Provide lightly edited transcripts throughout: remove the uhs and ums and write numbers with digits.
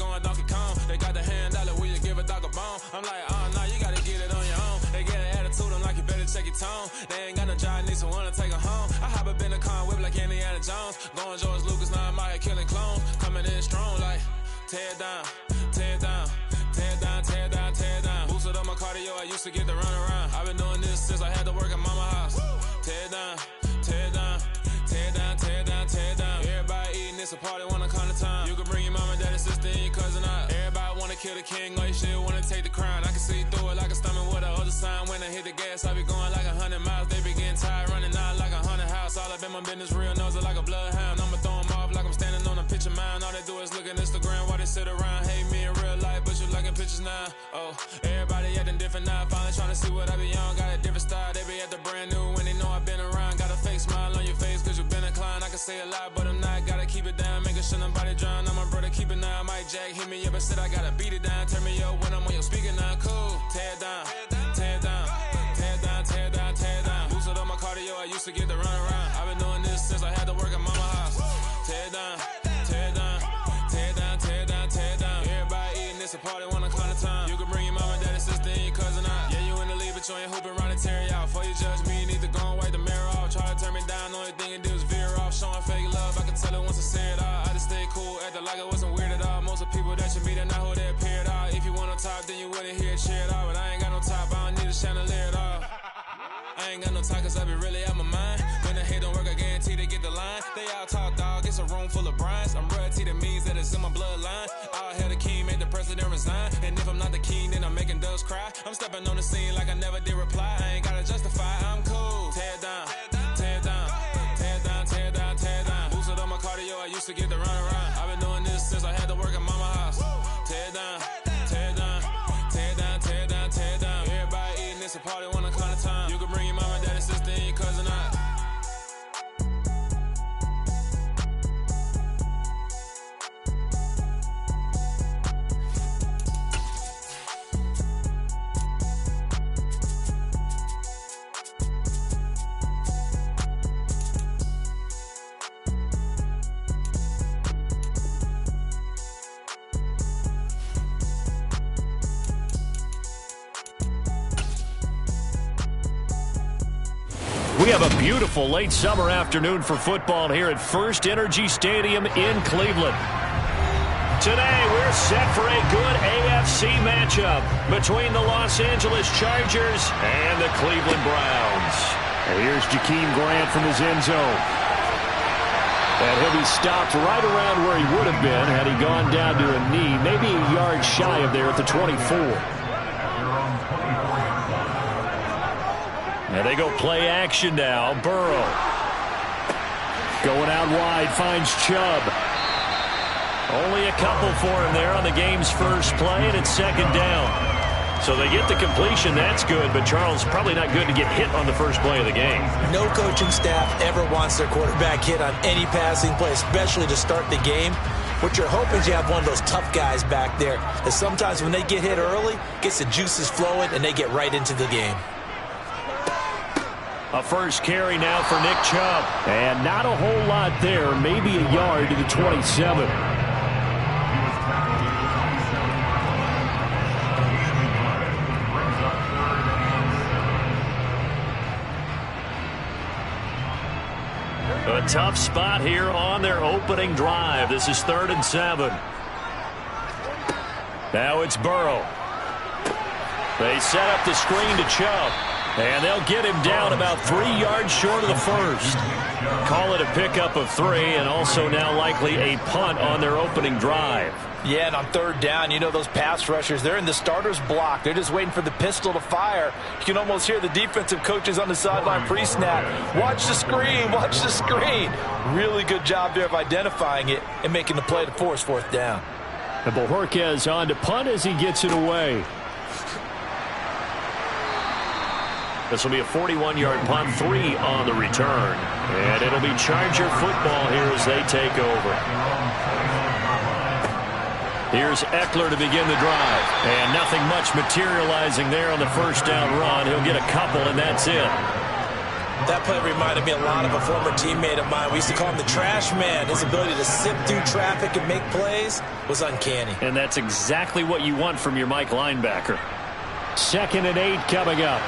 going Donkey Kong. They got the hand dollar, will you give a dog a bone? I'm like, oh, no, you gotta get it on your own. They get an attitude, I'm like, you better check your tone. They ain't got no job, need someone to take her home. I hop up in the car, whip like Indiana Jones. Going George Lucas, now I'm out here killing clones. Coming in strong like, tear down, tear down, tear down, tear down, tear down. Boosted up my cardio, I used to get to run around. I've been doing this since I had to work at mama house. Tear down, tear down, tear down, tear down, tear down. Everybody eating, it's a party, wanna come to time. You can bring your mama, daddy, sister, and your cousin out. Everybody wanna kill the king, or you shit wanna take the crown. I can see through it like a stomach with a other sign. When I hit the gas, I be going like 100 miles. They be getting tired, running out like 100 house. All up in my business, real nose like a bloodhound. I'ma throw 'em off like I'm standing on a picture mound. All they do is look at Instagram while they sit around. Hate me in real life, but you liking pictures now. Oh, everybody acting different now. Finally trying to see what I be on. Got a different style, they be at the brand new when they know I've been around. Got a fake smile on your face cause you been inclined. I can say a lot, but I'm not. Gotta keep it down, making sure nobody drown. I'm my brother, keep it now. Mike Jack hit me up and said I gotta beat it down. Turn me up when I'm on your speaker now. Cool, tear down, tear down, tear down, tear down, tear down. Boosted up my cardio, I used to get to run around. I've been doing this since I had to work at mama house. Tear down, tear down, tear down, tear down, tear down. Everybody eating, it's a party, wanna come to time. You can bring your mama, daddy, sister, and your cousin out. Yeah, you in the lead, but you ain't hooping around and tear you out. Before you judge me, you need to go and wipe the mirror off. Try to turn me down, only thing you do is veer off. Showing fake love, I can tell it once I say it all. I just stay cool, acting like it wasn't weird at all. Most of the people that you meet are not who they appear at all. If you want on top, then you wouldn't hear it cheer at all. But I ain't got no top, I don't need a chandelier at all. I ain't got no time cause I be really out my mind. When the hate don't work, I guarantee they get the line. They all talk dog, it's a room full of brinds. I'm royalty, that means that it's in my bloodline. All hail the king, made the president resign. And if I'm not the king, then I'm making doves cry. I'm stepping on the scene like I never did reply. I ain't gotta justify, I'm cool. Tear down, tear down, tear down, tear down, tear down. Boosted up my cardio, I used to get to run around. I've been doing this since I had to work at mama house. Tear down, tear down, tear down, tear down, tear down. Everybody eating, it's a party, wanna come to time. You can bring your mama, daddy, sister, and your cousin out. We have a beautiful late summer afternoon for football here at First Energy Stadium in Cleveland. Today, we're set for a good AFC matchup between the Los Angeles Chargers and the Cleveland Browns. And here's Jakeem Grant from his end zone. And he'll be stopped right around where he would have been had he gone down to a knee, maybe a yard shy of there at the 24. And they go play action now. Burrow. Going out wide, finds Chubb. Only a couple for him there on the game's first play, and it's second down. So they get the completion, that's good, but Charles, probably not good to get hit on the first play of the game. No coaching staff ever wants their quarterback hit on any passing play, especially to start the game. What you're hoping is you have one of those tough guys back there that sometimes when they get hit early, gets the juices flowing, and they get right into the game. A first carry now for Nick Chubb. And not a whole lot there, maybe a yard to the 27. A tough spot here on their opening drive. This is 3rd and 7. Now it's Burrow. They set up the screen to Chubb. And they'll get him down about 3 yards short of the first. Call it a pickup of 3, and also now likely a punt on their opening drive. Yeah, and on 3rd down, you know those pass rushers, they're in the starter's block. They're just waiting for the pistol to fire. You can almost hear the defensive coaches on the sideline pre-snap. Watch the screen, watch the screen. Really good job there of identifying it and making the play to force 4th down. And Bojorquez on to punt as he gets it away. This will be a 41-yard punt, 3 on the return. And it'll be Charger football here as they take over. Here's Eckler to begin the drive. And nothing much materializing there on the first down run. He'll get a couple, and that's it. That play reminded me a lot of a former teammate of mine. We used to call him the trash man. His ability to sift through traffic and make plays was uncanny. And that's exactly what you want from your Mike linebacker. 2nd and 8 coming up.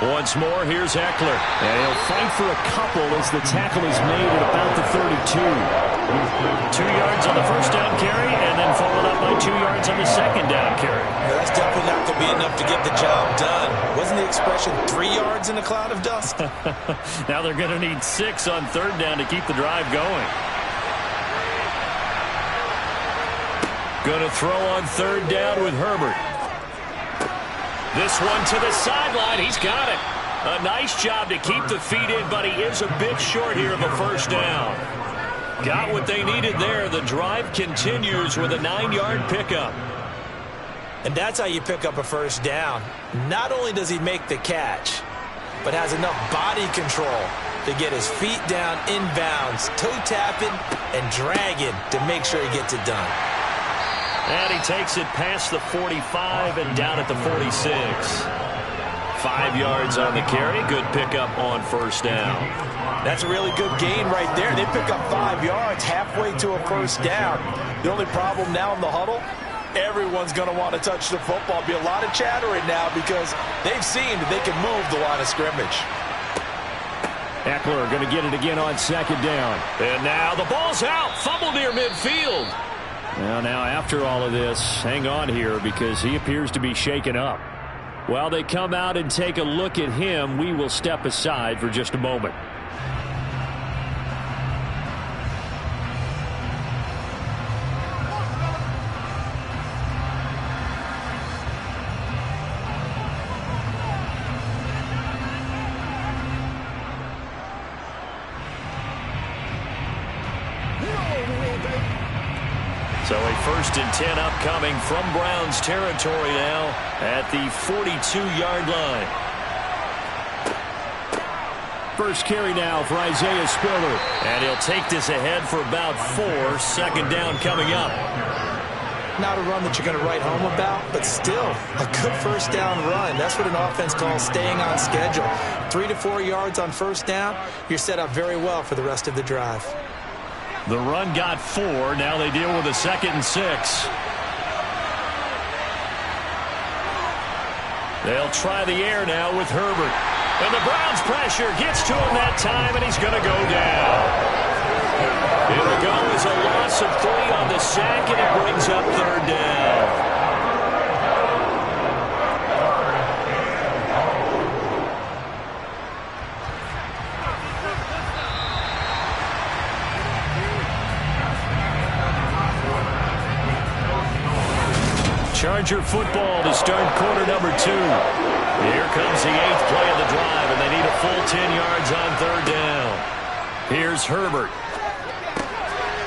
Once more, here's Eckler. And he'll fight for a couple as the tackle is made at about the 32. 2 yards on the first down carry, and then followed up by 2 yards on the second down carry. Yeah, that's definitely not going to be enough to get the job done. Wasn't the expression 3 yards in a cloud of dust? Now they're going to need 6 on 3rd down to keep the drive going. Going to throw on 3rd down with Herbert. This one to the sideline. He's got it. A nice job to keep the feet in, but he is a bit short here of a first down. Got what they needed there. The drive continues with a 9-yard pickup. And that's how you pick up a first down. Not only does he make the catch, but has enough body control to get his feet down inbounds, toe tapping and dragging to make sure he gets it done. And he takes it past the 45 and down at the 46. 5 yards on the carry. Good pickup on first down. That's a really good gain right there. They pick up 5 yards halfway to a first down. The only problem now in the huddle, everyone's going to want to touch the football. Be a lot of chattering now because they've seen that they can move the line of scrimmage. Eckler going to get it again on 2nd down. And now the ball's out. Fumble near midfield. Now after all of this, hang on here because he appears to be shaken up. While they come out and take a look at him, we will step aside for just a moment. So a 1st and 10 upcoming from Browns territory now at the 42-yard line. First carry now for Isaiah Spiller. And he'll take this ahead for about 4. 2nd down coming up. Not a run that you're going to write home about, but still a good first down run. That's what an offense calls staying on schedule. 3 to 4 yards on first down, you're set up very well for the rest of the drive. The run got 4. Now they deal with a 2nd and 6. They'll try the air now with Herbert. And the Browns pressure gets to him that time, and he's going to go down. It'll go as a loss of 3 on the sack, and it brings up 3rd down. Charger football to start quarter number 2. Here comes the 8th play of the drive, and they need a full 10 yards on 3rd down. Here's Herbert.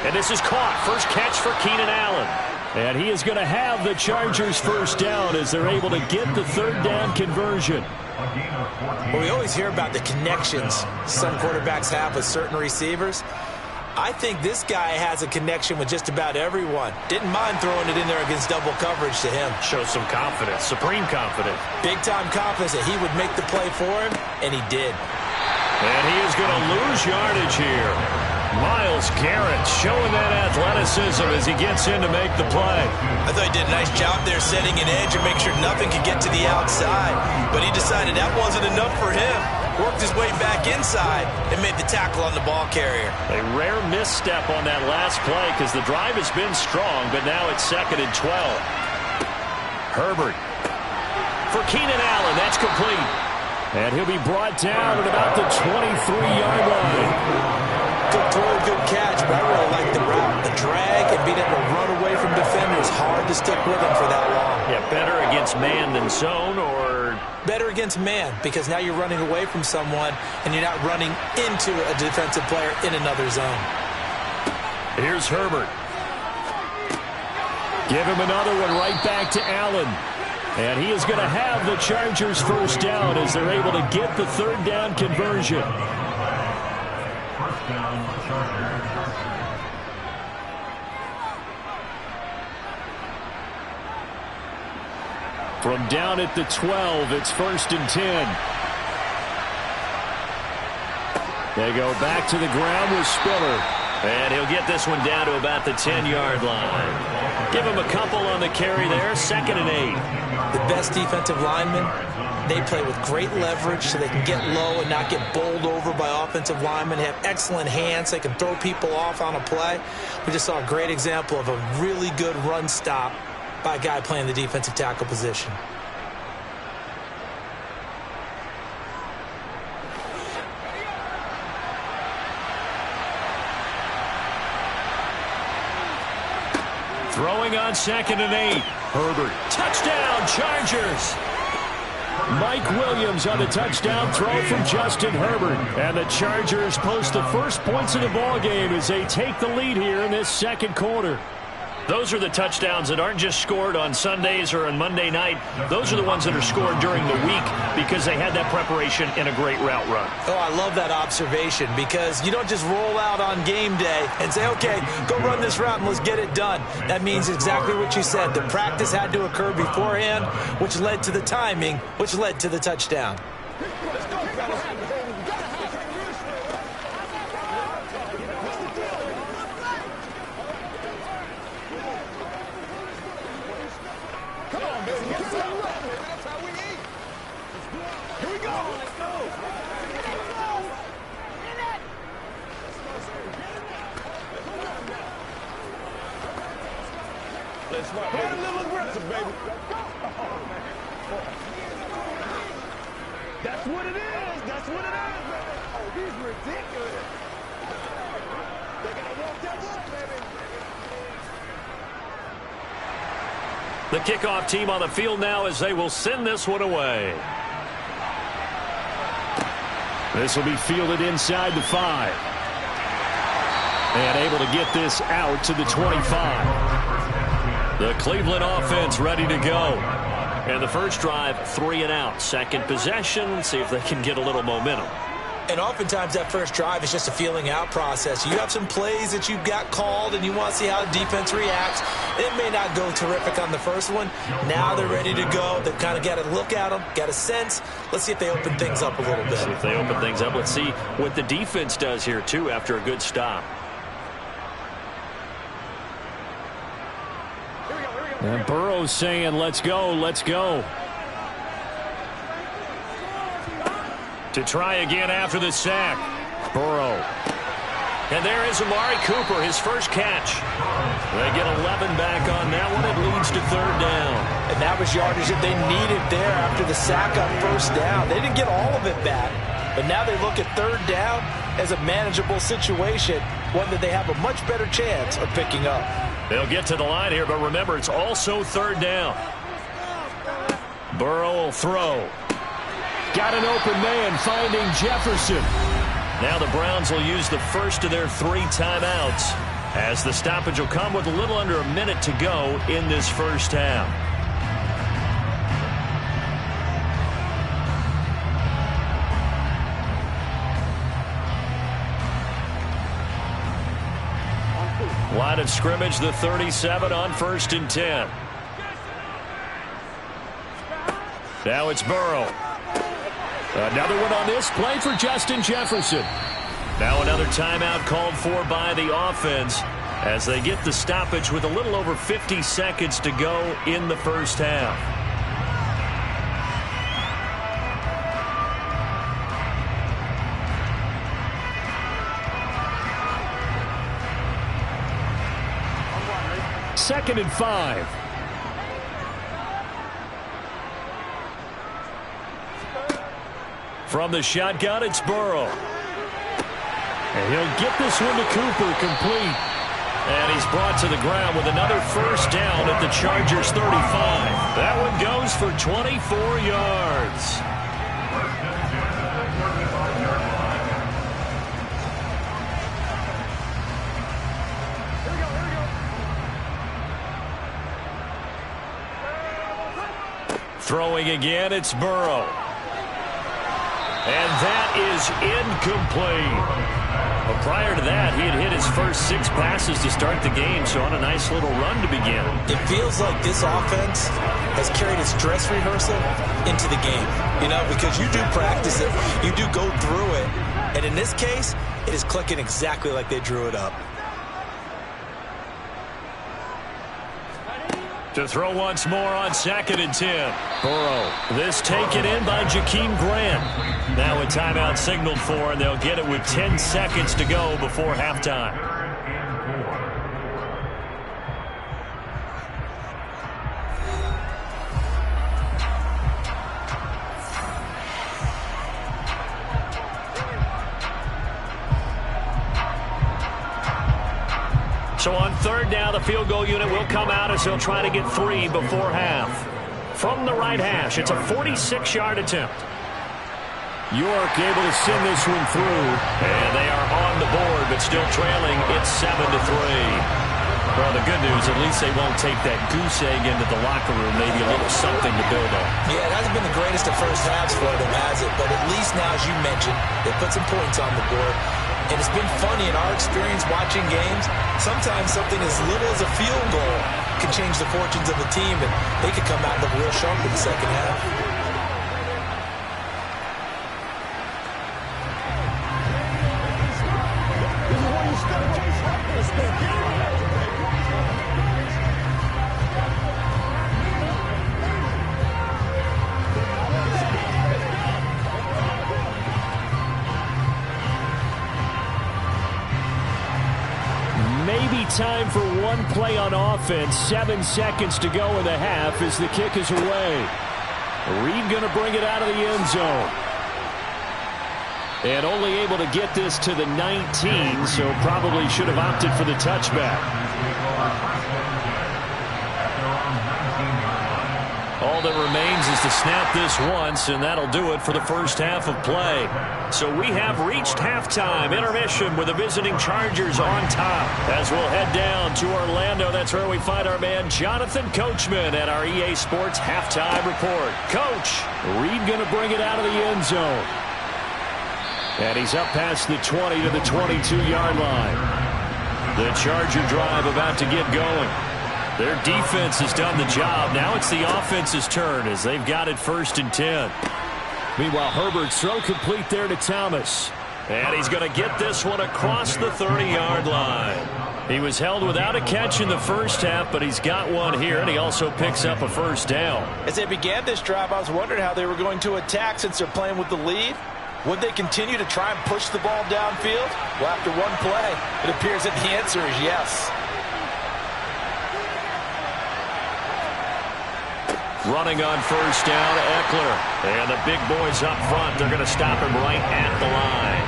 And this is caught. First catch for Keenan Allen. And he is going to have the Chargers first down as they're able to get the 3rd down conversion. Well, we always hear about the connections some quarterbacks have with certain receivers. I think this guy has a connection with just about everyone. Didn't mind throwing it in there against double coverage to him. Shows some confidence, supreme confidence. Big-time confidence that he would make the play for him, and he did. And he is going to lose yardage here. Myles Garrett showing that athleticism as he gets in to make the play. I thought he did a nice job there setting an edge and make sure nothing could get to the outside. But he decided that wasn't enough for him. Worked his way back inside and made the tackle on the ball carrier. A rare misstep on that last play because the drive has been strong, but now it's 2nd and 12. Herbert for Keenan Allen. That's complete. And he'll be brought down at about the 23-yard line. Good throw, good catch, but I really like the route. The drag and being able to run away from defenders. Hard to stick with him for that long. Yeah, better against man than zone, or better against man, because now you're running away from someone and you're not running into a defensive player in another zone. Here's Herbert. Give him another one right back to Allen. And he is going to have the Chargers first down as they're able to get the 3rd down conversion. First down, Chargers. From down at the 12, it's 1st and 10. They go back to the ground with Spiller. And he'll get this one down to about the 10-yard line. Give him a couple on the carry there, 2nd and 8. The best defensive linemen, they play with great leverage so they can get low and not get bowled over by offensive linemen. They have excellent hands. They can throw people off on a play. We just saw a great example of a really good run stop by a guy playing the defensive tackle position. Throwing on 2nd and 8. Herbert. Touchdown, Chargers. Mike Williams on the touchdown throw from Justin Herbert. And the Chargers post the first points of the ballgame as they take the lead here in this 2nd quarter. Those are the touchdowns that aren't just scored on Sundays or on Monday night. Those are the ones that are scored during the week because they had that preparation in a great route run. Oh, I love that observation because you don't just roll out on game day and say, okay, go run this route and let's get it done. That means exactly what you said. The practice had to occur beforehand, which led to the timing, which led to the touchdown. That's what it is. That's what it is, man. Oh, he's ridiculous. They gotta walk that walk, baby. The kickoff team on the field now as they will send this one away. This will be fielded inside the 5. And able to get this out to the 25. The Cleveland offense ready to go. And the first drive, 3 and out. Second possession, see if they can get a little momentum. And oftentimes that first drive is just a feeling out process. You have some plays that you've got called and you want to see how the defense reacts. It may not go terrific on the first one. Now they're ready to go. They've kind of got to look at them, got a sense. Let's see if they open things up a little bit. See if they open things up. Let's see what the defense does here, too, after a good stop. And Burrow's saying, let's go, let's go. To try again after the sack. Burrow. And there is Amari Cooper, his first catch. They get 11 back on that one. It leads to 3rd down. And that was yardage that they needed there after the sack on 1st down. They didn't get all of it back. But now they look at 3rd down as a manageable situation, one that they have a much better chance of picking up. They'll get to the line here, but remember, it's also 3rd down. Burrow will throw. Got an open man finding Jefferson. Now the Browns will use the first of their 3 timeouts as the stoppage will come with a little under a minute to go in this first half. Line of scrimmage, the 37 on 1st and 10. Now it's Burrow. Another one on this play for Justin Jefferson. Now another timeout called for by the offense as they get the stoppage with a little over 50 seconds to go in the first half. Second and 5. From the shotgun, it's Burrow. And he'll get this one to Cooper, complete. And he's brought to the ground with another first down at the Chargers 35. That one goes for 24 yards. Throwing again, it's Burrow. And that is incomplete. But prior to that, he had hit his first 6 passes to start the game, so on a nice little run to begin. It feels like this offense has carried its dress rehearsal into the game, you know, because you do practice it, you do go through it, and in this case, it is clicking exactly like they drew it up. To throw once more on 2nd and 10. Burrow. This taken in by Jakeem Grant. Now a timeout signaled for, and they'll get it with 10 seconds to go before halftime. So on 3rd down, the field goal unit will come out as they'll try to get 3 before half. From the right hash, it's a 46-yard attempt. York able to send this one through. And they are on the board, but still trailing. It's 7-3. Well, the good news, at least they won't take that goose egg into the locker room. Maybe a little something to build on. Yeah, it hasn't been the greatest of first halves for them, has it? But at least now, as you mentioned, they put some points on the board. And it's been funny in our experience watching games. Sometimes something as little as a field goal can change the fortunes of a team, and they could come out and look real sharp in the second half. This is where you start chasing. Maybe time for one play on offense. 7 seconds to go in the half as the kick is away. Reed going to bring it out of the end zone. And only able to get this to the 19, so probably should have opted for the touchback. All that remains is to snap this once, and that'll do it for the first half of play. So we have reached halftime. Intermission with the visiting Chargers on top. As we'll head down to Orlando, that's where we find our man Jonathan Coachman at our EA Sports Halftime Report. Coach, Reed going to bring it out of the end zone. And he's up past the 20 to the 22-yard line. The Charger drive about to get going. Their defense has done the job. Now it's the offense's turn as they've got it 1st and 10. Meanwhile, Herbert's throw complete there to Thomas. And he's going to get this one across the 30-yard line. He was held without a catch in the first half, but he's got one here, and he also picks up a first down. As they began this drive, I was wondering how they were going to attack since they're playing with the lead. Would they continue to try and push the ball downfield? Well, after one play, it appears that the answer is yes. Running on first down, Eckler. And the big boys up front, they're going to stop him right at the line.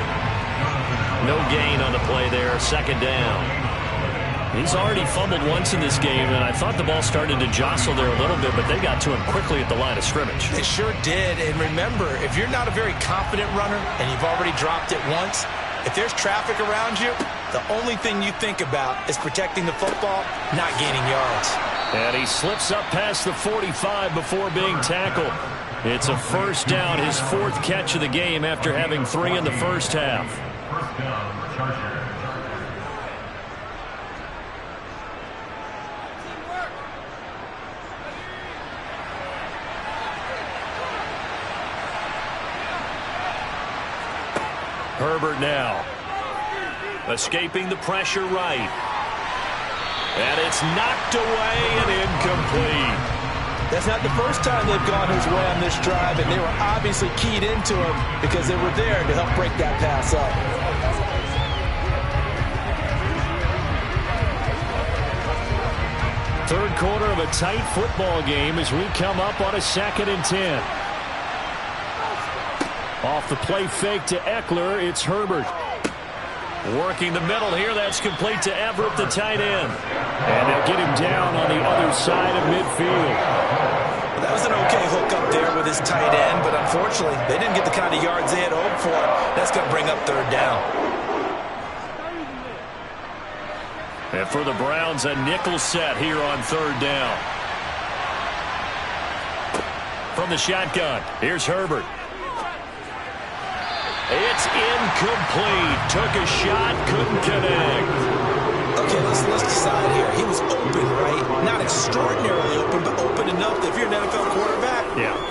No gain on the play there, 2nd down. He's already fumbled once in this game, and I thought the ball started to jostle there a little bit, but they got to him quickly at the line of scrimmage. They sure did, and remember, if you're not a very confident runner and you've already dropped it once, if there's traffic around you, the only thing you think about is protecting the football, not gaining yards. And he slips up past the 45 before being tackled. It's a first down, his 4th catch of the game after having 3 in the first half. First down, Chargers. Herbert now. Escaping the pressure right. And it's knocked away and incomplete. That's not the first time they've gone his way on this drive, and they were obviously keyed into him because they were there to help break that pass up. Third quarter of a tight football game as we come up on a 2nd and 10. Off the play fake to Eckler, it's Herbert. Working the middle here, that's complete to Everett, the tight end. And they'll get him down on the other side of midfield. That was an okay hook up there with his tight end, but unfortunately, they didn't get the kind of yards they had hoped for. That's going to bring up 3rd down. And for the Browns, a nickel set here on 3rd down. From the shotgun, here's Herbert. It's incomplete. Took a shot, couldn't connect. Okay, let's decide here. He was open, right? Not extraordinarily open, but open enough that if you're an NFL quarterback,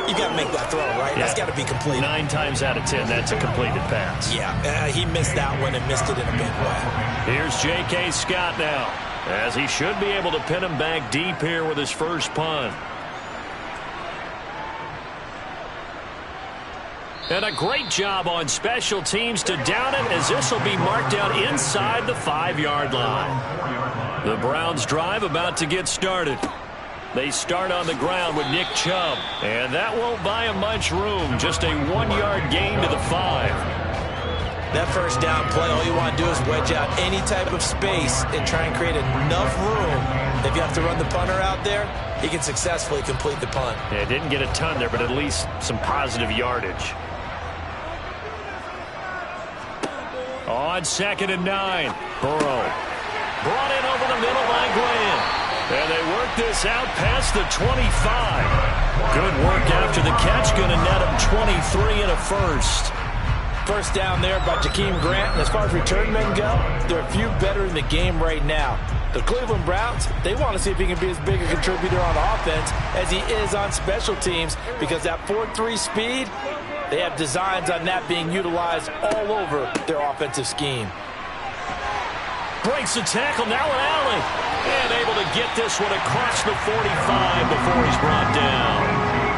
you got to make that throw, right? That's got to be complete. 9 times out of 10, that's a completed pass. Yeah, he missed that one and missed it in a big way. Here's J.K. Scott now, as he should be able to pin him back deep here with his first punt. And a great job on special teams to down it, as this will be marked down inside the 5-yard line. The Browns drive about to get started. They start on the ground with Nick Chubb, and that won't buy him much room. Just a 1-yard gain to the 5. That first down play, all you want to do is wedge out any type of space and try and create enough room. If you have to run the punter out there, he can successfully complete the punt. Yeah, didn't get a ton there, but at least some positive yardage. On 2nd and 9, Burrow brought in over the middle by Graham. And they work this out past the 25. Good work after the catch. Going to net him 23 and a first. First down there by Jakeem Grant. And as far as return men go, there are a few better in the game right now. The Cleveland Browns, they want to see if he can be as big a contributor on offense as he is on special teams, because that 4-3 speed, they have designs on that being utilized all over their offensive scheme. Breaks the tackle, now an alley. And able to get this one across the 45 before he's brought down.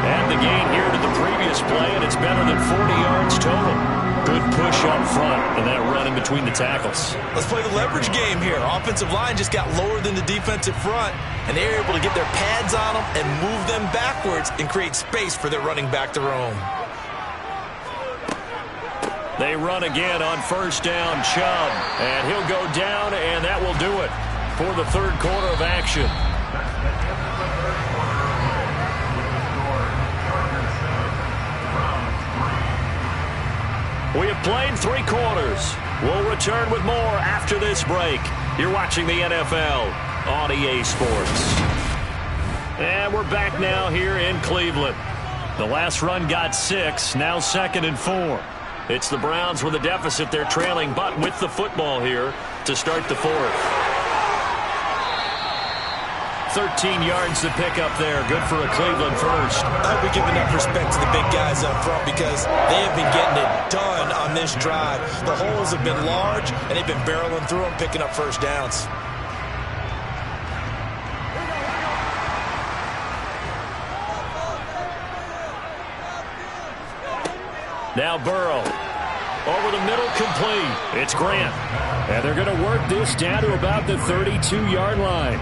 And the gain here to the previous play, and it's better than 40 yards total. Good push up front, and that run in between the tackles. Let's play the leverage game here. Offensive line just got lower than the defensive front, and they were able to get their pads on them and move them backwards and create space for their running back to roam. They run again on first down, Chubb, and he'll go down, and that will do it for the third quarter of action. We have played 3 quarters. We'll return with more after this break. You're watching the NFL on EA Sports. And we're back now here in Cleveland. The last run got 6, now 2nd and 4. It's the Browns with a deficit. They're trailing, but with the football here to start the 4th. 13 yards to pick up there. Good for a Cleveland first. I hope we give enough respect to the big guys up front, because they have been getting it done on this drive. The holes have been large, and they've been barreling through them, picking up first downs. Now Burrow. Over the middle, complete. It's Grant. And they're going to work this down to about the 32-yard line.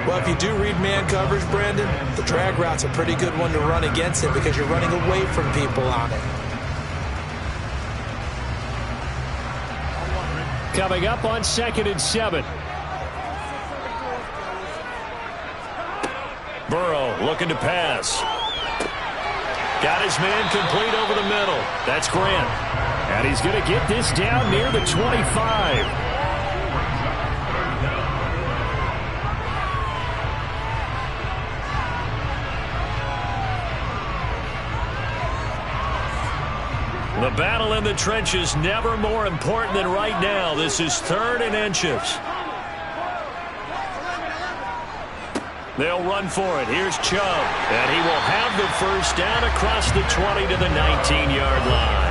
Well, if you do read man coverage, Brandon, the drag route's a pretty good one to run against it, because you're running away from people on it. Coming up on 2nd and 7. Burrow looking to pass. Got his man complete over the middle. That's Grant. And he's going to get this down near the 25. The battle in the trenches, never more important than right now. This is 3rd and inches. They'll run for it. Here's Chubb. And he will have the first down across the 20 to the 19-yard line.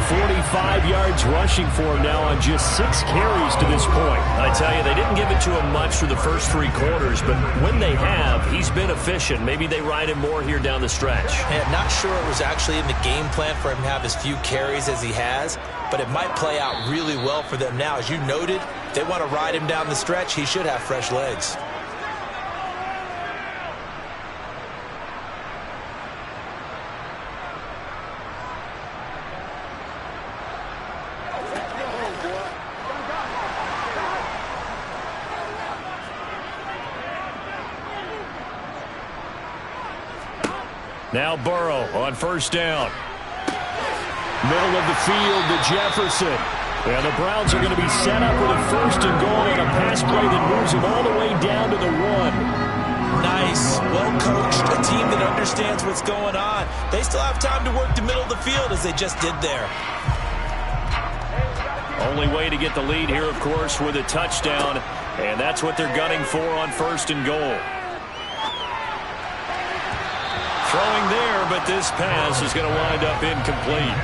45 yards rushing for him now on just 6 carries to this point. I tell you, they didn't give it to him much for the first 3 quarters, but when they have, he's been efficient. Maybe they ride him more here down the stretch. Yeah, not sure it was actually in the game plan for him to have as few carries as he has, but it might play out really well for them now. As you noted, if they want to ride him down the stretch, he should have fresh legs. Now Burrow on first down. Middle of the field to Jefferson. And the Browns are going to be set up with a first and goal on a pass play that moves them all the way down to the 1. Nice, well coached, a team that understands what's going on. They still have time to work the middle of the field, as they just did there. Only way to get the lead here, of course, with a touchdown, and that's what they're gunning for on 1st and goal. Throwing there, but this pass is going to wind up incomplete.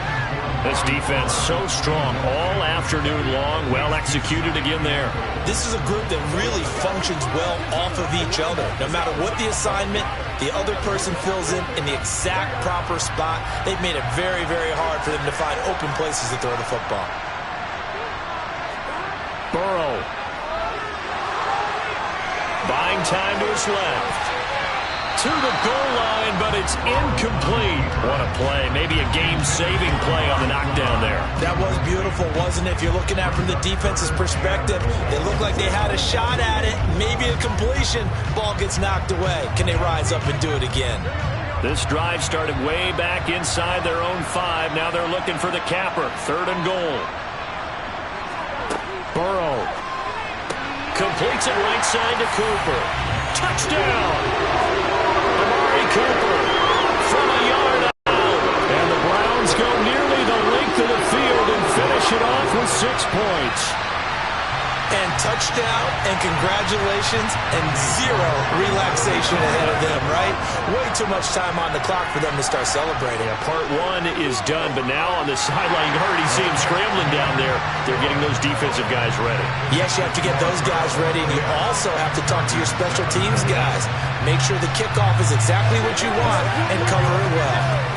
This defense so strong all afternoon long, well executed again there. This is a group that really functions well off of each other. No matter what the assignment, the other person fills in the exact proper spot. They've made it very, very hard for them to find open places to throw the football. Burrow. Buying time to his left. To the goal line, but it's incomplete. What a play. Maybe a game-saving play on the knockdown there. That was beautiful, wasn't it? If you're looking at it from the defense's perspective, they looked like they had a shot at it. Maybe a completion. Ball gets knocked away. Can they rise up and do it again? This drive started way back inside their own 5. Now they're looking for the capper. 3rd and goal. Burrow. Completes it right side to Cooper. Touchdown! Amari Cooper from a yard out. And the Browns go nearly the length of the field and finish it off with 6 points. And touchdown, and congratulations, and 0 relaxation ahead of them, right? Way too much time on the clock for them to start celebrating. Yeah, part 1 is done, but now on the sideline, you already see him scrambling down there. They're getting those defensive guys ready. Yes, you have to get those guys ready, and you also have to talk to your special teams guys. Make sure the kickoff is exactly what you want and cover it well.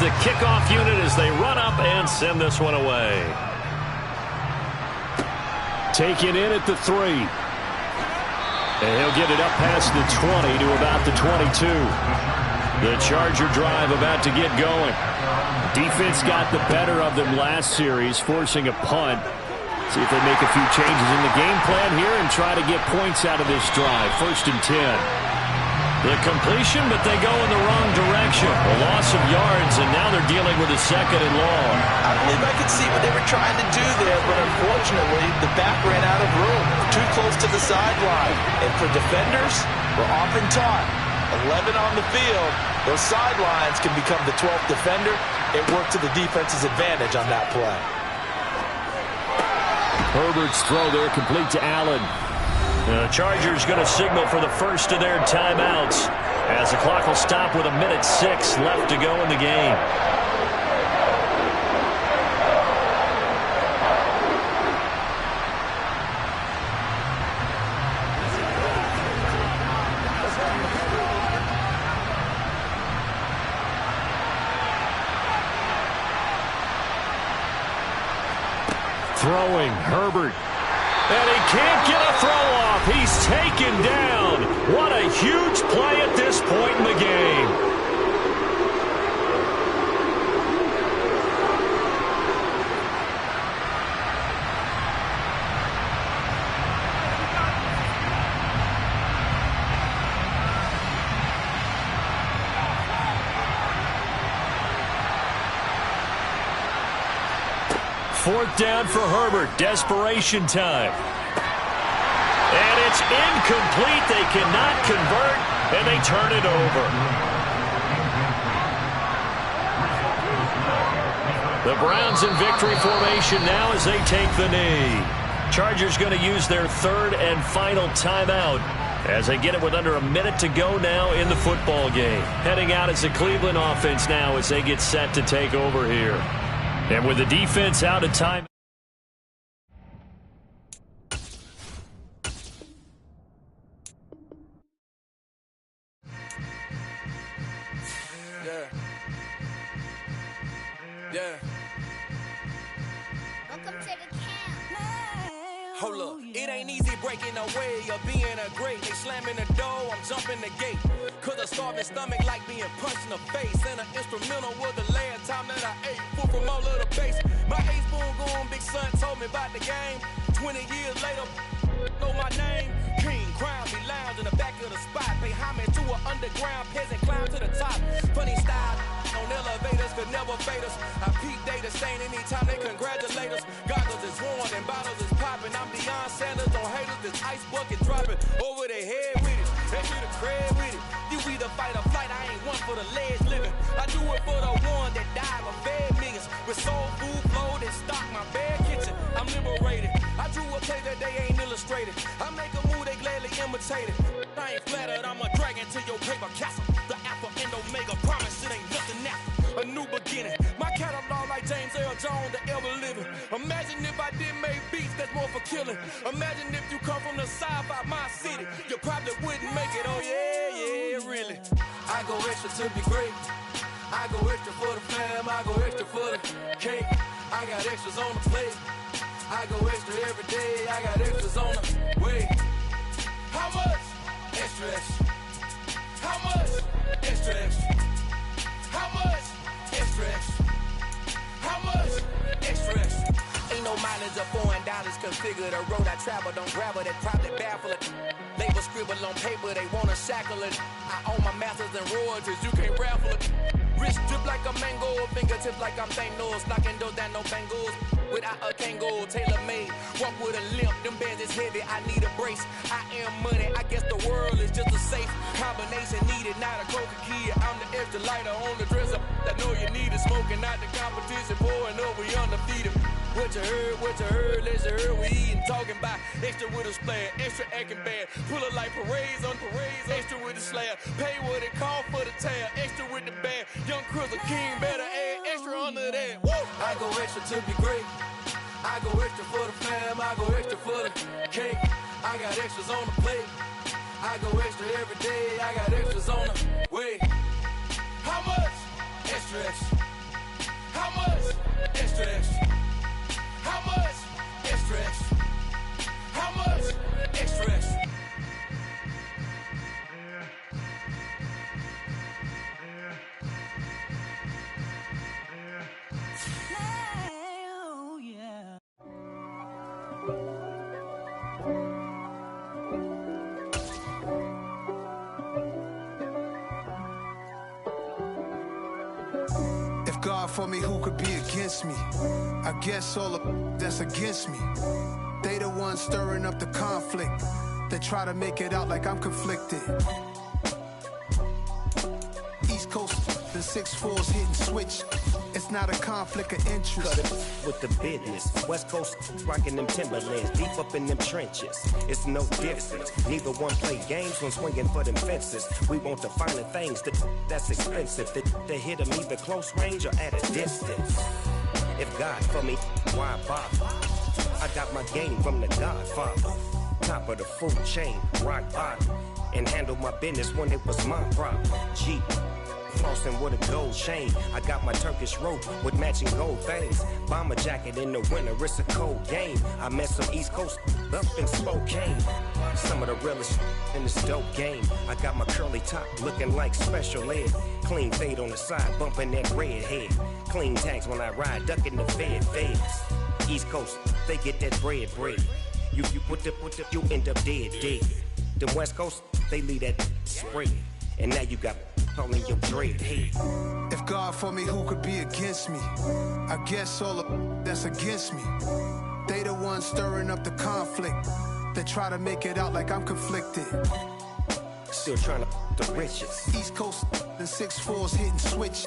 The kickoff unit as they run up and send this one away. Taken in at the 3. And he'll get it up past the 20 to about the 22. The Charger drive about to get going. Defense got the better of them last series, forcing a punt. See if they make a few changes in the game plan here and try to get points out of this drive. 1st and 10. The completion, but they go in the wrong direction. A loss of yards, and now they're dealing with a 2nd and long. I believe I could see what they were trying to do there, but unfortunately, the back ran out of room. Too close to the sideline. And for defenders, we're often taught, 11 on the field, those sidelines can become the 12th defender. It worked to the defense's advantage on that play. Herbert's throw there complete to Allen. The Chargers going to signal for the first of their timeouts as the clock will stop with 1:06 left to go in the game. Throwing, Herbert. And he can't get a throw off. He's taken down. What a huge play at this point in the game. Fourth down for Herbert. Desperation time. And it's incomplete. They cannot convert, and they turn it over. The Browns in victory formation now as they take the knee. Chargers going to use their 3rd and final timeout as they get it with under a minute to go now in the football game. Heading out as the Cleveland offense now as they get set to take over here. And with the defense out of time. Yeah. Welcome to the camp. Hold up. It ain't easy breaking away or being a great. They slamming the door, I'm jumping the gate. 'Cause the starving stomach like being punched in the face. And an instrumental was the last time that I ate food from all of the base. My ace spoon going, big son told me about the game. 20 years later, know my name. King crown me lounge in the back of the spot. Pay homage to an underground peasant, climb to the top. Funny style on elevators could never fade us. I peep data stain anytime they congratulate us. Goggles is worn and bottles is popping. I'm Deion Sanders on haters, this ice bucket dropping over their head with it. They do the crab with it. You either fight or flight, I ain't one for the ledge living. I do it for the one that died but fed millions. With soul food flow that stock my bare kitchen. I'm liberated. I drew a play that they ain't illustrated. I make a move they gladly imitated. I ain't flattered, I'm a dragon to your paper castle. The Alpha and Omega promise it ain't nothing after. A new beginning. My catalog like James Earl Jones, the ever living. Imagine if I did make beats that's more for killing. Imagine if you come from the side by my city. You probably wouldn't make it, oh yeah, really. I go extra to be great. I go extra for the fam, I go extra for the cake. I got extras on the plate. I go extra every day, I got extras on the way. How much? Extra, extra. How much? Extra, extra. How much? Extra, extra. How much? Extra, extra. Ain't no mileage of $4 configure the road I travel. Don't gravel that probably baffle it. Label scribble on paper, they wanna shackle it. I own my masters and royalties, you can't raffle it. Wrist drip like a mango, fingertips like I'm Thanos. Knocking those down, no bangles. Without a Kango, tailor-made. Walk with a limp, them bands is heavy, I need a brace. I am money, I guess the world is just a safe combination needed, not a coca key. I'm the extra lighter on the dresser. I know you need it, smoking out the competition, pouring up, we undefeated. What you heard, let's hear we eatin', talking about extra with a splash, extra acting bad. Pull it like parades on parades, extra with the slab. Pay what it cost for the tab, extra with the band. Young Chris, a king, better add extra under that. Woo! I go extra to be great. I go extra for the fam, I go extra for the cake. I got extras on the plate. I go extra every day, I got extras on the way. How much? Extra, extra. How much? Extra, extra. How much? Extra, extra. How much? Extra, extra. Oh, yeah. If God for me, who could be against me? I guess all the that's against me. They the ones stirring up the conflict. They try to make it out like I'm conflicted. East Coast, the 6'4's hitting switch. It's not a conflict of interest. Cut it with the business. West Coast rocking them Timberlands, deep up in them trenches. It's no difference. Neither one play games when swinging for them fences. We want the finer things that's expensive. They hit them either close range or at a distance. If God for me, why bother? I got my game from the Godfather. Top of the food chain, rock bottom. And handle my business when it was my problem. G. Flossing with a gold chain. I got my Turkish rope with matching gold things. Bomber jacket in the winter, it's a cold game. I met some East Coast up in Spokane. Some of the realest in this dope game. I got my curly top looking like special ed. Clean fade on the side, bumping that red head. Clean tags when I ride, ducking the feds. East Coast, they get that bread. You put the, you end up dead. The West Coast, they leave that spread. And now you got calling your dread head. If God for me, who could be against me? I guess all the that's against me. They the ones stirring up the conflict. They try to make it out like I'm conflicted. Still trying to the riches. East Coast, the 6'4's hitting switch.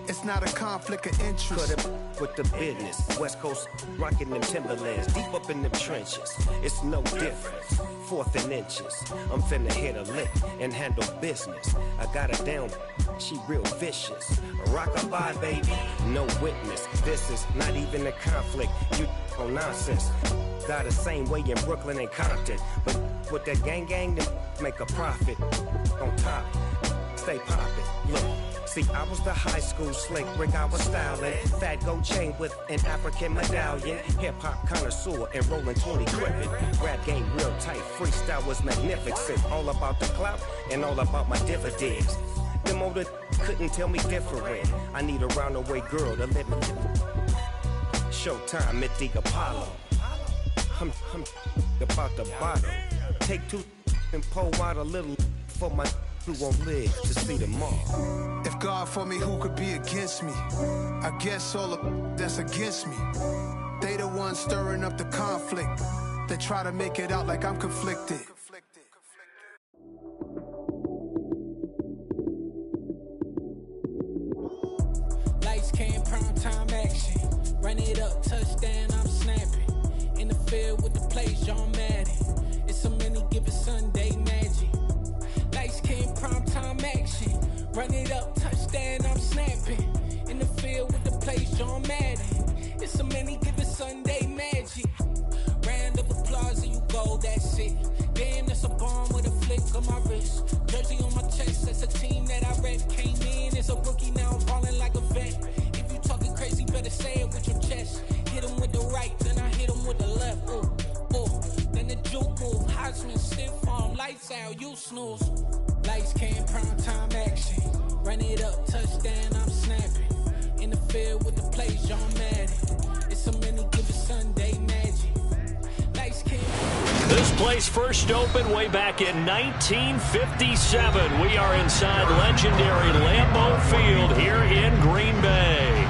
It's not a conflict of interest. Cut it with the business. West Coast rocking them Timberlands, deep up in them trenches. It's no difference. 4th and inches. I'm finna hit a lick and handle business. I got her down, she real vicious. Rock-a-bye, baby, no witness. This is not even a conflict. You on nonsense. Got the same way in Brooklyn and Compton. But with that gang, they make a profit on top. stay poppin'. Look, see, I was the high school slick Rick, I was styling. Fat gold chain with an African medallion. Hip-hop connoisseur and rolling 20 crippin'. Rap game real tight, freestyle was magnificent. All about the clout and all about my dividends. Them older couldn't tell me different. I need a roundaway girl to let me. Showtime at the Apollo. I'm about the bottle. Take two and pour out a little for my who won't live to see tomorrow. If God for me, who could be against me? I guess all of that's against me. They the ones stirring up the conflict. They try to make it out like I'm conflicted. Lights came, prime time action. Run it up, touchdown, I'm snapping. In the field with the plays, John Madden. It's a many given Sunday magic. Lights came, prime time action. Run it up, touchdown, I'm snapping. In the field with the plays, John Madden. It's a many given Sunday magic. Round of applause and you go, that's it. Damn, that's a bomb with a flick on my wrist. Jersey on my chest, that's a team that I rep. Came in as a rookie, now I'm ballin' like a vet. If you talking crazy, better say it with your chest. Hit him with the right, then I hit him with the left. Ooh, ooh. Then the juke move, Heisman, stiff arm, lights out, you snooze. Lights came, prime time action. Run it up, touchdown, I'm snapping. In the field with the plays, John Madden. It's a many given Sunday magic. Lights came. This place first opened way back in 1957. We are inside legendary Lambeau Field here in Green Bay.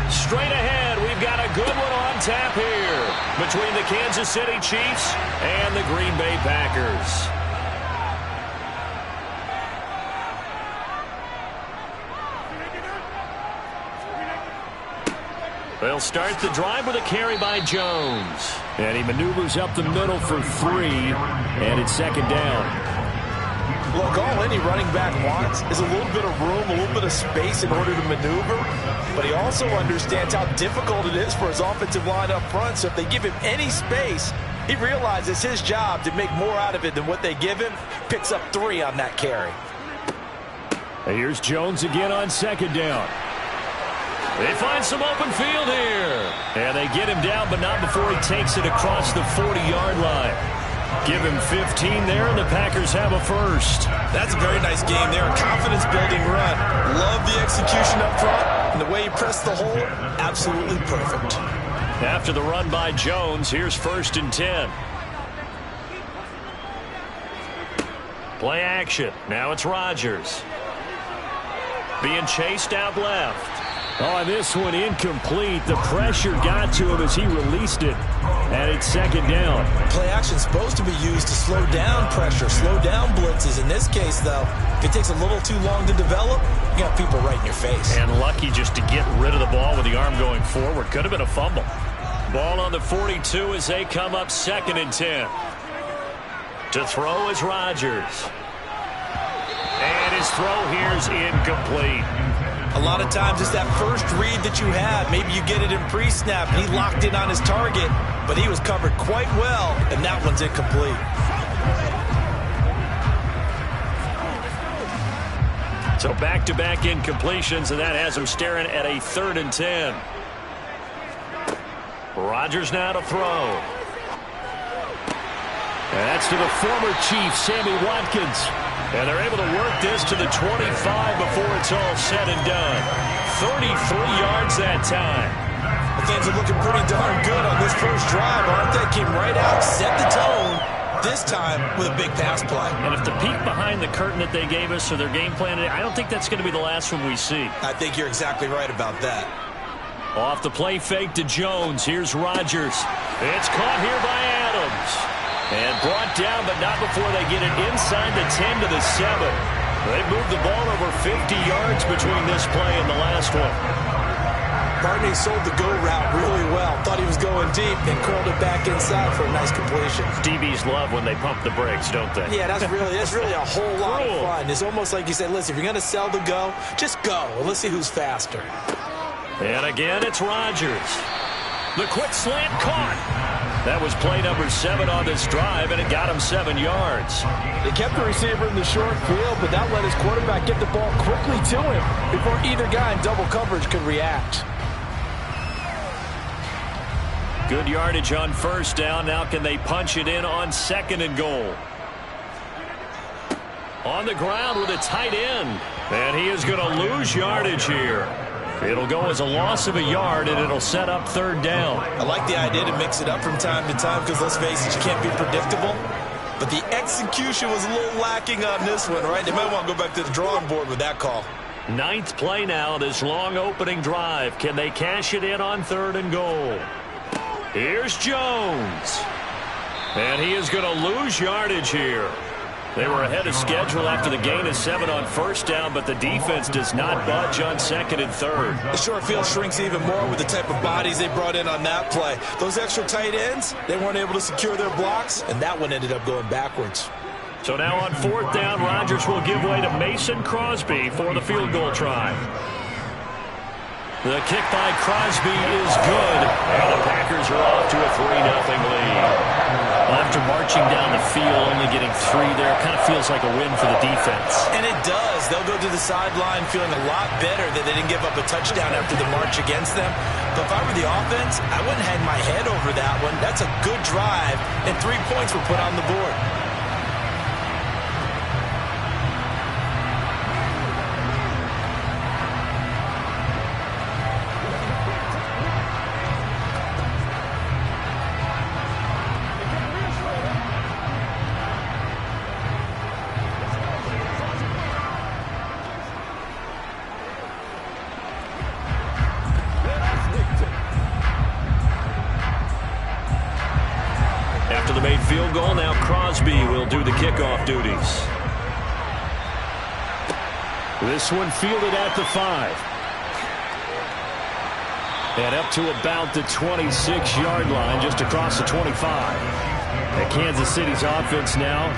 Straight ahead, we've got a good one on tap here between the Kansas City Chiefs and the Green Bay Packers. They'll start the drive with a carry by Jones. And he maneuvers up the middle for 3, and it's second down. Look, all any running back wants is a little bit of room, a little bit of space in order to maneuver. But he also understands how difficult it is for his offensive line up front. So if they give him any space, he realizes his job to make more out of it than what they give him. Picks up 3 on that carry. And here's Jones again on second down. They find some open field here. And they get him down, but not before he takes it across the 40-yard line. Give him 15 there, and the Packers have a first. That's a very nice game there. A confidence-building run. Love the execution up front. And the way he pressed the hole, absolutely perfect. After the run by Jones, here's 1st and 10. Play action. Now it's Rodgers. Being chased out left. Oh, this one incomplete. The pressure got to him as he released it. And it's second down. Play action supposed to be used to slow down pressure, slow down blitzes. In this case, though, if it takes a little too long to develop, you got people right in your face. And lucky just to get rid of the ball with the arm going forward. Could have been a fumble. Ball on the 42 as they come up 2nd and 10. To throw is Rodgers. And his throw here is incomplete. A lot of times it's that first read that you have. Maybe you get it in pre-snap, and he locked in on his target, but he was covered quite well, and that one's incomplete. So back-to-back incompletions, and that has him staring at a 3rd and 10. Rodgers now to throw. And that's to the former Chief, Sammy Watkins. And they're able to work this to the 25 before it's all said and done. 33 yards that time. Things are looking pretty darn good on this first drive, aren't they? Came right out, set the tone, this time with a big pass play. And if the peek behind the curtain that they gave us or their game plan, I don't think that's going to be the last one we see. I think you're exactly right about that. Off the play fake to Jones. Here's Rodgers. It's caught here by Adams. And brought down, but not before they get it inside the 10 to the 7. They moved the ball over 50 yards between this play and the last one. Barney sold the go route really well. Thought he was going deep and curled it back inside for a nice completion. DBs love when they pump the brakes, don't they? Yeah, that's really a whole lot of fun. It's almost like you say, listen, if you're going to sell the go, just go. Well, let's see who's faster. And again, it's Rodgers. The quick slant caught. That was play number 7 on this drive, and it got him 7 yards. They kept the receiver in the short field, but that let his quarterback get the ball quickly to him before either guy in double coverage could react. Good yardage on first down. Now can they punch it in on 2nd and goal? On the ground with a tight end. And he is going to lose yardage here. It'll go as a loss of a yard, and it'll set up 3rd down. I like the idea to mix it up from time to time because, let's face it, you can't be predictable. But the execution was a little lacking on this one, right? They might want to go back to the drawing board with that call. 9th play now, this long opening drive. Can they cash it in on 3rd and goal? Here's Jones. And he is going to lose yardage here. They were ahead of schedule after the gain of 7 on first down, but the defense does not budge on 2nd and 3rd. The short field shrinks even more with the type of bodies they brought in on that play. Those extra tight ends, they weren't able to secure their blocks, and that one ended up going backwards. So now on 4th down, Rodgers will give way to Mason Crosby for the field goal try. The kick by Crosby is good, and the Packers are off to a 3-0 lead. After marching down the field, only getting 3 there, kind of feels like a win for the defense. And it does. They'll go to the sideline feeling a lot better that they didn't give up a touchdown after the march against them. But if I were the offense, I wouldn't hang my head over that one. That's a good drive, and 3 points were put on the board. Field goal. Now Crosby will do the kickoff duties. This one fielded at the 5. And up to about the 26-yard line, just across the 25. And Kansas City's offense now.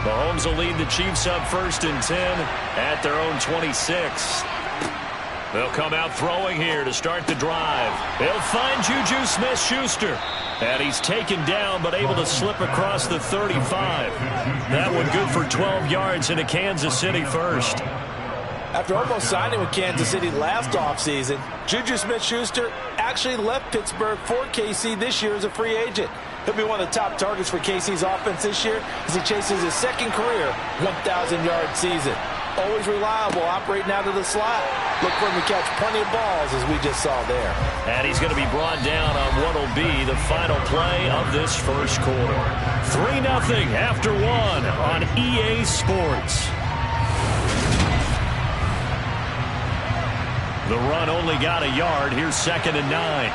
Mahomes will lead the Chiefs up 1st and 10 at their own 26. They'll come out throwing here to start the drive. They'll find Juju Smith-Schuster. And he's taken down but able to slip across the 35. That one good for 12 yards into Kansas City first. After almost signing with Kansas City last offseason, Juju Smith-Schuster actually left Pittsburgh for KC this year as a free agent. He'll be one of the top targets for KC's offense this year as he chases his 2nd career 1,000-yard season. Always reliable, operating out of the slot. Look for him to catch plenty of balls, as we just saw there. And he's going to be brought down on what will be the final play of this first quarter. 3-0 after 1 on EA Sports. The run only got a yard. Here's 2nd and 9.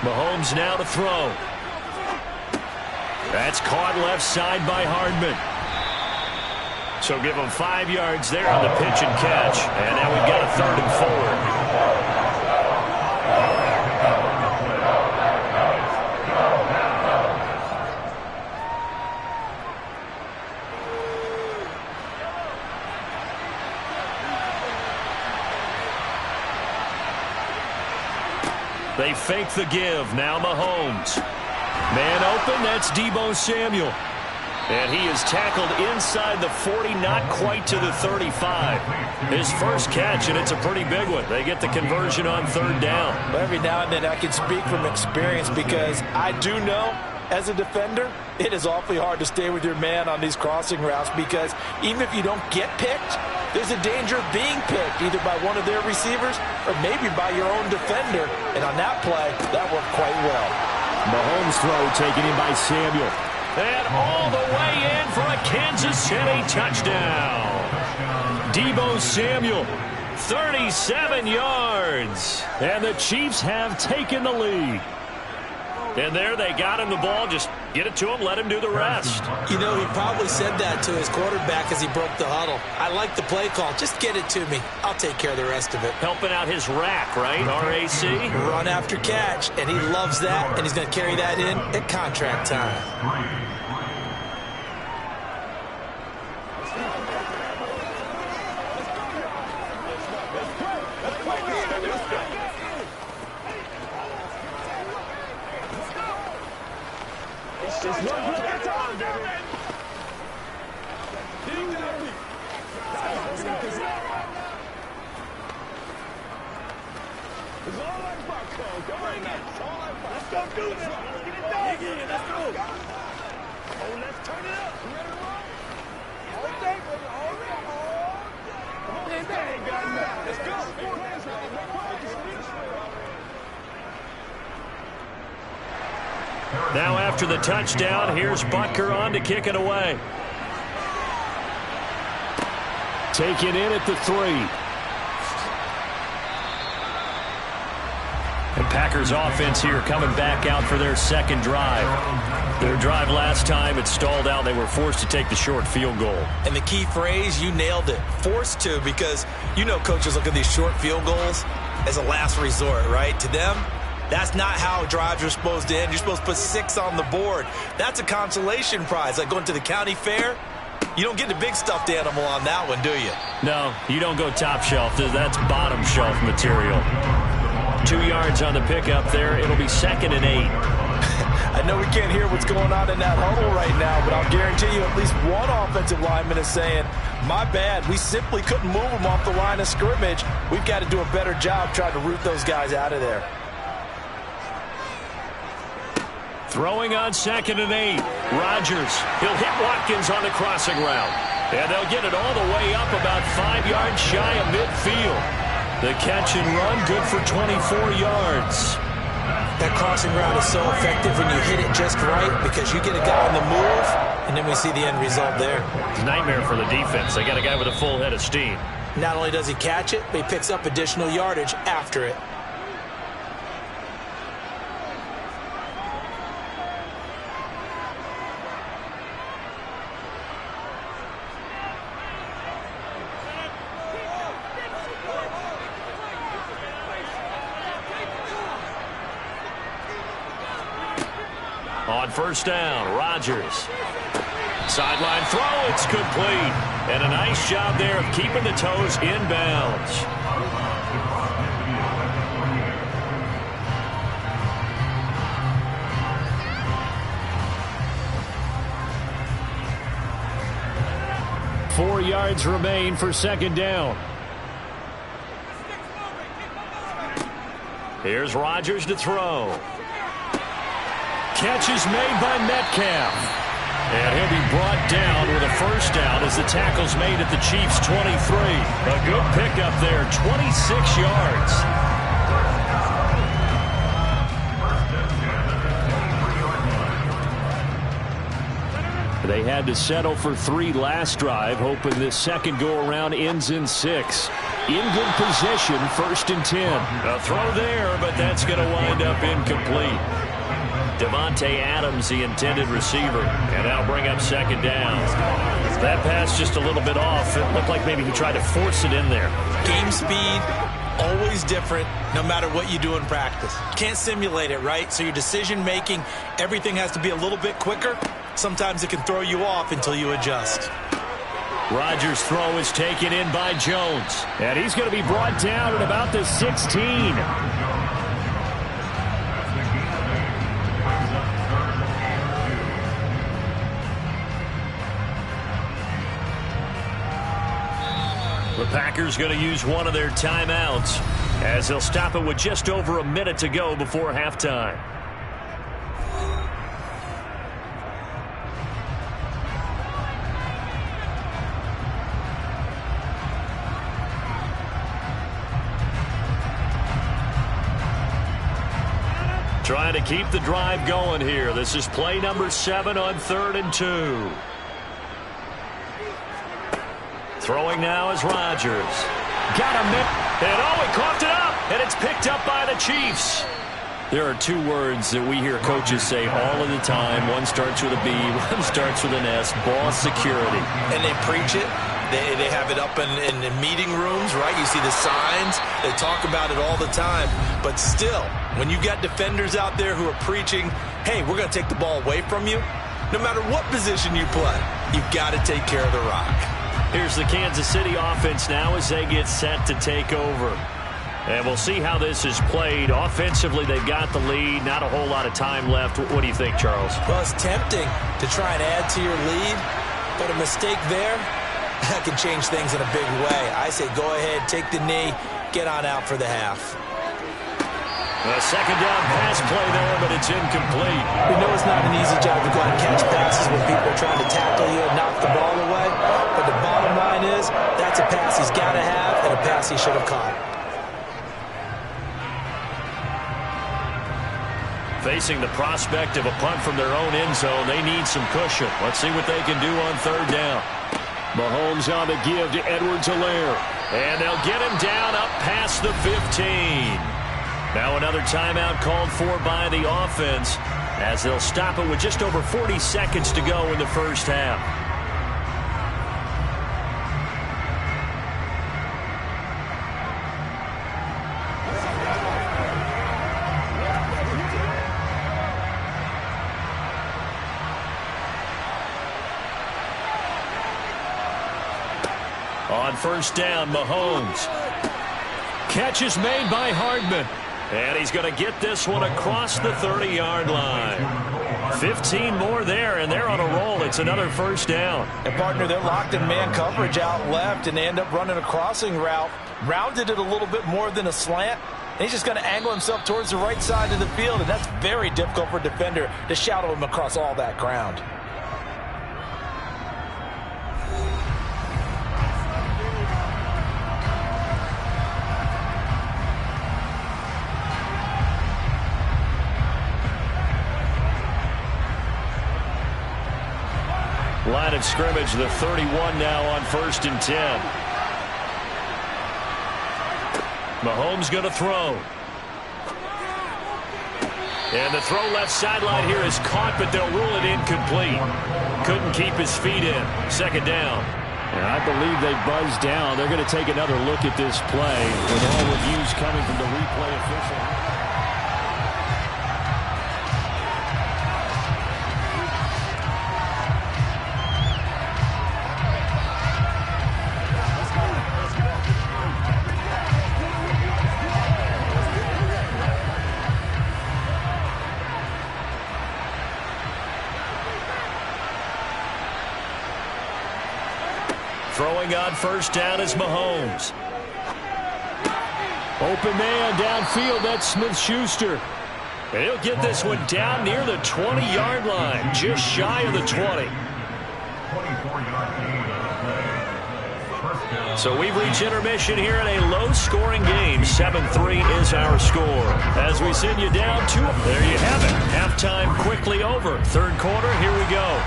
Mahomes now to throw. That's caught left side by Hardman. So give him 5 yards there on the pitch and catch. And now we've got a 3rd and 4. They fake the give. Now Mahomes. Man open, that's Deebo Samuel. And he is tackled inside the 40, not quite to the 35. His first catch, and it's a pretty big one. They get the conversion on 3rd down. But every now and then I can speak from experience because I do know, as a defender, it is awfully hard to stay with your man on these crossing routes because even if you don't get picked, there's a danger of being picked either by one of their receivers or maybe by your own defender. And on that play, that worked quite well. Mahomes throw taken in by Samuel. And all the way in for a Kansas City touchdown. Deebo Samuel, 37 yards. And the Chiefs have taken the lead. And there they got him the ball. Just get it to him, let him do the rest. You know, he probably said that to his quarterback as he broke the huddle. I like the play call. Just get it to me. I'll take care of the rest of it. Helping out his rack, right? RAC? Run after catch, and he loves that, and he's going to carry that in at contract time. Just one look at the time, baby. It's all like Bucko. Come on, man. It's all like Bucko. Let's go do this. Let's get it done. Dig in. Let's go. Oh, let's turn it up. You ready to roll? All day, baby. All day. Come on, they ain't got nothing. Let's go. Now after the touchdown, here's Butker on to kick it away. Take it in at the 3. And Packers offense here coming back out for their second drive. Their drive last time, it stalled out. They were forced to take the short field goal. And the key phrase, you nailed it. Forced to, because you know coaches look at these short field goals as a last resort, right? To them, that's not how drives are supposed to end. You're supposed to put 6 on the board. That's a consolation prize, like going to the county fair. You don't get the big stuffed animal on that one, do you? No, you don't go top shelf. That's bottom shelf material. 2 yards on the pickup there. It'll be 2nd and 8. I know we can't hear what's going on in that huddle right now, but I'll guarantee you at least one offensive lineman is saying, my bad, we simply couldn't move them off the line of scrimmage. We've got to do a better job trying to root those guys out of there. Throwing on 2nd and 8. Rodgers. He'll hit Watkins on the crossing route. And they'll get it all the way up about 5 yards shy of midfield. The catch and run good for 24 yards. That crossing route is so effective when you hit it just right because you get a guy on the move, and then we see the end result there. It's a nightmare for the defense. They got a guy with a full head of steam. Not only does he catch it, but he picks up additional yardage after it. On first down, Rodgers. Sideline throw, it's complete. And a nice job there of keeping the toes inbounds. Four yards remain for 2nd down. Here's Rodgers to throw. Catch is made by Metcalf. And he'll be brought down with a first down as the tackle's made at the Chiefs' 23. A good pickup there, 26 yards. They had to settle for 3 last drive, hoping this second go-around ends in 6. In good position, 1st and 10. A throw there, but that's going to wind up incomplete. Devontae Adams, the intended receiver, and that'll bring up 2nd down. That pass just a little bit off. It looked like maybe he tried to force it in there. Game speed, always different, no matter what you do in practice. Can't simulate it, right? So your decision-making, everything has to be a little bit quicker. Sometimes it can throw you off until you adjust. Rodgers' throw is taken in by Jones, and he's going to be brought down at about the 16. The Packers going to use one of their timeouts as they'll stop it with just over a minute to go before halftime. Trying to keep the drive going here. This is play number 7 on 3rd and 2. Throwing now is Rodgers. Got him. And he coughed it up. And it's picked up by the Chiefs. There are two words that we hear coaches say all of the time. One starts with a B, one starts with an S, ball security. And they preach it. They have it up in meeting rooms, right? You see the signs. They talk about it all the time. But still, when you got defenders out there who are preaching, hey, we're going to take the ball away from you, no matter what position you play, you've got to take care of the rock. Here's the Kansas City offense now as they get set to take over. And we'll see how this is played. Offensively, they've got the lead. Not a whole lot of time left. What do you think, Charles? Well, it's tempting to try and add to your lead, but a mistake there, that can change things in a big way. I say go ahead, take the knee, get on out for the half. A second down pass play there, but it's incomplete. We know it's not an easy job to go out and catch passes when people are trying to tackle you and knock the ball away, but the bottom line is that's a pass he's got to have and a pass he should have caught. Facing the prospect of a punt from their own end zone, they need some cushion. Let's see what they can do on third down. Mahomes on the give to Edwards-Helaire. And they'll get him down up past the 15. Now another timeout called for by the offense as they'll stop it with just over 40 seconds to go in the first half. On first down, Mahomes. Catch is made by Hardman. And he's going to get this one across the 30-yard line. 15 more there, and they're on a roll. It's another first down. And, partner, they're locked in man coverage out left, and they end up running a crossing route. Rounded it a little bit more than a slant. And he's just going to angle himself towards the right side of the field, and that's very difficult for a defender to shadow him across all that ground. Line of scrimmage, the 31 now on 1st and 10. Mahomes going to throw. And the throw left sideline here is caught, but they'll rule it incomplete. Couldn't keep his feet in. Second down. And I believe they buzzed down. They're going to take another look at this play with all reviews coming from the replay official. Throwing on first down is Mahomes. Open man downfield, that's Smith-Schuster. And he'll get this one down near the 20-yard line, just shy of the 20. So we've reached intermission here in a low-scoring game. 7-3 is our score. As we send you down to it, there you have it. Halftime quickly over. Third quarter, here we go.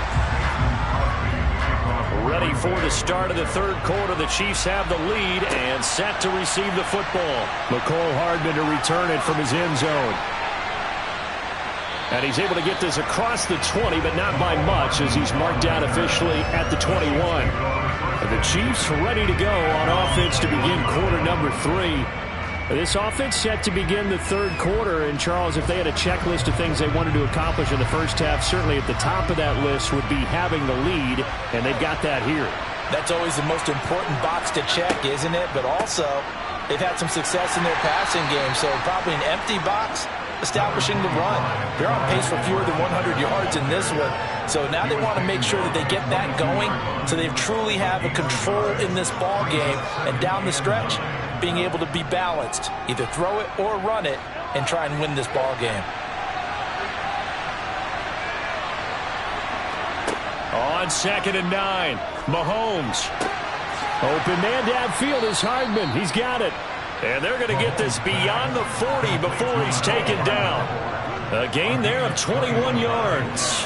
Ready for the start of the third quarter. The Chiefs have the lead and set to receive the football. Mecole Hardman to return it from his end zone. And he's able to get this across the 20, but not by much as he's marked down officially at the 21. And the Chiefs ready to go on offense to begin quarter number 3. This offense set to begin the third quarter. And, Charles, if they had a checklist of things they wanted to accomplish in the first half, certainly at the top of that list would be having the lead, and they've got that here. That's always the most important box to check, isn't it? But also, they've had some success in their passing game, so probably an empty box establishing the run. They're on pace for fewer than 100 yards in this one, so now they want to make sure that they get that going so they truly have a control in this ball game, and down the stretch, being able to be balanced, either throw it or run it, and try and win this ball game. On 2nd and 9, Mahomes. Open man downfield is Hardman. He's got it. And they're going to get this beyond the 40 before he's taken down. A gain there of 21 yards.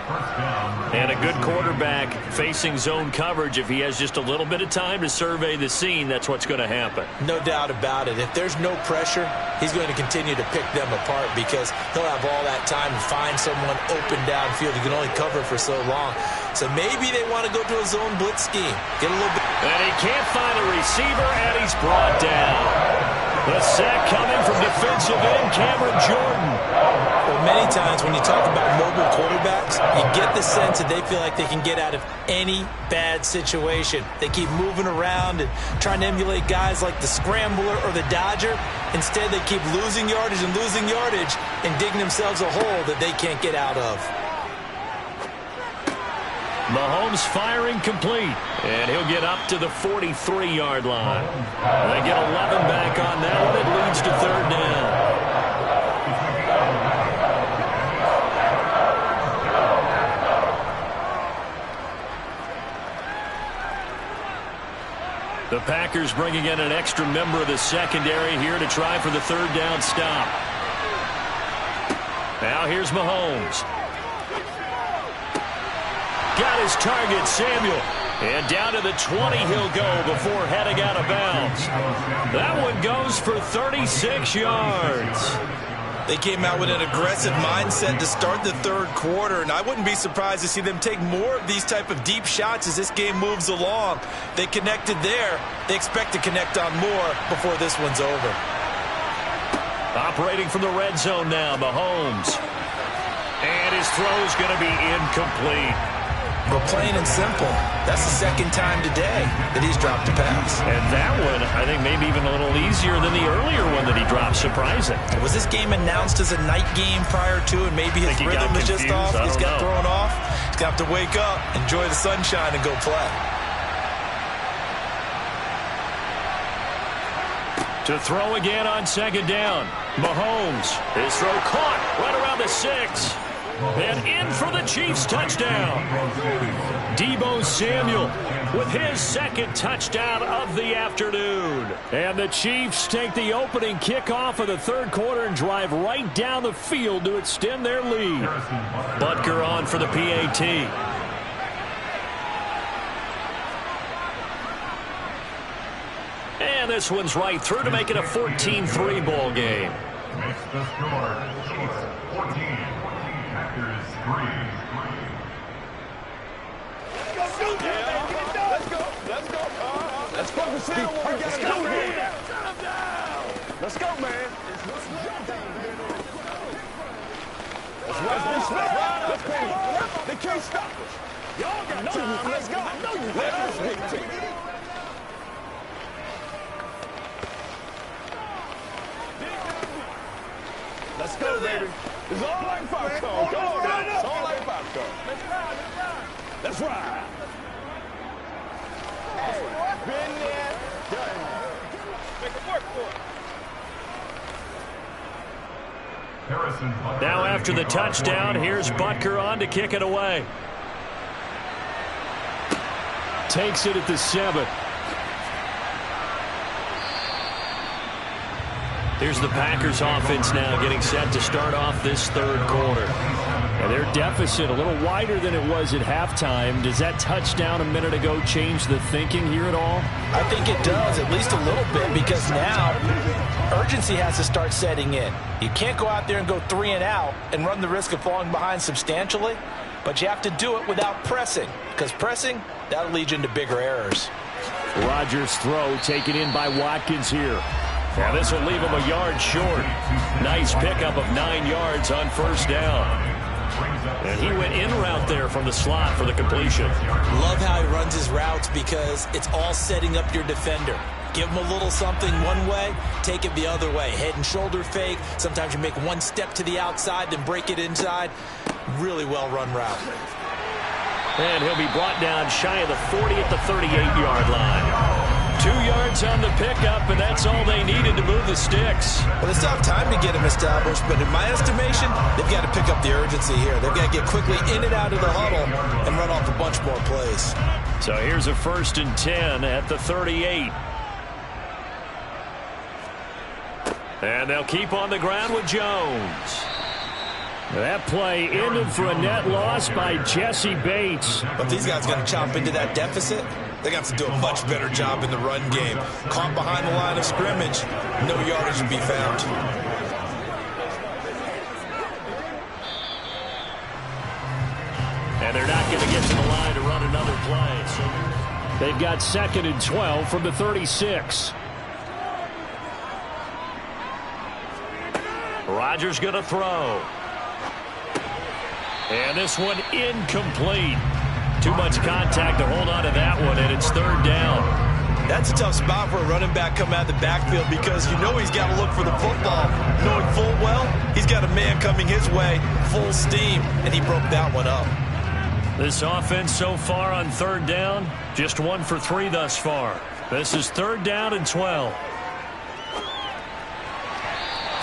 And a good quarterback facing zone coverage, if he has just a little bit of time to survey the scene, that's what's going to happen. No doubt about it. If there's no pressure, he's going to continue to pick them apart because he'll have all that time to find someone open downfield. He can only cover for so long. So maybe they want to go to a zone blitz scheme. Get a little bit. And he can't find a receiver, and he's brought down. The sack coming from defensive end Cameron Jordan. Well, many times when you talk about mobile quarterbacks, you get the sense that they feel like they can get out of any bad situation. They keep moving around and trying to emulate guys like the scrambler or the dodger. Instead, they keep losing yardage and digging themselves a hole that they can't get out of. Mahomes firing complete, and he'll get up to the 43-yard line. They get 11 back on that one. It leads to third down. The Packers bringing in an extra member of the secondary here to try for the third down stop. Now here's Mahomes. Got his target, Samuel. And down to the 20 he'll go before heading out of bounds. That one goes for 36 yards. They came out with an aggressive mindset to start the third quarter, and I wouldn't be surprised to see them take more of these type of deep shots as this game moves along. They connected there. They expect to connect on more before this one's over. Operating from the red zone now, Mahomes. And his throw's going to be incomplete. But plain and simple, that's the second time today that he's dropped a pass. And that one, I think, maybe even a little easier than the earlier one that he dropped. Surprising. Was this game announced as a night game prior to, and maybe his rhythm is just off? He's got thrown off. He's got to wake up, enjoy the sunshine, and go play. To throw again on second down. Mahomes. His throw caught right around the 6. And in for the Chiefs touchdown. Deebo Samuel with his second touchdown of the afternoon. And the Chiefs take the opening kickoff of the third quarter and drive right down the field to extend their lead. Butker on for the PAT. And this one's right through to make it a 14-3 ball game. Makes the score Chiefs 14. Packers 3. Let's focus in on what we got to do here. Let's go, man. Let's go. They can't stop us. Y'all got time. Let's go. Let us dictate. Let's go, baby. It's all like popcorn. Come on, man. It's all like popcorn. Let's ride. Let's ride. Been there, done. Make it work for it. Now after the touchdown, here's Butker on to kick it away. Takes it at the 7. Here's the Packers offense now getting set to start off this third quarter. And their deficit a little wider than it was at halftime. Does that touchdown a minute ago change the thinking here at all? I think it does, at least a little bit, because now urgency has to start setting in. You can't go out there and go 3 and out and run the risk of falling behind substantially, but you have to do it without pressing, because pressing, that'll lead you into bigger errors. Rodgers' throw taken in by Watkins here. Now this will leave him a yard short. Nice pickup of 9 yards on first down. And he went in route there from the slot for the completion. Love how he runs his routes because it's all setting up your defender. Give him a little something one way, take it the other way. Head and shoulder fake. Sometimes you make one step to the outside, then break it inside. Really well-run route. And he'll be brought down shy of the 40 at the 38-yard line. 2 yards on the pickup, and that's all they needed to move the sticks. Well, they still have time to get him established, but in my estimation, they've got to pick up the urgency here. They've got to get quickly in and out of the huddle and run off a bunch more plays. So here's a 1st and 10 at the 38. And they'll keep on the ground with Jones. That play ended for a net loss by Jesse Bates. But these guys got to chop into that deficit. They got to do a much better job in the run game. Caught behind the line of scrimmage, no yardage to be found. And they're not going to get to the line to run another play. So they've got 2nd and 12 from the 36. Rodgers going to throw. And this one incomplete. Too much contact to hold on to that one, and it's 3rd down. That's a tough spot for a running back coming out of the backfield because you know he's got to look for the football. Knowing full well, he's got a man coming his way, full steam, and he broke that one up. This offense so far on 3rd down, just 1 for 3 thus far. This is 3rd down and 12.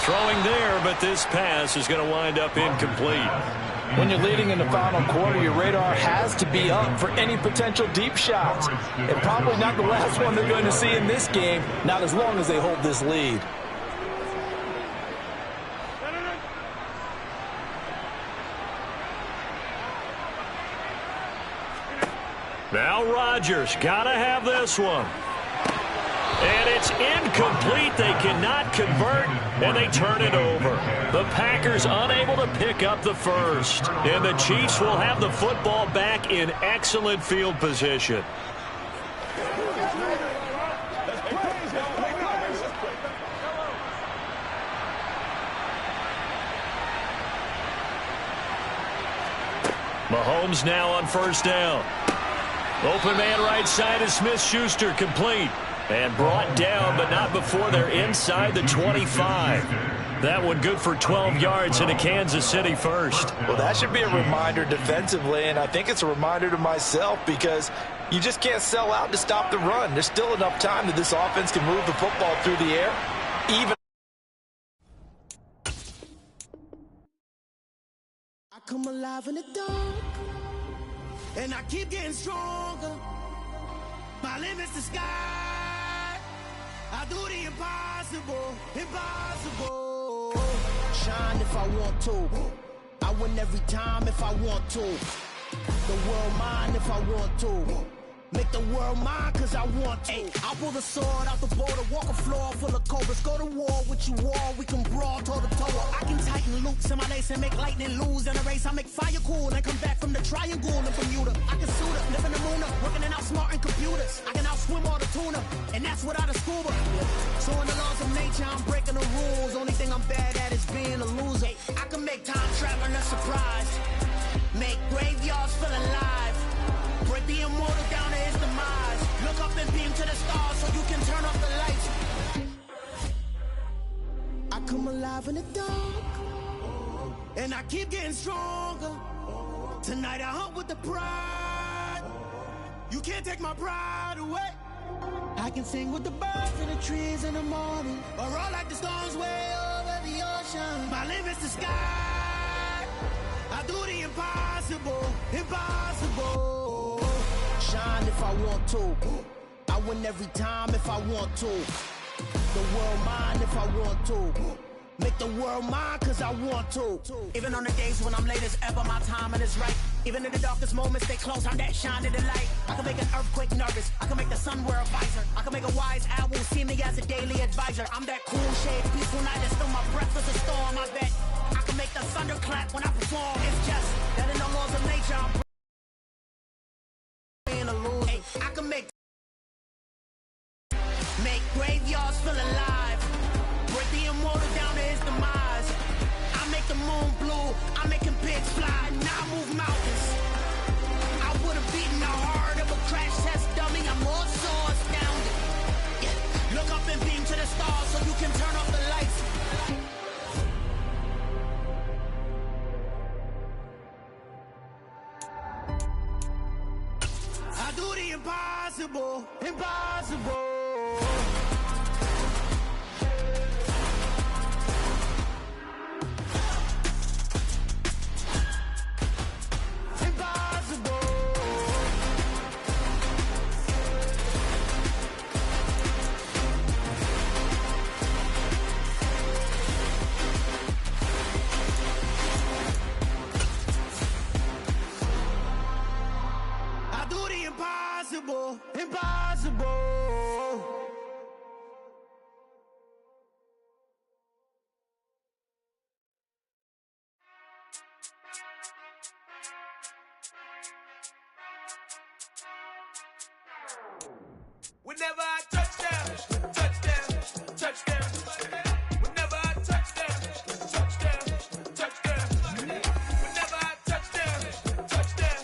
Throwing there, but this pass is going to wind up incomplete. When you're leading in the final quarter, your radar has to be up for any potential deep shots. And probably not the last one they're going to see in this game, not as long as they hold this lead. Now Rodgers got to have this one. And it's incomplete. They cannot convert, and they turn it over. The Packers unable to pick up the first. And the Chiefs will have the football back in excellent field position. Mahomes now on 1st down. Open man right side is Smith-Schuster, complete. And brought down, but not before they're inside the 25. That one good for 12 yards into Kansas City first. Well, that should be a reminder defensively, and I think it's a reminder to myself because you just can't sell out to stop the run. There's still enough time that this offense can move the football through the air. I come alive in the dark, and I keep getting stronger. My limit's the sky. I do the impossible, impossible. Shine if I want to. I win every time if I want to. The world mine if I want to. Make the world mine cause I want to. Ay, I'll pull the sword out the border, walk a floor full of cobras. Go to war with you all, we can brawl toe to toe. I can tighten loops in my lace and make lightning lose in a race. I make fire cool and come back from the triangle in Bermuda. I can suit up, live in the moon up, working and outsmarting computers. I can outswim all the tuna, and that's without a scuba. So in the laws of nature, I'm breaking the rules. Only thing I'm bad at is being a loser. I can make time traveling a surprise. Make graveyards feel alive. Break the immortal down to his demise. Look up and beam to the stars so you can turn off the lights. I come alive in the dark, and I keep getting stronger. Tonight I hunt with the pride. You can't take my pride away. I can sing with the birds and the trees in the morning, or roll like the storms way over the ocean. My limit's the sky. I do the impossible, impossible. Shine if I want to. I win every time if I want to. The world mine if I want to. Make the world mine cause I want to. Even on the days when I'm late as ever, my timing is right. Even in the darkest moments, stay close, I'm that shining the light. I can make an earthquake nervous, I can make the sun wear a visor. I can make a wise owl see me as a daily advisor. I'm that cool shade, peaceful night, and still my breath is a storm, I bet. I can make the thunder clap when I perform. It's just that in the laws of nature, I'm being a loser. Hey, I can make graveyards feel alive. Break the immortal down to his demise. I make the moon blue, I'm making pigs fly. Now I move mountains. I would have beaten the heart of a crash test dummy. I'm more so astounded. Yeah. Look up and beam to the stars so you can turn off the lights. I do the impossible, impossible. Whenever I touchdown, touchdown, touchdown. Whenever I touchdown, touchdown, touchdown. Whenever I touchdown, touchdown,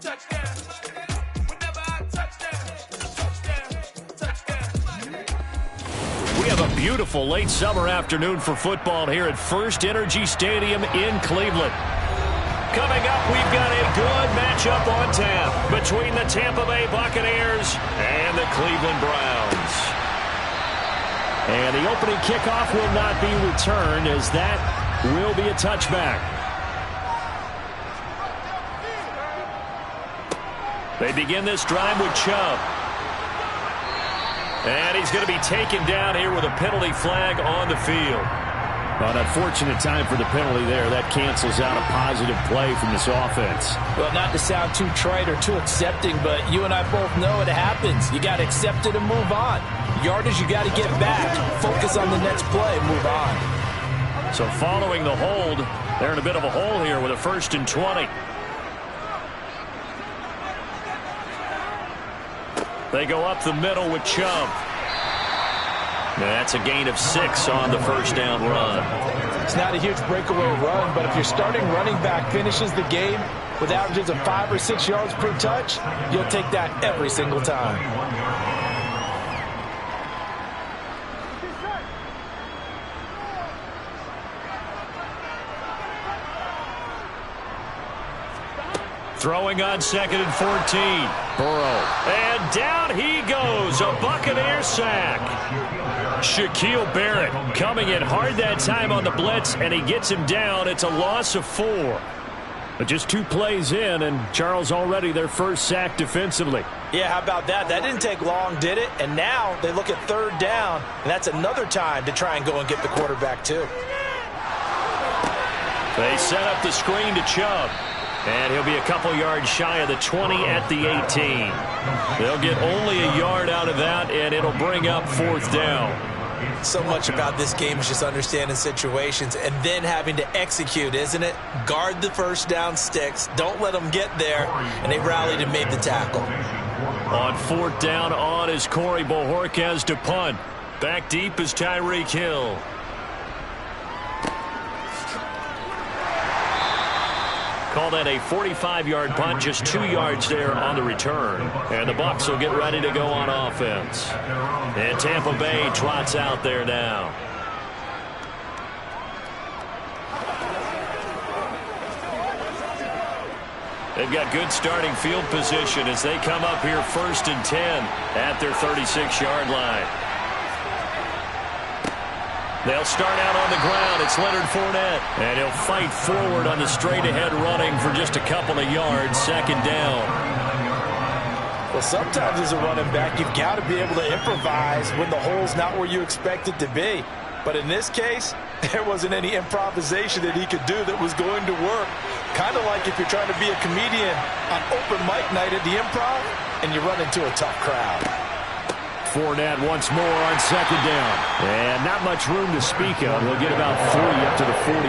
touchdown. Whenever I touchdown, touchdown. We have a beautiful late summer afternoon for football here at First Energy Stadium in Cleveland. Coming up, we've got a good matchup on tap between the Tampa Bay Buccaneers and the Cleveland Browns. And the opening kickoff will not be returned, as that will be a touchback. They begin this drive with Chubb. And he's going to be taken down here with a penalty flag on the field. An unfortunate time for the penalty there. That cancels out a positive play from this offense. Well, not to sound too trite or too accepting, but you and I both know it happens. You got to accept it and move on. Yardage, you got to get back. Focus on the next play and move on. So following the hold, they're in a bit of a hole here with a 1st and 20. They go up the middle with Chubb. That's a gain of 6 on the first down run. It's not a huge breakaway run, but if your starting running back finishes the game with averages of 5 or 6 yards per touch, you'll take that every single time. Throwing on 2nd and 14. Burrow. And down he goes. A Buccaneer sack. Shaquille Barrett coming in hard that time on the blitz, and he gets him down. It's a loss of 4. But just 2 plays in, and Charles already their first sack defensively. Yeah, how about that? That didn't take long, did it? And now they look at 3rd down, and that's another time to try and go and get the quarterback too. They set up the screen to Chubb. And he'll be a couple yards shy of the 20 at the 18. They'll get only a yard out of that, and it'll bring up 4th down. So much about this game is just understanding situations and then having to execute, isn't it? Guard the first down sticks. Don't let them get there. And they rallied and made the tackle. On 4th down on is Corey Bojorquez to punt. Back deep is Tyreek Hill. Call that a 45-yard punt, just 2 yards there on the return. And the Bucs will get ready to go on offense. And Tampa Bay trots out there now. They've got good starting field position as they come up here 1st and 10 at their 36-yard line. They'll start out on the ground. It's Leonard Fournette. And he'll fight forward on the straight-ahead running for just a couple of yards. 2nd down. Well, sometimes as a running back, you've got to be able to improvise when the hole's not where you expect it to be. But in this case, there wasn't any improvisation that he could do that was going to work. Kind of like if you're trying to be a comedian on open mic night at the Improv and you run into a tough crowd. Fournette once more on 2nd down. And not much room to speak of. He'll get about 40 up to the 41.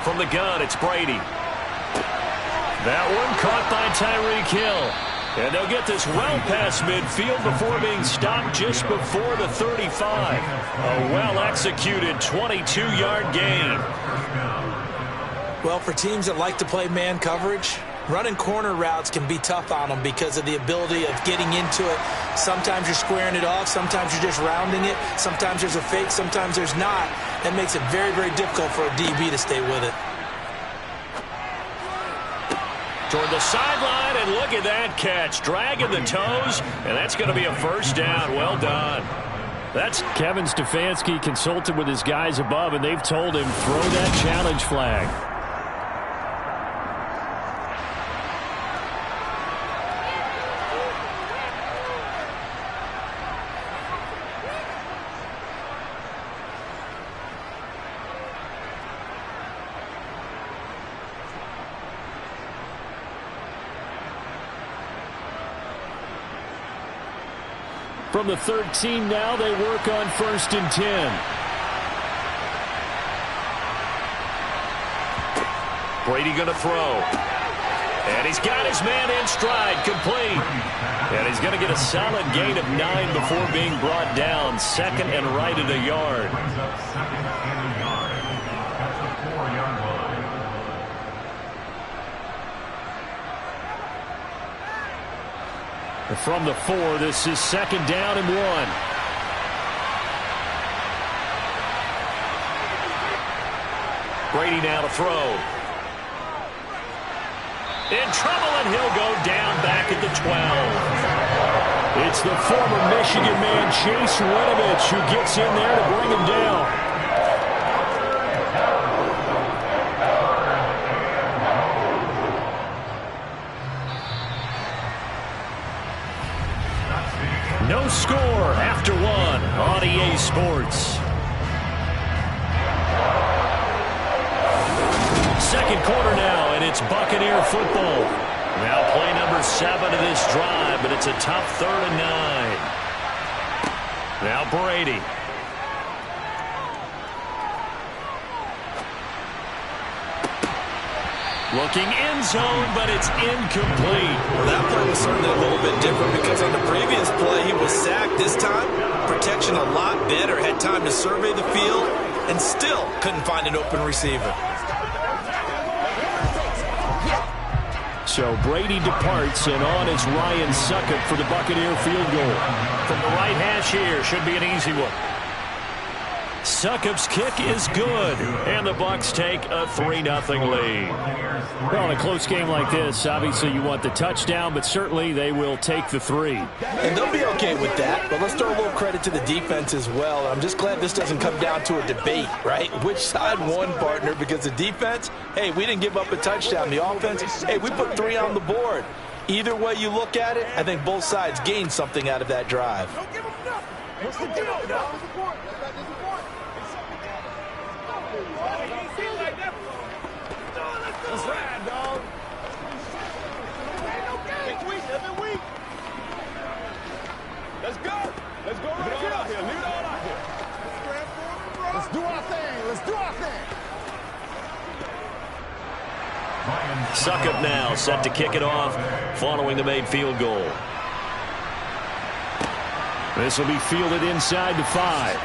From the gun, it's Brady. That one caught by Tyreek Hill. And they'll get this well past midfield before being stopped just before the 35. A well-executed 22-yard gain. Well, for teams that like to play man coverage, running corner routes can be tough on them because of the ability of getting into it. Sometimes you're squaring it off. Sometimes you're just rounding it. Sometimes there's a fake. Sometimes there's not. That makes it very, very difficult for a DB to stay with it. Toward the sideline, and look at that catch. Dragging the toes, and that's going to be a 1st down. Well done. That's Kevin Stefanski consulted with his guys above, and they've told him, throw that challenge flag. From the 13 now, they work on 1st and 10. Brady going to throw. And he's got his man in stride, complete. And he's going to get a solid gain of 9 before being brought down. 2nd and right at a yard. From the 4, this is 2nd down and 1. Brady now to throw. In trouble, and he'll go down back at the 12. It's the former Michigan man, Chase Winovich, who gets in there to bring him down. No score after 1 on EA Sports. Second quarter now, and it's Buccaneer football. Now play number 7 of this drive, but it's a tough 3rd and 9. Now Brady. Looking end zone, but it's incomplete. Well, that play was certainly a little bit different because on the previous play, he was sacked. This time, protection a lot better. Had time to survey the field and still couldn't find an open receiver. So Brady departs, and on is Ryan Succop for the Buccaneer field goal. From the right hash here, should be an easy one. Succop's kick is good, and the Bucs take a 3-0 lead. Well, in a close game like this, obviously you want the touchdown, but certainly they will take the 3. And they'll be okay with that, but let's throw a little credit to the defense as well. I'm just glad this doesn't come down to a debate, right? Which side won, partner? Because the defense, hey, we didn't give up a touchdown. The offense, hey, we put 3 on the board. Either way you look at it, I think both sides gained something out of that drive. Don't give them nothing. What's the deal, dog? Let's ride, dog. Ain't no game. Every week. Let's go. Let's go right here. Leave it all out here. Let's do our thing. Let's do our thing. Succop now set to kick it off following the made field goal. This will be fielded inside the 5.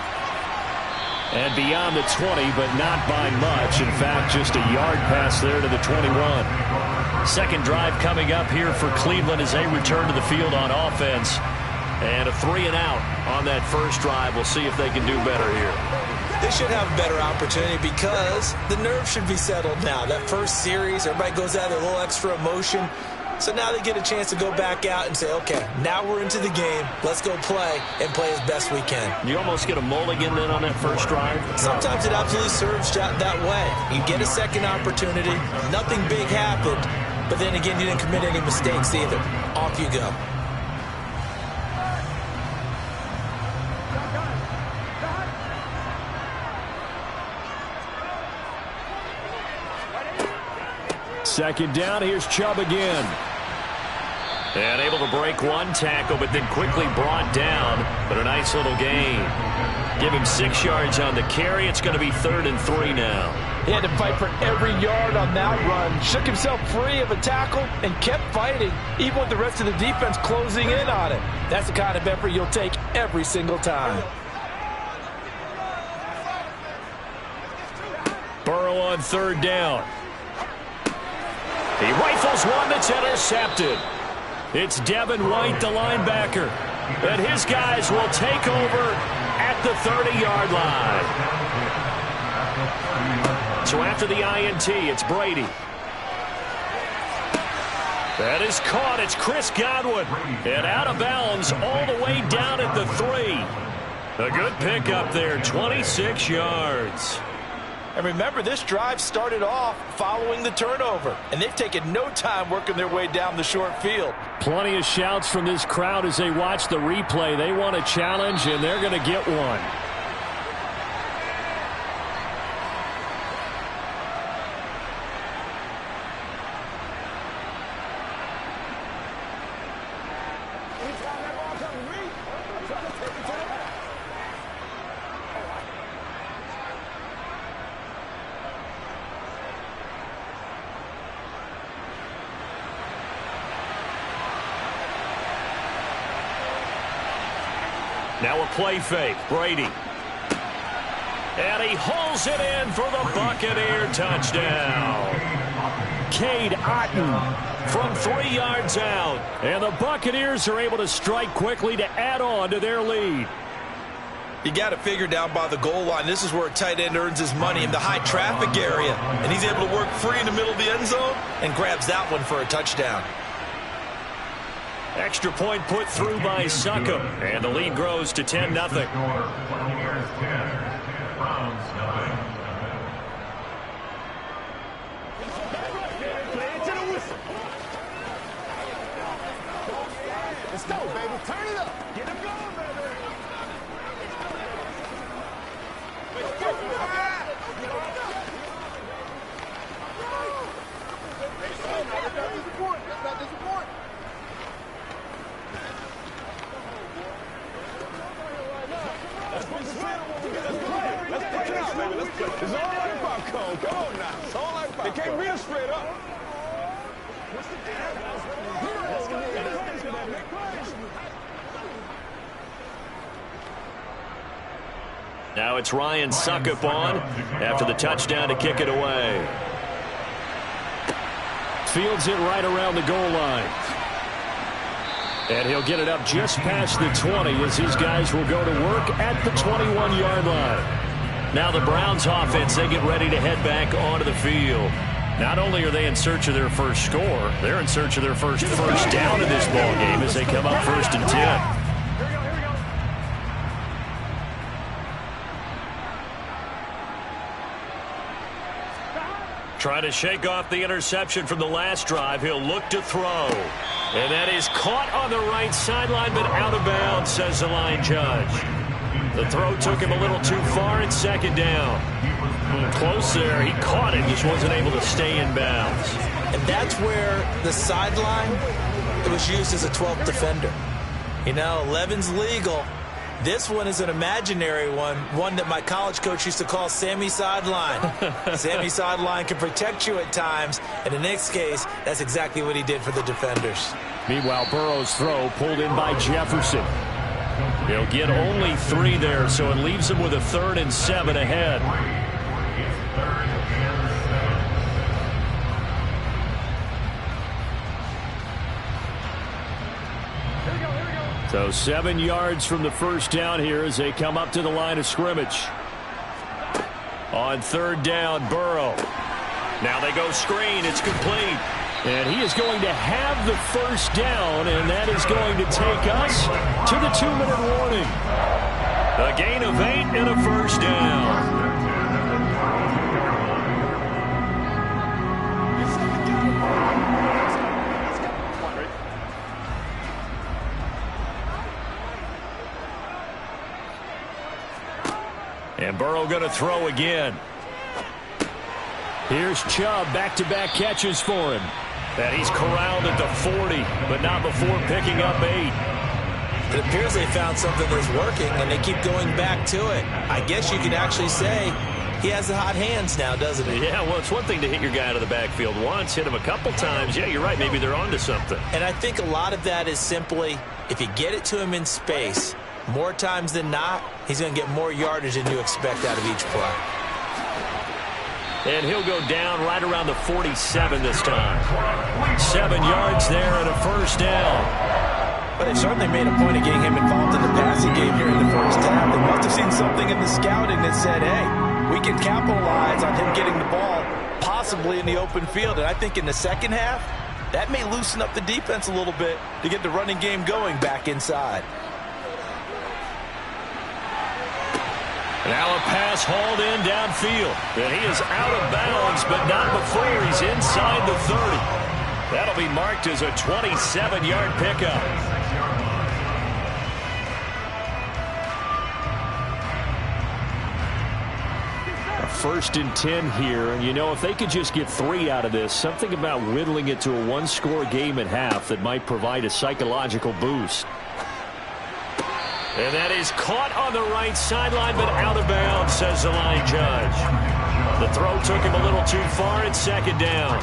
And beyond the 20, but not by much. In fact, just a yard pass there to the 21. Second drive coming up here for Cleveland as they return to the field on offense. And a 3 and out on that first drive. We'll see if they can do better here. They should have a better opportunity because the nerves should be settled now. That first series, everybody goes out with a little extra emotion. So now they get a chance to go back out and say, okay, now we're into the game. Let's go play and play as best we can. You almost get a mulligan then on that first drive? Sometimes it absolutely serves that way. You get a second opportunity. Nothing big happened. But then again, you didn't commit any mistakes either. Off you go. Second down, here's Chubb again. And able to break one tackle, but then quickly brought down. But a nice little gain. Give him 6 yards on the carry. It's going to be 3rd and 3 now. He had to fight for every yard on that run. Shook himself free of a tackle and kept fighting, even with the rest of the defense closing in on it. That's the kind of effort you'll take every single time. Burrow on 3rd down. He rifles one that's intercepted. It's Devin White, the linebacker. And his guys will take over at the 30-yard line. So after the INT, it's Brady. That is caught. It's Chris Godwin. And out of bounds all the way down at the 3. A good pickup there, 26 yards. And remember, this drive started off following the turnover. And they've taken no time working their way down the short field. Plenty of shouts from this crowd as they watch the replay. They want a challenge, and they're going to get one. Now a play fake. Brady. And he hauls it in for the Buccaneer touchdown. Cade Otton from 3 yards out. And the Buccaneers are able to strike quickly to add on to their lead. You got to figure down by the goal line. This is where a tight end earns his money, in the high traffic area. And he's able to work free in the middle of the end zone and grabs that one for a touchdown. Extra point put through by Succop. And the lead grows to 10-0. Let's go, baby. Turn it up. Get him going, baby. Let's go. Let's not disappoint. Let's play. It's all right, popcorn. Come on now. It's all right, popcorn. They can't beat us straight up. Now it's Ryan Succop on after the touchdown to kick it away. Fields it right around the goal line. And he'll get it up just past the 20 as his guys will go to work at the 21-yard line. Now the Browns offense, they get ready to head back onto the field. Not only are they in search of their first score, they're in search of their first down in this ball game as they come up 1st and 10. Trying to shake off the interception from the last drive. He'll look to throw. And that is caught on the right sideline, but out of bounds, says the line judge. The throw took him a little too far at 2nd down. Close there. He caught it, just wasn't able to stay in bounds. And that's where the sideline, it was used as a 12th defender. You know, 11's legal. This one is an imaginary one that my college coach used to call Sammy Sideline. Sammy Sideline can protect you at times, and in this case, that's exactly what he did for the defenders. Meanwhile, Burrow's throw pulled in by Jefferson. He'll get only 3 there, so it leaves him with a 3rd and 7 ahead. So 7 yards from the first down here as they come up to the line of scrimmage. On 3rd down, Burrow. Now they go screen. It's complete. And he is going to have the first down, and that is going to take us to the 2-minute warning. A gain of 8 and a first down. And Burrow going to throw again. Here's Chubb, back-to-back catches for him. And he's corralled at the 40, but not before picking up 8. It appears they found something that's working, and they keep going back to it. I guess you could actually say he has the hot hands now, doesn't he? Yeah, well, it's one thing to hit your guy out of the backfield once, hit him a couple times. Yeah, you're right. Maybe they're onto something. And I think a lot of that is simply if you get it to him in space, more times than not, he's going to get more yardage than you expect out of each play. And he'll go down right around the 47 this time. 7 yards there and a first down. But they certainly made a point of getting him involved in the passing game here in the first half. They must have seen something in the scouting that said, hey, we can capitalize on him getting the ball possibly in the open field. And I think in the second half, that may loosen up the defense a little bit to get the running game going back inside. Now a pass hauled in downfield. And he is out of bounds, but not before he's inside the 30. That'll be marked as a 27-yard pickup. A 1st and 10 here. And, you know, if they could just get 3 out of this, something about whittling it to a one-score game at half that might provide a psychological boost. And that is caught on the right sideline, but out of bounds, says the line judge. The throw took him a little too far. It's second down.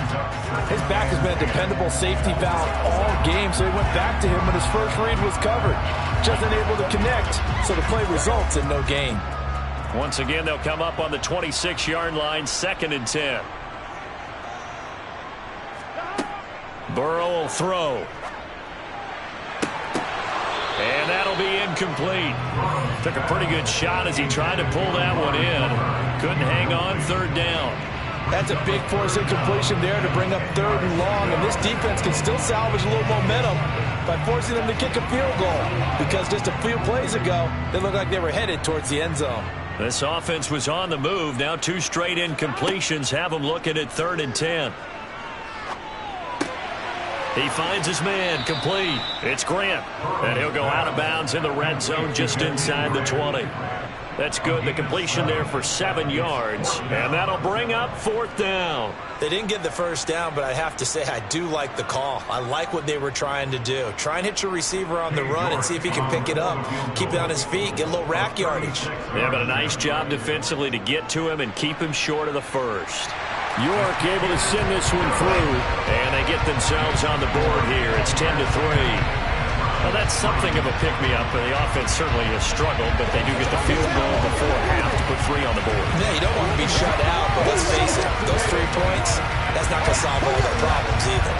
His back has been a dependable safety valve all game, so he went back to him when his first read was covered. Just unable to connect, so the play results in no gain. Once again, they'll come up on the 26-yard line, 2nd and 10. Burrow will throw. And that'll be incomplete. Took a pretty good shot as he tried to pull that one in. Couldn't hang on, 3rd down. That's a big force incompletion there to bring up 3rd and long, and this defense can still salvage a little momentum by forcing them to kick a field goal, because just a few plays ago, they looked like they were headed towards the end zone. This offense was on the move. Now 2 straight incompletions have them looking at 3rd and 10. He finds his man, complete. It's Grant, and he'll go out of bounds in the red zone just inside the 20. That's good. The completion there for 7 yards, and that'll bring up 4th down. They didn't get the first down, but I have to say I do like the call. I like what they were trying to do. Try and hit your receiver on the run and see if he can pick it up, keep it on his feet, get a little rack yardage. Yeah, but a nice job defensively to get to him and keep him short of the first. York able to send this one through. And they get themselves on the board here. It's 10-3. Well, that's something of a pick-me-up. The offense certainly has struggled, but they do get the field goal before half to put 3 on the board. Yeah, you don't want to be shut out, but let's face it, those 3 points, that's not going to solve all their problems either.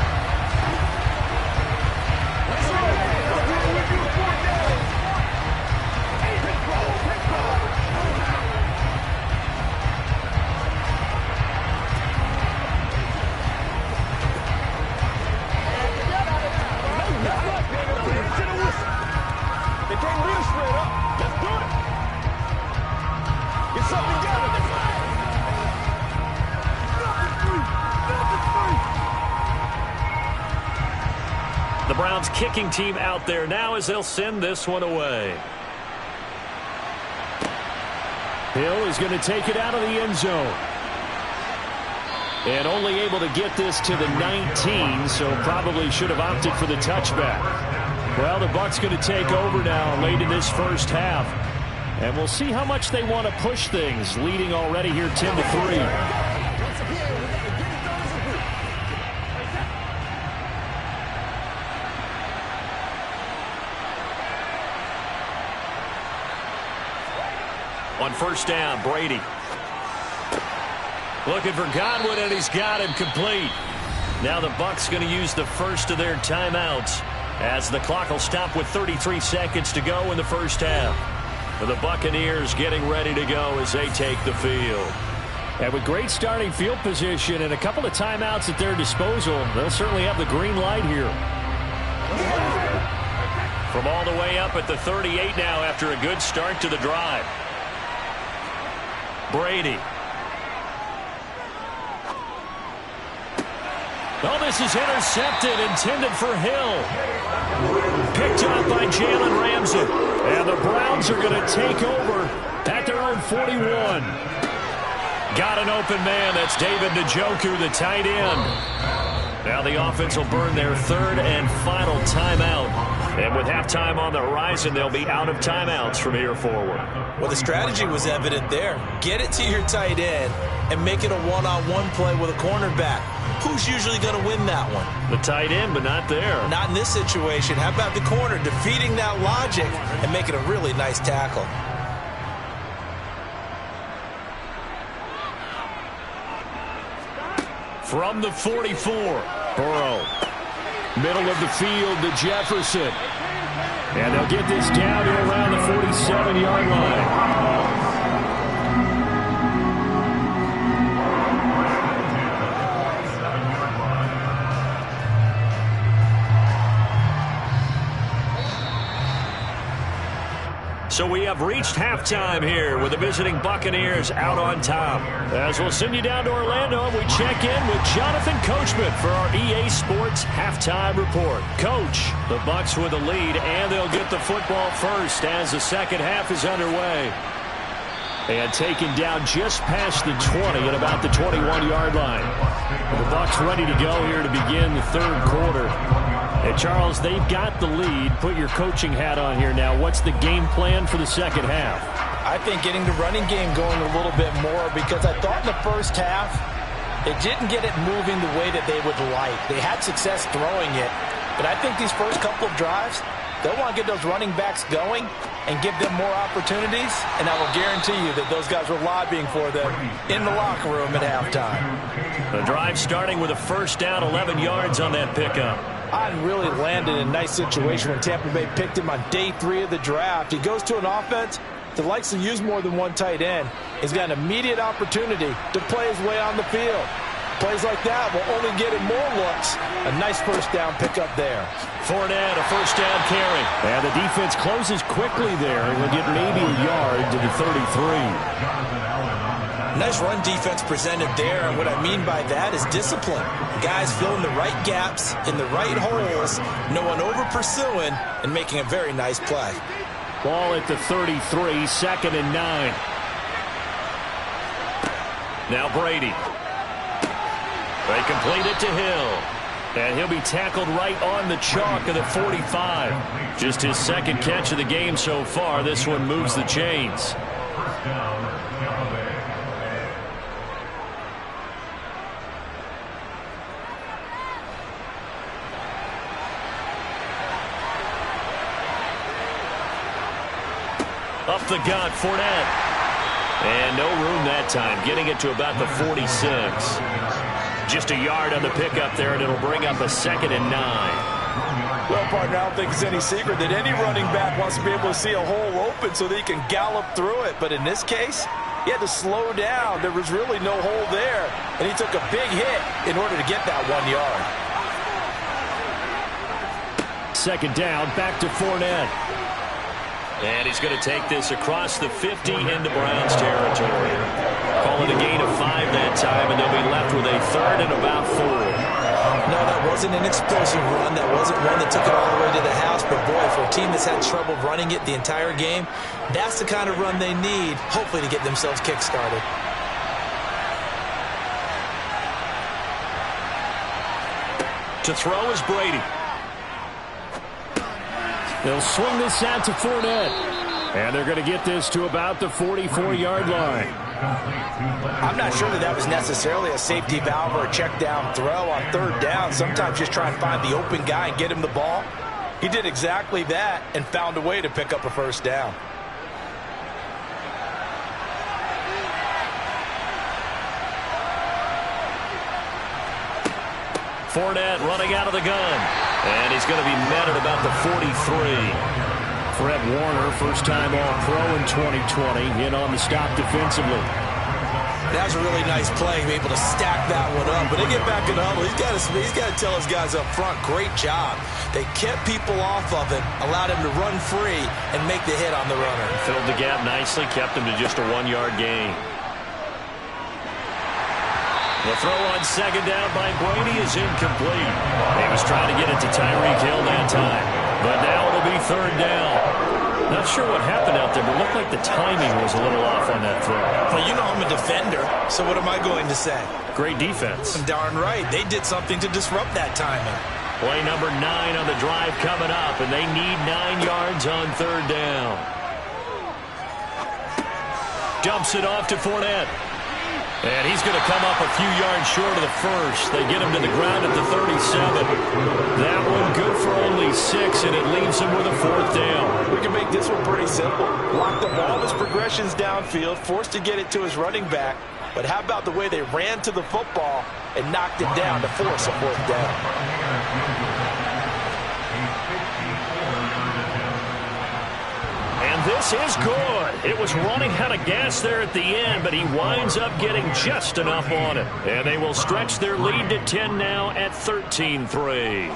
The Browns kicking team out there now as they'll send this one away. Hill is going to take it out of the end zone. And only able to get this to the 19, so probably should have opted for the touchback. Well, the Bucs going to take over now late in this first half. And we'll see how much they want to push things, leading already here 10-3. On first down, Brady. Looking for Godwin, and he's got him complete. Now the Bucs going to use the first of their timeouts as the clock will stop with 33 seconds to go in the first half. The Buccaneers getting ready to go as they take the field. And with great starting field position and a couple of timeouts at their disposal, they'll certainly have the green light here. From all the way up at the 38 now after a good start to the drive. Brady. Oh, this is intercepted, intended for Hill. Picked up by Jalen Ramsey. And the Browns are going to take over at their own 41. Got an open man. That's David Njoku, the tight end. Now the offense will burn their 3rd and final timeout. And with halftime on the horizon, they'll be out of timeouts from here forward. Well, the strategy was evident there. Get it to your tight end and make it a one-on-one play with a cornerback. Who's usually going to win that one? The tight end, but not there. Not in this situation. How about the corner defeating that logic and making a really nice tackle? From the 44, Burrow. Middle of the field to Jefferson. And they'll get this down to around the 47-yard line. So we have reached halftime here with the visiting Buccaneers out on top. As we'll send you down to Orlando, we check in with Jonathan Coachman for our EA Sports Halftime Report. Coach, the Bucs with the lead, and they'll get the football first as the second half is underway. And taken down just past the 20 at about the 21-yard line. The Bucs ready to go here to begin the third quarter. And Charles, they've got the lead. Put your coaching hat on here now. What's the game plan for the second half? I think getting the running game going a little bit more, because I thought in the first half it didn't get it moving the way that they would like. They had success throwing it, but I think these first couple of drives, they'll want to get those running backs going and give them more opportunities, and I will guarantee you that those guys were lobbying for them in the locker room at halftime. The drive starting with a first down, 11 yards on that pickup. Otten really landed in a nice situation when Tampa Bay picked him on day 3 of the draft. He goes to an offense that likes to use more than one tight end. He's got an immediate opportunity to play his way on the field. Plays like that will only get him more looks. A nice first down pickup there. Fournette, a first down carry. And the defense closes quickly there and will get maybe a yard to the 33. Nice run defense presented there, and what I mean by that is discipline. Guys filling the right gaps in the right holes, no one over-pursuing, and making a very nice play. Ball at the 33, 2nd and 9. Now Brady. They complete it to Hill. And he'll be tackled right on the chalk of the 45. Just his second catch of the game so far. This one moves the chains. Up the gut, Fournette. And no room that time, getting it to about the 46. Just a yard on the pickup there, and it'll bring up a 2nd and 9. Well, partner, I don't think it's any secret that any running back wants to be able to see a hole open so that he can gallop through it. But in this case, he had to slow down. There was really no hole there, and he took a big hit in order to get that 1 yard. 2nd down, back to Fournette. And he's going to take this across the 50 into Browns territory. Call it a gain of 5 that time, and they'll be left with a 3rd and about 4. No, that wasn't an explosive run. That wasn't one that took it all the way to the house. But, boy, for a team that's had trouble running it the entire game, that's the kind of run they need, hopefully, to get themselves kick-started. To throw is Brady. They'll swing this out to Fournette. And they're going to get this to about the 44-yard line. I'm not sure that was necessarily a safety valve or a check down throw on 3rd down. Sometimes just try and find the open guy and get him the ball. He did exactly that and found a way to pick up a first down. Fournette running out of the gun. And he's going to be met at about the 43. Fred Warner, first-time All-Pro in 2020, in on the stop defensively. That was a really nice play, able to stack that one up. But they get back in the huddle. He's got to tell his guys up front, great job. They kept people off of him, allowed him to run free and make the hit on the runner. Filled the gap nicely, kept him to just a 1-yard gain. The throw on 2nd down by Brady is incomplete. He was trying to get it to Tyreek Hill that time. But now it'll be 3rd down. Not sure what happened out there, but it looked like the timing was a little off on that throw. Well, you know I'm a defender, so what am I going to say? Great defense. Darn right. They did something to disrupt that timing. Play number 9 on the drive coming up, and they need 9 yards on 3rd down. Dumps it off to Fournette. And he's going to come up a few yards short of the first. They get him to the ground at the 37. That one good for only 6, and it leaves him with a 4th down. We can make this one pretty simple. Block the ball, his progressions downfield, forced to get it to his running back. But how about the way they ran to the football and knocked it down to force a 4th down? And this is good. It was running out of gas there at the end, but he winds up getting just enough on it. And they will stretch their lead to 10 now at 13-3.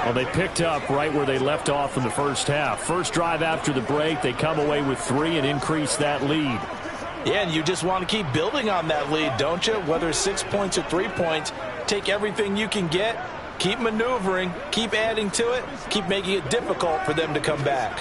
Well, they picked up right where they left off in the first half. First drive after the break, they come away with 3 and increase that lead. Yeah, and you just want to keep building on that lead, don't you? Whether it's 6 points or 3 points, take everything you can get, keep maneuvering, keep adding to it, keep making it difficult for them to come back.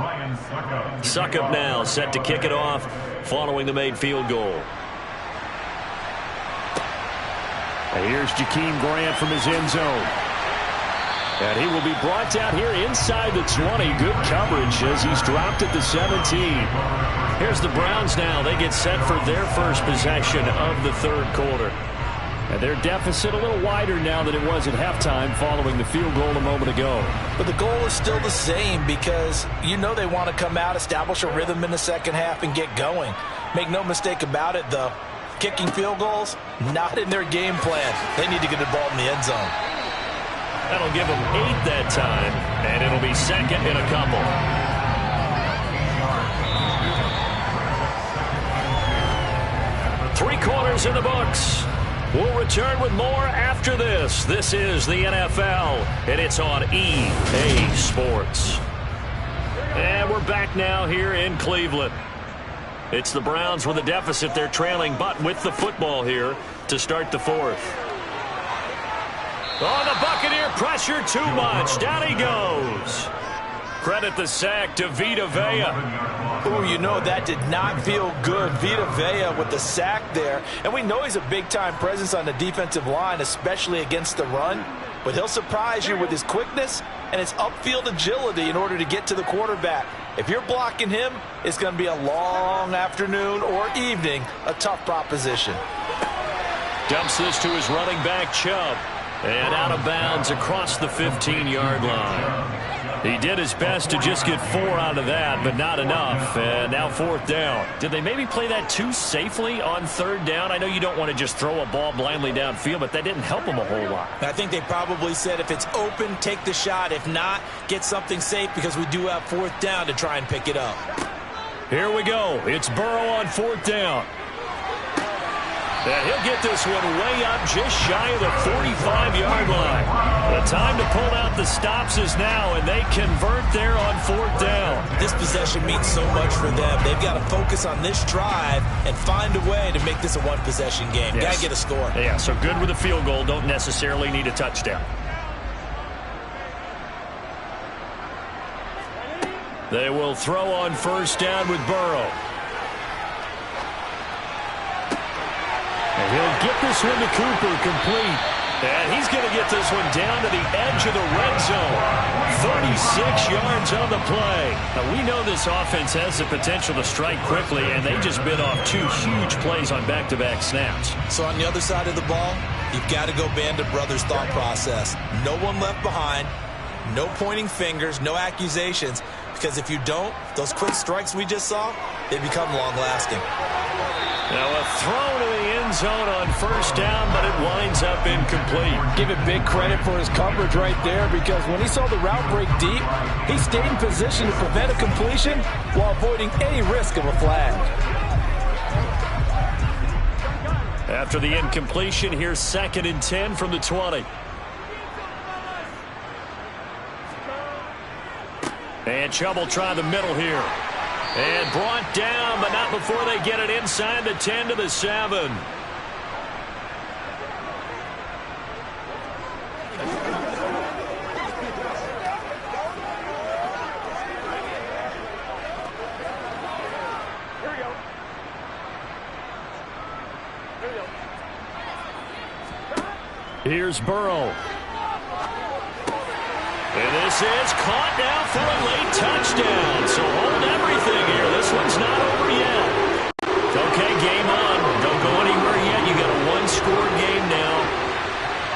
Ryan Suckup. Suckup now set to kick it off following the made field goal. And here's Jakeem Grant from his end zone. And he will be brought down here inside the 20. Good coverage as he's dropped at the 17. Here's the Browns now. They get set for their first possession of the third quarter. And their deficit a little wider now than it was at halftime following the field goal a moment ago. But the goal is still the same because you know they want to come out, establish a rhythm in the second half, and get going. Make no mistake about it, though. Kicking field goals, not in their game plan. They need to get the ball in the end zone. That'll give them 8 that time, and it'll be second in a couple. Three quarters in the books. We'll return with more after this. This is the NFL, and it's on EA Sports. And we're back now here in Cleveland. It's the Browns with a deficit. They're trailing, but with the football here to start the fourth. Oh, the Buccaneer pressure too much. Down he goes. Credit the sack to Vita Vea. Ooh, you know, that did not feel good. Vita Vea with the sack there. And we know he's a big-time presence on the defensive line, especially against the run. But he'll surprise you with his quickness and his upfield agility in order to get to the quarterback. If you're blocking him, it's going to be a long afternoon or evening, a tough proposition. Dumps this to his running back, Chubb. And out of bounds across the 15-yard line. He did his best to just get 4 out of that, but not enough. And now fourth down. Did they maybe play that too safely on third down? I know you don't want to just throw a ball blindly downfield, but that didn't help them a whole lot. I think they probably said if it's open, take the shot. If not, get something safe because we do have fourth down to try and pick it up. Here we go. It's Burrow on fourth down. And he'll get this one way up just shy of the 45-yard line. The time to pull out the stops is now, and they convert there on fourth down. This possession means so much for them. They've got to focus on this drive and find a way to make this a one-possession game. Yes. Got to get a score. Yeah, so good with a field goal. Don't necessarily need a touchdown. They will throw on first down with Burrow. And he'll get this one to Cooper complete. And he's going to get this one down to the edge of the red zone. 36 yards on the play. Now, we know this offense has the potential to strike quickly, and they just bit off 2 huge plays on back-to-back snaps. So on the other side of the ball, you've got to go Band of Brothers thought process. No one left behind, no pointing fingers, no accusations. Because if you don't, those quick strikes we just saw, they become long-lasting. Now a throw to the end zone on first down, but it winds up incomplete. Give it big credit for his coverage right there because when he saw the route break deep, he stayed in position to prevent a completion while avoiding any risk of a flag. After the incompletion, here's 2nd and 10 from the 20. And Chubb will try the middle here. And brought down, but not before they get it inside the 10 to the 7. Here's Burrow. And this is caught now for a late touchdown. So hold everything here. This one's not over yet. Okay, game on. Don't go anywhere yet. You got a one-score game now.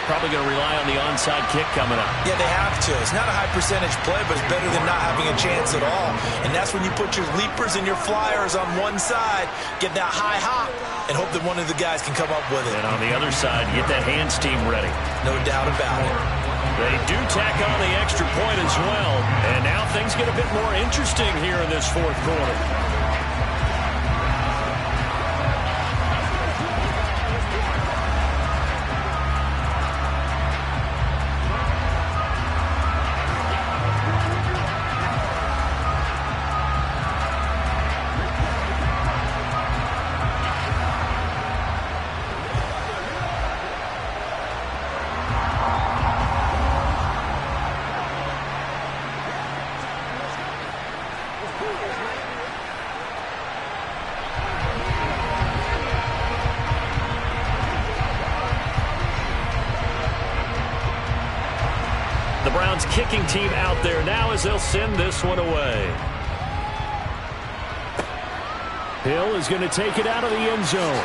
Probably going to rely on the onside kick coming up. Yeah, they have to. It's not a high percentage play, but it's better than not having a chance at all. And that's when you put your leapers and your flyers on one side, get that high hop, and hope that one of the guys can come up with it. And on the other side, get that hands team ready. No doubt about it. They do tack on the extra point as well. And now things get a bit more interesting here in this fourth quarter. The Browns kicking team out there now as they'll send this one away. Hill is going to take it out of the end zone.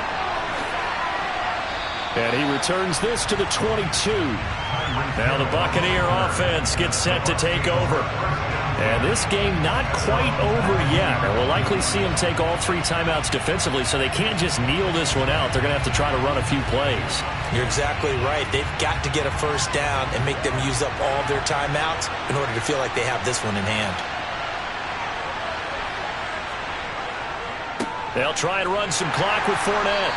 And he returns this to the 22. Now the Buccaneer offense gets set to take over. And this game not quite over yet. And we'll likely see them take all 3 timeouts defensively, so they can't just kneel this one out. They're going to have to try to run a few plays. You're exactly right. They've got to get a first down and make them use up all of their timeouts in order to feel like they have this one in hand. They'll try and run some clock with Fournette.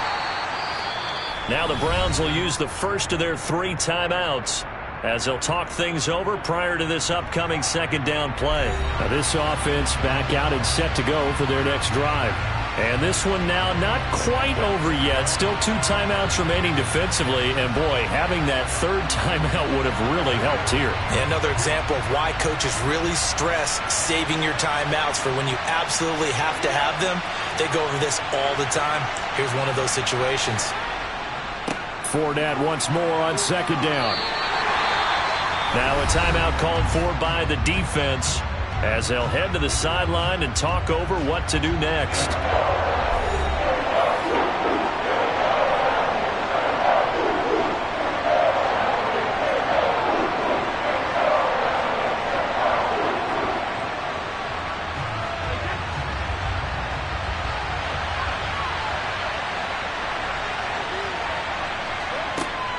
Now the Browns will use the first of their 3 timeouts as they'll talk things over prior to this upcoming second down play. Now this offense back out and set to go for their next drive. And this one now not quite over yet. Still 2 timeouts remaining defensively. And boy, having that 3rd timeout would have really helped here. Yeah, another example of why coaches really stress saving your timeouts for when you absolutely have to have them. They go over this all the time. Here's one of those situations. Fournette once more on second down. Now a timeout called for by the defense as they'll head to the sideline and talk over what to do next.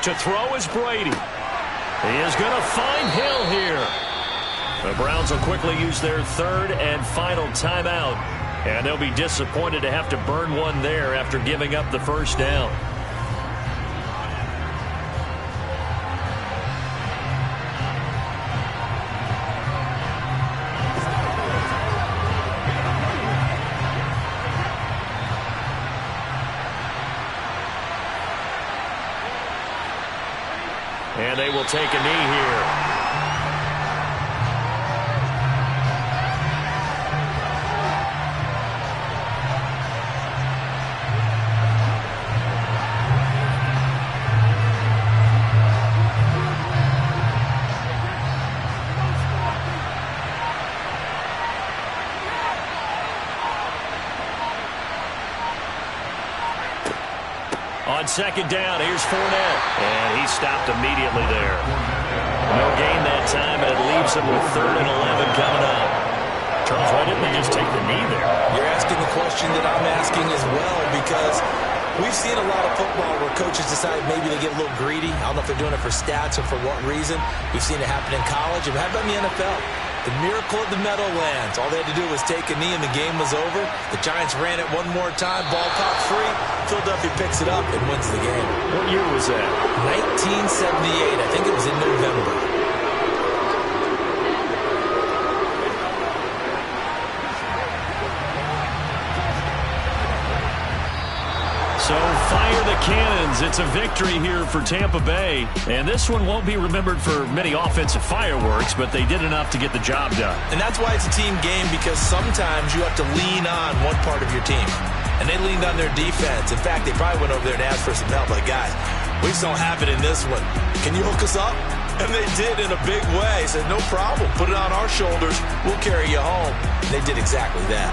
To throw is Brady. He is going to find Hill here. The Browns will quickly use their 3rd and final timeout. And they'll be disappointed to have to burn one there after giving up the first down. And they will take a knee here. On second down, here's Fournette. And he stopped immediately there. No gain that time, and it leaves him with 3rd and 11 coming up. Charles, why didn't they just take the knee there? You're asking the question that I'm asking as well, because we've seen a lot of football where coaches decide maybe they get a little greedy. I don't know if they're doing it for stats or for what reason. We've seen it happen in college. And how about in the NFL? The miracle of the Meadowlands. All they had to do was take a knee and the game was over. The Giants ran it one more time. Ball caught free. Philadelphia picks it up and wins the game. What year was that? 1978. I think it was in November. So fire the cannons. It's a victory here for Tampa Bay. And this one won't be remembered for many offensive fireworks, but they did enough to get the job done. And that's why it's a team game, because sometimes you have to lean on one part of your team. And they leaned on their defense. In fact, they probably went over there and asked for some help. Like, guys, we just don't have it in this one. Can you hook us up? And they did in a big way. Said, no problem. Put it on our shoulders. We'll carry you home. And they did exactly that.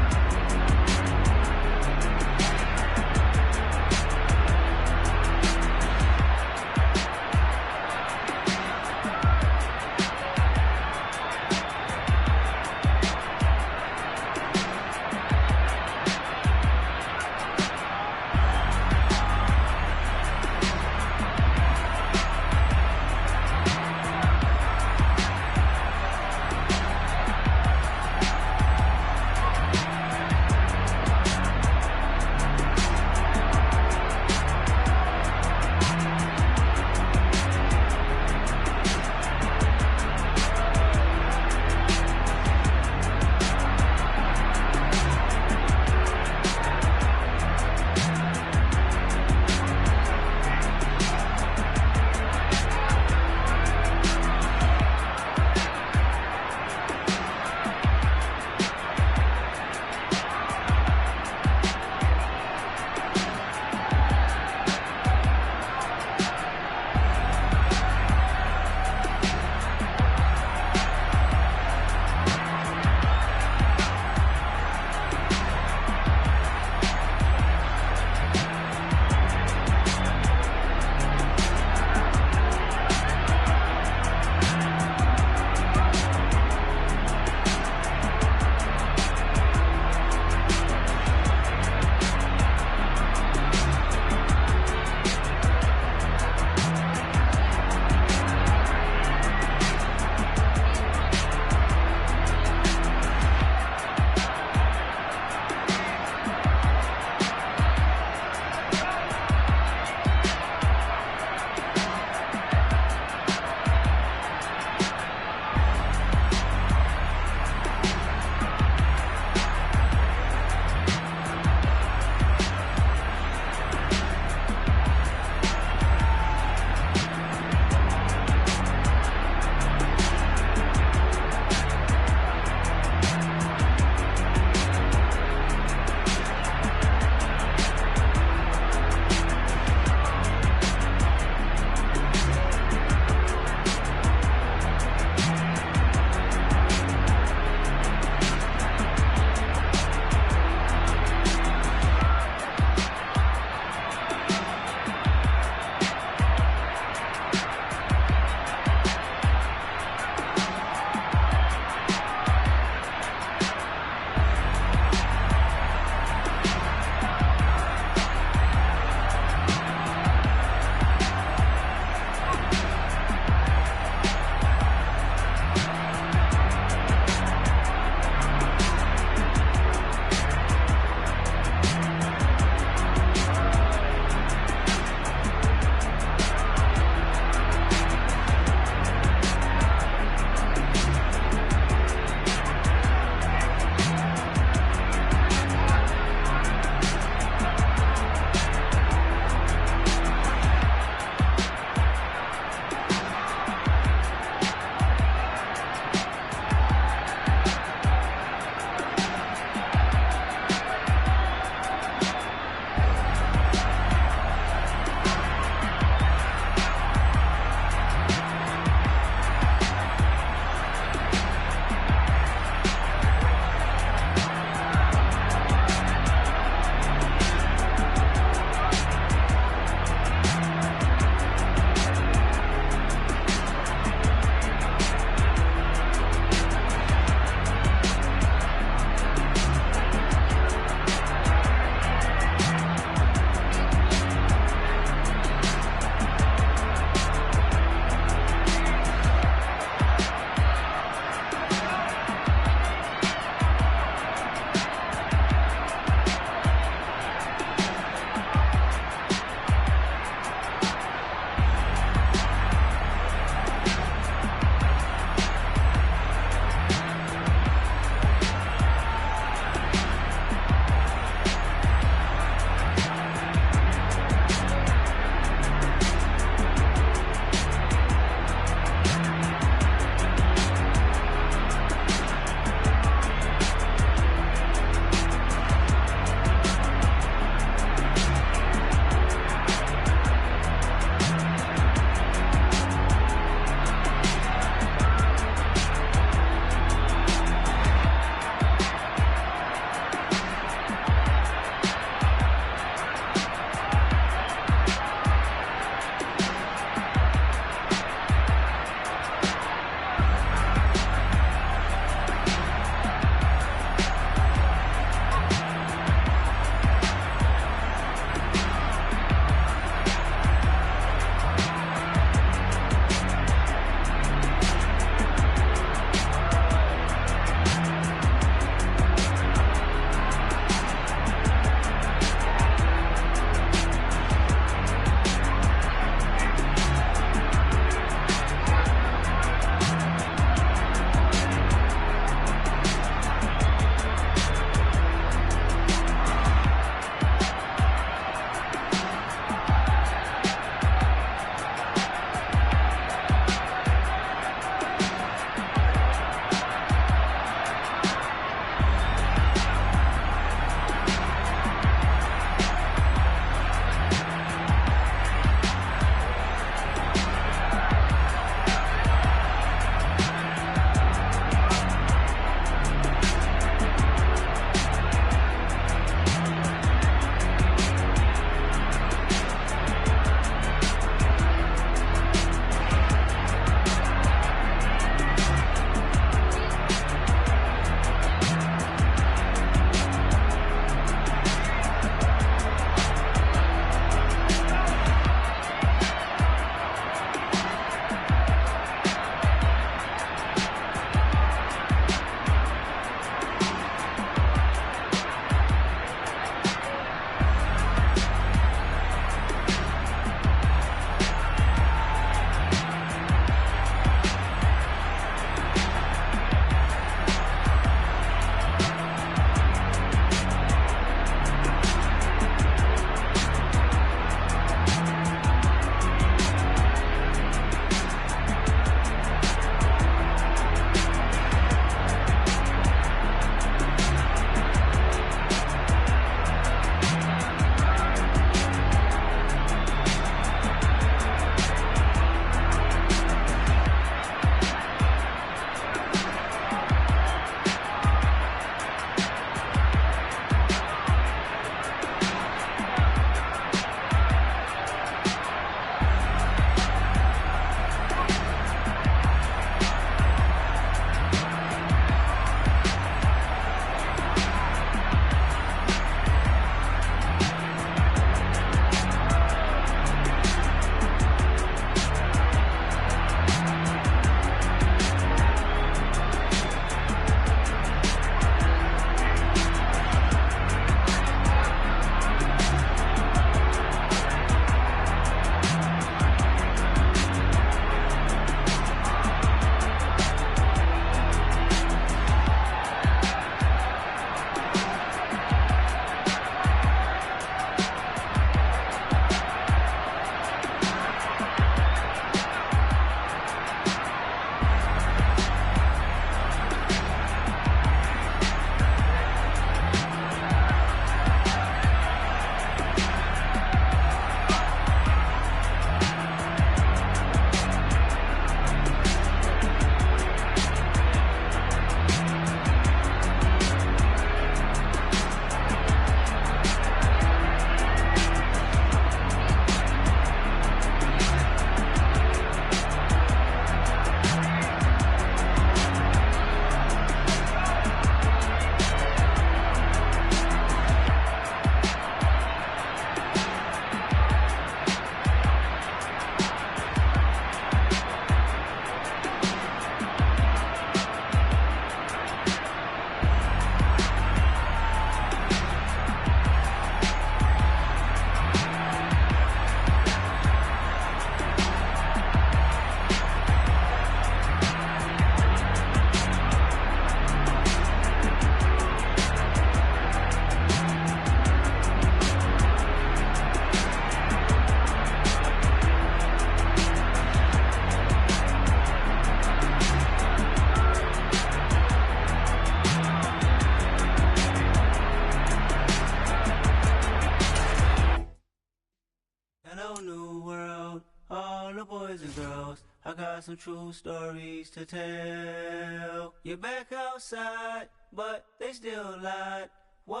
got some true stories to tell. You're back outside, but they still lied. Whoa,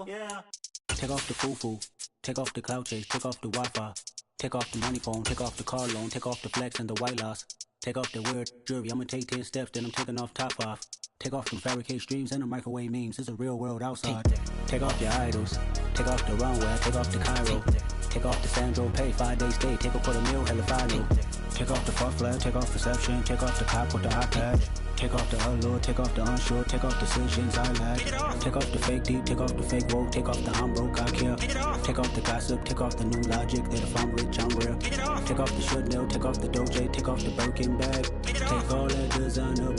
yeah. Take off the foo-foo, take off the cloud chase, take off the Wi-Fi, take off the money phone, take off the car loan, take off the flex and the white loss, take off the weird jewelry. I'ma take 10 steps, then I'm taking off top off. Take off them fabricated streams and the microwave memes. It's a real world outside. Take off your idols, take off the runway, take off the Cairo, take off the Sandro Pay, 5-day stay, take off for the meal, hella final. Take off the fuck flag, take off reception, take off the cop with the iPad. Take off the allure, take off the unsure, take off decisions I lack. Take off the fake deep, take off the fake woke, take off the I'm broke, I care. Take off the gossip, take off the new logic that if I'm rich, I'm real. Take off the Chanel, take off the Doja, take off the Birkin bag. Take all that designer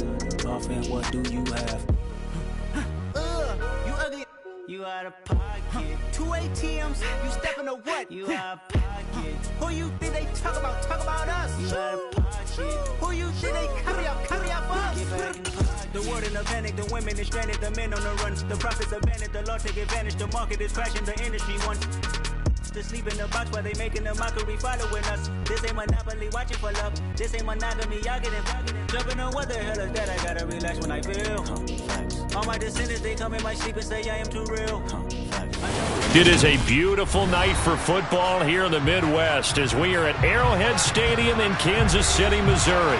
off and what do you have? You ugly. You out of pocket. 2 ATMs, you stepping to what? You out of pocket. Who you think they talk about? Talk about us. You out of pocket. Who you think they carry up us? The world in a panic, the women is stranded, the men on the run. The profits abandoned, the law take advantage, the market is crashing, the industry wants to sleep in the box while they making a mockery following us. This ain't Monopoly, watching for love. This ain't monogamy, y'all getting jumping on what the hell is that? I gotta relax when I feel. All my descendants, they come in my sleep and say I am too real. It is a beautiful night for football here in the Midwest as we are at Arrowhead Stadium in Kansas City, Missouri.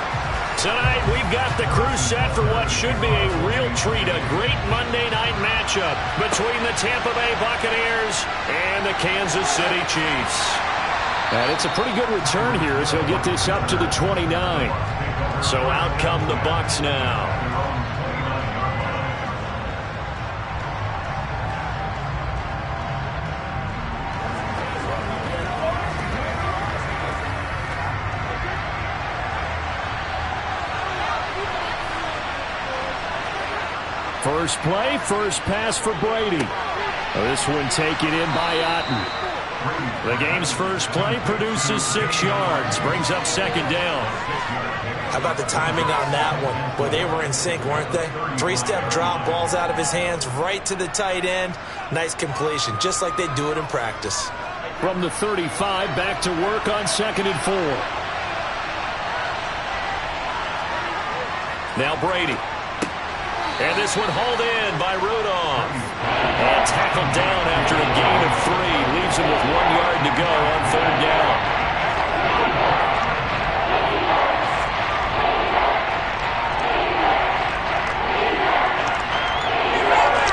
Tonight, we've got the crew set for what should be a real treat, a great Monday night matchup between the Tampa Bay Buccaneers and the Kansas City Chiefs. And it's a pretty good return here as he'll get this up to the 29. So out come the Bucs now. First play, first pass for Brady. This one taken in by Otten. The game's first play produces 6 yards, brings up second down. How about the timing on that one? Boy, they were in sync, weren't they? 3-step drop, balls out of his hands, right to the tight end. Nice completion, just like they do it in practice. From the 35, back to work on 2nd and 4. Now Brady. And this one hauled in by Rudolph. And tackled down after a gain of 3. Leaves him with 1 yard to go on 3rd down.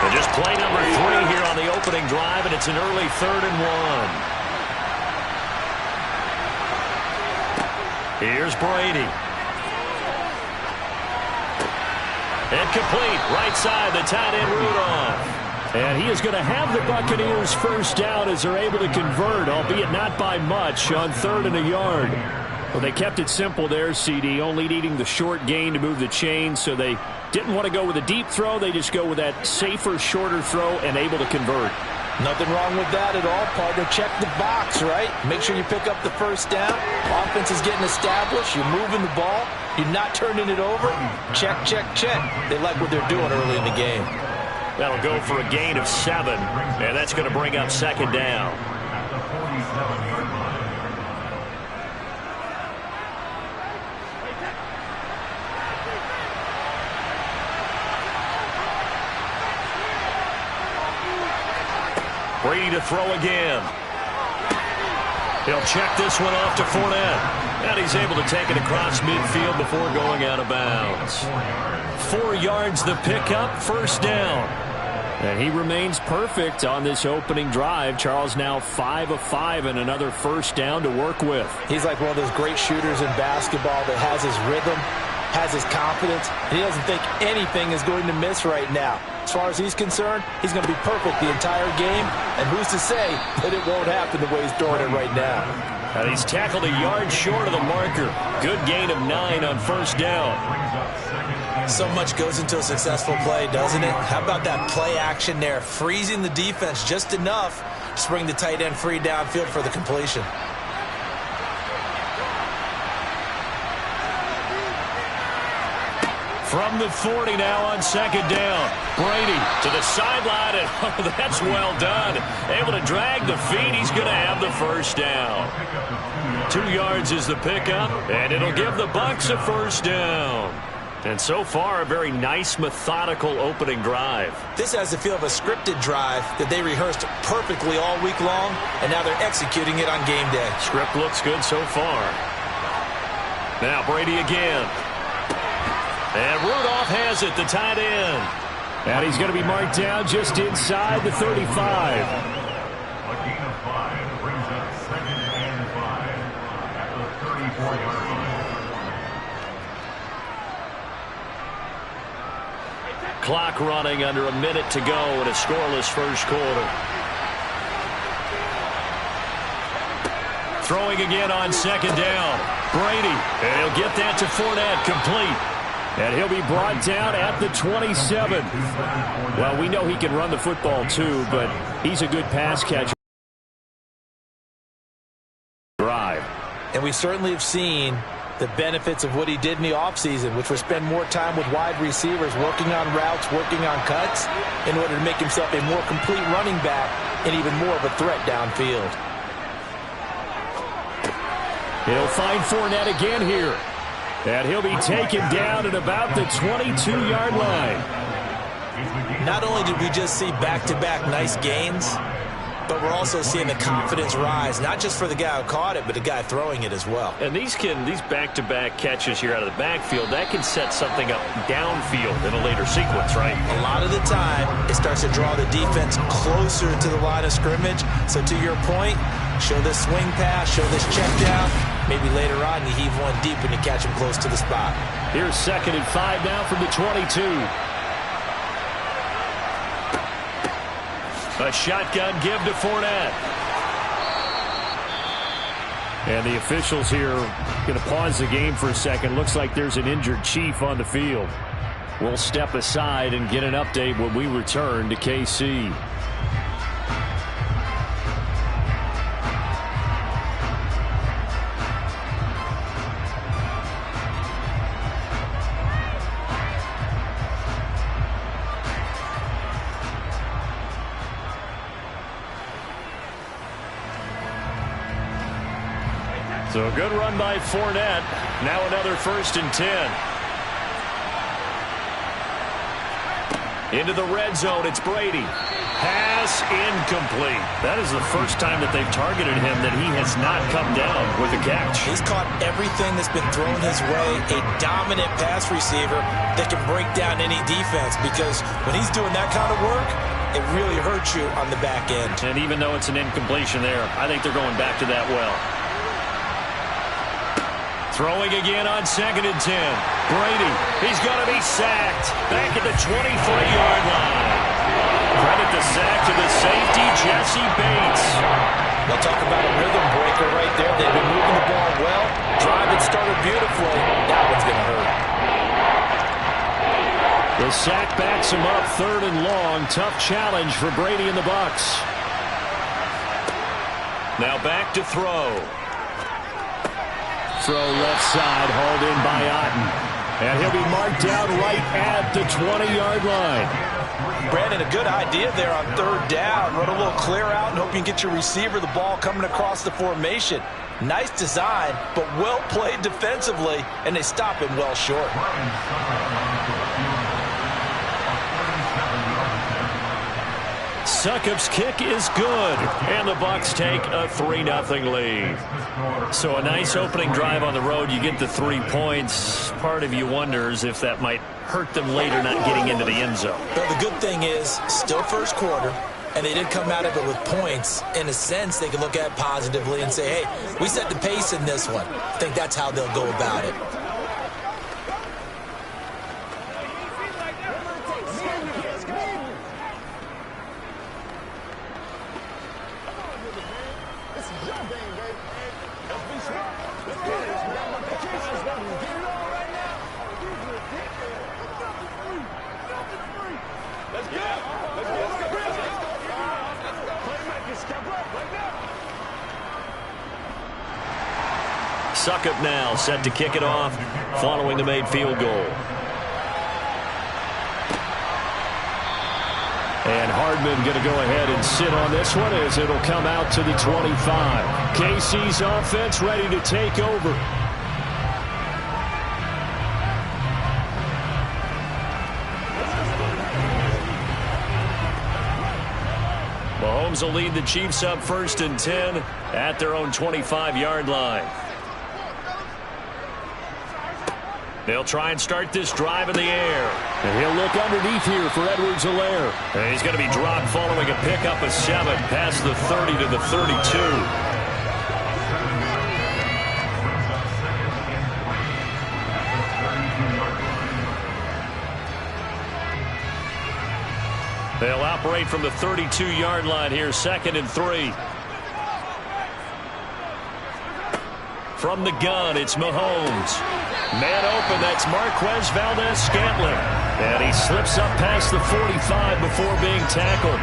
And just play number 3 here on the opening drive, and it's an early 3rd and 1. Here's Brady. And complete, right side, the tight end Rudolph. And he is going to have the Buccaneers first down as they're able to convert, albeit not by much, on 3rd and a yard. Well, they kept it simple there, CD, only needing the short gain to move the chain, so they didn't want to go with a deep throw. They just go with that safer, shorter throw and able to convert. Nothing wrong with that at all, partner. Check the box, right? Make sure you pick up the first down. Offense is getting established. You're moving the ball. You're not turning it over. Check, check, check. They like what they're doing early in the game. That'll go for a gain of 7, and that's going to bring up 2nd down. Brady to throw again. He'll check this one off to Fournette. And he's able to take it across midfield before going out of bounds. 4 yards the pickup, 1st down. And he remains perfect on this opening drive. Charles now 5 of 5 and another 1st down to work with. He's like one of those great shooters in basketball that has his rhythm, has his confidence, and he doesn't think anything is going to miss right now. As far as he's concerned, he's going to be perfect the entire game, and who's to say that it won't happen the way he's throwing it right now. And he's tackled a yard short of the marker. Good gain of 9 on 1st down. So much goes into a successful play, doesn't it? How about that play action there? Freezing the defense just enough to bring the tight end free downfield for the completion. From the 40 now on second down. Brady to the sideline, and oh, that's well done. Able to drag the feet. He's going to have the first down. 2 yards is the pickup, and it'll give the Bucs a first down. And so far, a very nice, methodical opening drive. This has the feel of a scripted drive that they rehearsed perfectly all week long, and now they're executing it on game day. Script looks good so far. Now Brady again. And Rudolph has it, the tight end. And he's going to be marked down just inside the 35. A gain of 5 brings up 2nd and 5 at the 34-yard line. Clock running, under a minute to go in a scoreless first quarter. Throwing again on second down. Brady, and he'll get that to Fournette, complete. And he'll be brought down at the 27. Well, we know he can run the football too, but he's a good pass catcher. Drive. And we certainly have seen the benefits of what he did in the offseason, which was spend more time with wide receivers, working on routes, working on cuts, in order to make himself a more complete running back and even more of a threat downfield. He'll find Fournette again here. And he'll be taken down at about the 22-yard line. Not only did we just see back-to-back nice gains, but we're also seeing the confidence rise, not just for the guy who caught it, but the guy throwing it as well. And these back-to-back catches here out of the backfield, that can set something up downfield in a later sequence, right? A lot of the time, it starts to draw the defense closer to the line of scrimmage. So to your point, show this swing pass, show this check down. Maybe later on you heave one deep and you catch him close to the spot. Here's 2nd and 5 now from the 22. A shotgun give to Fournette. And the officials here going to pause the game for a second. Looks like there's an injured Chief on the field. We'll step aside and get an update when we return to KC. So a good run by Fournette. Now another 1st and 10. Into the red zone, it's Brady. Pass incomplete. That is the first time that they've targeted him that he has not come down with a catch. He's caught everything that's been thrown his way. A dominant pass receiver that can break down any defense, because when he's doing that kind of work, it really hurts you on the back end. And even though it's an incompletion there, I think they're going back to that well. Throwing again on 2nd and 10. Brady, he's going to be sacked. Back at the 23-yard line. Credit the sack to the safety, Jesse Bates. They'll talk about a rhythm breaker right there. They've been moving the ball well. Drive it started beautifully. That one's going to hurt. The sack backs him up, 3rd and long. Tough challenge for Brady and the Bucs. Now back to throw. Throw left side, hauled in by Otten. And he'll be marked down right at the 20-yard line. Brandon, a good idea there on 3rd down. Run a little clear out and hope you can get your receiver the ball coming across the formation. Nice design, but well played defensively, and they stop him well short. Succop's kick is good, and the Bucs take a 3-0 lead. So a nice opening drive on the road. You get the 3 points. Part of you wonders if that might hurt them later not getting into the end zone. But the good thing is, still first quarter, and they did come out of it with points. In a sense, they can look at it positively and say, hey, we set the pace in this one. I think that's how they'll go about it. Succop now set to kick it off following the made field goal. And Hardman going to go ahead and sit on this one as it'll come out to the 25. KC's offense ready to take over. Mahomes will lead the Chiefs up 1st and 10 at their own 25-yard line. They'll try and start this drive in the air. And he'll look underneath here for Edwards-Helaire. And he's going to be dropped following a pickup of 7 past the 30 to the 32. They'll operate from the 32-yard line here, 2nd and 3. From the gun, it's Mahomes. Man open, that's Marquez Valdes-Scantling. And he slips up past the 45 before being tackled.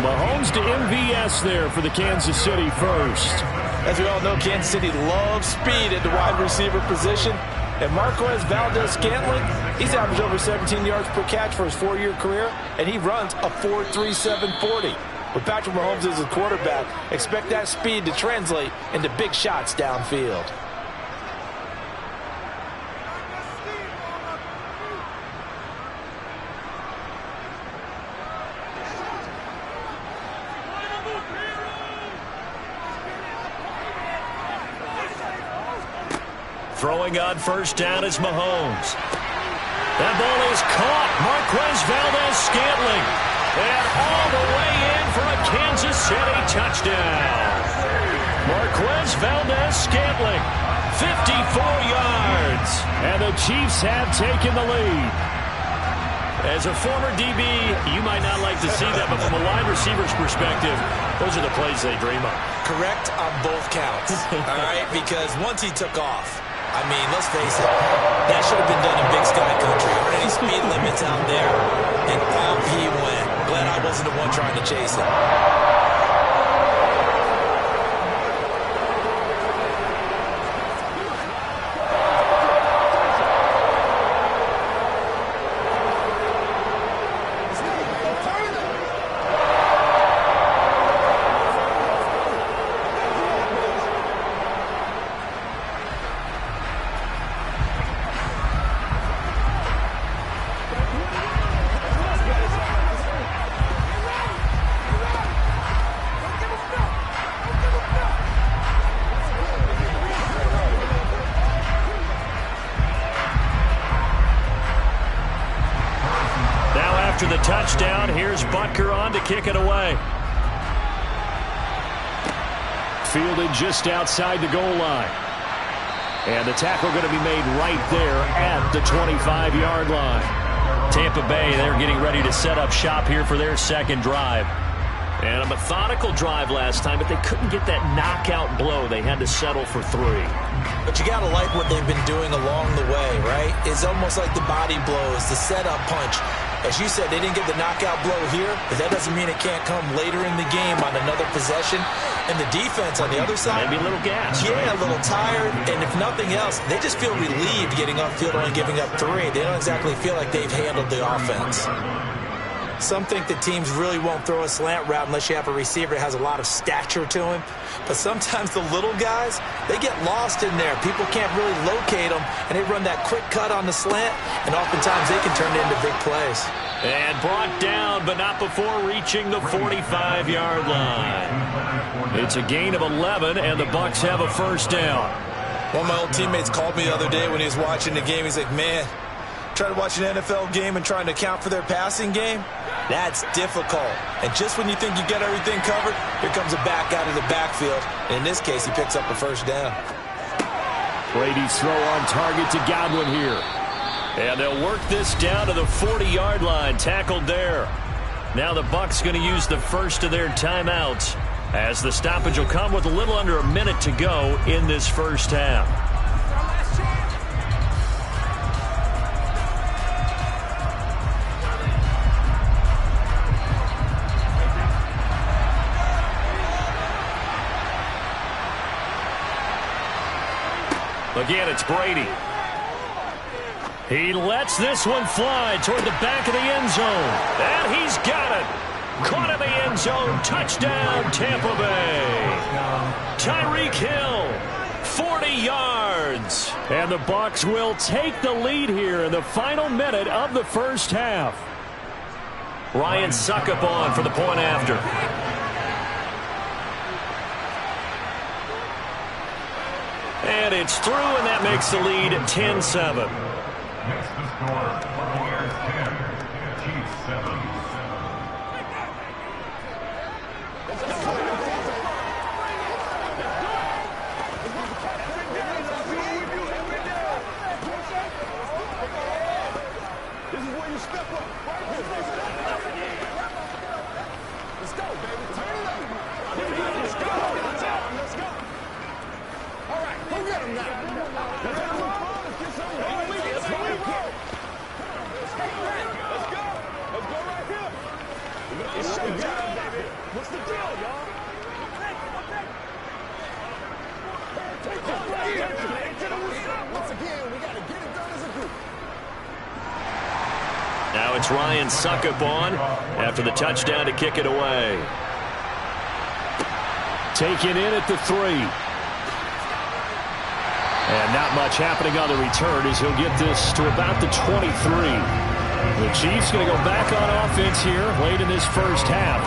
Mahomes to MVS there for the Kansas City first. As we all know, Kansas City loves speed at the wide receiver position. And Marquez Valdes-Scantling, he's averaged over 17 yards per catch for his 4-year career, and he runs a 4.37 40. With Patrick Mahomes as his quarterback, expect that speed to translate into big shots downfield. Throwing on 1st down is Mahomes. That ball is caught. Marquez Valdes-Scantling. And all the way in for a Kansas City touchdown. Marquez Valdes-Scantling, 54 yards. And the Chiefs have taken the lead. As a former DB, you might not like to see that, but from a wide receiver's perspective, those are the plays they dream of. Correct on both counts, all right? Because once he took off, I mean, let's face it, that should have been done in Big Sky Country. Aren't any speed limits out there? And off he went. Glad I wasn't the one trying to chase him. After the touchdown, here's Butker on to kick it away. Fielded just outside the goal line. And the tackle going to be made right there at the 25-yard line. Tampa Bay, they're getting ready to set up shop here for their 2nd drive. And a methodical drive last time, but they couldn't get that knockout blow. They had to settle for 3. But you got to like what they've been doing along the way, right? It's almost like the body blows, the setup punch. As you said, they didn't get the knockout blow here, but that doesn't mean it can't come later in the game on another possession. And the defense on the other side, maybe a little gas. Yeah, right? A little tired. And if nothing else, they just feel relieved getting upfield and giving up 3. They don't exactly feel like they've handled the offense. Some think that teams really won't throw a slant route unless you have a receiver that has a lot of stature to him. But sometimes the little guys, they get lost in there. People can't really locate them, and they run that quick cut on the slant, and oftentimes they can turn it into big plays. And brought down, but not before reaching the 45-yard line. It's a gain of 11, and the Bucs have a 1st down. One of my old teammates called me the other day when he was watching the game. He's like, man, trying to watch an NFL game and trying to account for their passing game, that's difficult. And just when you think you get everything covered, here comes a back out of the backfield. And in this case, he picks up a 1st down. Brady's throw on target to Godwin here. And they'll work this down to the 40-yard line, tackled there. Now the Bucs going to use the first of their timeouts as the stoppage will come with a little under a minute to go in this 1st half. Again, it's Brady. He lets this one fly toward the back of the end zone. And he's got it. Caught in the end zone. Touchdown, Tampa Bay. Tyreek Hill, 40 yards. And the Bucs will take the lead here in the final minute of the first half. Ryan Succop on for the point after. And it's through, and that makes the lead 10-7. Next to score, Buccaneers 10, Chiefs 7. This is where you step up. Right here. Let's go, baby. Turn it up. Let's go. Let's go. All right, go get him now. Let's get some fun. Let's get some fun. Let's go. Let's go right here. It's showtime, baby. What's the deal, y'all? Once again, we got to get it done as a group. Now it's Ryan Succop on after the touchdown to kick it away. Taken in at the 3. And not much happening on the return as he'll get this to about the 23. The Chiefs going to go back on offense here late in this first half.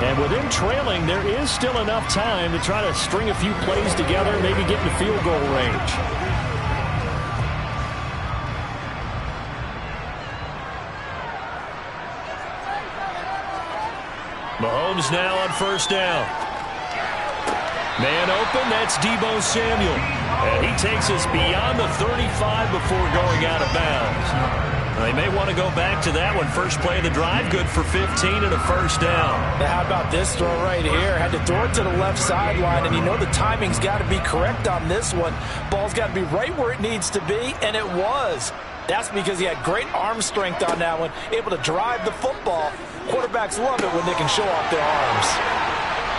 And with him trailing, there is still enough time to try to string a few plays together, maybe get into field goal range. Mahomes now on first down. Man open, that's Deebo Samuel. And he takes us beyond the 35 before going out of bounds. They may want to go back to that one. First play of the drive, good for 15 and a first down. Now, how about this throw right here? Had to throw it to the left sideline, and you know the timing's got to be correct on this one. Ball's got to be right where it needs to be, and it was. That's because he had great arm strength on that one, able to drive the football. Quarterbacks love it when they can show off their arms.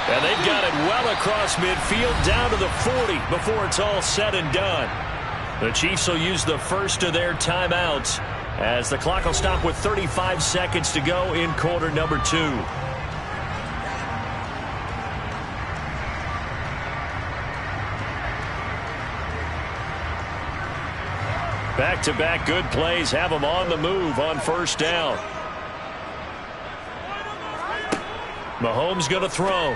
And they've got it well across midfield down to the 40 before it's all said and done. The Chiefs will use the first of their timeouts as the clock will stop with 35 seconds to go in quarter number 2. Back-to-back good plays have them on the move on first down. Mahomes going to throw.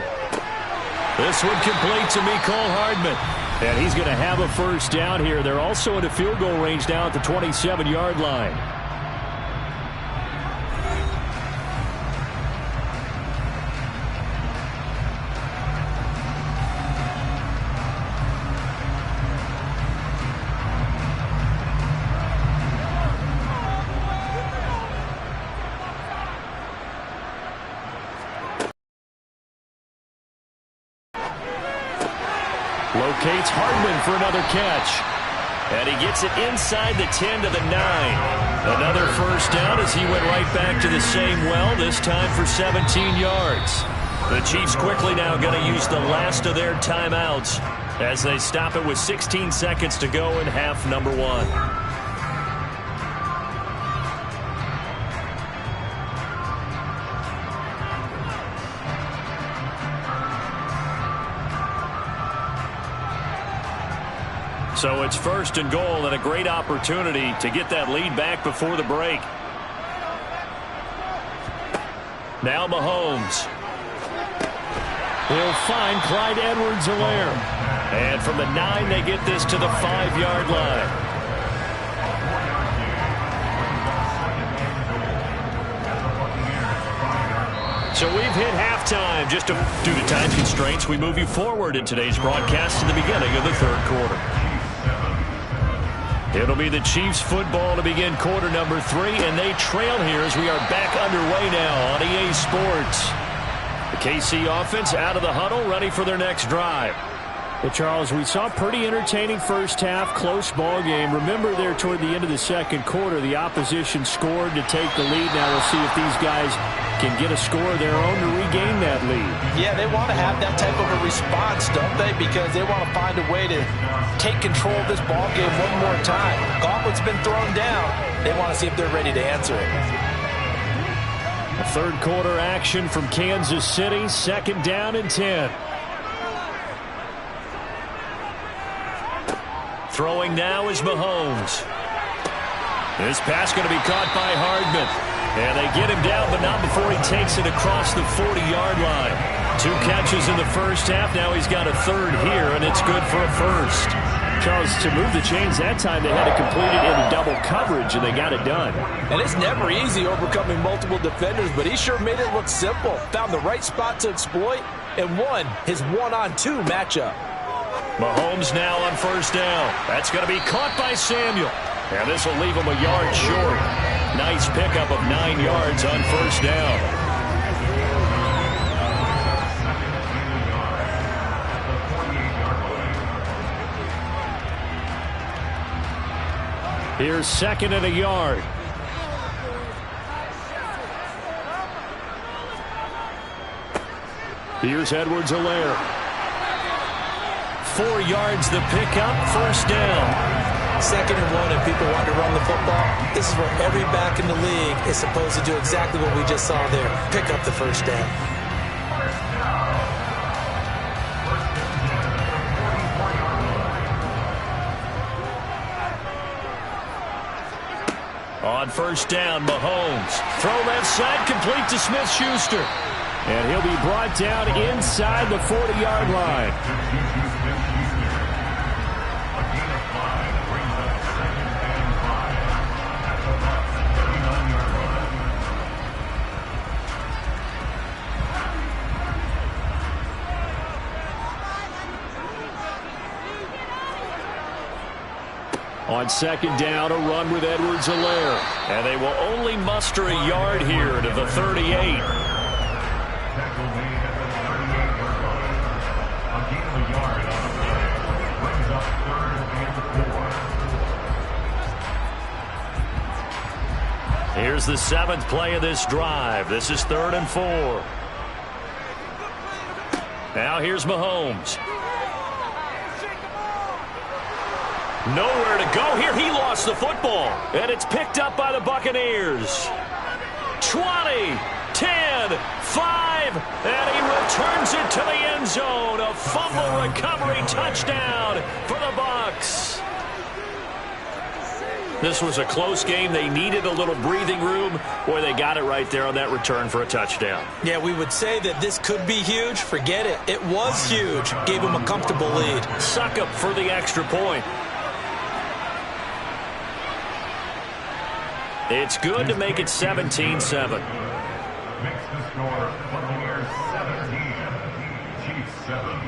This one complete to Mecole Hardman. And he's going to have a first down here. They're also into field goal range now at the 27-yard line. Locates Hardman for another catch. And he gets it inside the 10 to the 9. Another first down as he went right back to the same well, this time for 17 yards. The Chiefs quickly now going to use the last of their timeouts as they stop it with 16 seconds to go in half number 1. So it's first and goal and a great opportunity to get that lead back before the break. Now Mahomes. He'll find Clyde Edwards-Helaire. And from the 9, they get this to the 5-yard line. So we've hit halftime. Just due to time constraints, we move you forward in today's broadcast to the beginning of the third quarter. It'll be the Chiefs football to begin quarter number 3, and they trail here as we are back underway now on EA Sports. The KC offense out of the huddle, ready for their next drive. Well, Charles, we saw a pretty entertaining first half, close ball game. Remember there toward the end of the second quarter, the opposition scored to take the lead. Now we'll see if these guys can get a score of their own to regain that lead. Yeah, they want to have that type of a response, don't they? Because they want to find a way to take control of this ball game one more time. Goff what's been thrown down. They want to see if they're ready to answer it. A third quarter action from Kansas City. 2nd down and 10. Throwing now is Mahomes. This pass going to be caught by Hardman. And they get him down, but not before he takes it across the 40-yard line. 2 catches in the first half. Now he's got a third here, and it's good for a first. Charles, to move the chains that time, they had to complete it in double coverage, and they got it done. And it's never easy overcoming multiple defenders, but he sure made it look simple. Found the right spot to exploit and won his 1-on-2 matchup. Mahomes now on 1st down. That's going to be caught by Samuel. And this will leave him a yard short. Nice pickup of 9 yards on 1st down. Here's 2nd and a yard. Here's Edwards-Helaire. 4 yards the pickup, 1st down. 2nd and 1, and people want to run the football. This is where every back in the league is supposed to do exactly what we just saw there. Pick up the 1st down. On 1st down, Mahomes. Throw left side, complete to Smith-Schuster. And he'll be brought down inside the 40-yard line. On 2nd down, a run with Edwards-Helaire. And they will only muster a yard here to the 38. Here's the 7th play of this drive. This is 3rd and 4. Now here's Mahomes. Nowhere to go here. He lost the football. And it's picked up by the Buccaneers. 20, 10, 5, and he returns it to the end zone. A fumble recovery touchdown for the Bucs. This was a close game. They needed a little breathing room. Boy, they got it right there on that return for a touchdown. Yeah, we would say that this could be huge. Forget it. It was huge. Gave him a comfortable lead. Succop for the extra point. It's good to make it 17-7. Makes the score Buccaneers 17, Chiefs 7.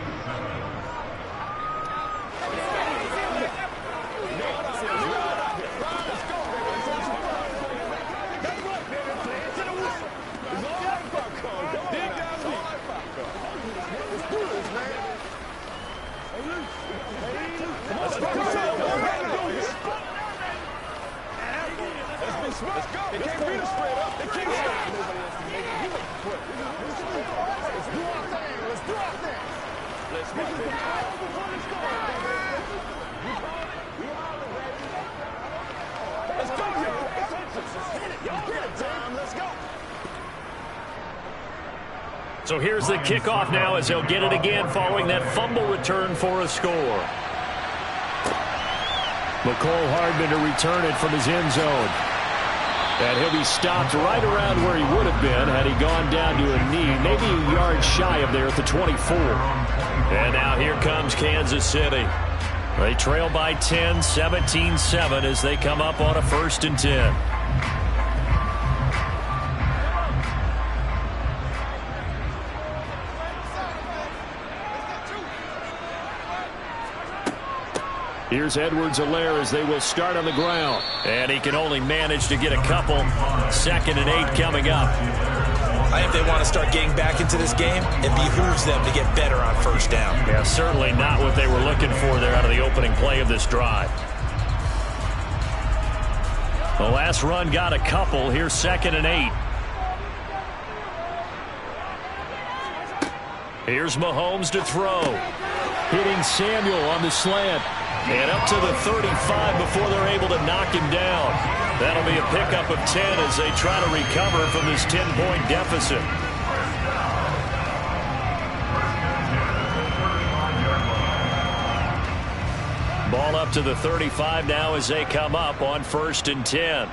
Let's go. They can't beat us straight up. They can't stop. Let's do our thing. Let's do our thing. Let's go. Let's go, y'all. Y'all get it, Tom. Let's go. So here's the kickoff now as they'll get it again following that fumble return for a score. Mecole Hardman to return it from his end zone. And he'll be stopped right around where he would have been had he gone down to a knee, maybe a yard shy of there at the 24. And now here comes Kansas City. They trail by 10, 17-7 as they come up on a 1st and 10. Here's Edwards-Helaire as they will start on the ground. And he can only manage to get a couple. 2nd and 8 coming up. I think they want to start getting back into this game. It behooves them to get better on 1st down. Yeah, certainly not what they were looking for there out of the opening play of this drive. The last run got a couple. Here's 2nd and 8. Here's Mahomes to throw. Hitting Samuel on the slant. And up to the 35 before they're able to knock him down. That'll be a pickup of 10 as they try to recover from this 10-point deficit. Ball up to the 35 now as they come up on 1st and 10.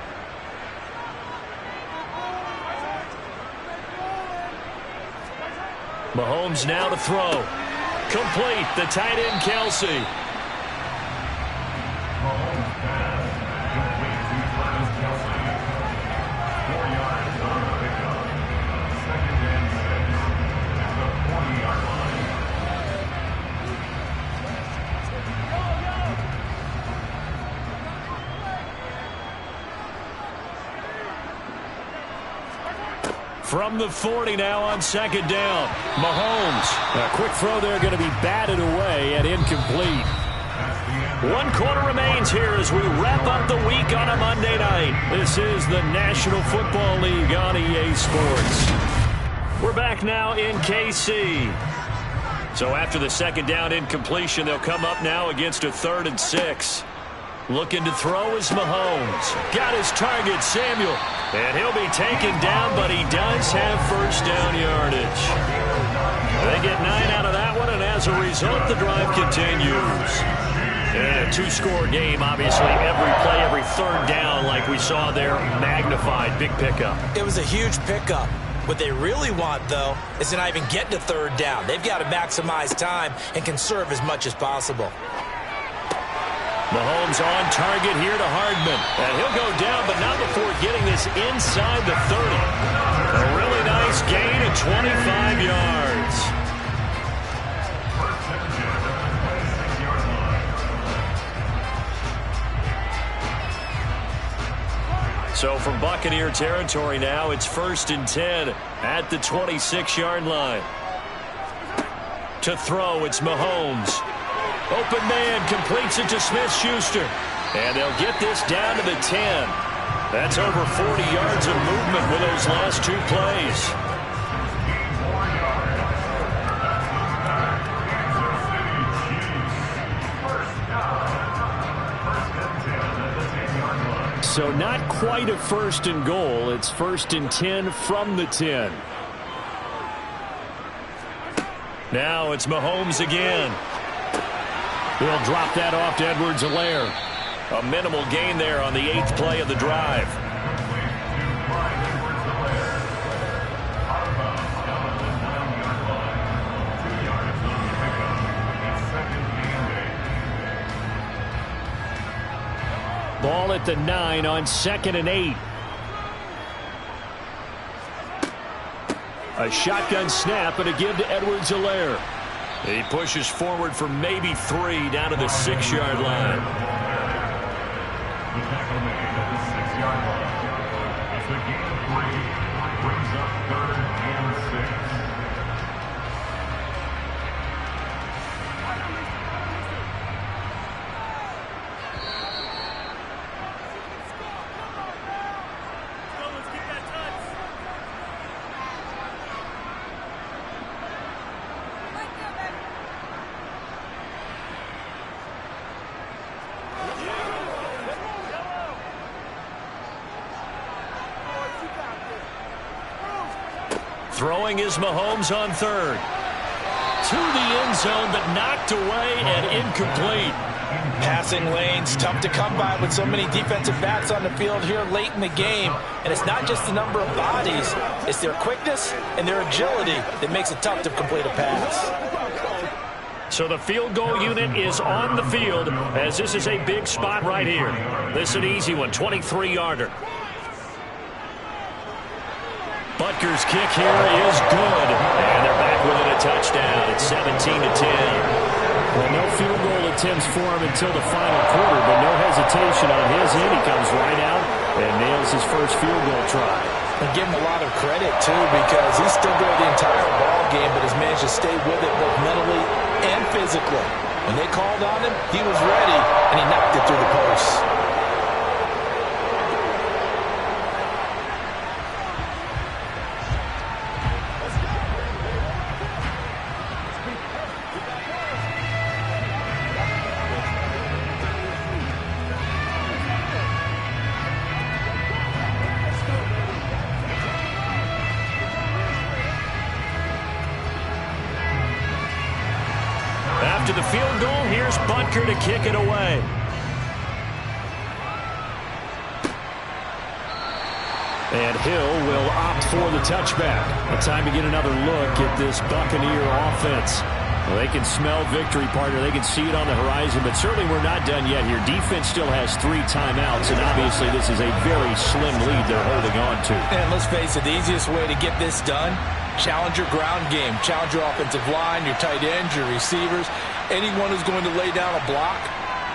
Mahomes now to throw. Complete. The tight end, Kelsey. Mahomes pass. Complete to Travis Kelsey. 4 yards on the pickup. 2nd and 6 at the 40-yard line. From the 40 now on 2nd down. Mahomes. A quick throw there going to be batted away and incomplete. 1 quarter remains here as we wrap up the week on a Monday night. This is the National Football League on EA Sports. We're back now in KC. So after the 2nd down incompletion, they'll come up now against a 3rd and 6. Looking to throw is Mahomes. Got his target, Samuel. And he'll be taken down, but he does have 1st down yardage. They get 9 out of that one, and as a result, the drive continues. And a 2-score game, obviously. Every play, every 3rd down, like we saw there, magnified. Big pickup. It was a huge pickup. What they really want, though, is to not even get to 3rd down. They've got to maximize time and conserve as much as possible. Mahomes on target here to Hardman. And he'll go down, but not before getting this inside the 30. A really nice gain of 25 yards. So from Buccaneer territory now, it's 1st and 10 at the 26-yard line. To throw, it's Mahomes. Open man completes it to Smith-Schuster. And they'll get this down to the 10. That's over 40 yards of movement with those last 2 plays. So not quite a 1st and goal. It's 1st and 10 from the 10. Now it's Mahomes again. He'll drop that off to Edwards-Helaire. A minimal gain there on the 8th play of the drive. Ball at the 9 on 2nd and 8. A shotgun snap and a give to Edwards-Helaire. He pushes forward for maybe 3 down to the 6-yard line. The tackle made at the 6-yard line. It's a gain of 3. Brings up 3rd and 6. Throwing is Mahomes on 3rd. To the end zone, but knocked away and incomplete. Passing lanes, tough to come by with so many defensive backs on the field here late in the game. And it's not just the number of bodies, it's their quickness and their agility that makes it tough to complete a pass. So the field goal unit is on the field as this is a big spot right here. This is an easy one, 23-yarder. Butker's kick here is good. And they're back within a touchdown. It's 17-10. Well, no field goal attempts for him until the final quarter, but no hesitation on his end. He comes right out and nails his first field goal try. And give him a lot of credit, too, because he's still there the entire ball game, but has managed to stay with it both mentally and physically. When they called on him, he was ready, and he knocked it through the posts. to the field goal. Here's Butker to kick it away. And Hill will opt for the touchback. A time to get another look at this Buccaneer offense. Well, they can smell victory, partner. They can see it on the horizon, but certainly we're not done yet here. Defense still has 3 timeouts, and obviously this is a very slim lead they're holding on to. And let's face it, the easiest way to get this done, challenge your ground game. Challenge your offensive line, your tight ends, your receivers, anyone who's going to lay down a block.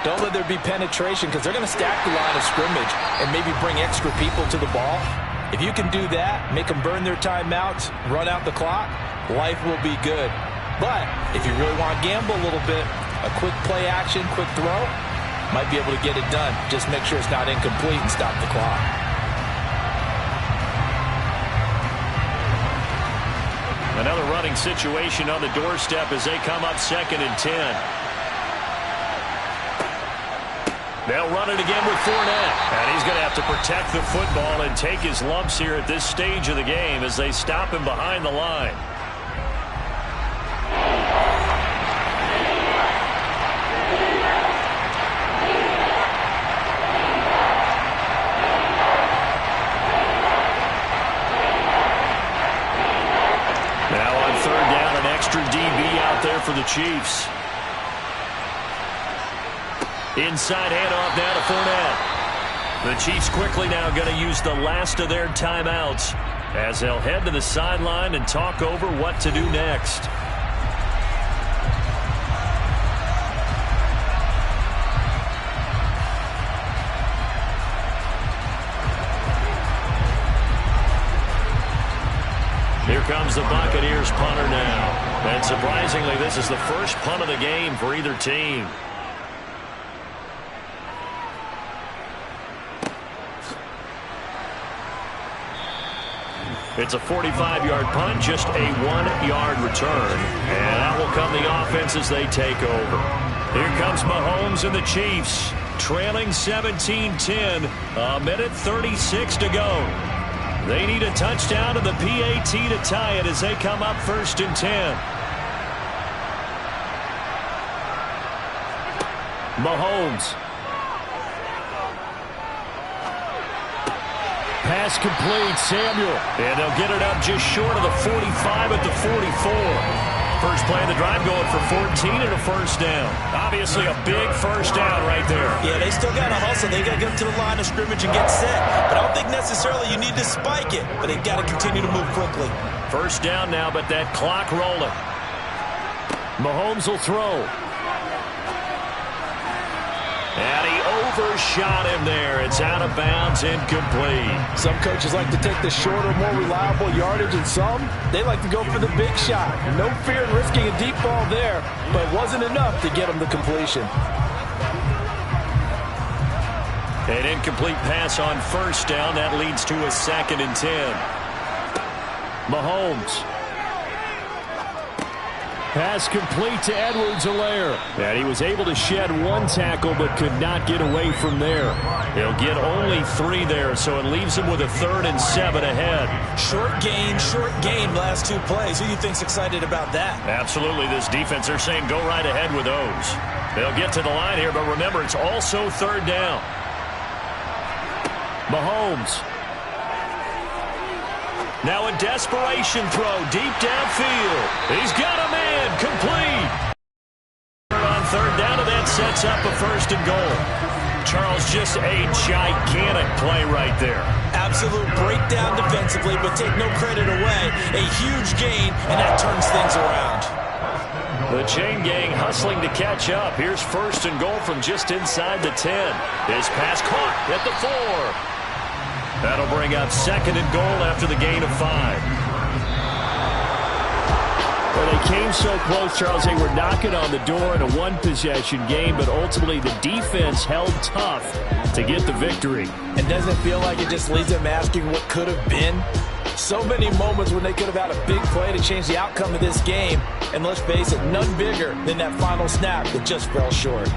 Don't let there be penetration because they're going to stack the line of scrimmage and maybe bring extra people to the ball. If you can do that, make them burn their timeouts, run out the clock, life will be good. But if you really want to gamble a little bit, a quick play action, quick throw, might be able to get it done. Just make sure it's not incomplete and stop the clock. Another running situation on the doorstep as they come up 2nd and 10. They'll run it again with Fournette. And he's going to have to protect the football and take his lumps here at this stage of the game as they stop him behind the line. Now on 3rd down, an extra DB out there for the Chiefs. Inside handoff now to Fournette. The Chiefs quickly now going to use the last of their timeouts as they'll head to the sideline and talk over what to do next. Here comes the Buccaneers punter now. And surprisingly, this is the first punt of the game for either team. It's a 45-yard punt, just a 1-yard return. And out will come the offense as they take over. Here comes Mahomes and the Chiefs, trailing 17-10, a minute 36 to go. They need a touchdown and the PAT to tie it as they come up 1st and 10. Mahomes. Pass complete, Samuel. And they'll get it up just short of the 45 at the 44. First play of the drive going for 14 and a first down. Obviously a big first down right there. Yeah, they still got to hustle. They got to get to the line of scrimmage and get set. But I don't think necessarily you need to spike it. But they got to continue to move quickly. First down now, but that clock rolling. Mahomes will throw. And he overshot him there. It's out of bounds, incomplete. Some coaches like to take the shorter, more reliable yardage, and some, they like to go for the big shot. No fear in risking a deep ball there, but it wasn't enough to get him the completion. An incomplete pass on first down. That leads to a 2nd and 10. Mahomes. Pass complete to Edwards-Helaire. And he was able to shed 1 tackle but could not get away from there. He'll get only 3 there, so it leaves him with a 3rd and 7 ahead. Short gain, last 2 plays. Who do you think's excited about that? Absolutely, this defense, they're saying go right ahead with those. They'll get to the line here, but remember, it's also 3rd down. Mahomes. Now a desperation throw deep downfield. He's got a man, complete. On 3rd down, and that sets up a 1st and goal. Charles, just a gigantic play right there. Absolute breakdown defensively, but take no credit away. A huge gain, and that turns things around. The chain gang hustling to catch up. Here's 1st and goal from just inside the 10. His pass caught at the 4. That'll bring up 2nd and goal after the gain of 5. Well, they came so close, Charles. They were knocking on the door in a 1-possession game, but ultimately the defense held tough to get the victory. And doesn't it feel like it just leaves them asking what could have been? So many moments when they could have had a big play to change the outcome of this game. And let's face it, none bigger than that final snap that just fell short.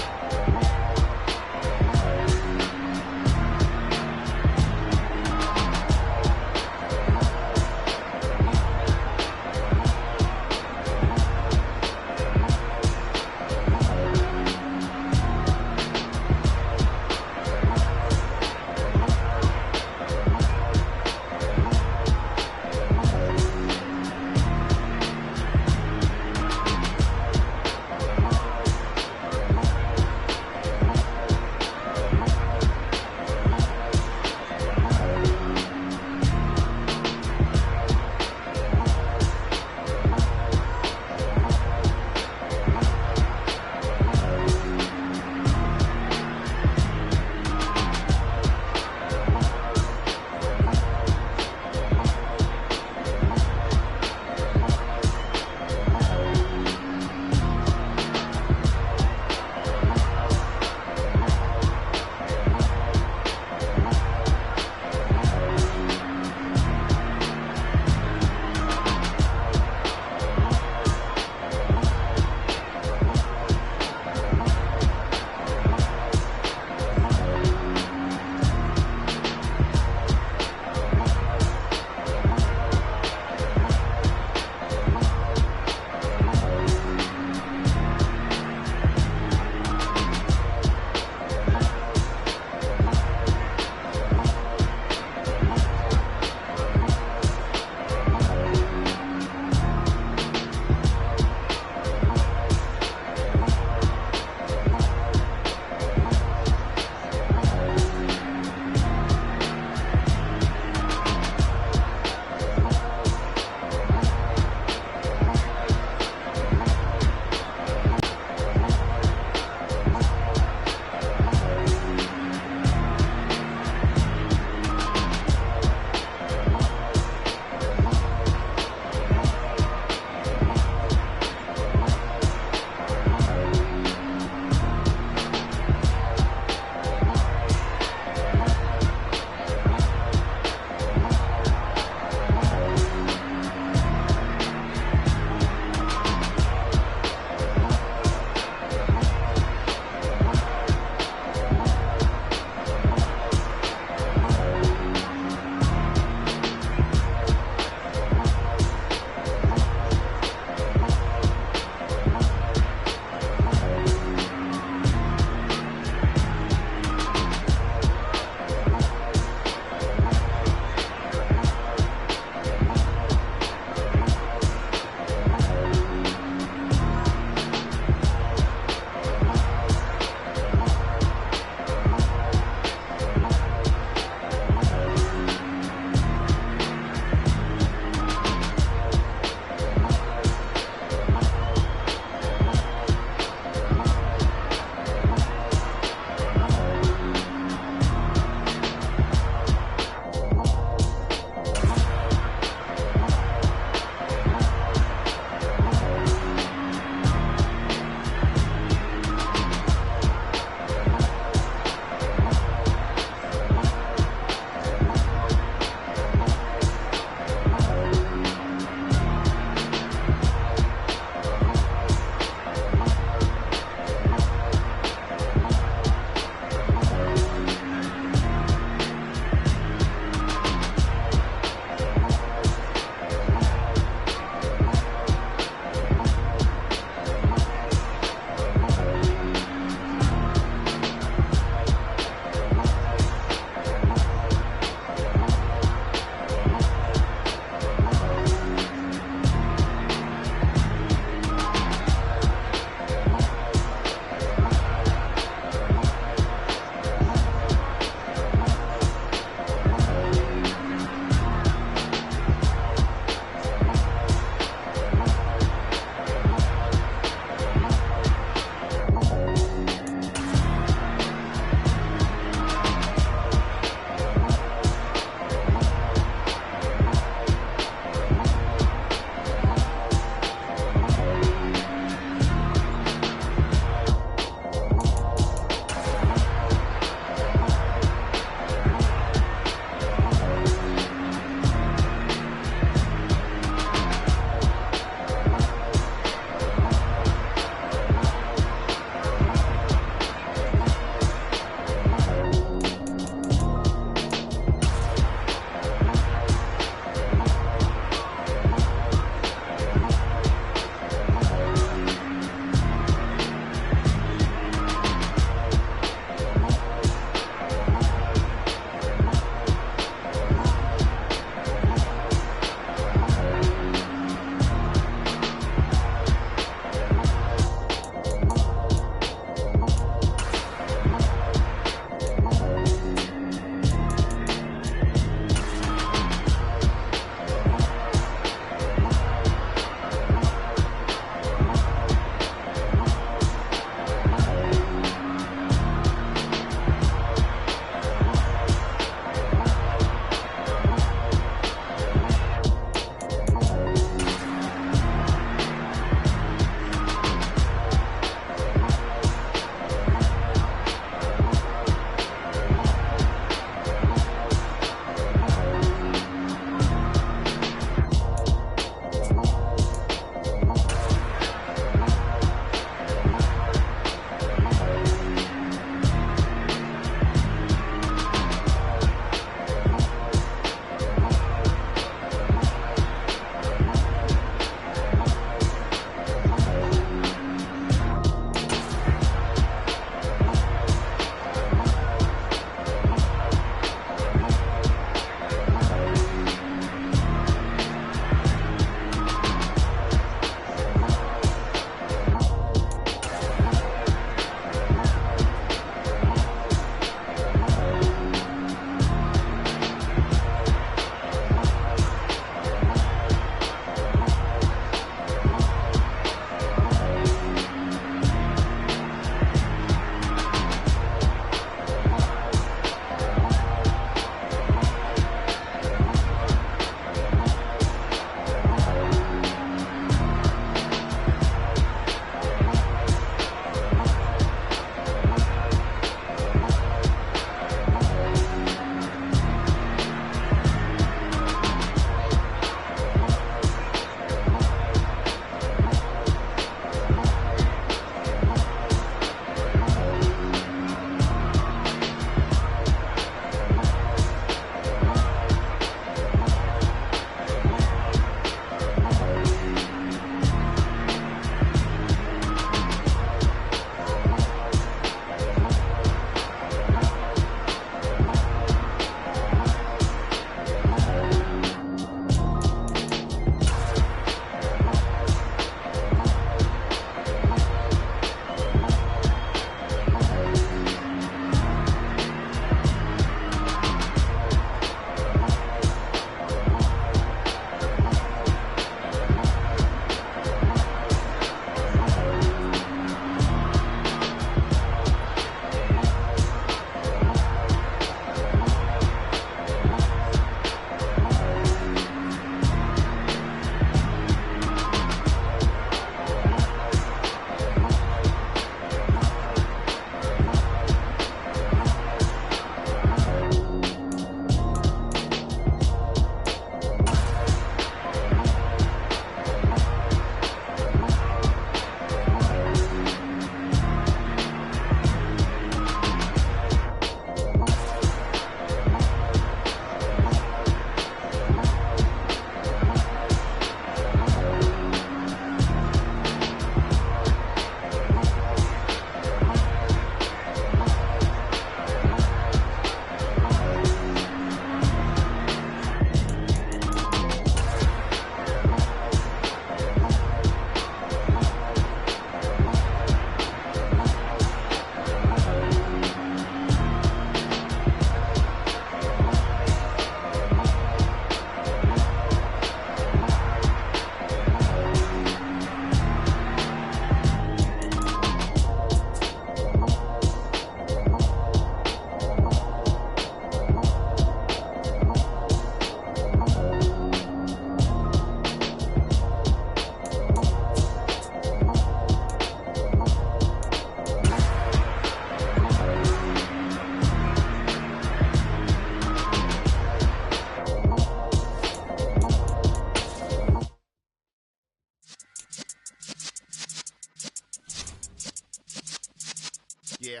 Yeah.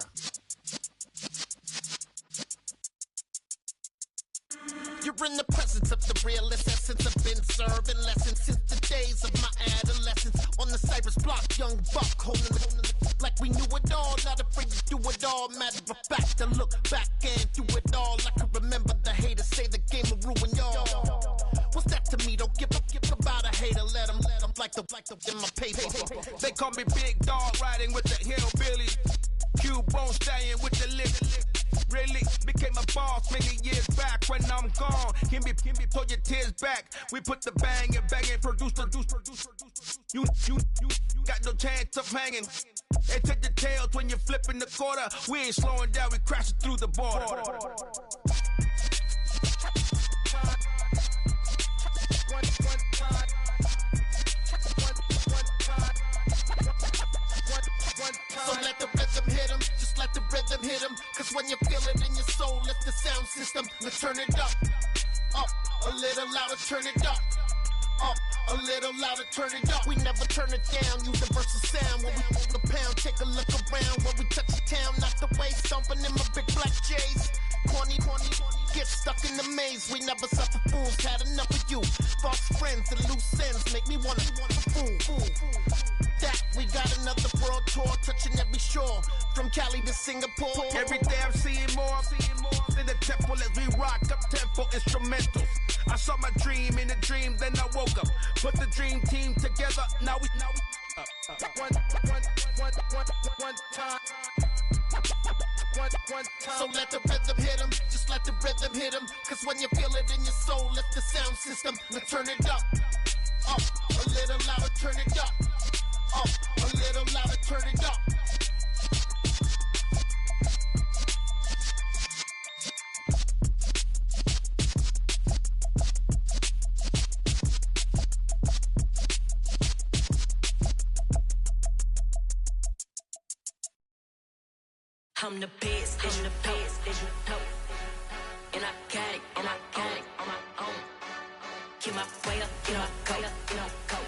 You're in the presence of the realest essence. I've been serving lessons since the days of my adolescence. On the Cypress block, young buck holding the like we knew it all. Not afraid to do it all. Matter of fact, to look back and do it all. I can remember the haters say the game will ruin y'all. What's that to me? Don't give about a hater. Let them like the in my paper. They call me Big Dog, riding with the hillbillies. Q-Bone staying with the lip. Really became a boss many years back. When I'm gone, can be pull your tears back. We put the bang and produce. You got no chance of hanging. They take the tails when you're flipping the quarter. We ain't slowing down, we crashing through the border. So let the rhythm hit him, just let the rhythm hit him. Cause when you feel it in your soul, lift the sound system. Let's turn it up, a little louder, turn it up, a little louder, turn it up. We never turn it down, universal sound. When we move the pound, take a look around. When we touch the town, not the way, stomping in my big black J's. Corny, get stuck in the maze. We never suffer fools, had enough of you. False friends and loose ends make me wanna fool. That we got another world tour, touching every shore, from Cali to Singapore. Every day I'm seeing more in the temple as we rock up tempo instrumentals. I saw my dream in a dream, then I woke up. Put the dream team together, now we one time. So let the rhythm hit him, just let the rhythm hit him. Cause when you feel it in your soul, lift the sound system. Let's turn it up, a little louder, turn it up, a little louder, turn it up. I'm the best, and the best, and you know. And I got it, and I got it on my own. Get my way up, get my go, get my go.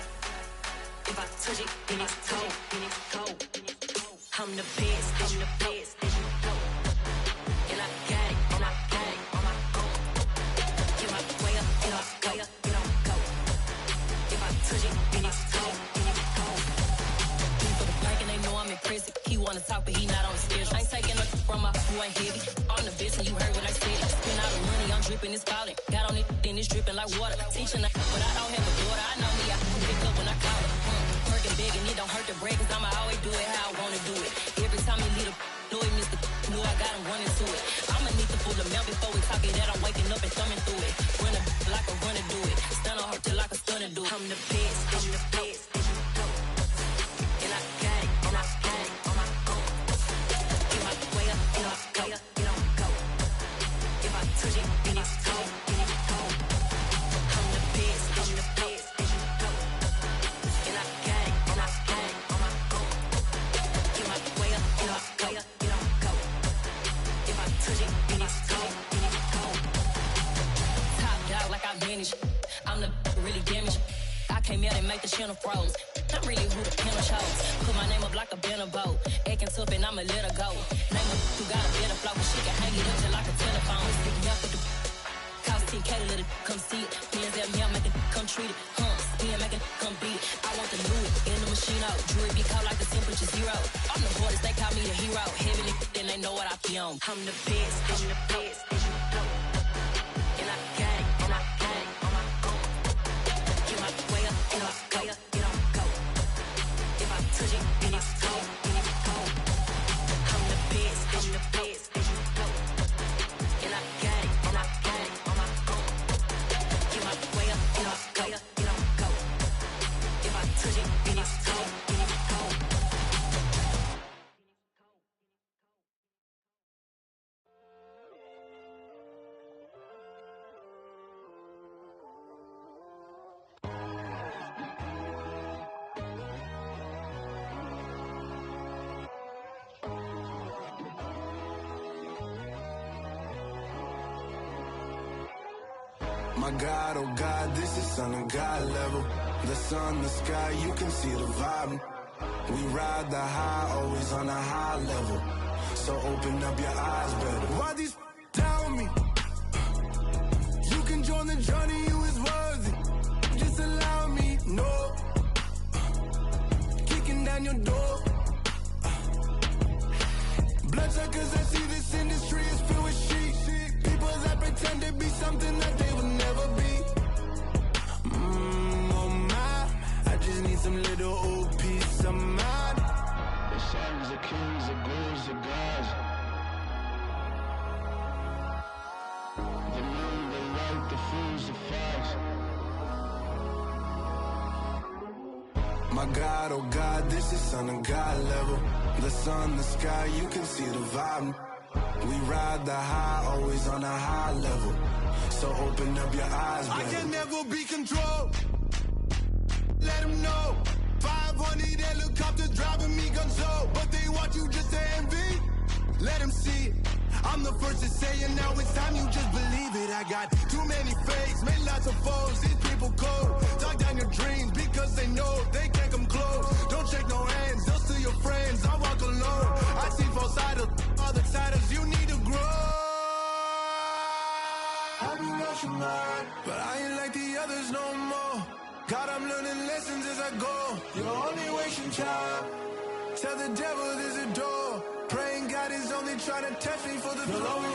If I touch it, then it's cold, then it's cold. I'm the best, and the best, and you know. And I got it, and I got it on my own. Get my way up, get my go, get my go. If I touch it, then it's cold, then it's cold. For the blank and they know I'm impressive. He wanna talk, but he not on the schedule. I ain't taking nothing from my who ain't heavy. I'm the best and you heard what I said. Spend all the money, I'm dripping, it's falling. Got on it, then it's dripping like water. Teaching her, but I don't have a daughter. I know me, I can pick up when I call her. Working big and it don't hurt the break, cause I'ma always do it how I wanna do it. Every time he lead a know he missed the knew I got him running to it. I'ma need to pull the mail before we talk it that I'm waking up and thumbing through it. Run like a runner do it. Stun on her till like a stunner do it. I'm the best, I'm the best. And I got it, and I got it on my own. Get my way up, and I go, get on go. If I touch it, then it's cold, then it's cold. I'm the best, I'm the best, and you know. And I got it, and I got it on my own. Get my way up, and I go, get on go. If I touch it, then it's cold, then it's cold. Top dog like I manage. I'm the really damaged. I came out and make the channel froze. I'm really who the piano chose. Put my name up like a banner boat. Acting tough and I'ma let her go. Name her who got a better flow, but she can hang it up just like a telephone. Stick me up with the cost 10K to let it come see it. Hands at me, I make it come treat it. Spin, make it come beat it. I want the Louis in the machine out. Jewelry be caught like the temperature zero. I'm the hardest, they call me the hero. Heaven and then they know what I be on. I'm the best, I'm the best, and you know. And I got it, and I got it on my own. Get my way up, and I go, get on go. If I touch it, then it's cold, then it's cold. I'm the best, I'm the best, and you know. And I got it, and I got it on my own. Get my way up, and I go, get on go. If I touch it, then it's cold, then it's cold. My God, oh God, this is on a God level. The sun, the sky, you can see the vibe. We ride the high, always on a high level. So open up your eyes better. Why these tell me? You can join the journey, you is worthy. Just allow me, no. Kicking down your door. Bloodsuckers, I see this industry is filled with sheep. People that pretend to be something that they will never be. Oh my, I just need some little old peace of mind. The sons of kings, the ghouls, the gods. The moon, the light, the fools, the facts. My God, oh God, this is son of God level. The sun, the sky, you can see the vibe. We ride the high, always on a high level. So open up your eyes, baby. I can never be controlled. Let them know. 500 helicopters driving me gonzo. But they want you just to envy. Let them see it. I'm the first to say it, now it's time you just believe it. I got too many fakes, made lots of foes. These people cold. Talk down your dreams because they know they can't come close. Don't shake no hands, they'll steal your friends. I walk alone. I see false idols, other titles. You need to grow. I be watching mine, but I ain't like the others no more. God, I'm learning lessons as I go. You're only wasting time. Tell the devil there's a door. Praying God is only trying to test me for the glory.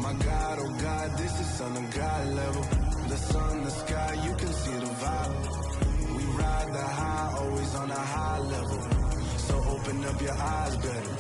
My God, oh God, this is son of God level. The sun, the sky, you can see the vibe. We ride the high, always on a high level. So open up your eyes better.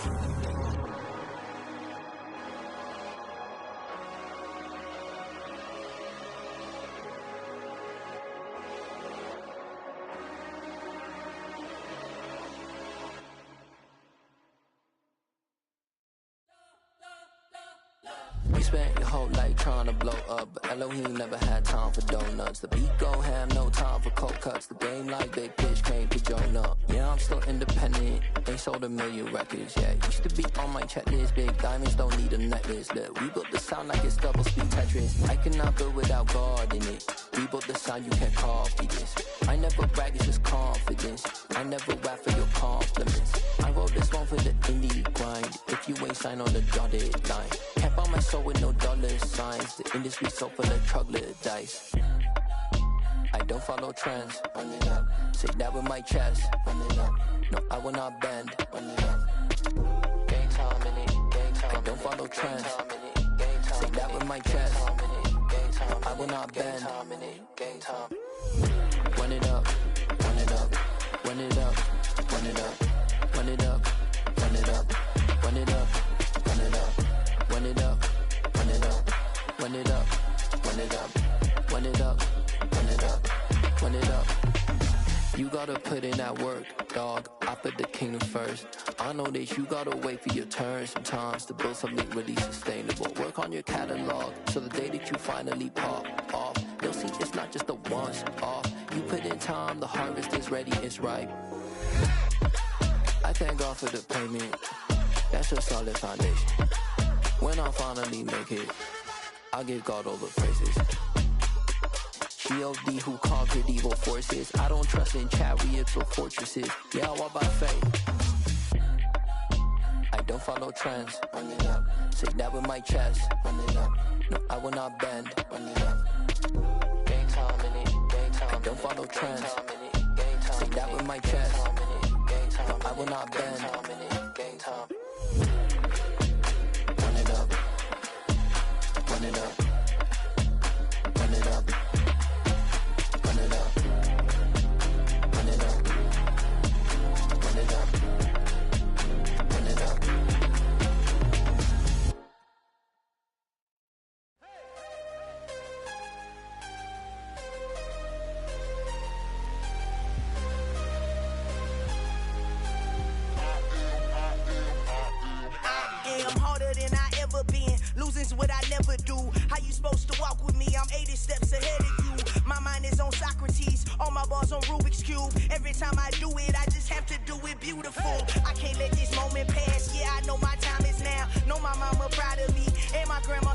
You spent your whole life trying to blow up, but Elohim never had time for donuts. The beat go ham, no time for cold cuts. The game like Big Pitch came to join up. Yeah, I'm still independent, ain't sold a million records yet. Used to be on my checklist, big diamonds don't need a necklace. Look, we built the sound like it's double speed Tetris. I cannot build without God in it. We built the sound, you can't copy this. I never brag, it's just confidence. I never rap for your compliments. I wrote this one for the indie grind. If you ain't signed on the dotted line, can't buy my soul with no dollar signs. The industry so full of troglodytes. I don't follow trends. Run it up. Say that with my chest. Run it up. No, I will not bend. Run it up. Gang time in it. Gang time. I don't follow trends. Say that with my chest. I will not bend. Gang time. Run it up. Run it up. Run it up. Run it up. Run it up. Run it up. Run it up. Run it up. Run it up. Run it up. Run it up. Run it up. Run it up. Run it up. Run it up. You gotta put in that work, dog. I put the kingdom first. I know that you gotta wait for your turn sometimes to build something really sustainable. Work on your catalog so the day that you finally pop off, you'll see it's not just a once off. You put in time, the harvest is ready, it's ripe. I thank God for the payment. That's a solid foundation. When I finally make it, I'll give God all the praises. G.O.D. who conquered evil forces. I don't trust in chariots or fortresses. Yeah, I walk by faith. I don't follow trends. Run it up. Say that with my chest. Run it up. No, I will not bend. Run it up. Gang time in it. Gang time. I don't follow trends. Say that with my chest. No, I will not bend. Gang time. Run it up. Run it up. Run it up. Run it up. Run it up. Run it up. Run it up. I'm harder than I ever been. Losing's what I never do. How you supposed to walk with me? I'm 80 steps ahead of you. My mind is on Socrates. All my bars on Rubik's Cube. Every time I do it, I just have to do it beautiful. I can't let this moment pass. Yeah, I know my time is now. Know my mama proud of me. And my grandma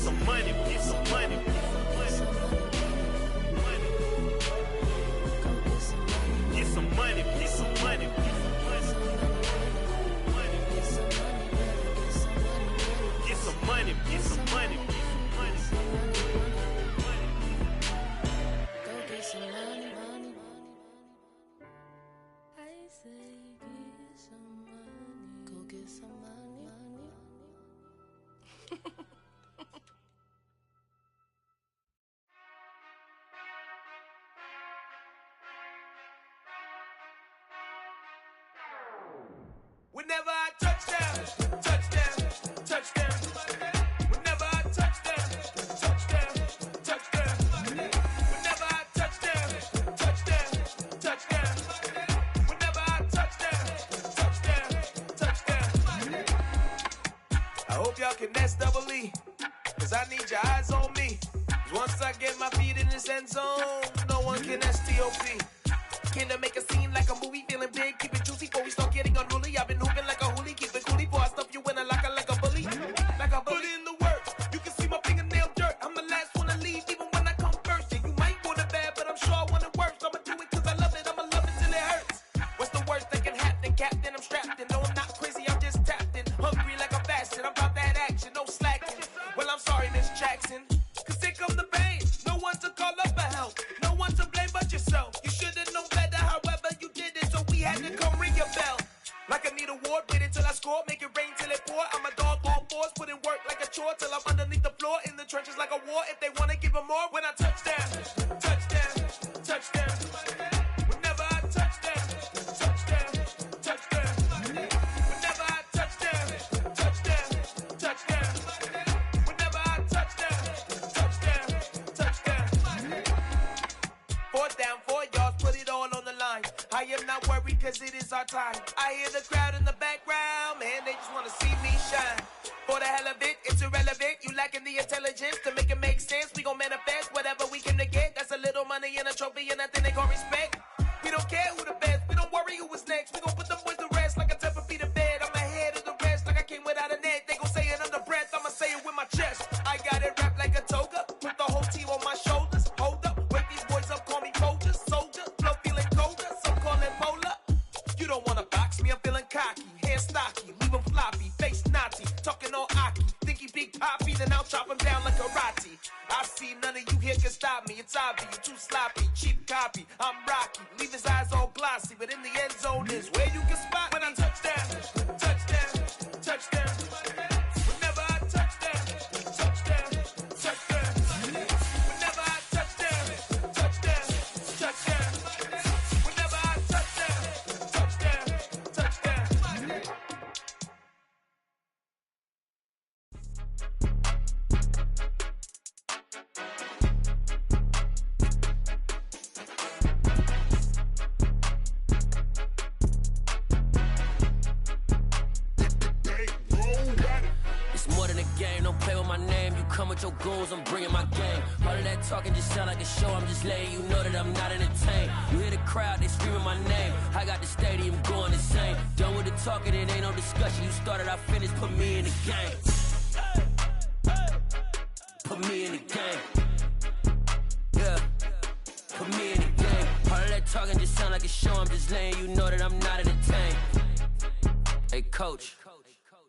some money, get some money. Get some money, get some money. Get some money, get some money. Go get some money, money. I say get some money. Go get some money, money. Whenever I touchdown, touchdown, touchdown. Whenever I touchdown, touchdown, touchdown. Whenever I touchdown, touchdown, touchdown. Whenever I touchdown, touchdown, touchdown. I hope y'all can nest double E, cause I need your eyes on me. 'Cause once I get my feet in this end zone, no one can STOP. Can to make a scene like a movie, feeling big, keep it juicy before we start getting unruly. I've been hooping like a hoolie, keep it coolie before I stuff you in a locker like a bully. Like a bully. Put in the work, you can see my fingernail dirt. I'm the last one to leave, even when I come first. And you might want it bad, but I'm sure I want it worse. I'ma do it cause I love it, I'ma love it till it hurts. What's the worst that can happen, Captain? I'm strapped in, no I'm not crazy, I'm just tapped in. Hungry like I'm fasting, I'm about that action, no slacking. Well I'm sorry Miss Jackson, cause here come the pain. No one to call up for help, no one to blame but yourself. You should've known better, however you did it, so we had to come ring your bell. Like I need a ward, wait until I score, make it rain till it pour. I'm a dog all fours, put in work like a chore till I'm underneath the floor, in the trenches like a war. If they wanna give them more, when I touchdown, touchdown, touchdown. Whenever I touchdown, touchdown, touchdown. Whenever I touchdown, touchdown, touchdown. Whenever I touchdown, touchdown, touchdown. 4th down, 4 yards, put it all on the line. I am not worried cause it is our time. I hear the crowd in the background, man, they just wanna see me shine. For the hell of it, it's irrelevant. You lacking the intelligence to make it make sense. We gon' manifest whatever we came to get. That's a little money and a trophy and nothing they call respect. We don't care who the best, we don't worry who was next. We gon' put them boys to rest like a 10 feet of bed. I'm ahead of the rest like I came without a net. They gon' say it under breath, I'ma say it with my chest. I got it wrapped like a toga, put the whole team on my shoulders. Hold up, wake these boys up, call me Folger, soldier, flow feeling colder, some call it polar. You don't wanna box me, I'm feeling cocky, hair stocky, leave him floppy, face naughty, talking all aki, think he big poppy, then I'll chop him down like karate. I see none of you here can stop me, it's obvious, you too sloppy, cheap copy, I'm rocky, leave his eyes all glossy, but in the end zone is where you can spot when I touchdown, touchdown, touchdown. Whenever I touchdown, touchdown, touchdown. Whenever I touchdown, touchdown, touchdown. Whenever I touchdown, touchdown, touchdown. It's more than a game, don't play with my name. You come with your goons, I'm bringing my game. All of that talking just sound like a show, I'm just letting you know that I'm not entertained. You hear the crowd, they screaming my name. I got the stadium going insane. Done with the talking, it ain't no discussion. You started, I finished, put me in the game. Put me in the game. Yeah, put me in the game. All of that talking just sound like a show, I'm just letting you know that I'm not entertained. Hey coach,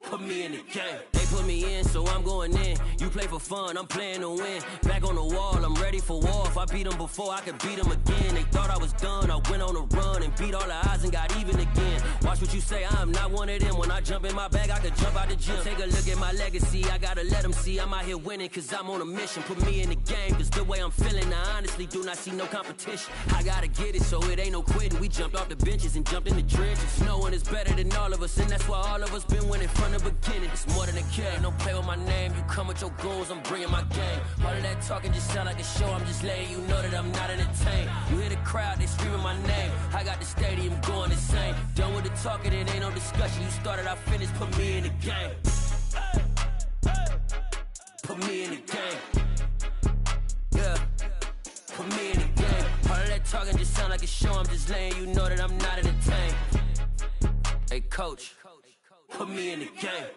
put me in the game. They put me in, so I'm going in. You play for fun, I'm playing to win. Back on the wall, I'm ready for war. If I beat them before, I could beat them again. They thought I was done, I went on a run and beat all the odds and got even again. Watch what you say, I'm not one of them. When I jump in my bag, I could jump out the gym. Take a look at my legacy, I gotta let them see I'm out here winning, cause I'm on a mission. Put me in the game, cause the way I'm feeling, I honestly do not see no competition. I gotta get it, so it ain't no quitting. We jumped off the benches and jumped in the trenches. No one is better than all of us, and that's why all of us been winning from the beginning. It's more than a game, don't play with my name. You come with your goons, I'm bringing my game. All of that talking just sound like a show, I'm just letting you know that I'm not entertained. You hear the crowd, they screaming my name. I got the stadium going insane. Done with the talking, it ain't no discussion. You started, I finished, put me in the game. Put me in the game. Yeah, put me in the game. All of that talking just sound like a show, I'm just letting you know that I'm not entertained. Hey coach, put me in the game.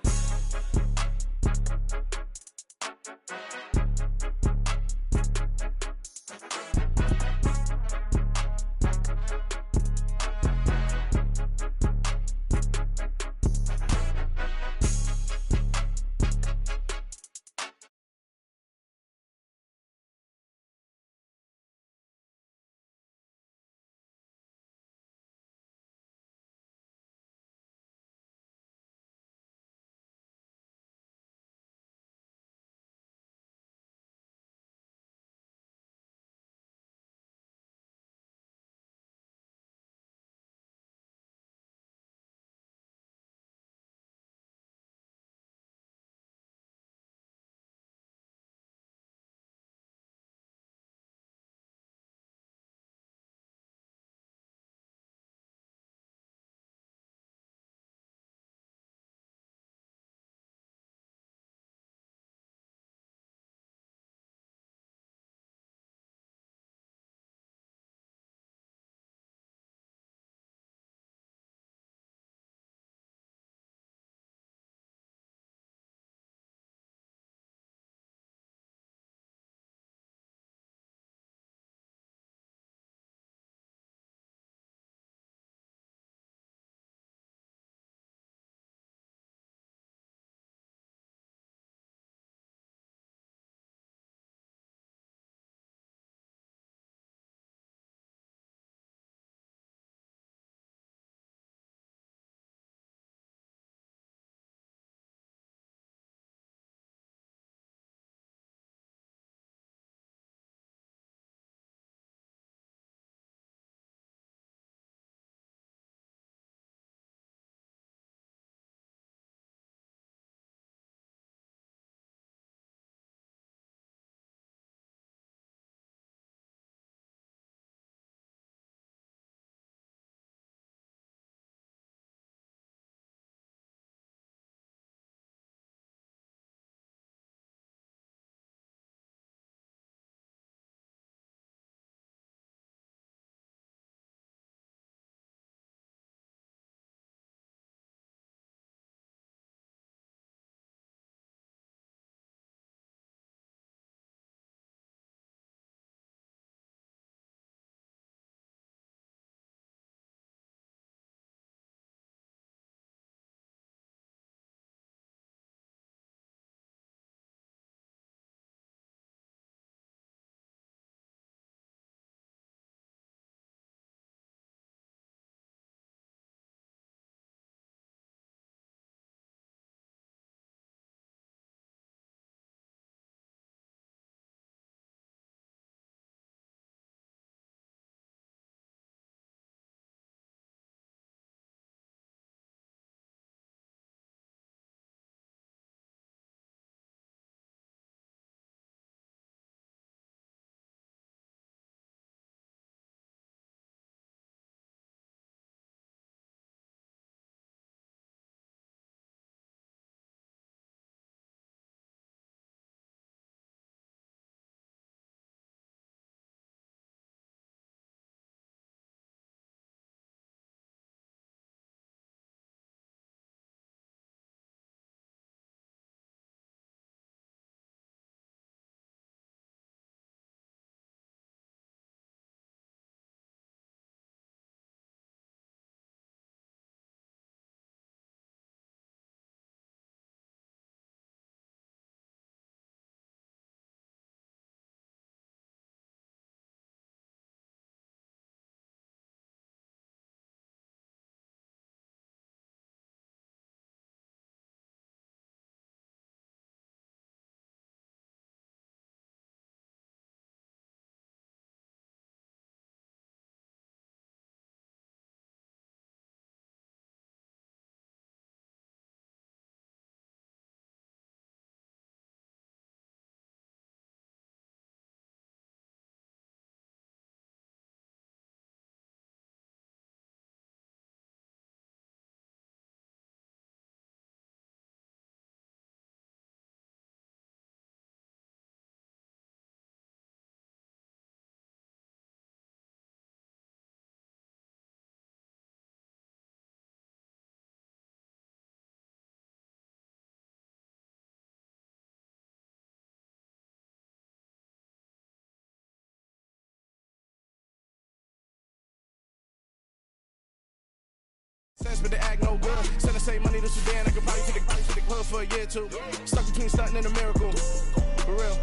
sense, but they act no good. Send the same money to Sudan, I could probably take the club for a year or two. Stuck between stunting and a miracle. For real.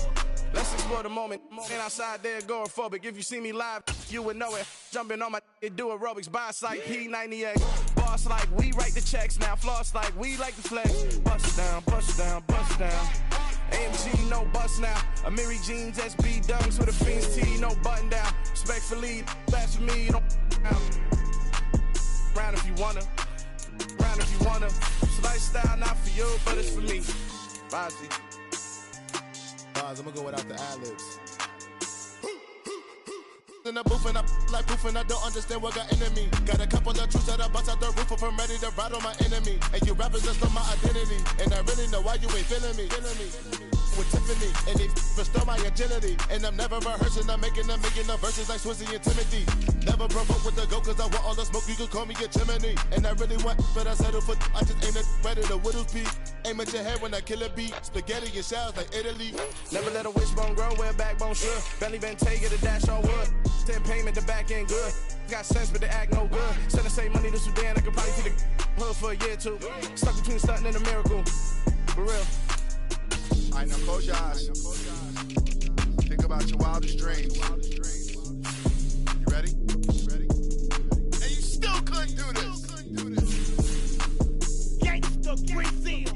Let's explore the moment. Ain't outside there agoraphobic. If you see me live, you would know it. Jumping on my do aerobics. Boss like P90X. Boss like we write the checks now. Floss like we like the flex. Bust down, bust down, bust down. AMG, no bust now. Amiri jeans, SB dunks with a Fiends T, no button down. Respectfully, that's for me, don't down. Round if you wanna. Round if you wanna. It's lifestyle, not for you, but it's for me. Bozzy. I'm gonna go without the ad-libs. In the booth and I like proof and I don't understand what got into me. Got a couple of truths that I bust out the roof if I'm ready to ride on my enemy. And you rappers just know my identity. And I really know why you ain't feeling me. With Tiffany, and they restore my agility. And I'm never rehearsing, I'm making a million of verses like Swizzy and Timothy. Never provoke with the go, cause I want all the smoke, you can call me a chimney. And I really want, but I settle for, I just aim it ready to whittles pea. Aim at your head when I kill a beat. Spaghetti and shells like Italy. Never let a wishbone grow where a backbone should. Bentley Bentayga, the dash on wood. 10 payment, the back end good. Got sense, but they act no good. Send the same money to Sudan, I could probably see the hood for a year or two. Stuck between stunting and a miracle. For real. Alright, now close your eyes. Think about your wildest dreams. You ready? And you still couldn't do this. Gangsta Brazil.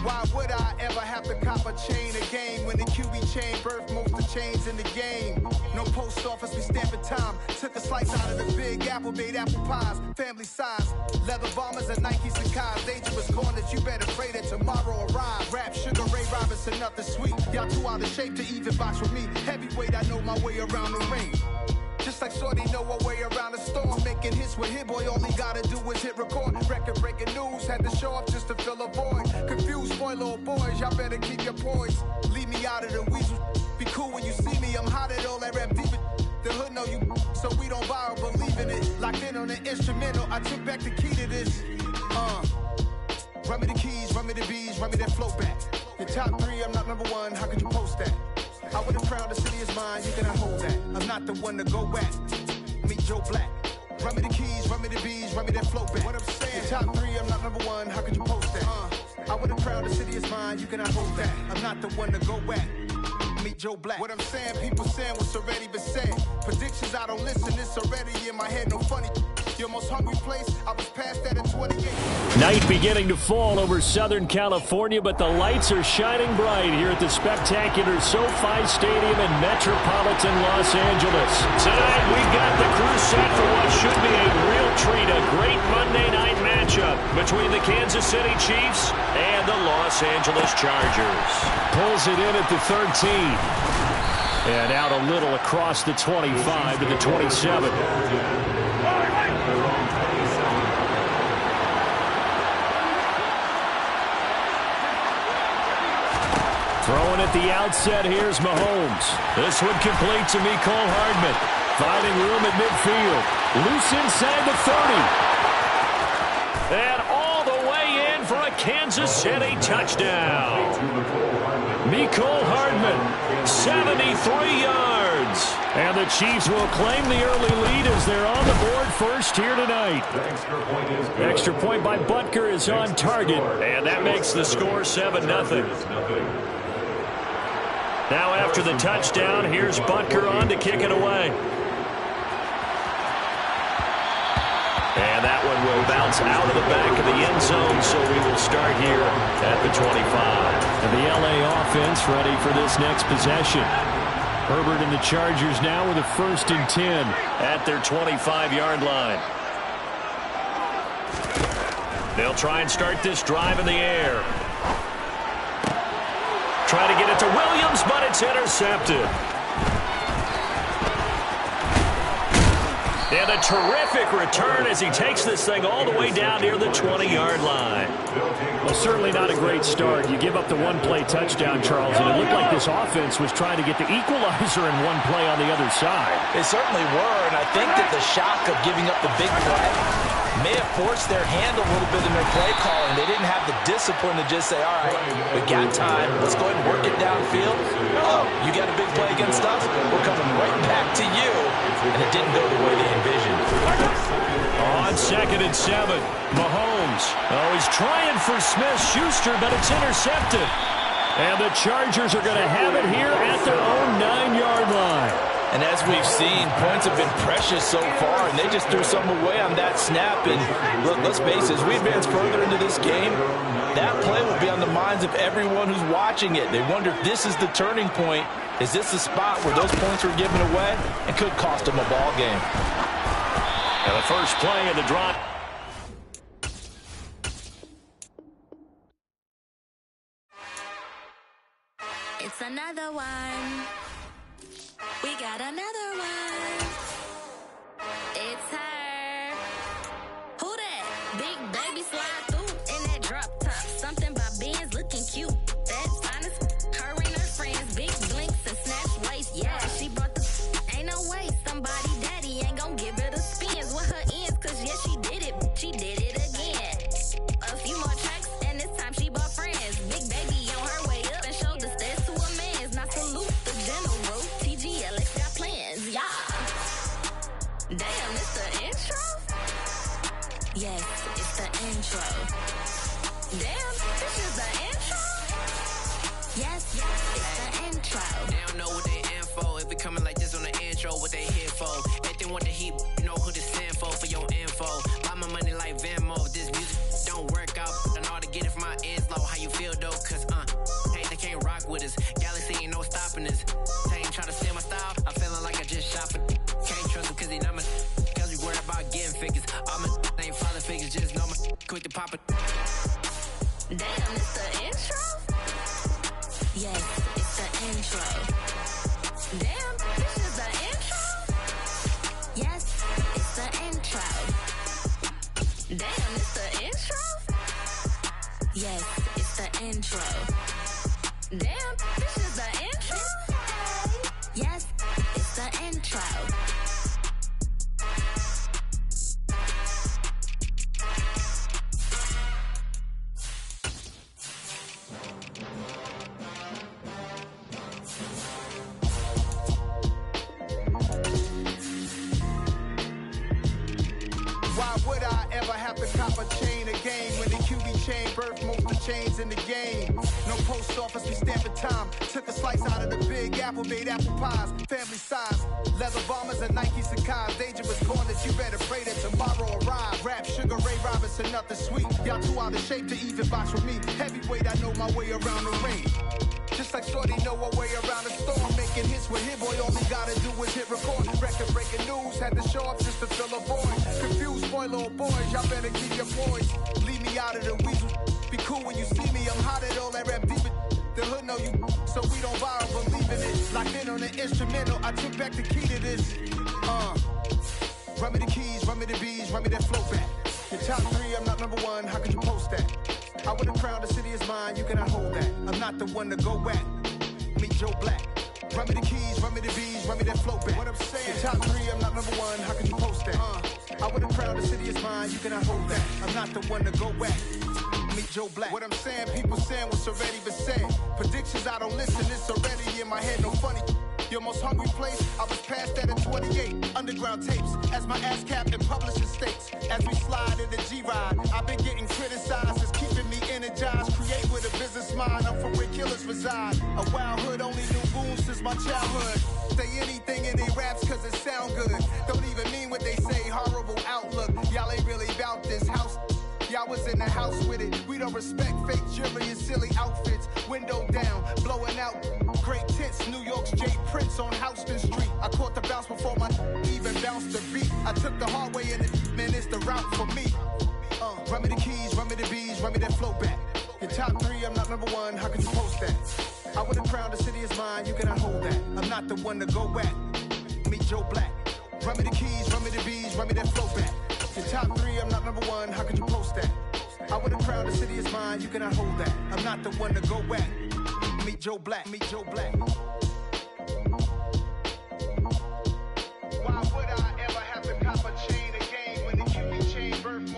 Why would I ever have to cop a chain a game when the QB chain birthed most of chains in the game? No post office, we stamping time. Took a slice out of the big apple, made apple pies, family size. Leather bombers and Nikes and Kais. Dangerous corners, you better pray that tomorrow arrive. Rap, Sugar Ray Robinson, nothing sweet. Y'all too out of shape to even box with me. Heavyweight, I know my way around the ring. Just like Shorty know her way around the storm. Making hits with Hit Boy, all he gotta do is hit record. Record breaking news, had to show up just to fill a void. Confused boy, little boys, y'all better keep your poise. Leave me out of the weasel. Be cool when you see me, I'm hot at all that rap deep. The hood know you, so we don't borrow, believe in it. Locked in on the instrumental, I took back the key to this. Run me the keys, run me the bees, run me that flow back. The top 3, I'm not number 1, how could you post that? I would have crowned the city is mine, you cannot hold that. I'm not the one to go at. Meet Joe Black. Run me the keys, run me the bees, run me that flow back. What I'm saying, the top 3, I'm not number 1, how could you post that? I would have crowned the city is mine, you cannot hold that. I'm not the one to go at. Meet Joe Black. What I'm saying, people saying what's already been said. Predictions, I don't listen, it's already in my head, no funny. Your most hungry place, I was past that at 28. Night beginning to fall over Southern California, but the lights are shining bright here at the spectacular SoFi Stadium in metropolitan Los Angeles. Tonight, we've got the crew set for what should be a real treat, a great Monday night matchup between the Kansas City Chiefs and the Los Angeles Chargers. Pulls it in at the 13. And out a little across the 25 to the 27. Throwing at the outset, here's Mahomes. This one complete to Mecole Hardman. Finding room at midfield. Loose inside the 30. And all the way in for a Kansas City touchdown. Mecole Hardman, 73 yards. And the Chiefs will claim the early lead as they're on the board first here tonight. Extra point by Butker is on target. And that makes the score 7-0. Now after the touchdown, here's Butker on to kick it away. And that one will bounce out of the back of the end zone, so we will start here at the 25. And the LA offense ready for this next possession. Herbert and the Chargers now with a 1st and 10 at their 25-yard line. They'll try and start this drive in the air. Try to get it to Williams, but it's intercepted. And a terrific return as he takes this thing all the way down near the 20-yard line. Well, certainly not a great start. You give up the one-play touchdown, Charles, and it looked like this offense was trying to get the equalizer in one play on the other side. They certainly were, and I think that the shock of giving up the big play may have forced their hand a little bit in their play calling. They didn't have the discipline to just say, all right, we got time. Let's go ahead and work it downfield. Oh, you got a big play against us? We're coming right back to you. And it didn't go the way they envisioned. On 2nd and 7, Mahomes. Oh, he's trying for Smith-Schuster, but it's intercepted. And the Chargers are going to have it here at their own 9-yard line. And as we've seen, points have been precious so far, and they just threw some away on that snap. And look, let's face it, as we advance further into this game, that play will be on the minds of everyone who's watching it. They wonder if this is the turning point. Is this the spot where those points were given away and could cost them a ball game? And the first play of the drive. It's another one. We got another one. It's her. Who that? Big baby slide through in that drop top. Something by Benz looking cute. That's honest. Her and her friends, big blinks and snatch waist. Yeah, she brought the. Ain't no way somebody daddy ain't gonna give her the spins with her ends. Cause yeah, she did it. She did it again. A few more tracks and this time she bought friends. Big baby on her way up and showed the stairs to a man's. Not salute the general. TGLX got plans, yeah. Damn, it's the intro? Yes, it's the intro. Damn, this is the intro? Yes, it's the intro. They don't know what they in for. If we coming like this on the intro, what they here for? If they want the heat, know who to send for your info. Buy my money like Venmo. This music don't work out, I know how to get it from my ends low. How you feel though? Cause hey, they can't rock with us. Galaxy ain't no stopping us. They ain't try to steal my style. I'm feeling like I just shop it. Can't trust them cause they not my. Cause we worried about getting figures. All my ain't father figures, just know my quick to pop it. Damn, it's the intro? Yes, it's the intro. Damn, this is the intro? Yes, it's the intro. Damn, it's the intro? Yes, it's the intro. Damn, this is the intro? Yes, it's the intro. Why would I ever have to cop a chain again when the QB chain birthed most of the chains in the game? No post office, we stamping time. Took a slice out of the big apple, made apple pies, family size. Leather bombers and Nike Sacai's. Dangerous corners, you better pray that tomorrow arrive. Rap, Sugar Ray Robinson, nothing sweet. Y'all too out of shape to even box with me. Heavyweight, I know my way around the ring. Just like Shorty know her way around the storm. Making hits with Hit Boy, all he gotta do is hit record. Record breaking news, had to show up just to fill a void. Confused boy, little boys, y'all better keep your poise. Leave me out of the weasel. Be cool when you see me, I'm hot at all that rap deep. The hood know you, so we don't borrow, believe in it. Locked in on the instrumental, I took back the key to this. Run me the keys, run me the bees, run me that flow back. Your top 3, I'm not number 1, how could you post that? I would've crowned the city is mine, you cannot hold that. I'm not the one to go back. Meet Joe Black. Run me the keys, run me the bees, run me that flow back. What I'm saying, your top 3, I'm not number 1, how could you post that? I would've crowned the city is mine, you cannot hold that. I'm not the one to go back. Meet Joe Black. What I'm saying, people saying what's already been said. Predictions, I don't listen, it's already in my head, no funny. Your most hungry place, I was past that at 28. Underground tapes, as my ass capped in publishing states. As we slide in the G-Ride, I've been getting criticized. It's keeping me energized. Create with a business mind, I'm from where killers reside. A wild hood, only knew goons since my childhood. Say anything in their raps cause it sound good. Don't even mean what they say, horrible outlook. Y'all ain't really about this house. Y'all was in the house with it. We don't respect fake jewelry and silly outfits. Window down, blowing out. Great tits, New York's J. Prince on Houston Street. I caught the bounce before my even bounced the beat. I took the hard way in it, man, it's the route for me. Run me the keys, run me the bees, run me that flow back. Your top 3, I'm not number 1, how could you post that? I would've crowned the city is mine, you cannot hold that. I'm not the one to go back. Meet Joe Black. Run me the keys, run me the bees, run me that flow back. Your top 3, I'm not number 1, how could you post that? I would've crowned the city is mine, you cannot hold that. I'm not the one to go back. Meet Joe Black, meet Joe Black. Why would I ever have to cop a chain again when the QB chain birthed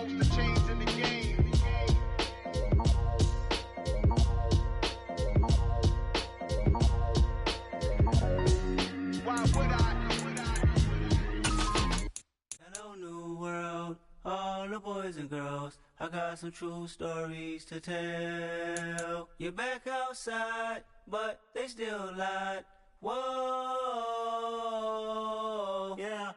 new world. All the boys and girls, I got some true stories to tell. You're back outside, but they still lied. Whoa, yeah.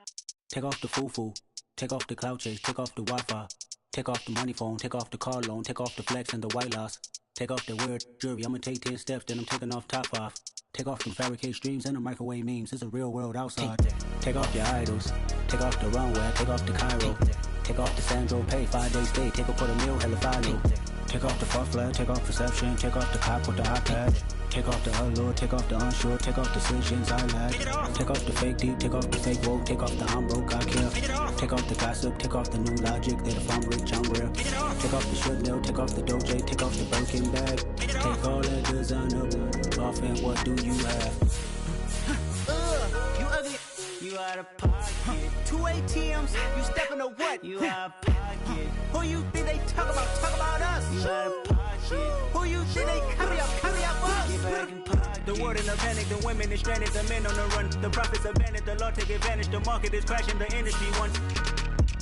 Take off the foo-foo, take off the cloud chase, take off the Wi-Fi. Take off the money phone, take off the car loan, take off the flex and the white loss. Take off the weird jewelry, I'ma take 10 steps, then I'm taking off top off. Take off them fabricate streams and the microwave memes, it's a real world outside. Take off your idols, take off the runway, take off the Cairo. Take off the Sandro pay, 5 days stay, take off for the meal, hella follow. Take off the fuck flag, take off perception, take off the cop with the iPad. Take off the allure, take off the unsure, take off decisions I lack. Take off the fake deep, take off the fake woke, take off the I'm broke, I care. Take off the gossip, take off the new logic, that if I'm rich, I'm real. Take off the Chanel, take off the Doja, take off the Birkin bag. Take all that designer off and what do you have? You ugly, you out of pocket. 2 ATMs, you stepping to what? You out of pocket. Who you think they talk about us? You out of pocket. Who you think they carry up us? Get back in pocket. The world in a panic, the women is stranded, the men on the run. The profits abandoned, the law take advantage, the market is crashing, the industry wants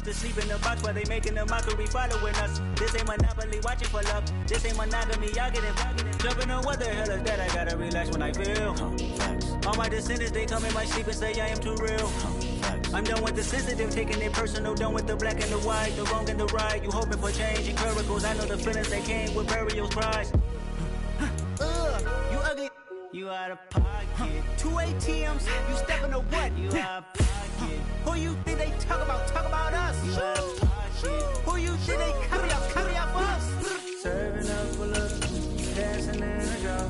to sleep in the box while they making a mockery following us. This ain't Monopoly, watching for love. This ain't monogamy, y'all get it. Jumping on what the hell is that? I gotta relax when I feel. All my descendants, they come in my sleep and say I am too real. I'm done with the sensitive, taking it personal. Done with the black and the white, the wrong and the right. You hoping for change and miracles. I know the feelings that came with burial cries. You ugly, you out of pocket. 2 ATMs, you stepping to what? You out of pocket. Who you think they talk about us? You out of pocket. Who you think they carry up us? Serving up a little, dancing in a drop.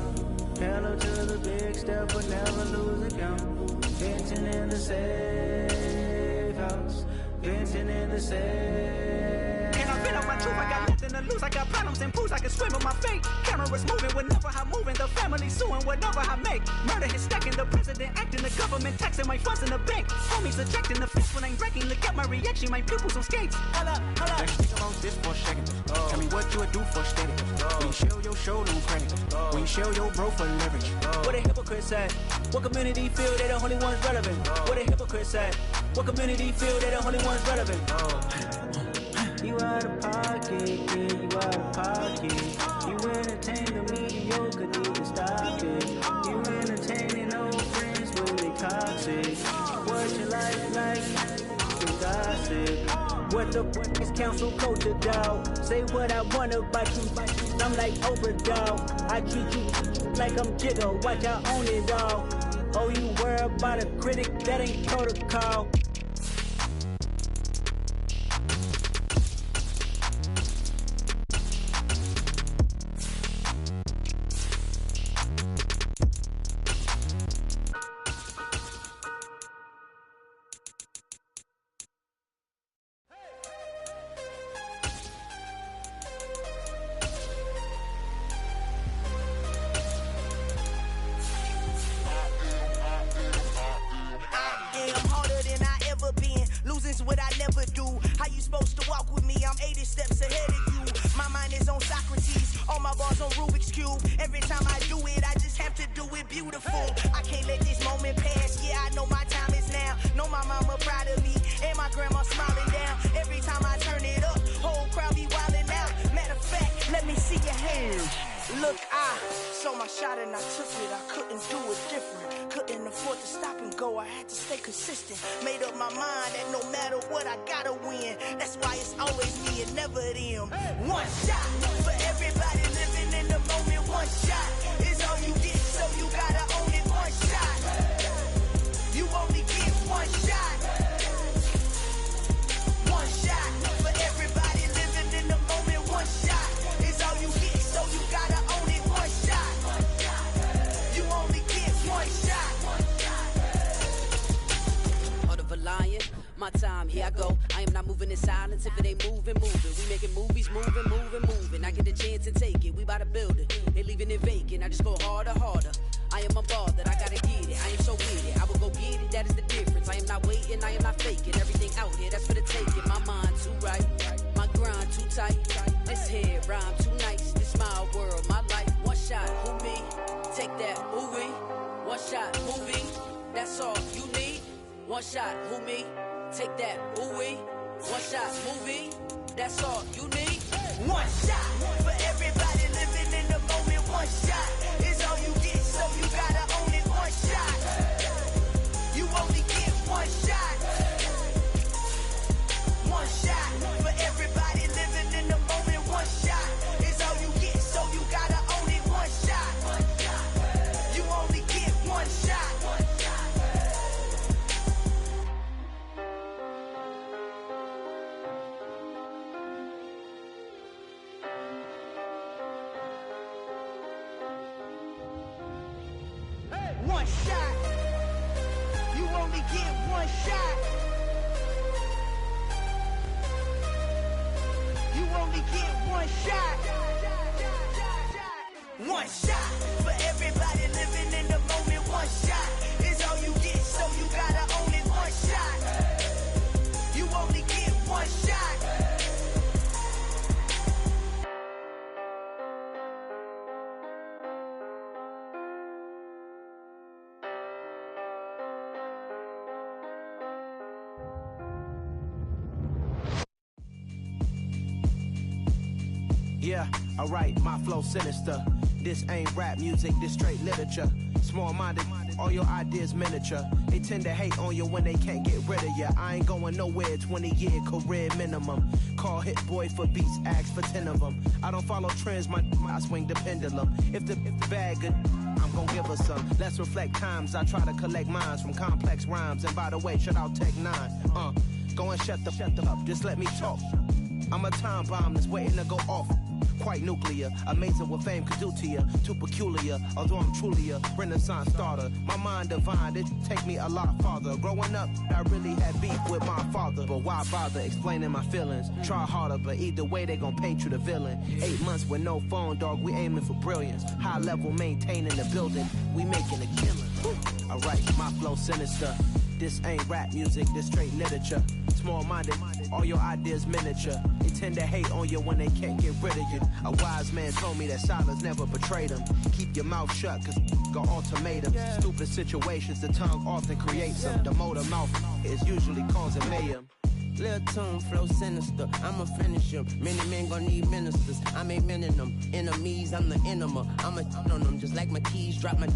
Hello to the big step, but never lose a count. Venting in the safe house, venting in the safe. And I've been on my truth, I got nothing to lose. I got problems and pools, I can swim with my fate. Cameras moving whenever I'm moving, the family suing whatever I make. Murder is stacking, the president acting, the government taxing my funds in the bank. Homies ejecting the fence when I'm breaking. Look at my reaction, my pupils on skates. Hold up. Let's think about this for a second. Tell me what you would do for steady. When you show your show, no credit. When you show your bro for leverage. What a hypocrite said. What community feel they the only ones relevant? What a hypocrite said. What community feel they the only ones relevant? You out of pocket, yeah, you out of pocket. You entertain the mediocre, need to stop it. You entertaining old friends when they toxic. What your life like? Some gossip. What the fuck is council culture, dog? Say what I want about you. I'm like Oprah, dog. I treat you like I'm Jigga. Watch I own it all. Oh, you worry about a critic? That ain't protocol. What I never do. How you supposed to walk with me? I'm 80 steps ahead of you. My mind is on Socrates, all my bars on Rubik's Cube. Every time I do it, I just have to do it beautiful. I can't let this moment pass. Yeah, I know my time is now. Know my mama proud of me, and my grandma smiling down. Every time I turn it up, whole crowd be wilding out. Matter of fact, let me see your hands. Look, I saw my shot and I took it. I couldn't do it different. Couldn't afford to stop and go. I had to stay consistent. Made up my mind that no matter what, I gotta win. That's why it's always me and never them. One shot for everybody living in the moment. One shot is all you get, so you gotta own it. One shot. You only get one shot. One shot for everybody living in the moment. One shot is all you get, so you gotta own it. One shot. You only get one shot. My time, here I go. I am not moving in silence. If it ain't moving. We making movies, moving. I get the chance and take it. We bout to build it. They leaving it vacant. I just go harder. I am a ball that I gotta get it. I am so with it. I will go get it. That is the difference. I am not waiting. I am not faking. Everything out here, that's for the taking. My mind too right. My grind too tight. This head rhyme too nice. This my world, my life. One shot, who me? Take that, who we? One shot, who me? That's all you need. One shot, who me? Take that, ooh-wee. One shots, movie, that's all you need. One shot for everybody living in the moment. One shot is all you get, so you gotta own it. One shot, you only get one shot. One shot for everybody living in the moment. One shot is all you get, so you gotta own it. One shot, you only get one shot. One shot. You only get one shot. You only get one shot. One shot for everybody living in the moment. One shot is all you get, so you gotta own it. One shot. You only get one shot. Yeah, alright, my flow sinister. This ain't rap music, this straight literature. Small-minded, all your ideas miniature. They tend to hate on you when they can't get rid of you. I ain't going nowhere, 20-year career minimum. Call Hit Boy for beats, ask for 10 of them. I don't follow trends, I swing the pendulum. If the bag good, I'm gon' give her some. Let's reflect times, I try to collect minds from complex rhymes. And by the way, shout out Tech 9. Go and shut the up, just let me talk. I'm a time bomb that's waiting to go off. Quite nuclear, amazing what fame could do to you. Too peculiar, although I'm truly a renaissance starter. My mind divine, it take me a lot farther. Growing up, I really had beef with my father. But why bother explaining my feelings? Try harder, but either way they gon' paint you the villain. 8 months with no phone, dog, we aiming for brilliance. High level maintaining the building, we making a killing. Alright, my flow sinister. This ain't rap music, this straight literature. Small-minded, all your ideas miniature. They tend to hate on you when they can't get rid of you. A wise man told me that silence never betrayed him. Keep your mouth shut, cause got ultimatums. Stupid situations, the tongue often creates them. The motor mouth is usually causing mayhem. Lil' tune, flow sinister, I'ma finish him. Many men gon' need ministers, I'm a men in them. Enemies, I'm the enema, I'ma on them. Just like my keys, drop my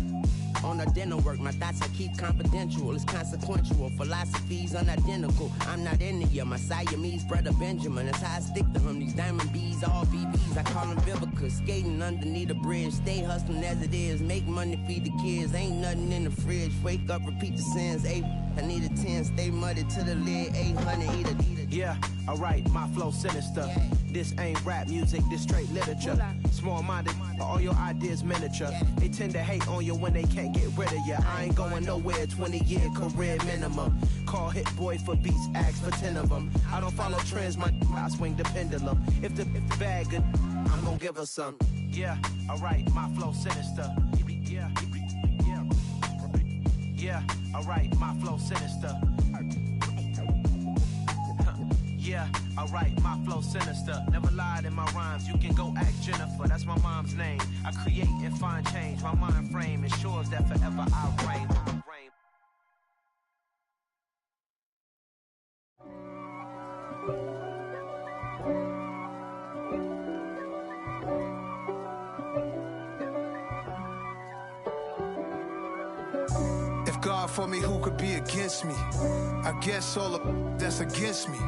on a dinner work. My thoughts I keep confidential, it's consequential. Philosophies unidentical, I'm not into you. My Siamese brother Benjamin, that's how I stick to him. These diamond bees, all BBs, I call them Vivica. Skating underneath a bridge, stay hustling as it is. Make money, feed the kids, ain't nothing in the fridge. Wake up, repeat the sins, I need a 10, stay muddy to the lid, 800, eat a. Yeah, alright, my flow sinister. This ain't rap music, this straight literature. Small-minded, all your ideas miniature. They tend to hate on you when they can't get rid of you. I ain't going nowhere, 20-year career minimum. Call Hit Boy for beats, ask for 10 of them. I don't follow trends, I swing the pendulum. If the bag good, I'm gon' give her some. Yeah, alright, my flow sinister. Yeah, alright, my flow sinister. Yeah, alright, my flow sinister. Never lied in my rhymes, you can go ask Jennifer. That's my mom's name. I create and find change. My mind frame ensures that forever I reign. If God for me, who could be against me? I guess all of that's against me.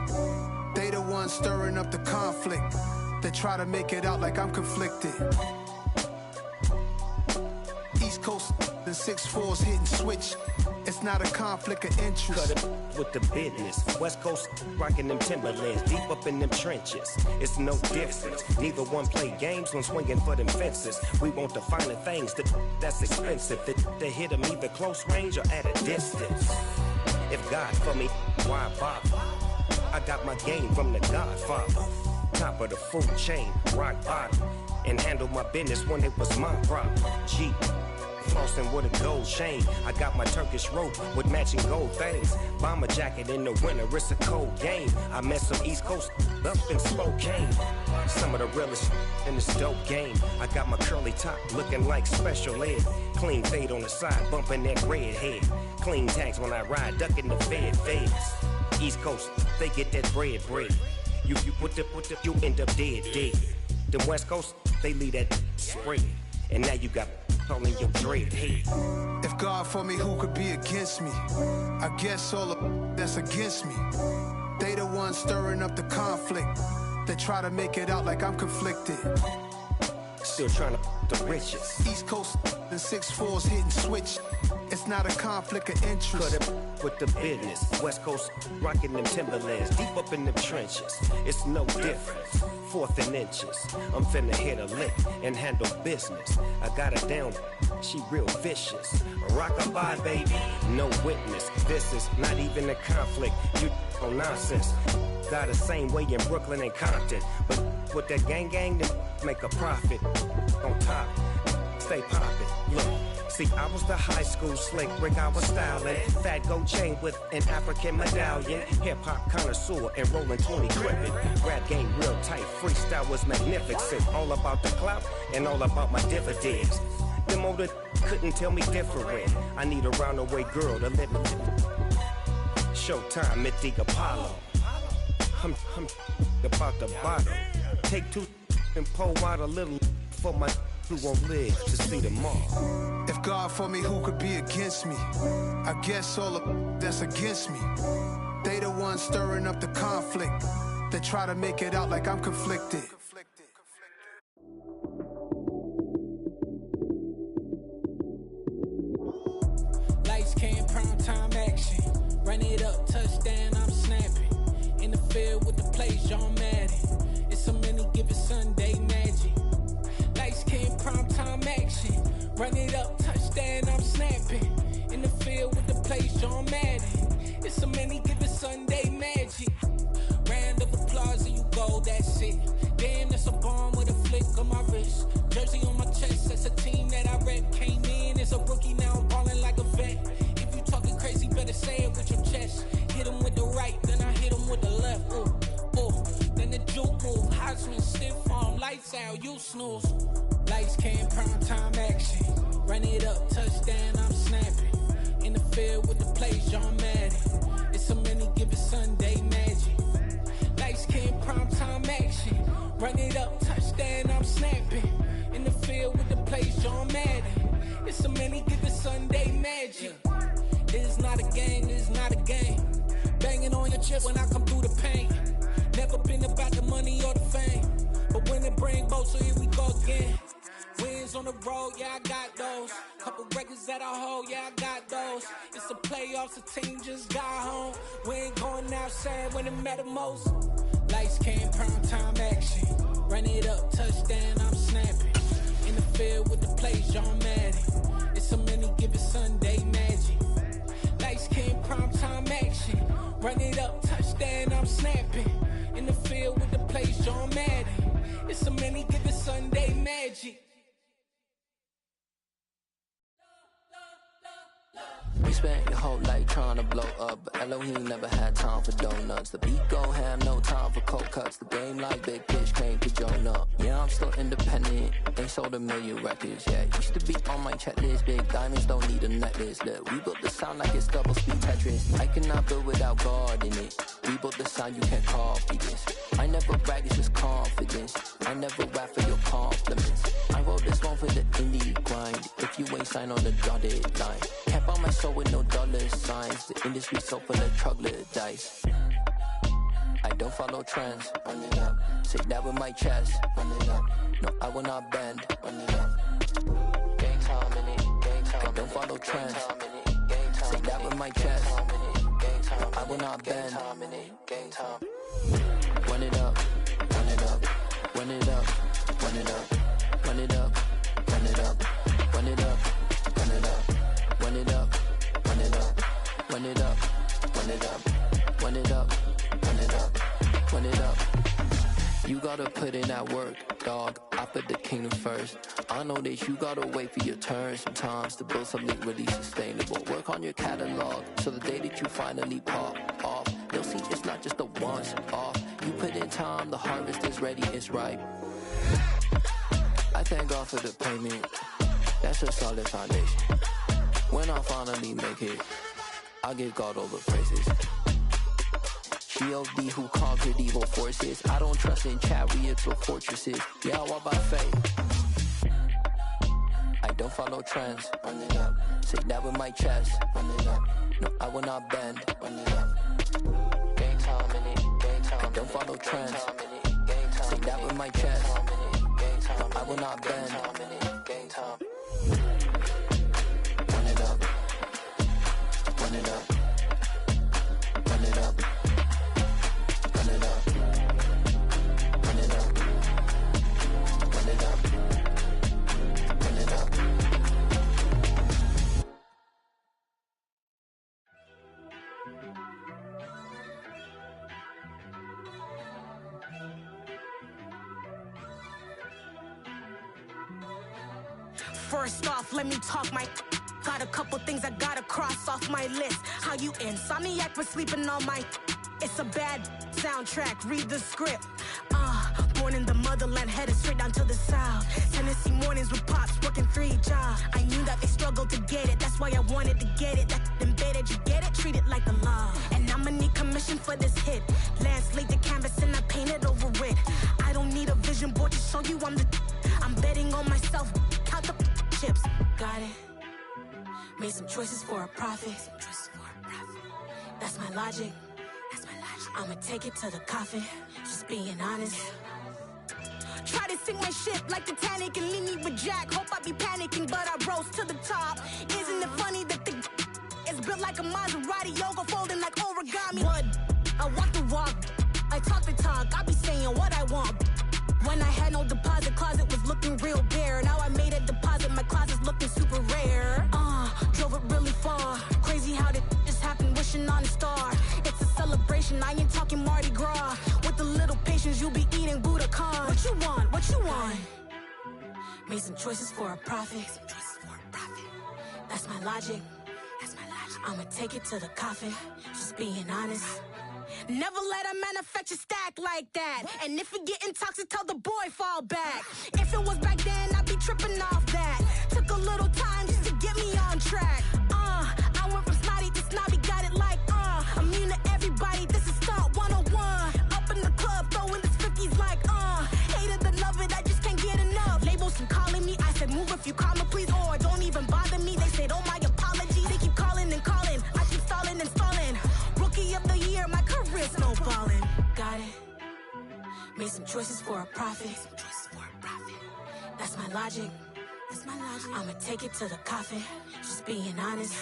They the ones stirring up the conflict. They try to make it out like I'm conflicted. East Coast and 6'4's hitting switch. It's not a conflict of interest. Cut it with the business. West Coast rocking them Timberlands, deep up in them trenches. It's no difference. Neither one play games when swinging for them fences. We want the finer things that's expensive. They hit them either close range or at a distance. If God for me, why bother? I got my game from the Godfather. Top of the food chain, rock bottom. And handle my business when it was my problem. Jeep. Flossing with a gold chain. I got my Turkish rope with matching gold things. Bomber jacket in the winter, it's a cold game. I met some East Coast up in Spokane. Some of the realest in this dope game. I got my curly top looking like special ed. Clean fade on the side, bumping that red head. Clean tags when I ride, ducking the feds. East Coast, they get that bread. You you end up dead. The West Coast, they leave that spread. And now you got all in your dread head. If God for me, who could be against me? I guess all of that's against me. They the ones stirring up the conflict. They try to make it out like I'm conflicted. Still trying to the riches. East Coast and 6'4s hitting switch. It's not a conflict of interest. Cut it with the business. West Coast rocking them Timberlands, deep up in them trenches. It's no difference. 4th and inches. I'm finna hit a lick and handle business. I got her down, she real vicious. Rock-a-bye, baby, no witness. This is not even a conflict. You on nonsense. Got the same way in Brooklyn and Compton. But with that gang, then make a profit. On top, stay poppin'. Look. See, I was the high school slick Rick, I was styling. Fat gold chain with an African medallion. Hip-hop connoisseur and rolling 20 gripping. Rap game real tight, freestyle was magnificent. All about the clout and all about my dividends. Them older couldn't tell me different. I need a round-away girl to let me. Showtime, Mythic Apollo. I'm about the bottom. Take 2 and pour out a little for my who won't live to see them all. If God for me, who could be against me? I guess all of that's against me. They the ones stirring up the conflict. They try to make it out like I'm conflicted. Lights came, prime time action. Run it up, touchdown, I'm snapping. In the field with the plays, John Madden. It's so many given Sunday magic. Lights came, prime time action. Run it up, touchdown, I'm snapping. In the field with the plays, John Madden. It's so many given Sunday magic. Round of applause and you go, that's it. Damn, that's a bomb with a flick on my wrist. Jersey on my chest, that's a team that I rep. Came in as a rookie, now I'm ballin' like a vet. If you talking crazy, better say it with your chest. Hit him with the right, then I hit him with the left. Then the juke move, Heisman, stiff arm, lights out, you snooze. Lights came, prime time action. Run it up, touchdown, I'm snapping. In the field with the plays, John Madden. It's so many given Sunday magic. Lights came, prime time action. Run it up, touchdown, I'm snapping. In the field with the plays, John Madden. It's so many given Sunday magic. It is not a game, it is not a game. Banging on your chest when I come through the pain. Never been about the money or the fame. But when it bring both, so here we go again. Wins on the road, yeah, I got those. Couple records that I hold, yeah, I got those. It's the playoffs, the team just got home. We ain't going outside when it matter most. Lights came, prime time action. Run it up, touchdown, I'm snapping. In the field with the plays, John Madden. It's so many given Sunday magic. Lights came, prime time action. Run it up, touchdown, I'm snapping. In the field with the plays, John Madden. It's so many given Sunday magic. We spent your whole life trying to blow up, but Elohim never had time for donuts. The beat go ham, no time for cold cuts. The game like Big Pitch came to Jonah. Yeah, I'm still independent, ain't sold a million records yet. Used to be on my checklist, big diamonds don't need a necklace. Look, we built the sound like it's double speed Tetris. I cannot build without God in it. We built the sound, you can't copy this. I never brag, it's just confidence. I never rap for your compliments. I wrote this one for the indie grind. If you ain't signed on the dotted line, can't buy my soul with no dollar signs. The industry so full of troglodytes. I don't follow trends. Run it up. Say that with my chest. Run it up. No, I will not bend. Run it up. Gang time in it. Gang time. I don't follow trends. Say that with my chest. No, I will not bend. Gang time. Run it up. Run it up. Run it up. Run it up. Run it up. Run it up. Run it up. Run it up. Run it up. Run it up. Run it up. Run it up. Run it up. Run it up. Run it up. You gotta put in that work, dog. I put the kingdom first. I know that you gotta wait for your turn sometimes to build something really sustainable. Work on your catalog, so the day that you finally pop off, you'll see it's not just a once off. You put in time, the harvest is ready, it's ripe. I thank God for the payment. That's a solid foundation. When I finally make it, I give God all the praises. G.O.D. who conquered evil forces. I don't trust in chariots or fortresses. Yeah, I walk by faith. I don't follow trends. Run it up. Say that with my chest. Run it up. No, I will not bend. Run it up. Game time in it. Game time. I don't follow trends. Say that with my chest. No, I will not bend. Game time. Run it up. Run it up. Run it up. Run it up. Run it up. Run it up. Run it up. First off, let me talk my. Got a couple things I gotta cross off my list. How you insomniac for sleeping on my. It's a bad soundtrack, read the script. Born in the motherland, headed straight down to the south. Tennessee mornings with pops, working 3 jobs. I knew that they struggled to get it, that's why I wanted to get it. That embedded, you get it, treat it like the law. And I'ma need commission for this hit. Lance laid the canvas and I painted over it. I don't need a vision board to show you I'm betting on myself, count the chips. Got it. Made some choices for a profit. That's my logic. I'ma take it to the coffin. Just being honest. Try to sink my ship like Titanic and leave me with Jack. Hope I be panicking, but I rose to the top. Isn't it funny that the is built like a Maserati, yoga folding like origami? What? I walk the walk, I talk the talk. I be saying what I want. When I had no deposit, closet was looking real bare. Now I made a deposit, my closet's looking super rare. Drove it really far. Crazy how that just happened, wishing on a star. It's a celebration, I ain't talking Mardi Gras. With a little patience, you'll be eating Budokan. What you want? What you want? Made some choices for a profit. That's my logic. I'ma take it to the coffin. Just being honest. Never let a manufacture stack like that. And if it getting toxic, tell the boy fall back. If it was back then, I'd be tripping off that. Took a little time just to get me on track. I went from snotty to snobby, got it like immune to everybody, this is stunt 101. Up in the club, throwing the 50s like hate it or love it, I just can't get enough. Labels keep calling me, I said move if you call me please, or don't even bother me. They said oh my apologies, they keep calling and calling. I keep stalling and stalling. Rookie of the year, my career snowballing. Got it. Made some choices for a profit. That's my logic. I'ma take it to the coffin. Just being honest.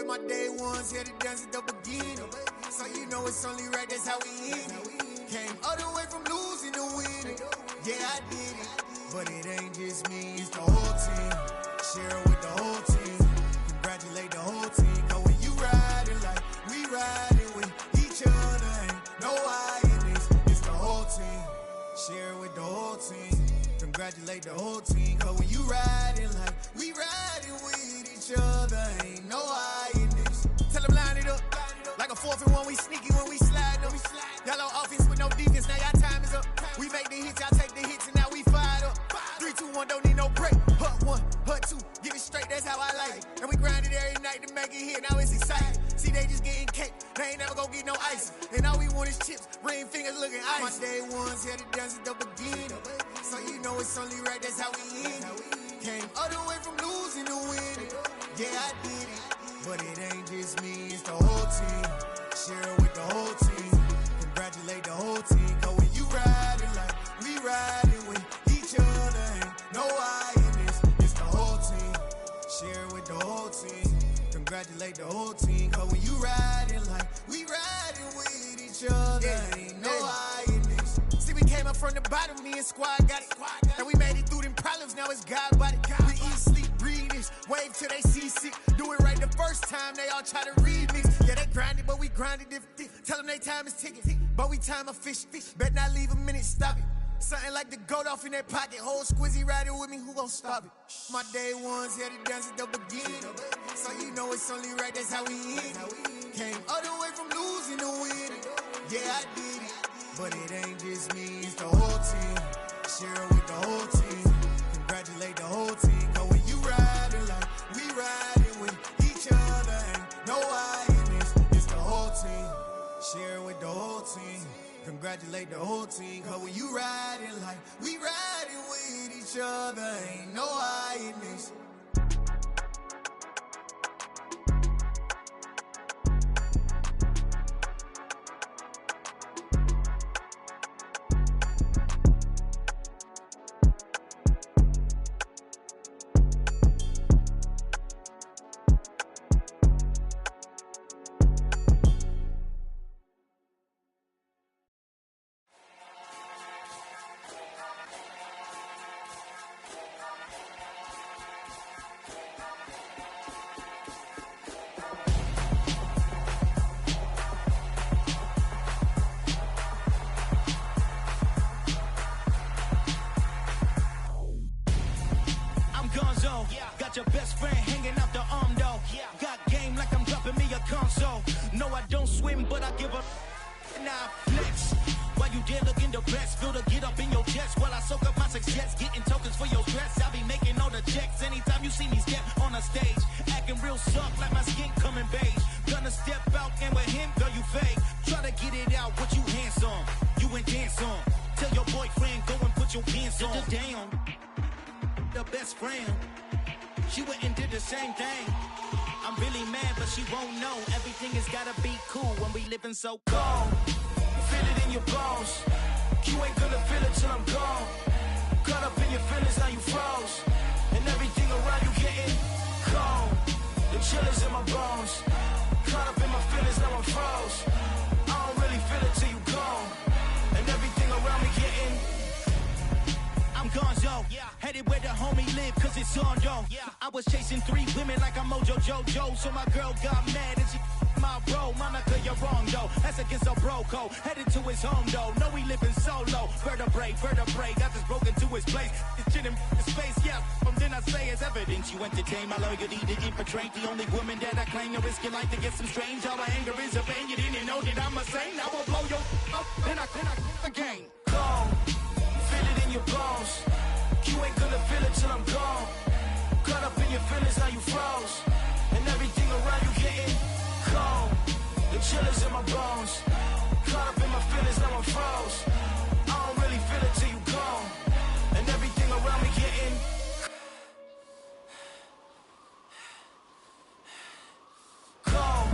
My day ones here to dance at the beginning. So you know it's only right, that's how we end it. Came all the way from losing to winning. Yeah, I did it. But it ain't just me, it's the whole team. Share it with the whole team. Congratulate the whole team. Cause when you riding like we riding with each other, ain't no I in this. It's the whole team. Share it with the whole team. Congratulate the whole team. Cause when you riding like we riding with each other, ain't no I in this. Tell them line it up. Like a 4th and 1, we sneaky when we slide them. Y'all on offense with no defense, now y'all time is up. We make the hits, y'all take the hits, and now we fired up. 3, 2, 1, don't need no break. Hut 1, hut 2, get it straight, that's how I like it. And we grind it every night to make it hit, now it's exciting. See, they just getting cake, they ain't never gonna get no ice. And all we want is chips, ring fingers looking ice. My day ones here to dance at the beginning. So you know it's only right, that's how we end it. Came all the way from losing to winning. Yeah, I did it. But it ain't just me, it's the whole team. Share it with the whole team. Congratulate the whole team. Cause when you riding like we riding with each other, ain't no I in this. It's the whole team. Share it with the whole team. Congratulate the whole team. Cause when you riding like we riding with each other, ain't no I in this. See, we came up from the bottom, me and squad got it. And we made it through them problems, now it's God body. We eat, sleep, breathe this, wave till they seasick. Do it right the first time, they all try to remix. Yeah, they grinded, but we grinded different. Tell them they time is ticking, but we time a fish. Bet not leave a minute, stop it. Something like the goat off in that pocket. Whole squizzy riding with me, who gon' stop it? My day ones had it dance at the beginning. So you know it's only right, that's how we end. Came all the way from losing to winning. Yeah, I did it. But it ain't just me, it's the whole team. Share it with the whole team. Congratulate the whole team. Cause when you riding like we riding with each other, ain't no hiding. It's the whole team. Share it with the whole team. Congratulate the whole team. Cause when you riding like we riding with each other, ain't no hiding this. Got your best friend hanging out the arm though. Got game like I'm dropping me a console. No, I don't swim, but I give a nah flex. While you there looking the best, feel the get up in your chest while I soak up my success, getting tokens for your stress. I be making all the checks anytime you see me step on a stage, acting real soft like my skin coming beige. Gonna step out and with him, girl, you fake. Try to get it out, what you hands on, you and dance on. Tell your boyfriend go and put your pants on. Down, the best friend. She went and did the same thing. I'm really mad, but she won't know. Everything has gotta be cool when we living so cold. Feel it in your bones. You ain't gonna feel it till I'm gone. Caught up in your feelings, now you froze. And everything around you getting cold. The chill is in my bones. Caught up in my feelings, now I'm froze. I don't really feel it till you gone. And everything around me getting I'm gonzo, headed where the homie live, cause it's on, yo. I was chasing 3 women like I'm Mojo Jojo, so my girl got mad and she my bro. Monica, you're wrong, though. That's against a bro code. Headed to his home, though. No, he living solo. Vertebrae, got this broken to his place. It's chin in his face, yeah. Then I say it's evidence you entertain my loyalty to infiltrate. The only woman that I claim, you risk your life to get some strange. All my anger is a pain. You didn't know that I'm a saint. I will blow your up, then I again. Go. Feel it in your bones. You ain't gonna feel it till I'm gone. Caught up in your feelings, now you froze. And everything around you getting cold. The chill is in my bones. Caught up in my feelings, now I'm froze. I don't really feel it till you gone. And everything around me getting cold.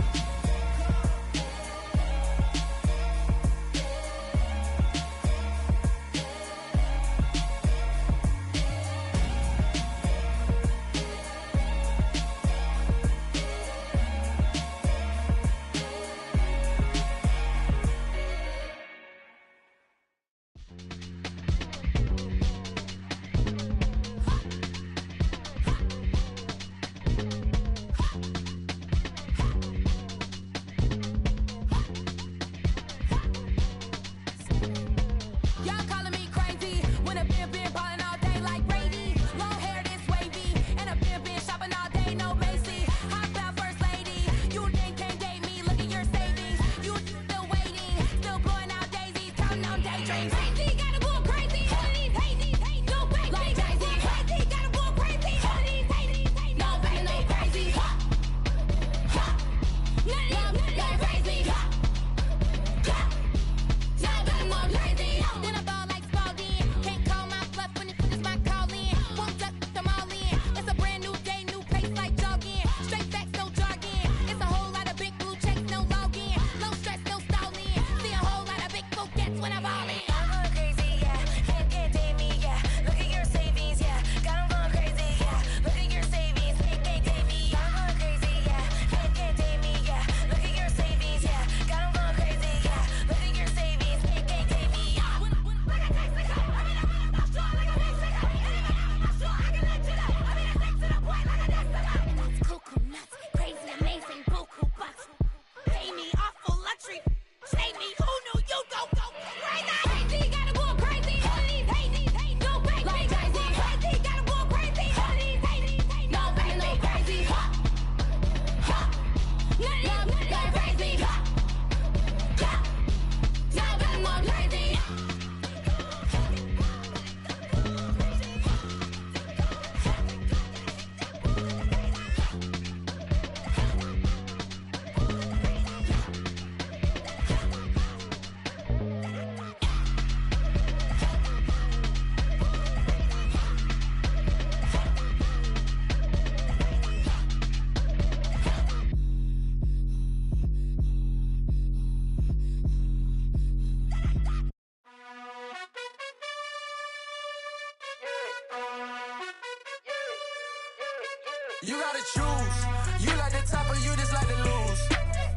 You gotta choose. You like the top or you just like to lose.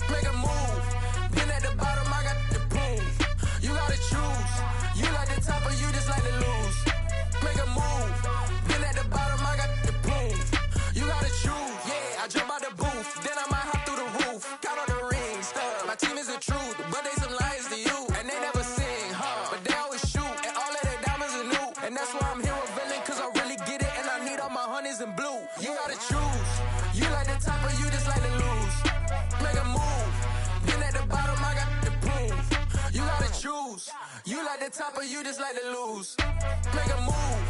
Make a move. Been at the bottom, I got the proof. You gotta choose. You like the top or you just like to lose. Make a move. Been at the bottom, I got the proof. You gotta choose. Yeah, I jump out the booth. Then I might hop through the roof. Count on the rings. My team is the truth, but they some liars to you. And they never sing, but they always shoot. And all of their diamonds are new. And that's why I'm here revealing, cause I really get it. And I need all my honeys in blue. You gotta choose. You like the top or you just like to lose. Make a move. Been at the bottom, I got the proof. You gotta choose. You like the top or you just like to lose. Make a move.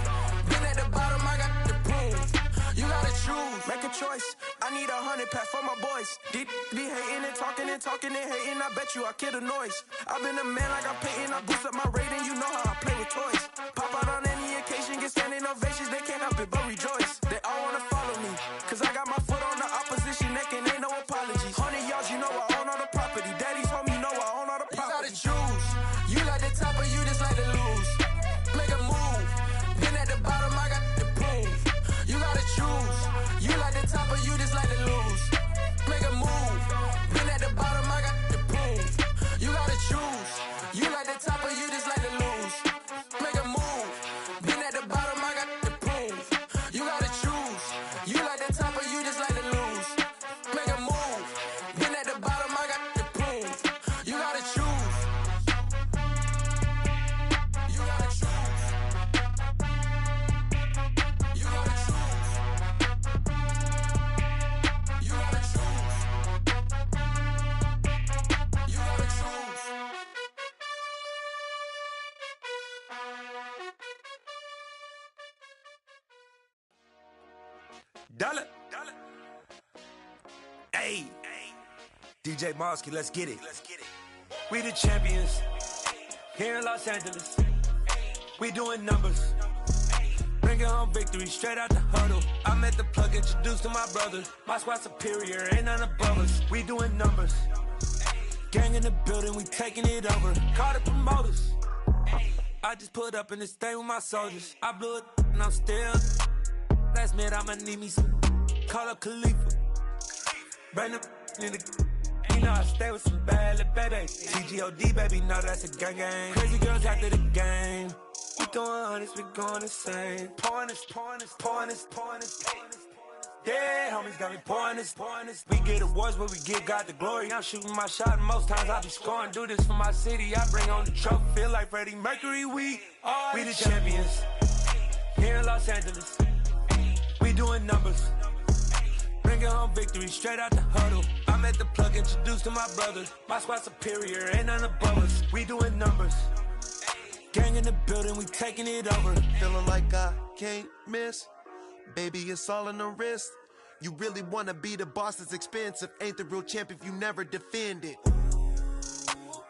Been at the bottom, I got the proof. You gotta choose. Make a choice. I need 100 pack for my boys. Be hating and talking and talking and hating. I bet you I kill the noise. I've been a man like I'm Peyton. I boost up my rating. You know how I play with toys. Pop out on any occasion, get standing ovations. They can't help it but rejoice. They all wanna follow me, cause I got my foot on the opposition neck and ain't no apologies. 100 yards, you know I own all the property. Daddy's home, you know I own all the property. You gotta choose. You like the top or you just like to lose. Make a move. Been at the bottom, I got the proof. You gotta choose. You like the top or you just like to lose. Make a move. Been at the bottom, I got the proof. You gotta choose. You like the top or you just like to lose. Make a move. Been at the bottom, I got the proof. You gotta choose. You like the top or you just like to lose. Make a move. Been at the bottom, I got the proof. You gotta choose. You gotta choose. You gotta choose. You gotta choose. You gotta choose. Dollar. Hey. DJ Mosky, let's get it. We the champions here in Los Angeles. We doing numbers. Bringing home victory straight out the huddle. I met the plug, introduced to my brothers. My squad superior, ain't none above us. We doing numbers. Gang in the building, we taking it over. Call the promoters. I just put up in this thing with my soldiers. I blew it and I'm still. Last minute I'ma need me some. Call up Khalifa. Bring the in the. You know I stay with some bad little baby. TGOD baby, know that's a gang gang. Crazy girls after the game. We doing honest, we going insane. Pouring this. Yeah, homies got me pouring this. We get awards, but we give God the glory. I'm shooting my shot, and most times I be scoring. Do this for my city, I bring on the trophy. Feel like Freddie Mercury, we the champions here in Los Angeles. We doing numbers. Bringing home victory straight out the huddle. I met the plug, introduced to my brothers. My squad superior, ain't none above us. We doing numbers. Gang in the building, we taking it over. Feeling like I can't miss. Baby, it's all in the wrist. You really wanna be the boss, it's expensive. Ain't the real champ if you never defend it.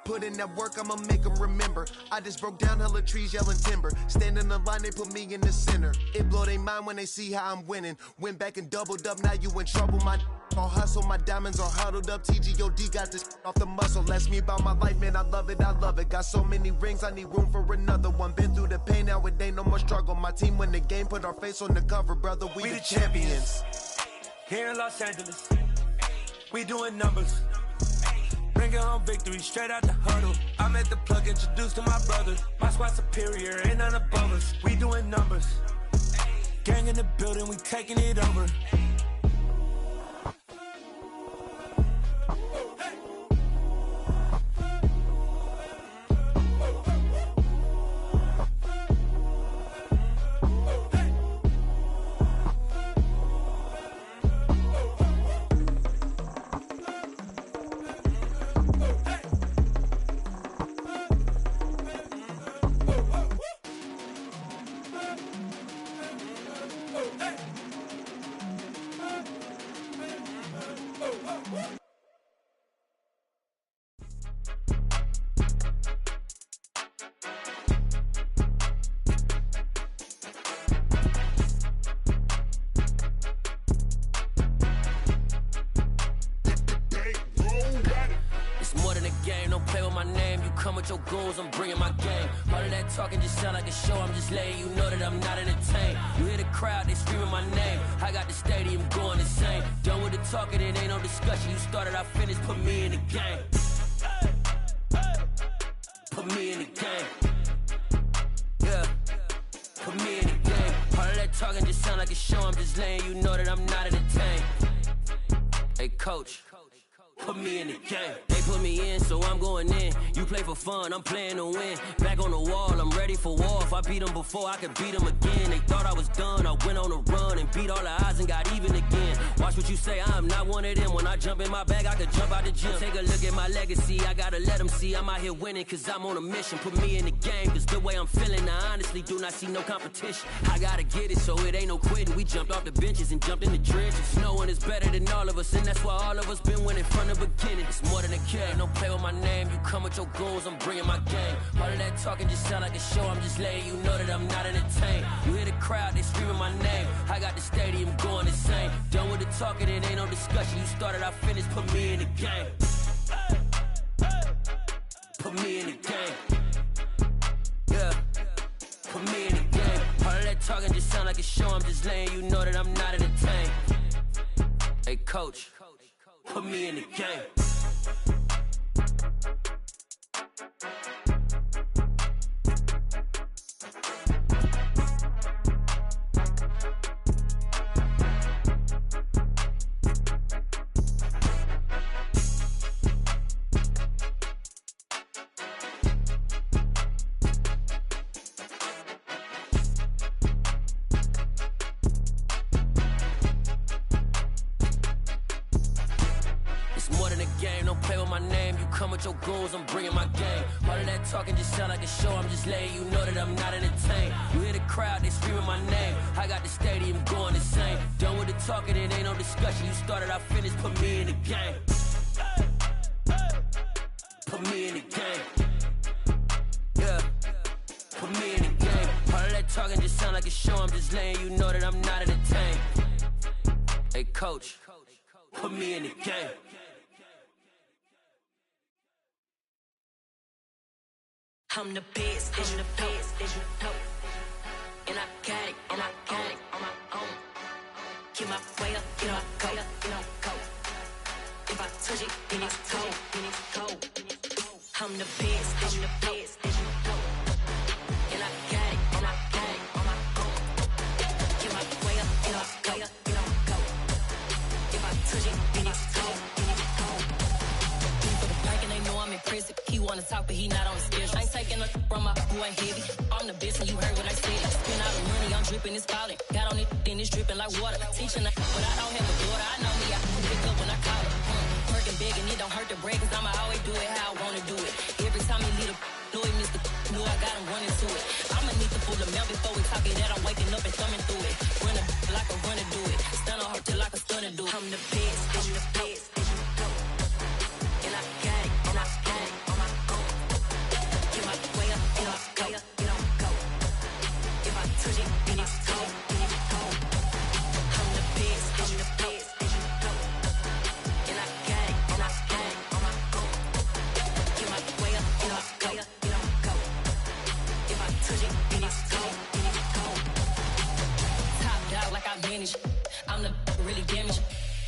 Put in that work, I'ma make them remember. I just broke down hella trees, yelling timber. Stand in the line, they put me in the center. It blow their mind when they see how I'm winning. Went back and doubled up, now you in trouble. My all hustle, my diamonds are huddled up. TGOD got this off the muscle. Ask me about my life, man, I love it. Got so many rings, I need room for another one. Been through the pain, now it ain't no more struggle. My team win the game, put our face on the cover, brother. We the champions. Here in Los Angeles, we doing numbers. Bringing home victory straight out the huddle. I met the plug, introduced to my brothers. My squad superior, ain't none above us. We doing numbers. Gang in the building, we taking it over. I'm bringing my game. All of that talking just sound like a show. I'm just letting you know that I'm not entertained. You hear the crowd, they screaming my name. I got the stadium going insane. Done with the talking, it ain't no discussion. You started, I finished, put me in the game. Put me in the game. Yeah, put me in the game. All of that talking just sound like a show. I'm just letting you know that I'm not entertained. Hey, coach, put me in the game. They put me in, so I'm going in. You play for fun, I'm playing to win. Back on the wall, I'm ready for war. If I beat them before, I could beat them again. They thought I was done, I went on a run and beat all the odds and got even again. Watch what you say, I'm not one of them. When I jump in my bag, I could jump out the gym. Take a look at my legacy, I gotta let them see I'm out here winning, cause I'm on a mission. Put me in the game, cause the way I'm feeling, I honestly do not see no competition. I gotta get it, so it ain't no quitting. We jumped off the benches and jumped in the trenches. No one is better than all of us, and that's why all of us been winning from the beginning. It's more than a game, don't play with my name. You come with your goons, I'm bringing my game. All of that talking just sound like a show. I'm just letting you know that I'm not entertained. You hear the crowd, they screaming my name. I got the stadium going insane. Done with the talking, it ain't no discussion. You started, I finished, put me in the game. Put me in the game. Yeah, put me in the game. All of that talking just sound like a show. I'm just letting you know that I'm not entertained. Hey, coach, put me in the game. Your goons, I'm bringing my game. All of that talking just sound like a show. I'm just letting you know that I'm not entertained. You hear the crowd, they screaming my name. I got the stadium going insane. Done with the talking, it ain't no discussion. You started, I finished, put me in the game. Put me in the game. Yeah, put me in the game. All of that talking just sound like a show. I'm just letting you know that I'm not entertained. Hey, coach, put me in the game. I'm the best, I'm the best, and I got it, on my own. Get my way up, get my go. If I touch it, then it's cold. I'm the best, and I got it, on my own. Get my way up, get my go. If I touch it, then it's cold. For the bank and they know I'm impressive. He wanna talk, but he not on the schedule. I ain't taking no from my boy heavy. I'm the best and you heard what I said. Spend all the money, I'm dripping, it's falling. Got on it, then it's dripping like water. Teaching her, but I don't have a daughter. I know me, I can pick up when I call her. Working big and it don't hurt the break, cause I'ma always do it how I wanna do it. Every time he lead a know he missed the know I got him running to it. I'ma need to pull the mail before we talk it that I'm waking up and thumbing through it. Run a like a runner do it. Stun on her till like a stunner do it. I'm the best, I'm the best. And I got it, and I got it. Get my way up, get my go. If I touch it, then it's cold. I'm the best, I'm the best. And I got it, and I got it. Get my way up, get my go. If I touch it, then it's cold. Top dog like I manage. I'm the really damaged.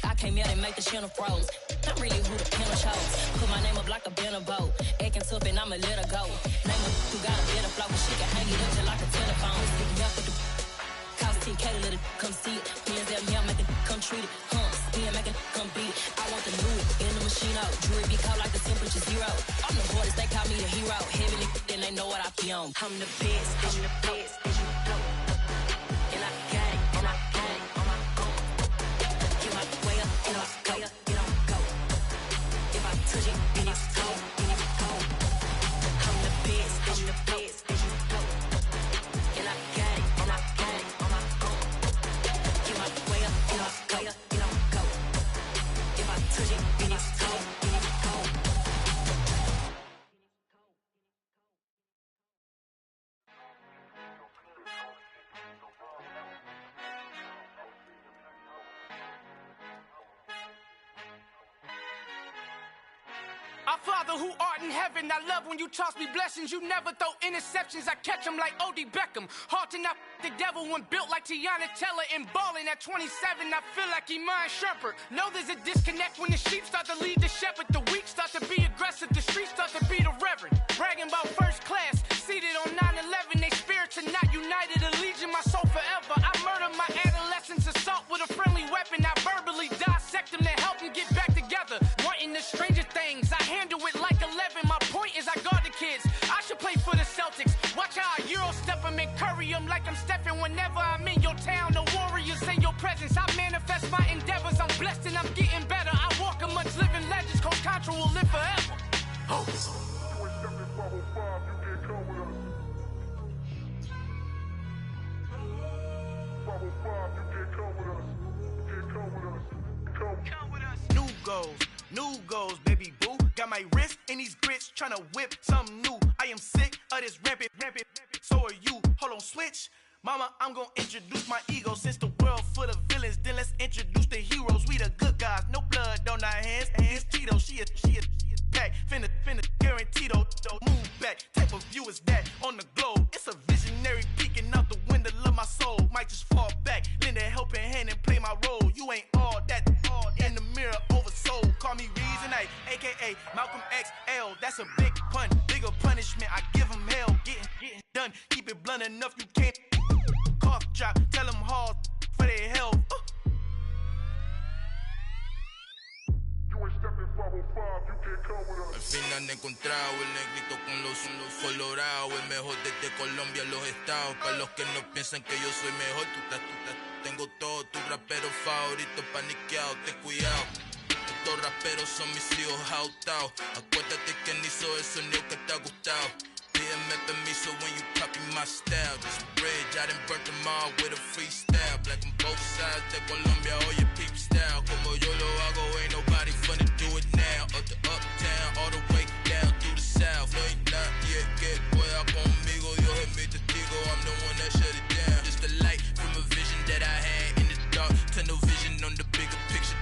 I came out and make the channel froze. I'm really who the piano chose. Put my name up like a banner boat. Acting tough and I'ma let her go. Name her who got a better flow. She can hang it up just like a telephone. Stick me up with the cost 10K to let it come see it. Hands out me, I make it come treat it. Spin, make it come beat it. I want the new in the machine out. Jewelry be cold like the temperature zero. I'm the boys, they call me the hero. Heavy nigga, then they know what I be on. I'm the best, I'm the best. And I got it, and I got it. Get my way up, and I go. If I touch it, then it's cold. I'm the best, I'm the best. And I got it, and I got it. Get my way up, and I go. If I touch it, then it's cold. Our Father who art in heaven, I love when you toss me blessings. You never throw interceptions, I catch them like O.D. Beckham. Hard to not the devil when built like Tiana Teller and balling at 27. I feel like Iman Shumpert. Know there's a disconnect when the sheep start to lead the shepherd. The weak start to be aggressive, the streets start to be the reverend. Bragging about first class, seated on 9/11. They spirits are not united, a legion, my soul forever. I murder my adolescence, assault with a friendly weapon. I verbally dissect them to help them get back together. Wanting the stranger things, I handle it like 11. My point is I guard the kids. I should play for the Celtics. Watch how I Euro step them and curry them like I'm stepping. Whenever I'm in your town, the warriors in your presence. I manifest my endeavors. I'm blessed and I'm getting better. I walk amongst living legends. Coach Contra will live forever. Oh. New goals, baby boo. Got my wrist in these grits, tryna whip something new. I am sick of this rampant. So are you. Hold on, switch. Mama, I'm gonna introduce my ego. Since the world full of villains, then let's introduce the heroes. We the good guys, no blood on our hands. It's Tito, she is back. Finna guarantee though. Move back. Type of view is that on the globe. It's a visionary peeking out the window of my soul. Might just fall back, lend a helping hand and play my role. You ain't all that in the mirror oversold. Call me Reasonite, aka Malcolm XL. That's a big pun, bigger punishment. I give him hell, getting done. Keep it blunt enough, you can't cough drop. Tell them hard for their health. Al fin han encontrado el negrito con los colorados, el mejor desde Colombia, los estados. Para los que no piensan que yo soy mejor, tengo todo tu rapero favorito paniqueado, ten cuidado. Estos raperos son mis hijos jautados. Acuérdate que ni hizo el sonido que te ha gustado. Pídeme permiso when you copy my style. This bridge, I done burnt them all with a freestyle. Black on both sides de Colombia, oye peep style. Como yo lo hago, ain't nobody finna do it now. Up to uptown, all the way down through the south. No hay nadie que pueda conmigo, Dios es mi testigo. I'm the one that shut it down. Just the light from a vision that I had in the dark. Tunnel vision on the bigger picture.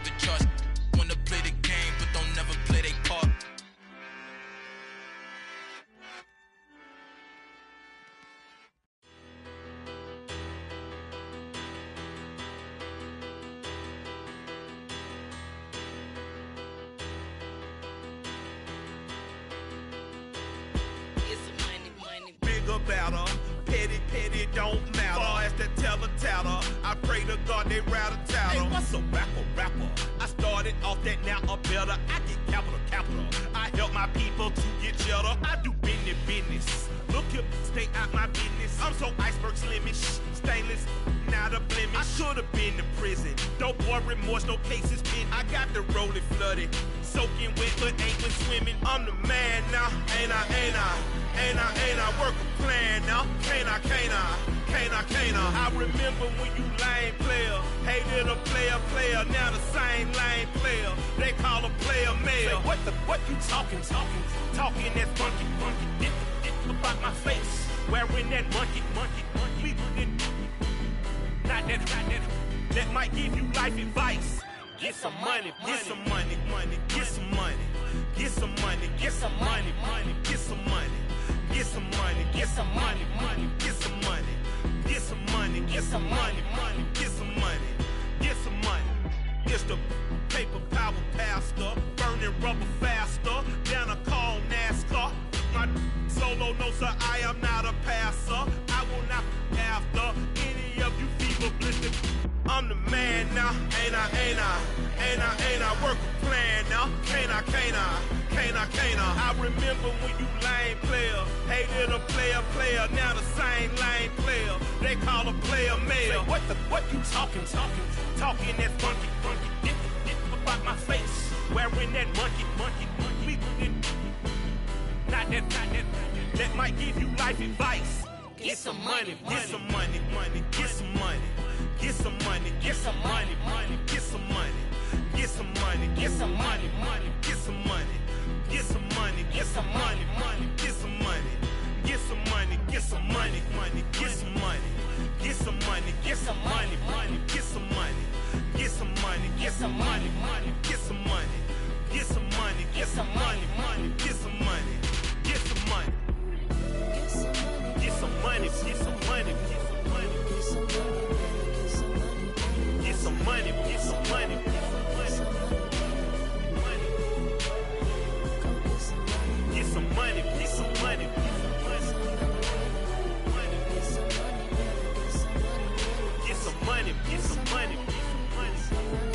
The charts wanna play the game, but don't never play their part. Better, petty, don't matter. Far as the teller, I pray to God they rattle tattle. Hey, what's a rapper? I started off that, now I'm better. I get capital. I help my people to get cheddar. I do business. Look here, stay out my business. I'm so iceberg slimmish, stainless, not a blemish. I should've been to prison. Don't boy remorse, no cases pinned. I got the rolling flooded, soaking wet, but ain't been swimming. I'm the man now, ain't I work a plan now. Can't I? I remember when you lame player, hated a player, now the same lame player. They call a player male. Say, what you talking that funky, get about my face. Wearing that monkey, we didn't. Not that might give you life advice. Get some money, get some money, get some money, get some money, get some money, get some money. Get some money, get some money, get some money, get some money, get some money, get some money, get some money. It's the paper power pastor, burning rubber faster, down a call NASCAR. My solo, no sir, I am not a passer. I will not after any of you feeble blistered. I'm the man now, ain't I work a plan now, can't I? I remember when you lame player, hated a player, now the same lame player. They call a player male. Say, what you talking that funky, get about my face. Wearing that monkey, we didn't. Not that might give you life advice. Get some money, get some money, get some money. Get some money, get some money, get some money, get some money, get some money, get some money, get some money, get some money, get some money, get some money, get some money, get some money, get some money, get some money, get some money, get some money, get some money, get some money, get some money, get some money. money, get some money, get some money.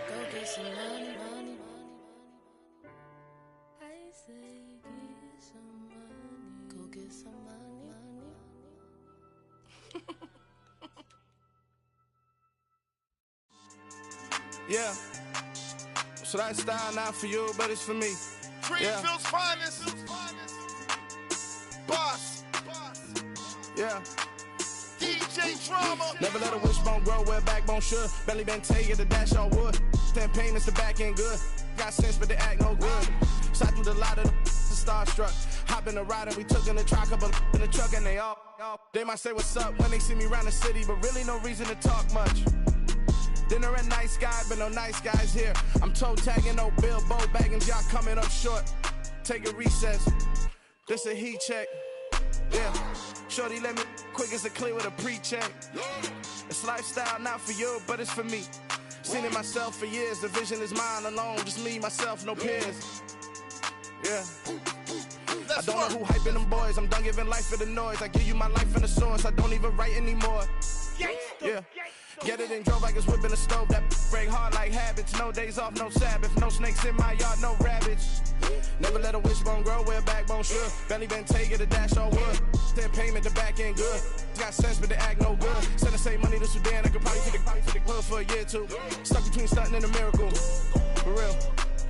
Go get some money, money. I say get some money. Go get some money, money. Yeah. So that style not for you, but it's for me. Greenfield's finest. Boss. Yeah. DJ Drama. Never let a wishbone grow where backbone should. Belly been taking the dash on wood. 10 payments, the back end good. Got sense, but they act no good. Side through the lot of the starstruck. Hop in the ride and we took in the truck, couple in the truck, and they all. They might say what's up when they see me around the city, but really no reason to talk much. Dinner at nice guy, but no nice guys here. I'm toe tagging, no Bilbo Baggins, y'all coming up short. Take a recess. This a heat check. Yeah. Shorty let me quick as a clear with a pre-check. It's lifestyle not for you, but it's for me. Seen it myself for years. The vision is mine alone. Just me, myself, no peers. Yeah. I don't know who hyping them boys. I'm done giving life for the noise. I give you my life in the source. I don't even write anymore. Yeah. Get it and drove like it's whipping the stove. That break hard like habits. No days off, no Sabbath. No snakes in my yard, no rabbits. Never let a wishbone grow where backbone should. Belly been taking the dash on wood. 10 payment, the back end good. Got sense, but they act no good. Send the same money to Sudan. I could probably take the hood for a year or two. Stuck between stunting and a miracle. For real.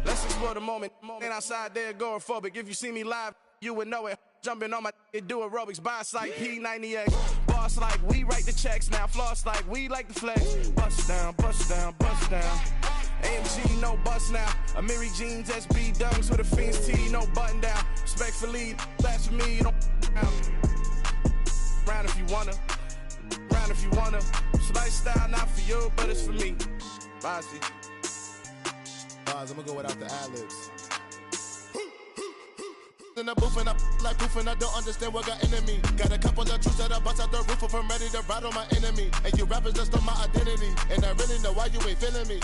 Let's explore the moment. Ain't outside there agoraphobic. If you see me live, you would know it. Jumping on my do aerobics. Boss like P90X. Boss like we write the checks now. Floss like we like the flex. Bust down, bust down, bust down. AMG, no bust now. Amiri jeans, SB dunks with a Fiends T, no button down. Respectfully, that's for me, you don't round if you wanna. Round if you wanna. It's lifestyle not for you, but it's for me. Bossy. Bars, I'm gonna go without the ad-libs. In the booth and I like proof and I don't understand what got into me. Got a couple of truths that I bust out the roof if I'm ready to ride on my enemy. And you rappers just on my identity. And I really know why you ain't feeling me.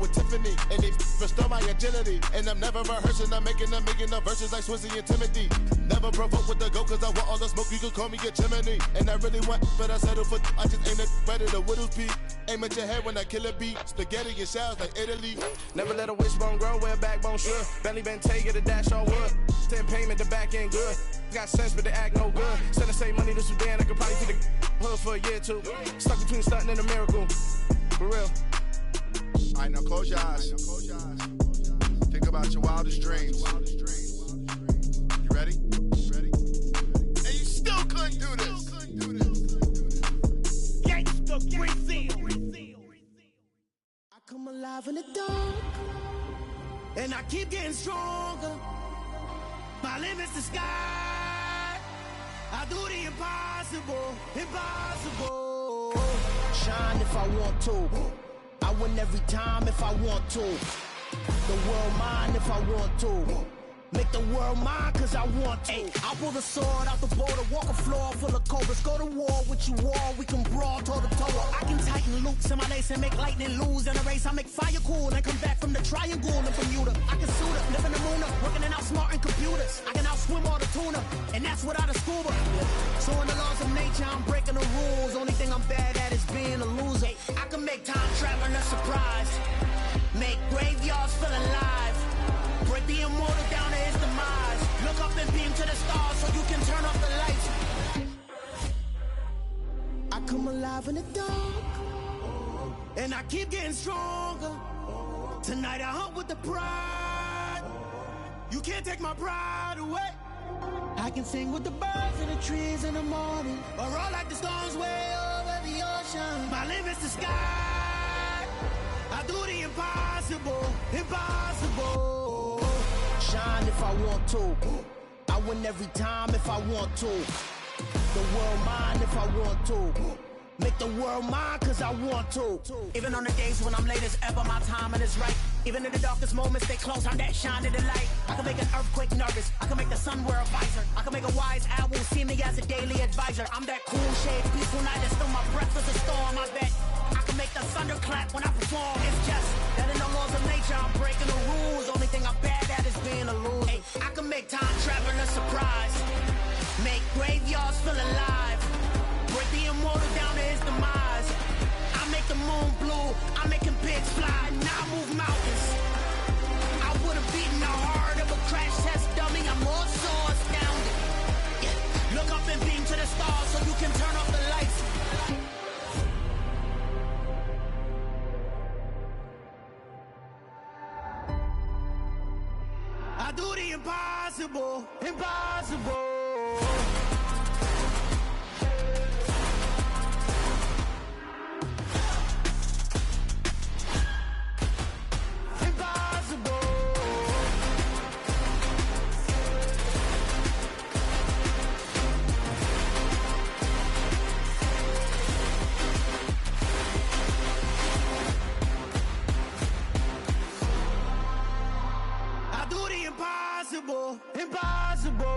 With Tiffany, and they restore my agility. And I'm never rehearsing, I'm making a million of verses like Swizzy and Timothy. Never provoke with the go, cause I want all the smoke, you can call me a chimney. And I really want, but I settle for, I just ain't ready to Whittles Peak. Aim at your head when I kill a beat. Spaghetti and shells like Italy. Never let a wishbone grow where backbone should. Belly been taking the dash on wood. 10 payment, the back end good. Got sense, but they act no good. Send the same money to Sudan, I could probably take the hood for a year or two. Stuck between stunting and a miracle. For real. Alright, now close your eyes. Think about your wildest dreams. You ready? And you still couldn't do this. Gangsta Greenfield. I come alive in the dark, and I keep getting stronger. My limit's the sky. I do the impossible, impossible. Shine if I want to. I win every time if I want to. The world mine if I want to. Make the world mine cause I want to. I pull the sword out the border, walk a floor full of cobras. Go to war with you all, we can brawl toe to toe. I can tighten loops in my lace and make lightning lose in a race. I make fire cool and come back from the triangle in Bermuda. I can suit up, live in the moon up, working and outsmarting computers. I can outswim all the tuna, and that's without a scuba. So in the laws of nature, I'm breaking the rules. Only thing I'm bad at is being a loser. I can make time traveling a surprise. Make graveyards feel alive. Break the immortal down to his demise. Look up and beam to the stars so you can turn off the lights. I come alive in the dark, and I keep getting stronger. Tonight I hunt with the pride. You can't take my pride away. I can sing with the birds and the trees in the morning, or roll like the storms way over the ocean. My limit's the sky. I do the impossible, impossible. Shine if I want to. I win every time if I want to. The world mine if I want to. Make the world mine cause I want to. Even on the days when I'm late as ever, my timing is right. Even in the darkest moments, stay close, I'm that shine in the light. I can make an earthquake nervous, I can make the sun wear a visor. I can make a wise owl see me as a daily advisor. I'm that cool shade, peaceful night, and still my breath is a storm. I bet I can make the thunder clap when I perform. It's just that in the laws of nature, I'm breaking the rules. Only thing I'm bad at is being a loser. Hey, I can make time traveling a surprise. Make graveyards feel alive. Break can turn off the lights. I do the impossible, impossible. Impossible, impossible.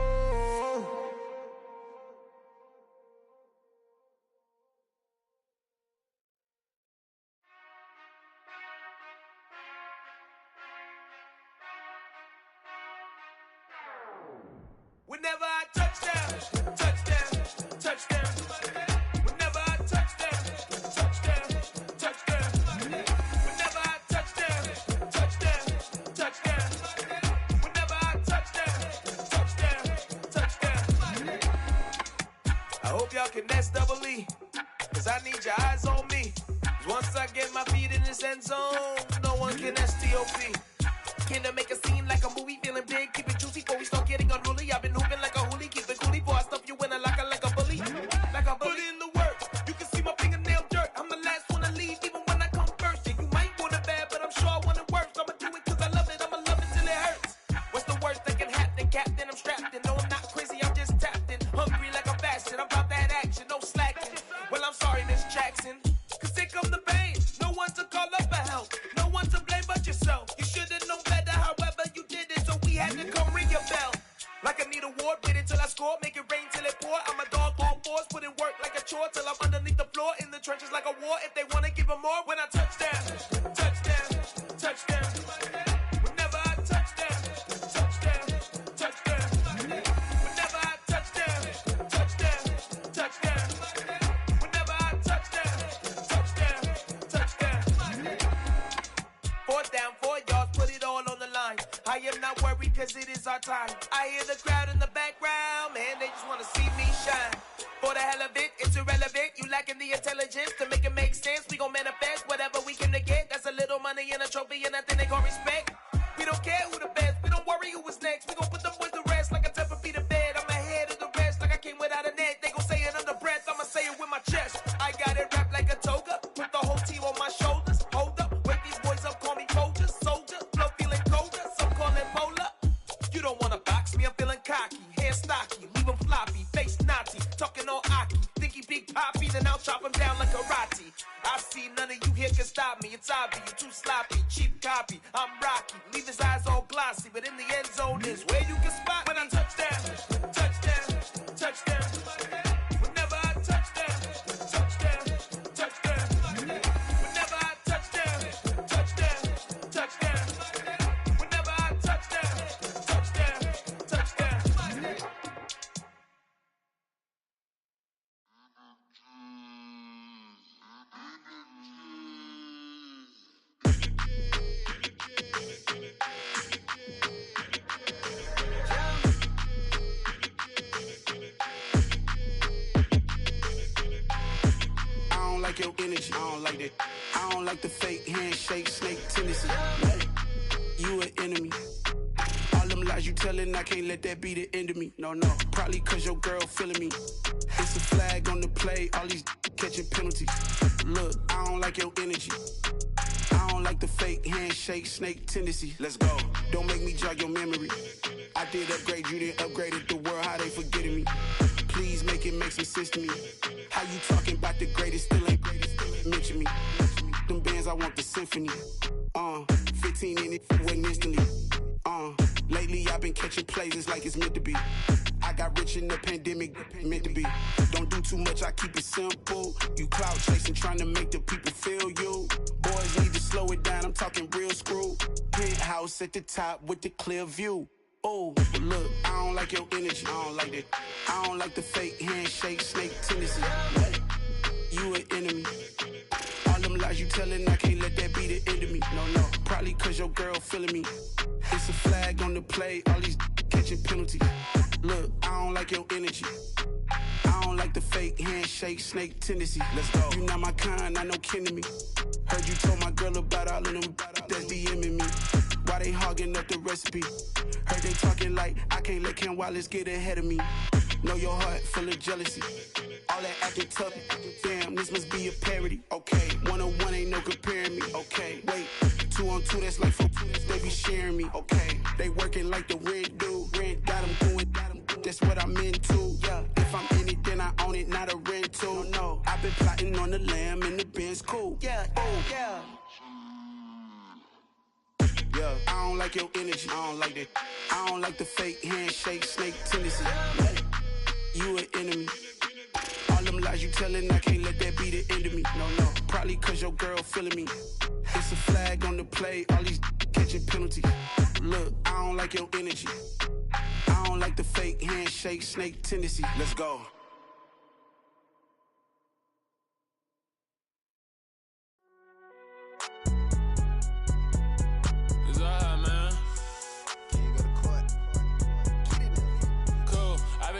Whenever I touchdown, touchdown, touchdown. Whenever I touchdown, touchdown, touchdown. Whenever I touchdown, touchdown, touchdown. Whenever I touchdown, touchdown. I hope y'all can SWE, cause I need your eyes on me. Cause once I get my feet in this end zone, no one can STOP. Can to make a scene like a movie, feeling big, keep it juicy before we start getting unruly. I've been hooping like a hoolie, keep it coolie before I stuff you in a locker like a bully. Like a bully. Put in the work, you can see my fingernail dirt. I'm the last one to leave, even when I come first. Yeah, you might want it bad, but I'm sure I want it worse. I'ma do it cause I love it, I'ma love it till it hurts. What's the worst that can happen, Captain? I'm strapped in, no I'm not crazy, I'm just tapped in. Hungry like I'm fasting, I'm about that action, no slacking. Well, I'm sorry, Miss Jackson, cause here come the pain. No one to call up for help, no one to blame but yourself. You should've known better, however you did it, so we had to come ring your bell. Like I need a ward, wait until I score, make it rain till it pour. I'm a dog on fours, put in work like a chore till I'm underneath the floor, in the trenches like a war. If they wanna give them more, when I touchdown, touchdown, touchdown. Whenever I touchdown, touchdown, touchdown. Whenever I touchdown, touchdown, touchdown. Whenever I touchdown, touchdown, touchdown. Fourth down, 4 yards, put it all on the line. I am not worried cause it is our time. I hear the crowd in the background, man, they just wanna see me shine. For the hell of it, it's irrelevant. You lacking the intelligence to make it make sense. We gon' manifest whatever we came to get. That's a little money and a trophy and nothing they gon' respect. We don't care who the best, we don't worry who was next. We gon' put them boys to rest like a Tempur-Pedic to bed. I'm ahead of the rest like I came without a net. They gon' say it under breath, I'ma say it with my chest. I got it wrapped like a toga, put the whole team on my shoulders. Hold up, wake these boys up, call me Folger, soldier. Flow feeling colder, some call it polar. You don't wanna box me, I'm feeling cocky. Hair stocky, leave him floppy, face naughty. Talking all aki, think he big poppy, then I'll chop him down like karate. I see none of you here can stop me. It's obvious, you too sloppy, cheap copy. I'm Rocky, leave his eyes all glossy, but in the end zone is where you can spot when I touchdown, touchdown, touchdown. Whenever I touchdown, touchdown, touchdown. Whenever I touchdown, touchdown, touchdown. Whenever I touchdown, touchdown, touchdown. I don't like your energy, I don't like that. I don't like the fake handshake, snake tendency. You an enemy. All them lies you telling, I can't let that be the end of me. No, probably cause your girl feeling me. It's a flag on the play, all these catching penalties. Look, I don't like your energy. I don't like the fake handshake, snake tendency. Let's go. Don't make me jog your memory. I did upgrade, you didn't upgrade it. The world, how they forgetting me. Please make it make some sense to me. How you talking about the greatest, still ain't greatest, still ain't mention me. Them bands, I want the symphony. 15 in it, wasn't instantly. Lately I've been catching plays, it's like it's meant to be. I got rich in the pandemic, meant to be. Don't do too much, I keep it simple. You clout chasing, trying to make the people feel you. Boys need to slow it down, I'm talking real screw. Penthouse at the top with the clear view. Oh, look, I don't like your energy, I don't like that. I don't like the fake handshake, snake tendency. You an enemy. All them lies you telling, I can't let that be the end of me. No, probably cause your girl feeling me. It's a flag on the play, all these catching penalties. Look, I don't like your energy. I don't like the fake handshake, snake tendency. Let's go. You not my kind, I know kidding me. Heard you told my girl about all of them that's DMing me. Why they hogging up the recipe? Heard they talking like I can't let Ken Wallace get ahead of me. Know your heart full of jealousy. All that acting tough. Damn, this must be a parody. Okay, 1-on-1 ain't no comparing me. Okay, wait, 2-on-2 that's like 4. They be sharing me. Okay, they working like the rent dude. Rent got them doing. That's what I'm into. Yeah, if I'm in it, then I own it, not a rental. No, I've been plotting on the lamb and the Benz cool. Yeah, oh yeah. Yeah, I don't like your energy. I don't like that. I don't like the fake handshake, snake tendency. You an enemy. All them lies you telling, I can't let that be the end of me. No, probably cause your girl feeling me. It's a flag on the play, all these catching penalties. Look, I don't like your energy. I don't like the fake handshake, snake tendency. Let's go.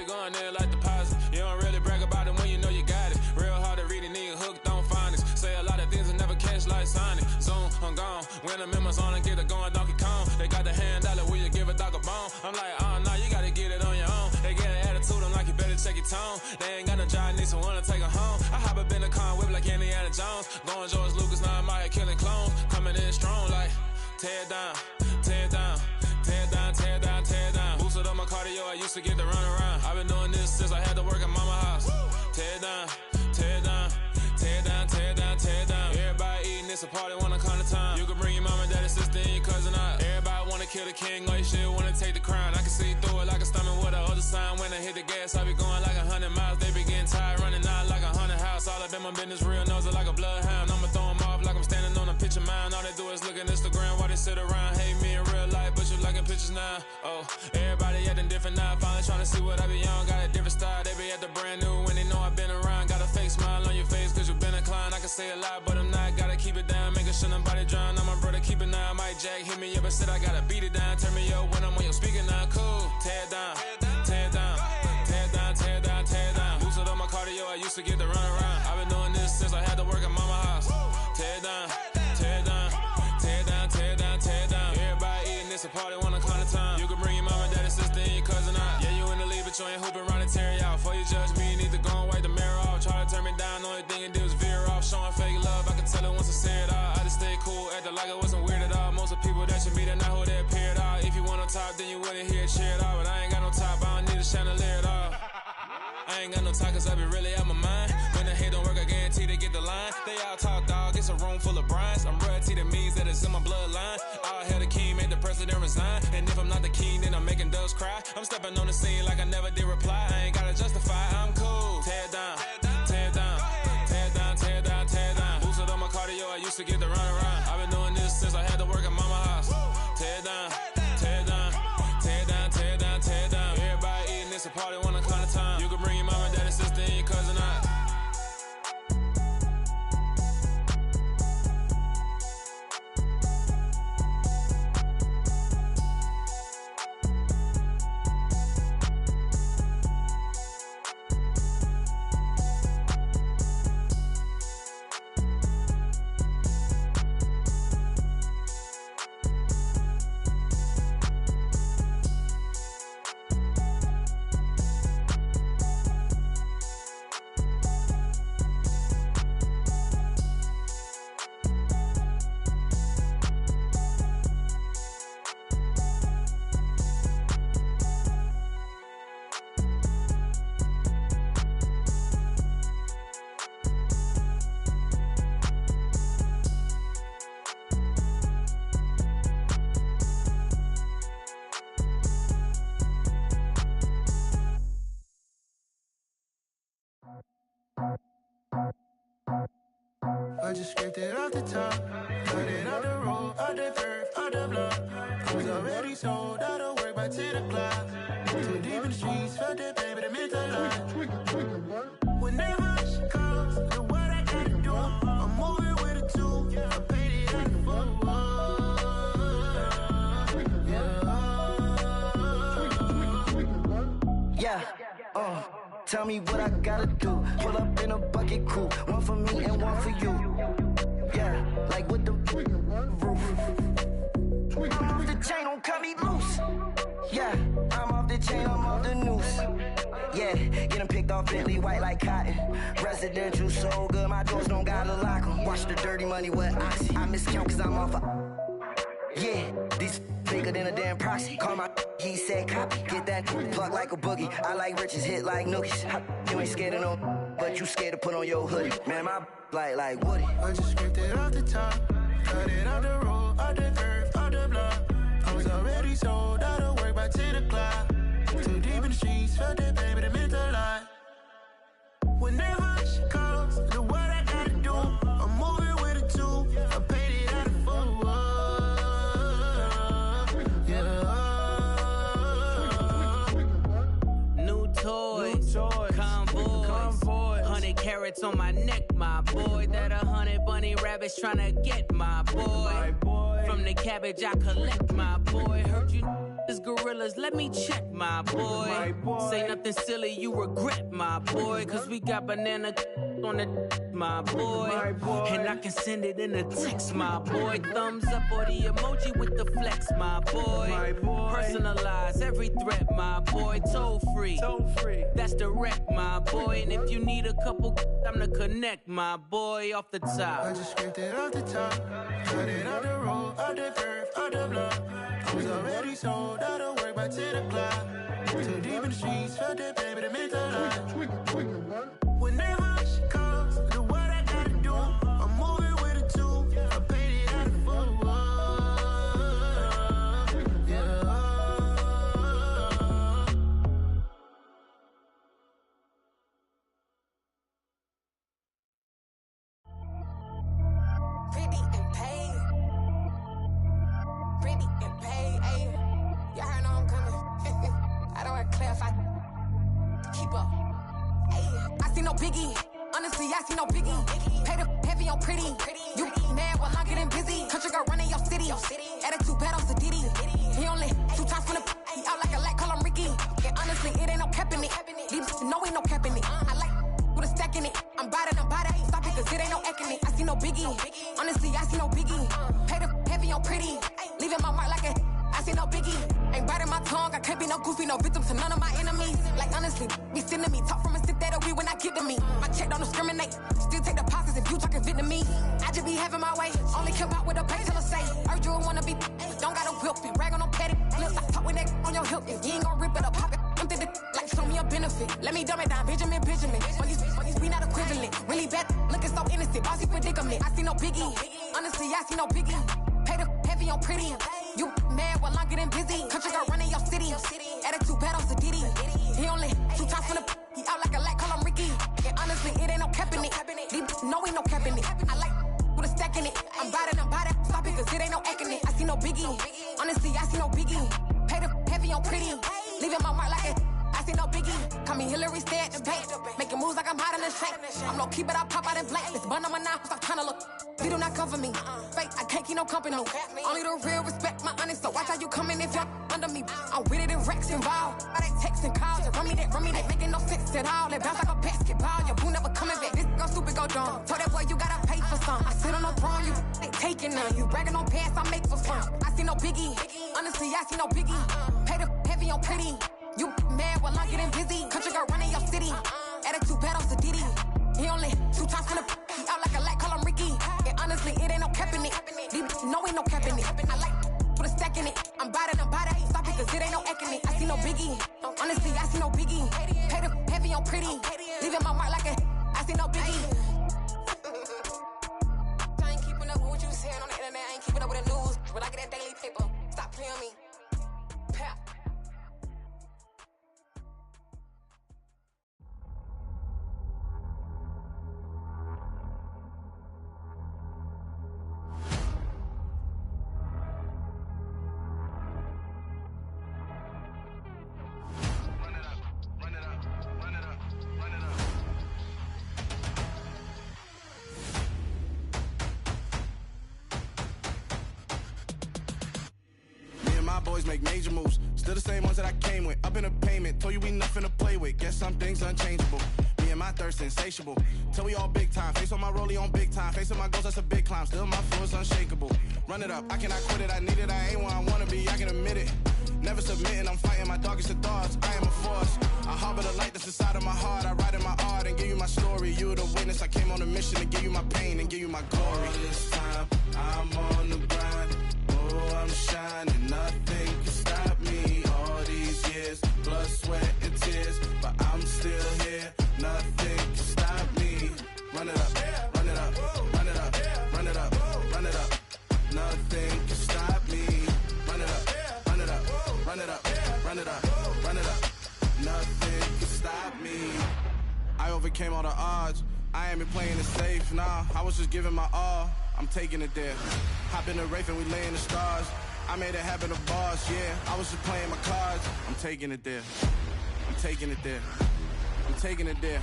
Going there like deposit. You don't really brag about it when you know you got it. Real hard to read a nigga hooked on finance. Say a lot of things and never catch like Sonic. Zoom, I'm gone. When I'm in my zone and get it going Donkey Kong. They got the hand dollar, will you give a dog a bone? I'm like, oh no, you gotta get it on your own. They get an attitude, I'm like, you better check your tone. They ain't got no job, need someone to take her home. I hop up in the car, whip like Indiana Jones. Going George Lucas, now I'm out here killing clones. Coming in strong like, tear down, tear down. Tear down, tear down, tear down. Boosted up my cardio, I used to get to run around. I've been doing this since I had to work at mama house. Tear down, tear down, tear down, tear down, tear down. Everybody eating, it's a party, wanna come to time. You can bring your mama, daddy, sister, and your cousin out. Everybody wanna kill the king, or you shit wanna take the crown. I can see through it like a stomach with a other sign. When I hit the gas, I be going like 100 miles. They be getting tired, running out like 100 house. All up in my business, real nose it like a bloodhound. I'ma throw them off like I'm standing on a picture mound. All they do is look at Instagram while they sit around. Hate me in real life, but you liking pictures now. Oh, everybody acting different now. Finally trying to see what I be on. Got a different style, they be at the brand new when they know I've been around. Got a fake smile on your face cause you been inclined. I can say a lot, but I'm not. Gotta keep it down, making sure nobody drown. I'm my brother, keep it now. Mike Jack hit me up and said I gotta beat it down. Turn me up when I'm on your speaker now. Cool, tear down, tear down, tear down, tear down, tear down. Boosted up my cardio, I used to get to run around. I've been doing this since I had to work at mama house. Tear down, tear down, tear down, tear down, tear down. Everybody eating, it's a party, wanna come to time. You can bring your mama, daddy, sister, and your cousin out. Yeah, you in the lead, but you ain't hooping around and tear you out. Before you judge me, you need to go and wipe the mirror off. Try to turn me down, only thing it did was veer off. Showing fake love, I can tell it once I say it all. I just stay cool, acting like it wasn't weird at all. Most of the people that you meet are not who they appear at all. If you want on top, then you wouldn't hear it cheer at all. But I ain't got no top, I don't need a chandelier at all. I ain't got no talk cause I be really out my mind. When the hate don't work, I guarantee they get the line. They all talk dog, it's a room full of brines. I'm royalty, that means that it's in my bloodline. All hail the king, made the president resign. And if I'm not the king, then I'm making doves cry. I'm stepping on the scene like I never did reply. I ain't gotta justify, I'm cool. Tear down, tear down, tear down, tear down, tear down. Boosted up my cardio, I used to get to run around. I've been doing this since I had to work at mama house. Tear down, tear down, tear down, tear down, tear down. Everybody eating, it's a party, wanna come to time. You can bring your mama, daddy, sister, and your cousin out. I just scraped it off the top, cut it off the road, off the curve, off the block. I was already sold out of work by 10 o'clock. Too deep in the streets, felt that pain, but it meant a lot. Whenever she calls, know what I gotta do. I'm moving with a two, I paid it at the full. Tell me what I gotta do. Pull up in a bucket crew, one for me and one for you. Yeah, like with the roof. I'm off the chain, don't cut me loose. Yeah, I'm off the chain, I'm off the noose. Yeah, getting picked off Bentley white like cotton. Residential so good, my doors don't gotta lock 'em. Watch the dirty money with Oxy. I miscount cause I'm off yeah, these bigger than a damn proxy. Call my he said copy. Get that plug like a boogie. I like riches, hit like nookies. You ain't scared of no, but you scared to put on your hoodie. Man, my like Woody. I just scraped it off the top. Cut it off the road, off the curve, off the block. I was already sold out of work by 10 o'clock. Too deep in the streets, felt that baby, that meant a lot. Whenever she calls, the what I gotta do, I'm moving with a two. I paid it out of full. Yeah. New toys, convoys, 100 carats on my neck, my boy. That 100 bunny rabbits tryna get my boy. From the cabbage I collect, my boy. Heard you is gorillas, let me check, my boy. Say nothing silly, you regret, my boy. Cause we got banana on the my boy. And I can send it in a text, my boy. Thumbs up or the emoji with the flex, my boy. Personalize every threat, my boy. Toll free, that's direct, my boy. And if you need a couple, I'm the connect, my boy. Off the top, I just scraped it off the top. Cut it off the road, off the curve, off the block. I was already sold out of work by 10 o'clock. Too deep in the streets, felt that baby, that meant a lot. Whenever she calls, the what I gotta do, I'm moving with a two. I paid it out of full. Yeah. Pretty and paid. Pretty and paid, ayy. Y'all heard know I'm coming. I don't want to clarify. Keep up. Ayy. I see no biggie. Honestly, I see no biggie. Pay the heavy on pretty. You mad while I'm getting busy. Country girl running your city. Attitude bad on Diddy. He only 2 times from the he out like a light, call him Ricky. And honestly, it ain't no cap in it. These no ain't no cap in it. I like with a stack in it. I'm by that. Stop it, cause it ain't no acting it. I see no biggie. Honestly, I see no biggie. Pay the heavy on pretty. Leaving my mark like a I see no biggie. Ain't biting my tongue. I can't be no goofy, no victim to none of my enemies. Like honestly, be sending me talk from a sip that we when I get to me. My check don't discriminate. Still take deposits if you talking Vietnamese. I just be having my way. Only care about what the pay till I say. Heard you wanna be. Don't got a whip and rag on no petty. Flips, I talk with that on your hip. If you ain't gon' rip it up, pop it. Empty the like show me a benefit. Let me dumb it down, Benjamin. When these we not equivalent. Really bad, looking so innocent. Bossy predicament. I see no biggie. Honestly, I see no biggie. Pay the heavy on pretty. You mad while I'm getting busy. Country girl running your city. Attitude bad on Diddy. He only 2 times from the he out like a light, call him Ricky. And honestly, it ain't no cap in it. These no ain't no cap in it. I like with a stack in it. I'm by that. Stop it, cause it ain't no acting it. I see no biggie. Honestly, I see no biggie. Pay the heavy on pretty. Leaving my mark like it. I see no biggie. Call me Hillary, stay at the bank. Making moves like I'm hot in the shank. I'm low key, but I pop out in blank. This bun on my knife, stop trying to look. They do not come for me. Fake, I can't keep no company. Only the real respect my honest. So watch how you coming if you're under me. I'm with it in Rex involved. I they text and calls. You run me that. Making no sense at all. They bounce like a basketball. Your boo never coming back. This go stupid, go dumb. Told that boy you gotta pay for some. I sit on no throne, you they taking none. You bragging on pants, I make for fun. I see no biggie. Honestly, I see no biggie. Pay the heavy on pretty. You mad while I'm getting busy. Country girl running your city. Attitude bad on Diddy. He only 2 times from the he out like a light, call him Ricky. And honestly, it ain't no cap in it. These no ain't no cap in it. I like with a stack in it. I'm by that. Stop it, cause it ain't no acting it. I see no biggie. Honestly, I see no biggie. Pay the heavy on pretty. Leaving my mark like a I see no biggie. I ain't keeping up with what you saying on the internet. I ain't keeping up with the news. But I get that daily paper. Stop playing me. Pap. boys make major moves. Still the same ones that I came with. Up in the payment, told you we nothing to play with. Guess some things unchangeable. Me and my thirst insatiable. Till we all big time. Face on my rollie on big time. Facing my goals, that's a big climb. Still my flow is unshakable. Run it up, I cannot quit it. I need it, I ain't where I wanna be, I can admit it. Never submitting, I'm fighting my darkest of thoughts. I am a force. I harbor the light that's inside of my heart. I write in my art and give you my story. You the witness, I came on a mission to give you my pain and give you my glory. All this time, I'm on the grind. Oh, I'm shining, nothing can stop me. All these years, blood, sweat, and tears, but I'm still here. Nothing can stop me. Run it up, run it up, run it up, run it up, run it up. Nothing can stop me. Run it up, run it up, run it up, run it up, run it up. Nothing can stop me. I overcame all the odds. I ain't been playing it safe, nah. I was just giving my all. I'm taking it there. Hop in the Wraith and we lay in the stars. I made it happen to boss, yeah. I was just playing my cards. I'm taking it there. I'm taking it there. I'm taking it there.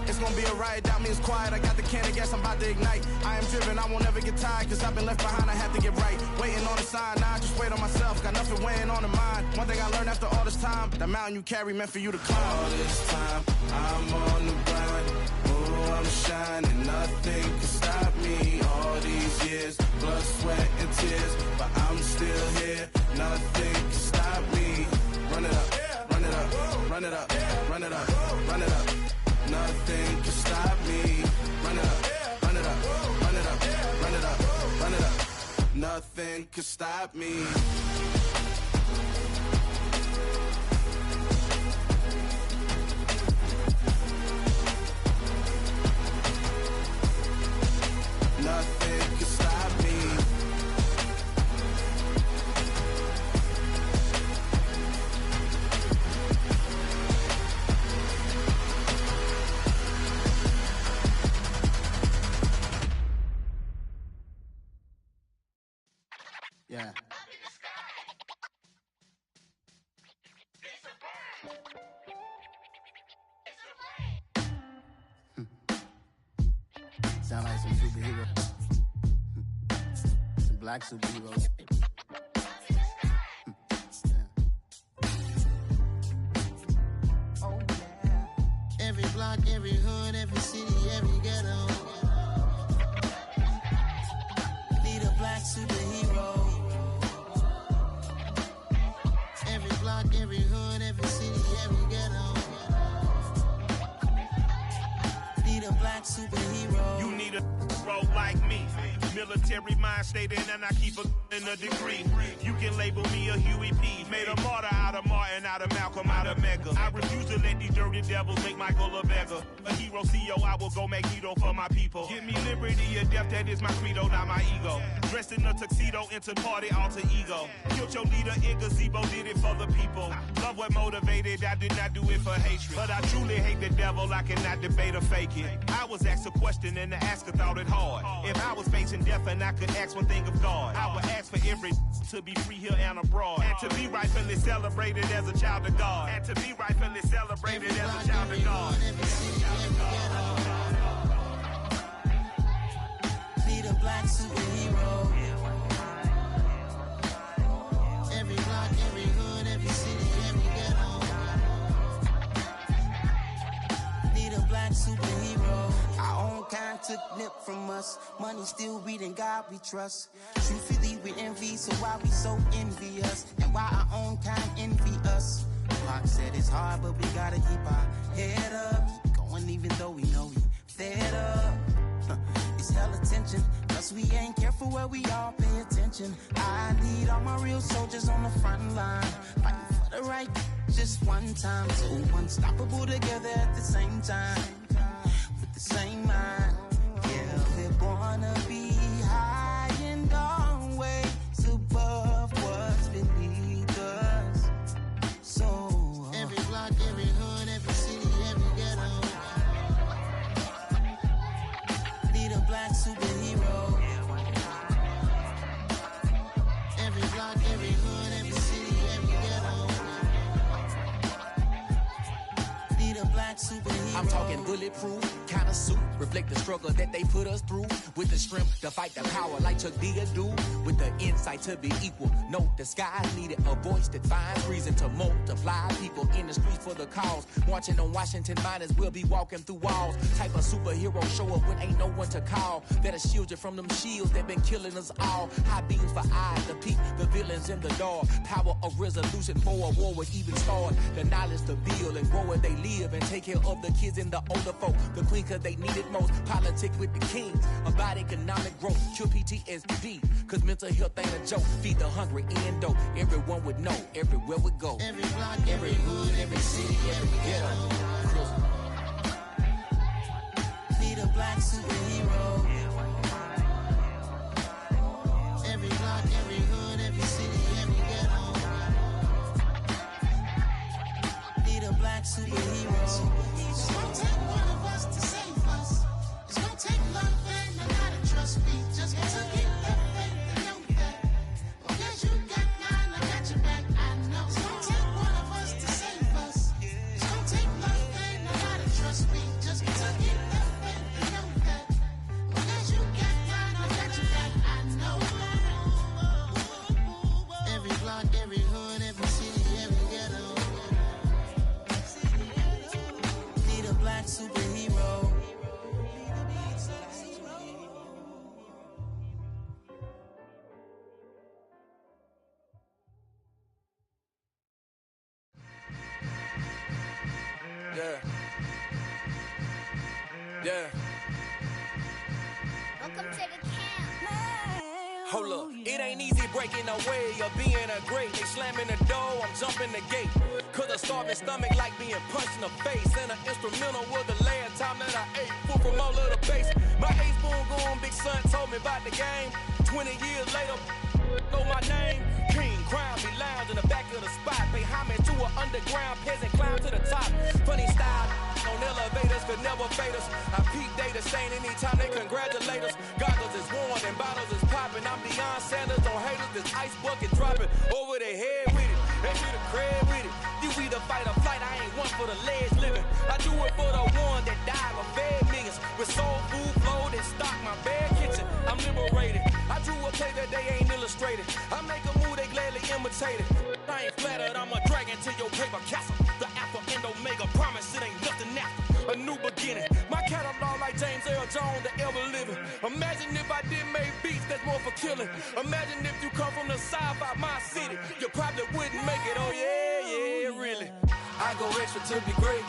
It's gonna be a riot, doubt me it's quiet. I got the can of gas, I'm about to ignite. I am driven, I won't ever get tired, cause I've been left behind, I have to get right. Waiting on the sign, now I just wait on myself. Got nothing weighing on the mind. One thing I learned after all this time, the mountain you carry meant for you to climb. All this time, I'm on the grind. Oh, I'm shining, nothing can stop me. All these years, blood, sweat, and tears, but I'm still here. Nothing can stop me. Run it up, run it up, run it up, run it up, run it up. Nothing can stop me. Run it up, run it up, run it up, run it up, run it up. Nothing can stop me. Nothing can stop me. Yeah. Sound like some superheroes. Some black superheroes. Oh, yeah. Every block, every hood, every city, every ghetto. Need a black superhero. Every block, every hood, every city, every ghetto. Need a black superhero. You need a role like me. Military mind stated, and I keep in a degree. You can label me a Huey P. Made a martyr out of Martin, out of Malcolm, out of Mega. I refuse to let these dirty devils make Michael a beggar. A hero CEO, I will go Magneto for my people. Give me liberty or death, that is my credo, not my ego. Dressed in a tuxedo, into party, alter ego. Killed your leader in gazebo, did it for the people. Love what motivated, I did not do it for hatred. But I truly hate the devil, I cannot debate or fake it. I was asked a question and the asker thought it hard. If I was facing death and I could ask one thing of God, I would ask for every to be free here and abroad, and to be rightfully celebrated as a child of God, and to be rightfully celebrated as a child of God. Need a black superhero. Every block, every hood, every city, every ghetto. Need a black superhero. Our own kind took nip from us. Money still reading God we trust. Truthfully we envy, so why we so envious? And why our own kind envy us? Pac said it's hard, but we gotta keep our head up. Keep going even though we know we fed up. It's hell attention, plus we ain't careful where we all pay attention. I need all my real soldiers on the front line, fighting for the right just one time. So unstoppable together at the same time, with the same mind. Yeah, we're gonna be high and always above what's beneath us. So every block, every hood, every city, every ghetto. Need a black superhero. Every block, every hood, every city, every ghetto. Need a black superhero. superhero. I'm talking bulletproof kind of suit, reflect the struggle that they put us through. With the strength to fight the power like Chuck D do. With the insight to be equal. No disguise needed, a voice that finds reason to multiply. People in the streets for the cause. Marching on Washington miners will be walking through walls. Type of superhero show up when ain't no one to call. That'll shield you from them shields that been killing us all. High beams for eyes to peek the villains in the dark. Power of resolution for a war would even start. The knowledge to build and grow where they live and take care of the kids and the older folk. The queen cause they need it most. Politics with the kings. About economic growth. Cure PTSD. Cause mental health ain't a joke. Feed the hungry and dope. Everyone would know. Everywhere we go. Every block, every hood, every city, every ghetto. Be the black superhero. Every block, every hood, every city, every ghetto. Be the black superhero. It's gonna take one of us to save us. It's gonna take love and a lot of trust me. Just gotta get that faith and know that. Because you got mine, I got your back, I know. It's gonna take one of us to save us. It's gonna take love and a lot of trust me. Just gotta get that faith and know that. Because you got mine, I got your back, I know. Every block, every hood, every city, every ghetto. Be the black superhero. Yeah. Yeah. Welcome to the camp. Hold up, it ain't easy breaking away or being a great. They slamming the door, I'm jumping the gate. Cause a starving stomach like being punched in the face. And an instrumental was the last time that I ate. Food from all of the base. My ace spoon going, big son told me about the game. 20 years later, know my name. King, crown me lounge in the back of the spot. Pay homage to an underground peasant, climb to the top. Funny style, on elevators could never fade us. I peep data stain anytime they congratulate us. Goggles is worn and bottles is popping. I'm Deion Sanders on haters, this ice bucket dropping over their head with it. They do the crib with it. You either fight or flight, I ain't one for the ledge living. I do it for the one that died or fed millions. With soul food flow that stock my bad kitchen. I'm liberated. I drew a play that they ain't illustrated. I make a move, they gladly imitate it. I ain't flattered, I'm a dragon to your paper castle. The Alpha and Omega, promise it ain't nothing after. A new beginning. My catalog like James Earl Jones, the ever living. Imagine if I did make beats that's more for killing. Imagine if you come from the south out my city. You probably wouldn't make it, oh yeah, really. I go extra to be great.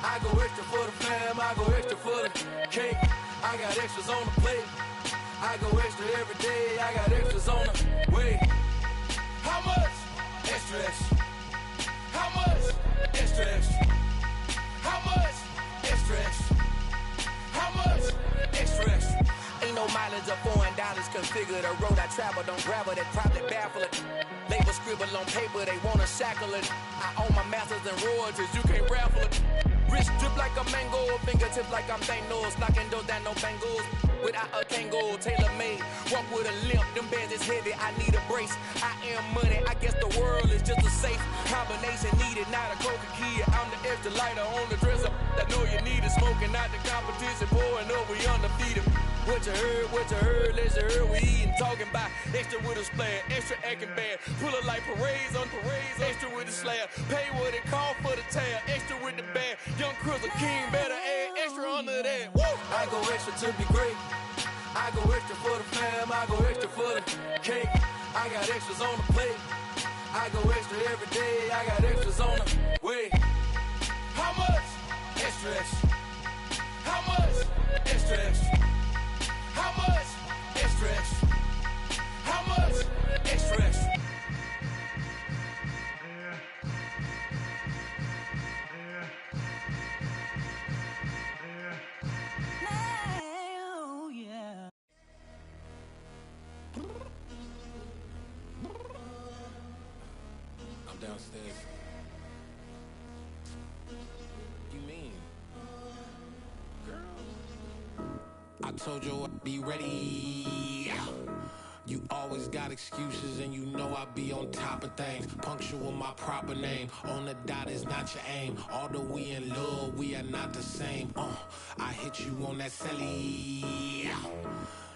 I go extra for the fam, I go extra for the cake. I got extras on the plate. I go extra every day, I got extras on the way. How much? Extra, extra. How much? Extra, extra. How much? Extra, extra. How much? Extra, extra. Ain't no mileage of $4 configure the road I travel. Don't gravel that probably baffle it. Label scribble on paper, they wanna shackle it. I own my masters and royalties, you can't raffle it. Wrist drip like a mango, fingertips like I'm Thanos. Knocking those down, no bangles. Without a Kango, tailor-made. Walk with a limp, them bands is heavy, I need a brace. I am money, I guess the world is just a safe combination needed, not a coca key. I'm the extra lighter on the dresser. I know you need it, smoking out the competition, pouring up, we undefeated. What you heard, let's hear we eatin', talking about extra with a splash, extra acting bad. Pull it like parades on parades, extra with the slab. Pay what it call for the tab, extra with the bag. Young Crystal King, better add extra under that. Woo! I go extra to be great. I go extra for the fam, I go extra for the cake. I got extras on the plate. I go extra every day, I got extras on the way. How much? Extra, extra. How much? Extra, extra. How much? Extra, extra. How much? Extra, extra. Oh, yeah. I'm downstairs. You mean? Girl, I told you I'd be ready. You always got excuses and you know I be on top of things. Punctual my proper name. On the dot is not your aim. Although we in love, we are not the same. I hit you on that celly.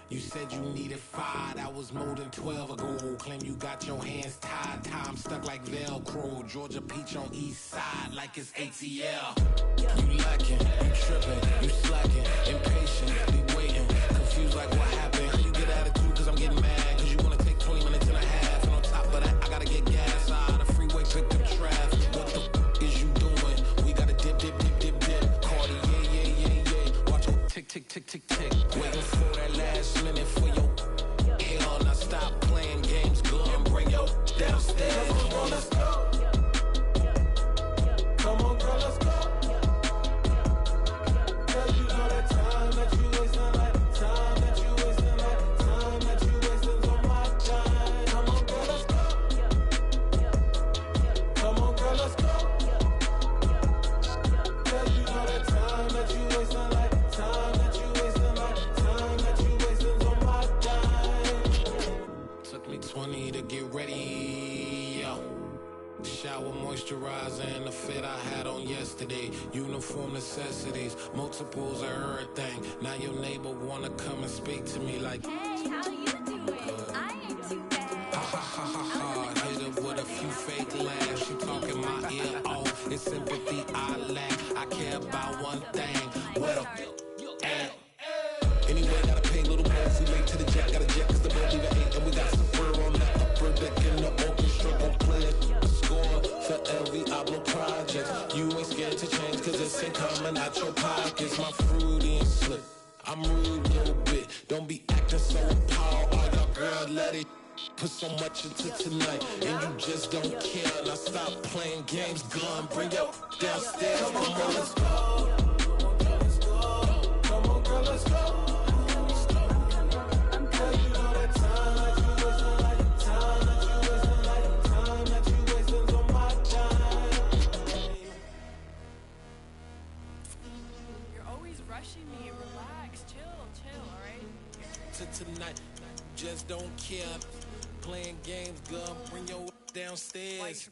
You said you needed 5, that was more than 12 ago. Claim you got your hands tied, time stuck like Velcro. Georgia Peach on east side like it's ATL. You lacking, you tripping, you slacking, impatient, be waiting, confused like what happened. How you get attitude cause I'm getting mad, cause you wanna take 20 minutes and a half. And on top of that, I gotta get gas out of the freeway, pick up traffic. What the is you doing? We gotta dip, dip, dip, dip, dip. Cardi, yeah. Watch your tick, tick, tick, tick, tick. Waiting for that last minute for your hell. Now stop playing games, go and bring your downstairs. Come on, let's go. Come on, girl, let's go. Girl, you know that time that you wasting, like time that you wasting, like time that you wasting on my time. Come on, girl, let's go. Come on, girl, let's go. Girl, you know that time that you wasting, like time that you wasting, like time that you wasting on my time. Took me 20 to get ready, yo. Shower, moisturizer, and the fit I had on yesterday. Uniform necessities, multiples of everything. Now your neighbor wanna come and speak to me like, hey, how you doing? I ain't too bad. Ha ha ha ha ha. Hit her with a few fake laughs. She talking my ear off. It's sympathy I lack. I care about one thing. What up? Anyway, gotta pay a little more if we late to the jet. Got a jet cause the boat leave at 8. And we got some fur on that upper deck in the orchestra. Gon' play a score for every album project. You ain't scared to change cause it's ain't coming out your pockets. My fruity and slip. I'm rude a little bit. Don't be acting so appalled. All y'all girl, let it put so much into tonight. And you just don't care. Now stop playing games. Gun, bring your downstairs. Come on, girl, let's go. Come on, girl, let's go. Me, relax, chill, alright? To tonight, just don't care. Playing games, gun, bring your downstairs.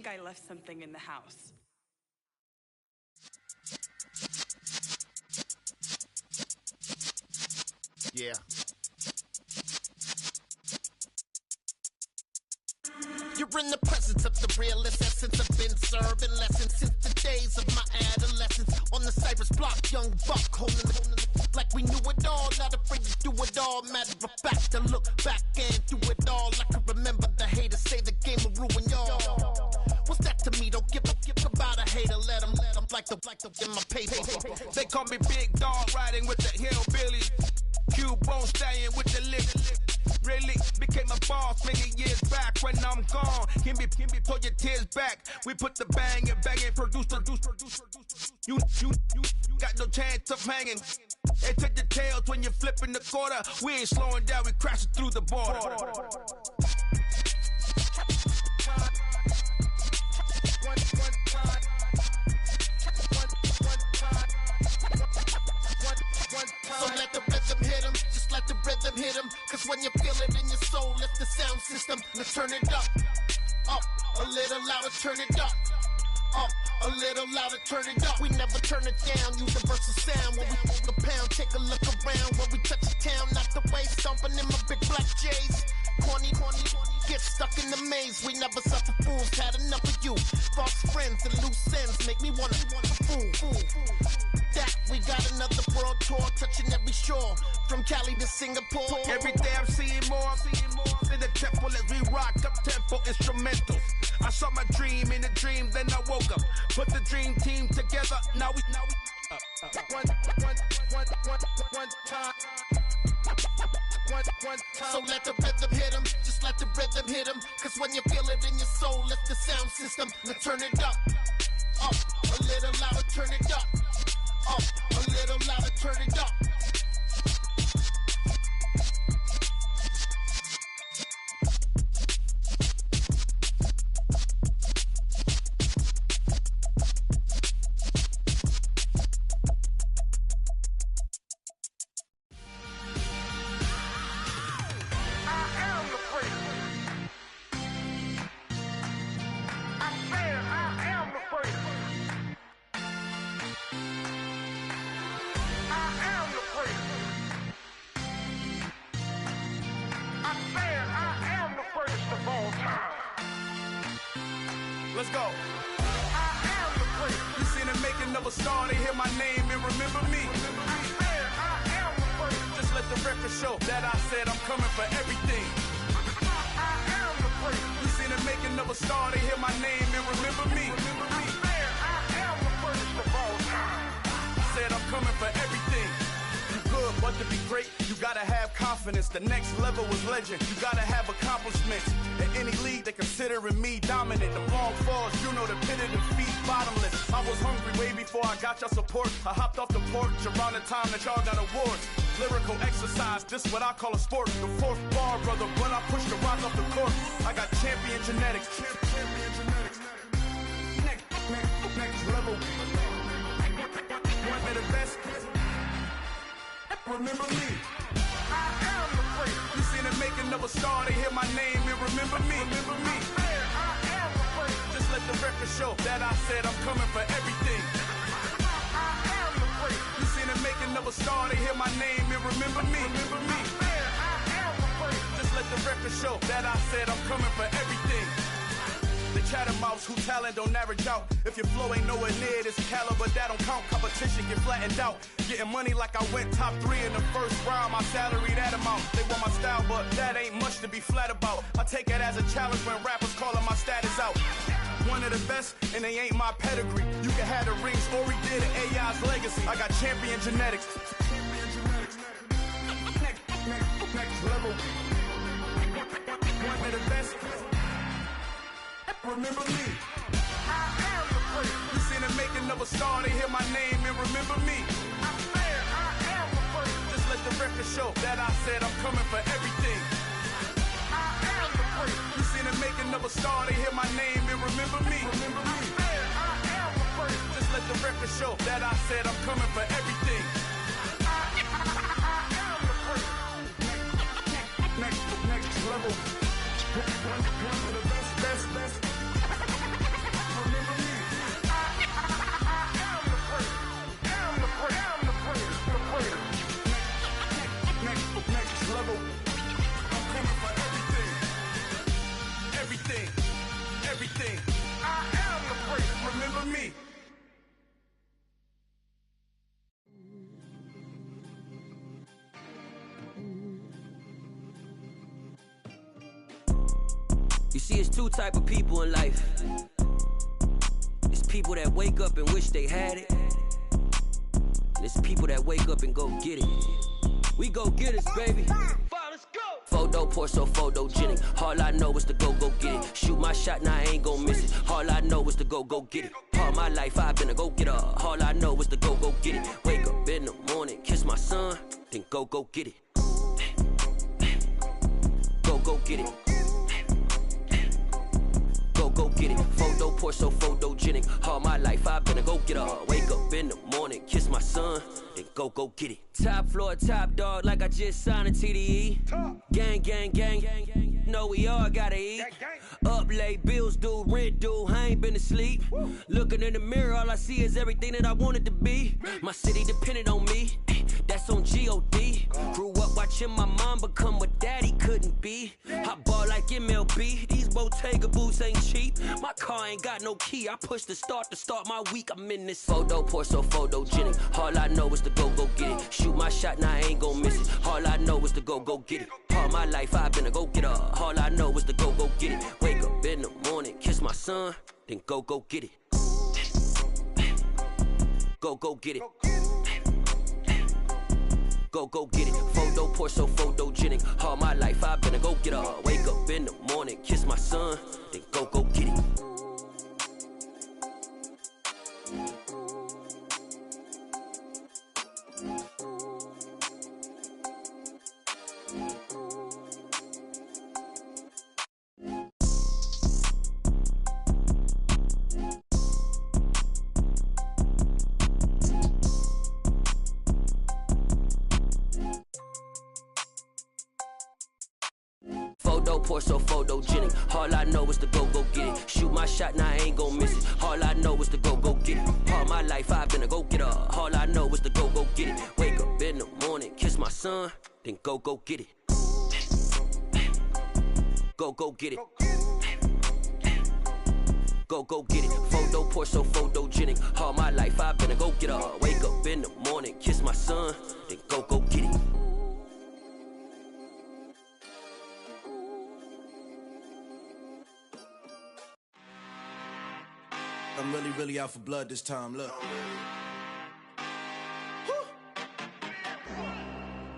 I left something in the house. Yeah. You're in the presence of the realest essence. I've been serving lessons since the days of my adolescence. On the Cypress block, young buck holding the like we knew it all. Not afraid to do it all. Matter of fact, to look back and do it all. I can remember the haters say the game will ruin y'all. What's that to me? Don't give about a hater. Let them like the in my paper. They call me Big Dog, riding with the hillbillies. Q-Bone stallion with the lip. Really became a boss many years back. When I'm gone, can be pull your tears back. We put the bang and produce. You got no chance of hanging. They take your tails when you're flipping the quarter. We ain't slowing down, we crashing through the border. So let the rhythm hit him, just let the rhythm hit him. Cause when you feel it in your soul, lift the sound system. Let's turn it up, a little louder, turn it up. A little louder, turn it up. We never turn it down, universal sound. When we move the pound, take a look around. When we touch the town, not the way, stomping in my big black J's. Corny, get stuck in the maze. We never suffer fools, had enough of you. False friends and loose ends make me wanna fool. That we got another world tour, touching every shore, from Cali to Singapore. Every day I'm seeing more in the temple as we rock up tempo instrumentals. I saw my dream in a dream, then I woke up. Put the dream team together, now we one time. One one time. So let the rhythm hit him, just let the rhythm hit him. Cause when you feel it in your soul, lift the sound system and turn it up. Up, a little louder, turn it up. Up, a little louder, turn it up. Let's go. You seen the making of a star, they hear my name and remember me. Just let the record show that I said I'm coming for everything. You seen the making of a star, they hear my name and remember me. Said I'm coming for everything. You good, but to be great, you gotta have confidence. The next level was legend. You gotta have accomplishments. In any league, they considering me dominant. The long falls, you know the pit of defeat, bottomless. I was hungry way before I got your support. I hopped off the porch around the time that y'all got awards. Lyrical exercise, this what I call a sport. The fourth bar, brother, when I push the rock off the court. I got champion genetics. Next level. One of the best. Remember me. You seen the making of a star, they hear my name and remember me. Just let the record show that I said I'm coming for everything. You seen the making of a star, they hear my name and remember me. Just let the record show that I said I'm coming for everything. The chattermouths who talent don't average out. If your flow ain't nowhere near this caliber, that don't count. Competition get flattened out. Getting money like I went top 3 in the first round. My salary that amount. They want my style, but that ain't much to be flat about. I take it as a challenge when rappers calling my status out. One of the best, and they ain't my pedigree. You can have the rings, or we did AI's legacy. I got champion genetics. Next level. One of the best. Remember me. You seen the making of a star, they hear my name and remember me. Just let the record show that I said I'm coming for everything. You seen the making of a star, they hear my name and remember me. Just let the record show that I said I'm coming for everything. Next level. One of the best. Next level. I'm coming for everything. Everything. I am the greatest. Remember me. You see, it's two type of people in life. It's people that wake up and wish they had it. And it's people that wake up and go get it. We go get it, baby. Photo poor, so photogenic. All I know is to go get it. Shoot my shot, now I ain't gon' miss it. All I know is to go get it. All my life I've been a go-getter. All I know is to go get it. Wake up in the morning, kiss my son, then go get it. Go get it. Go get it. Photo poor, so photogenic. All my life I've been a go-getter. Wake up in the morning, kiss my son, then go get it. Top floor, top dog, like I just signed a TDE. Gang. Know we all gotta eat. Up late, bills due, rent due, I ain't been asleep. Looking in the mirror, all I see is everything that I wanted to be. My city depended on me, that's on G.O.D. Grew up watching my mom become what daddy couldn't be. I ball like MLB, these Bottega boots ain't cheap. My car ain't got no key, I push the start to start my week. I'm in this photo poor, so photogenic. All I know is to go get it. Shoot my shot, now I ain't gon' miss it. All I know is to go get it. All my life I've been a go-getter. All I know is to go get it. Wake up in the morning, kiss my son, then go get it. Go get it. go get it. Photo poor, so photogenic. All my life I've been a go getter. Wake up in the morning, kiss my son, then go get it. Photo poor, so photogenic. All I know is to go get it. Shoot my shot, now I ain't gon' miss it. All I know is to go get it. All my life I've been a go getter. All I know is to go get it. Wake up in the morning, kiss my son, then go get it. Go get it. Go get it. Photo poor, so photogenic. All my life I've been a go getter. Wake up in the morning, kiss my son, then go get it. I'm really out for blood this time, look.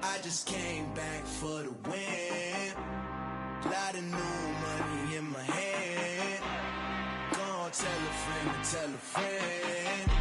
I just came back for the win. Lot of new money in my hand. Gonna tell a friend to tell a friend.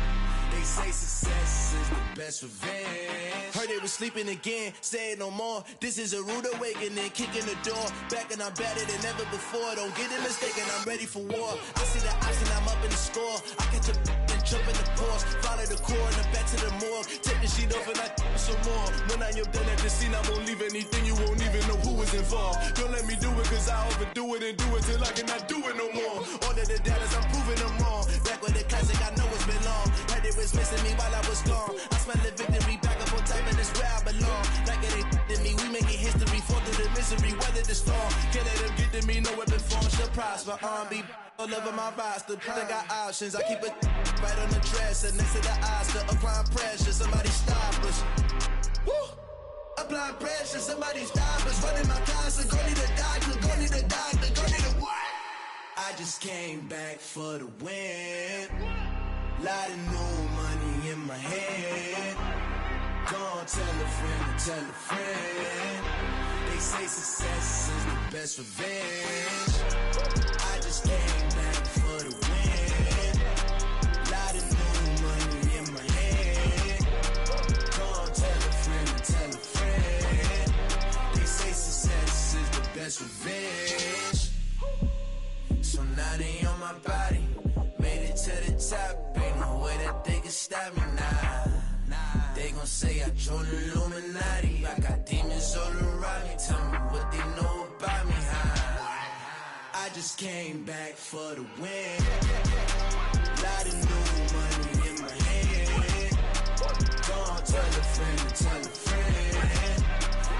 They say success is the best revenge. Heard they was sleeping again, say it no more. This is a rude awakening, kicking the door. Back and I'm better than ever before. Don't get it mistaken, I'm ready for war. I see the option, I'm up in the score. I catch a and jump in the course. Follow the core and the back to the morgue. Take the sheet off and I some more. When I am done at the scene, I won't leave anything. You won't even know who was involved. Don't let me do it, cause I overdo it and do it till I cannot do it no more. All of the doubters, I'm proving them wrong. Back with the classic, I know it's been long. Heard it was missing me while I was gone. I smell the victory back up on top, and it's where I belong. Like it ain't to me, we making history. Fall through the misery, weather the storm. Can't let them get to me, no weapon form shall prosper. R&B all over my roster. I got options, I keep it right on the dresser. Next to the Oscar, applying pressure. Somebody stop us. Woo! Applying pressure, somebody stop us. Running my closet, go need a doctor, go need a doctor, go need a what? I just came back for the win. Lot of new money in my hand. Gonna tell a friend to tell a friend. They say success is the best revenge. I just came back for the win. Lot of new money in my hand. Gonna tell a friend to tell a friend. They say success is the best revenge. So now they on my body. Made it to the top, ain't no way that they can stop me now. They gon' say I joined the Illuminati. I got demons all around me, tell me what they know about me, huh? I just came back for the win. Lot of new money in my hand. Gonna tell a friend to tell a friend.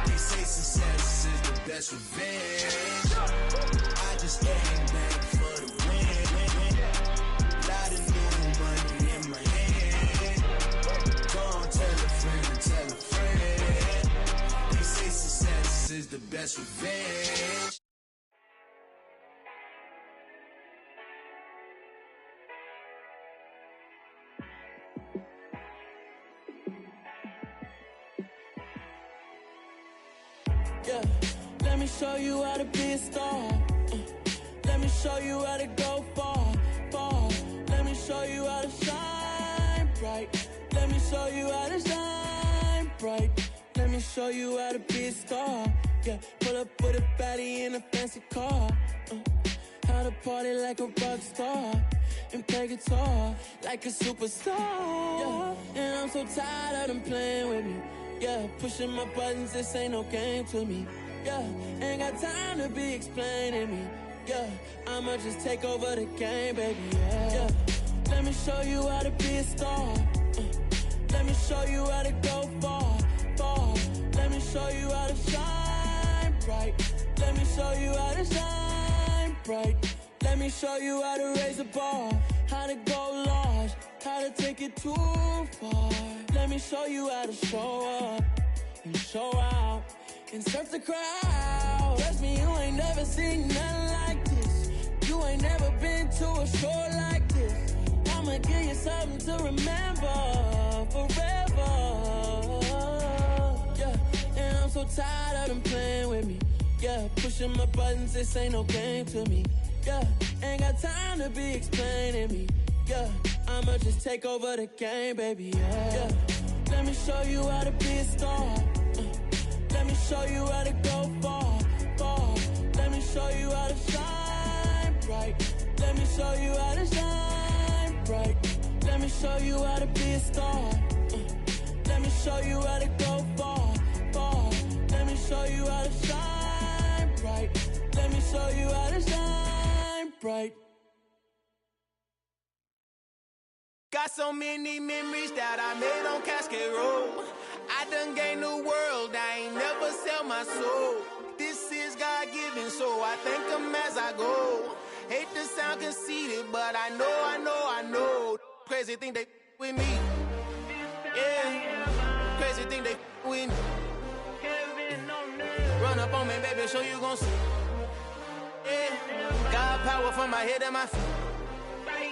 They say success is the best revenge. I just came back for the win. Lot of new money in my hand. Gonna tell a friend to tell a friend. They say success is the best revenge. Yeah, let me show you how to be a star. Let me show you how to go far, far. Let me show you how to shine bright. Let me show you how to shine bright. Let me show you how to be a star. Yeah, pull up with a baddie in a fancy car. How to party like a rock star and play guitar like a superstar. Yeah, and I'm so tired of them playing with me. Yeah, pushing my buttons, this ain't no game to me. Yeah, ain't got time to be explaining me. Yeah, I'ma just take over the game, baby. Yeah, let me show you how to be a star. Let me show you how to go far, far. Let me show you how to shine bright. Let me show you how to shine bright. Let me show you how to raise the bar, how to go large, how to take it too far. Let me show you how to show up and show out and surf the crowd. Trust me, you ain't never seen nothing like this. You ain't never been to a show like this. I'ma give you something to remember forever. Yeah, so tired of them playing with me. Yeah, pushing my buttons, this ain't no game to me. Yeah, ain't got time to be explaining me. Yeah, I'ma just take over the game, baby. Yeah, let me show you how to be a star. Let me show you how to go far, far. Let me show you how to shine bright. Let me show you how to shine bright. Let me show you how to be a star. Let me show you how to go far, far. Let me show you how to shine bright. Let me show you how to shine bright. Got so many memories that I made on Cascade Road. I done gained the world, I ain't never sell my soul. This is God-given, so I thank him as I go. Hate to sound conceited, but I know. Crazy thing they with me. Yeah, crazy thing they with me. Run up on me, baby, so you gon' see. Yeah, got power from my head and my feet.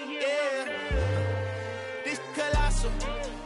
Yeah, this colossal.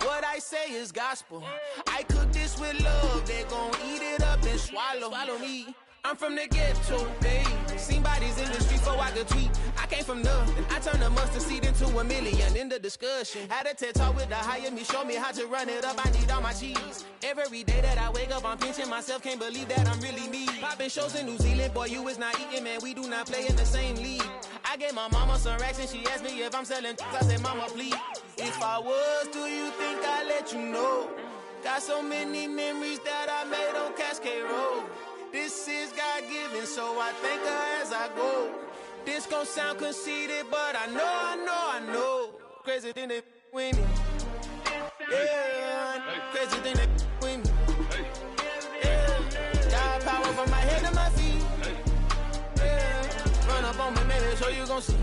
What I say is gospel. I cook this with love, they gon' eat it up and swallow me. I'm from the ghetto, babe. Seen bodies in the street before I could tweet. I came from nothing. I turned a mustard seed into a million in the discussion. Had a TED talk with the higher me, show me how to run it up. I need all my cheese. Every day that I wake up, I'm pinching myself. Can't believe that I'm really me. Popping shows in New Zealand, boy, you is not eating, man. We do not play in the same league. I gave my mama some racks and she asked me if I'm selling. I said, mama, please. If I was, do you think I'd let you know? Got so many memories that I made on Cascade Road. This is God-given, so I thank her as I go. This gon' sound conceited, but I know. Crazy thing they with me. Yeah, crazy thing they with me. Yeah, got power from my head to my feet. Yeah, run up on me, maybe so you gon' see.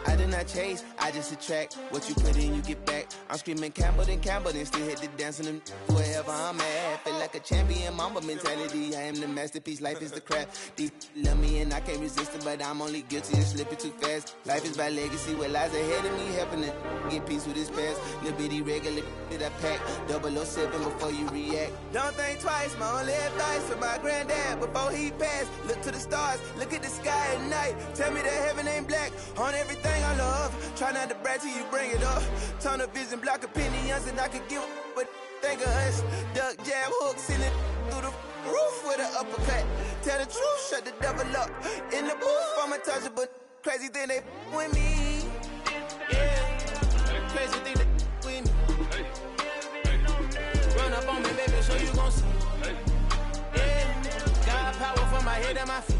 I did not chase, I just attract. What you put in, you get back. I'm screaming Campbell, then still hit the dance and them wherever I'm at. Feel like a champion, mamba mentality. I am the masterpiece, life is the craft. Deep love me and I can't resist it, but I'm only guilty of slipping too fast. Life is by legacy, what lies ahead of me, helping to get peace with his past. Little bitty regular that I pack, 007 before you react. Don't think twice, my only advice for my granddad before he passed. Look to the stars, look at the sky at night. Tell me that heaven ain't black on everything I love. Try not to brag till you bring it up. Tunnel vision, block opinions, and I could give but think of us. Duck, jab, hook, send it through the roof with an uppercut. Tell the truth, shut the devil up. In the booth, I'm untouchable. Crazy thing they with me. Yeah, crazy thing they with me. Run up on me, baby, so you gon' see. Yeah, got power from my head and my feet.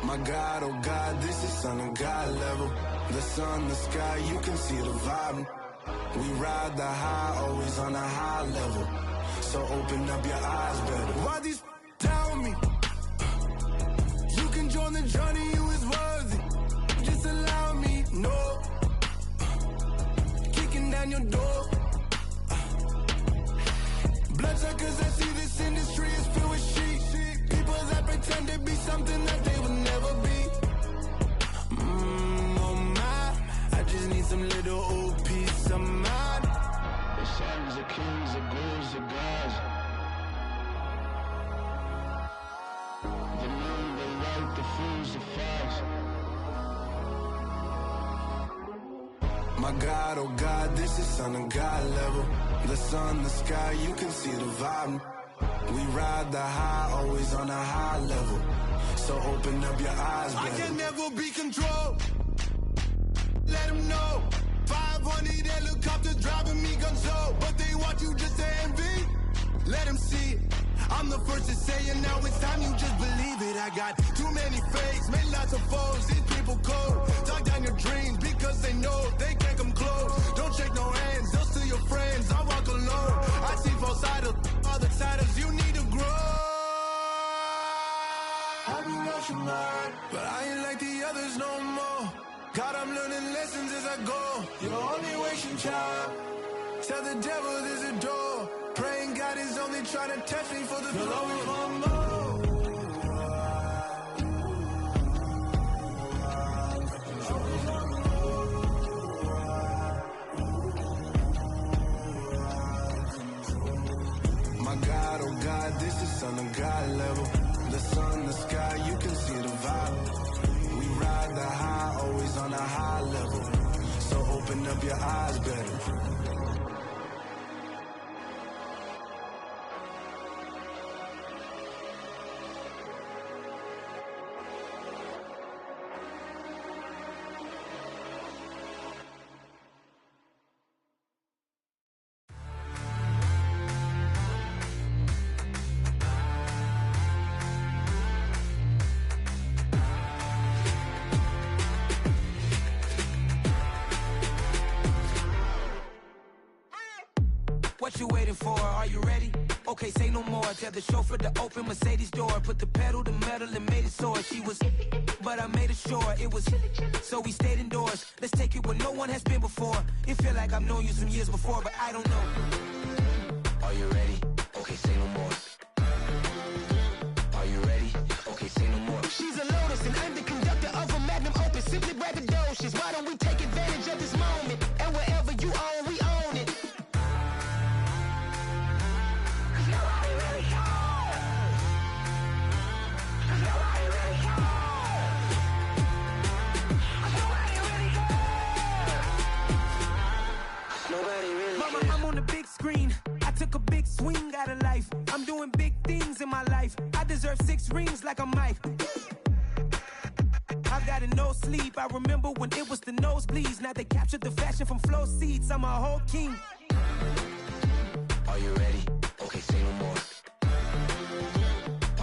My God, oh God, this is Son of God level. The sun, the sky, you can see the vibe. We ride the high, always on a high level. So open up your eyes better. Why these tell me? You can join the journey, you is worthy. Just allow me, no. Kicking down your door. Bloodsuckers, I see this industry is filled with sheep. People that pretend to be something that they will never be. Oh my, I just need some little old peace of mind. The sons of kings, the ghouls, the gods. The moon, the light, the fools, the fogs. My God, oh God, this is Son of God level. The sun, the sky, you can see the vibe. We ride the high, always on a high level. So open up your eyes, baby. I can never be controlled. Let them know. 500 helicopters driving me gonzo. But they want you just to envy. Let them see it. I'm the first to say it, now it's time you just believe it. I got too many fakes, made lots of foes. These people simple code. Talk down your dreams because they know they can't come close. Don't shake no hands, they'll steal your friends. I walk alone. I see both sides, other siders. You need to grow. I've been rushing hard, but I ain't like the others no more. God, I'm learning lessons as I go. You're only wasting time. Tell the devil there's a door. Praying God is only trying to test me for the throne. You'll always want more. My God, oh God, this is on a God level. The sun, the sky, you can see the vibe. We ride the high, always on a high level. So open up your eyes better. What you waiting for? Are you ready? Okay, say no more. Tell the chauffeur to open Mercedes door. Put the pedal to metal and made it soar. She was, but I made it sure it was. So we stayed indoors. Let's take it where no one has been before. It feel like I've known you some years before, but I don't know. Are you ready? Okay, say no more. Are you ready? Okay, say no more. She's a Lotus and I'm the conductor of a magnum opus. Simply braggadocious. Why don't we take advantage of this moment? And wherever you own, we own it. Mama, I'm on the big screen. I took a big swing out of life. I'm doing big things in my life. I deserve 6 rings like I'm Mike. I've got a no sleep. I remember when it was the nosebleeds. Now they captured the fashion from flow seats. I'm a whole king. Are you ready? Okay, say no more.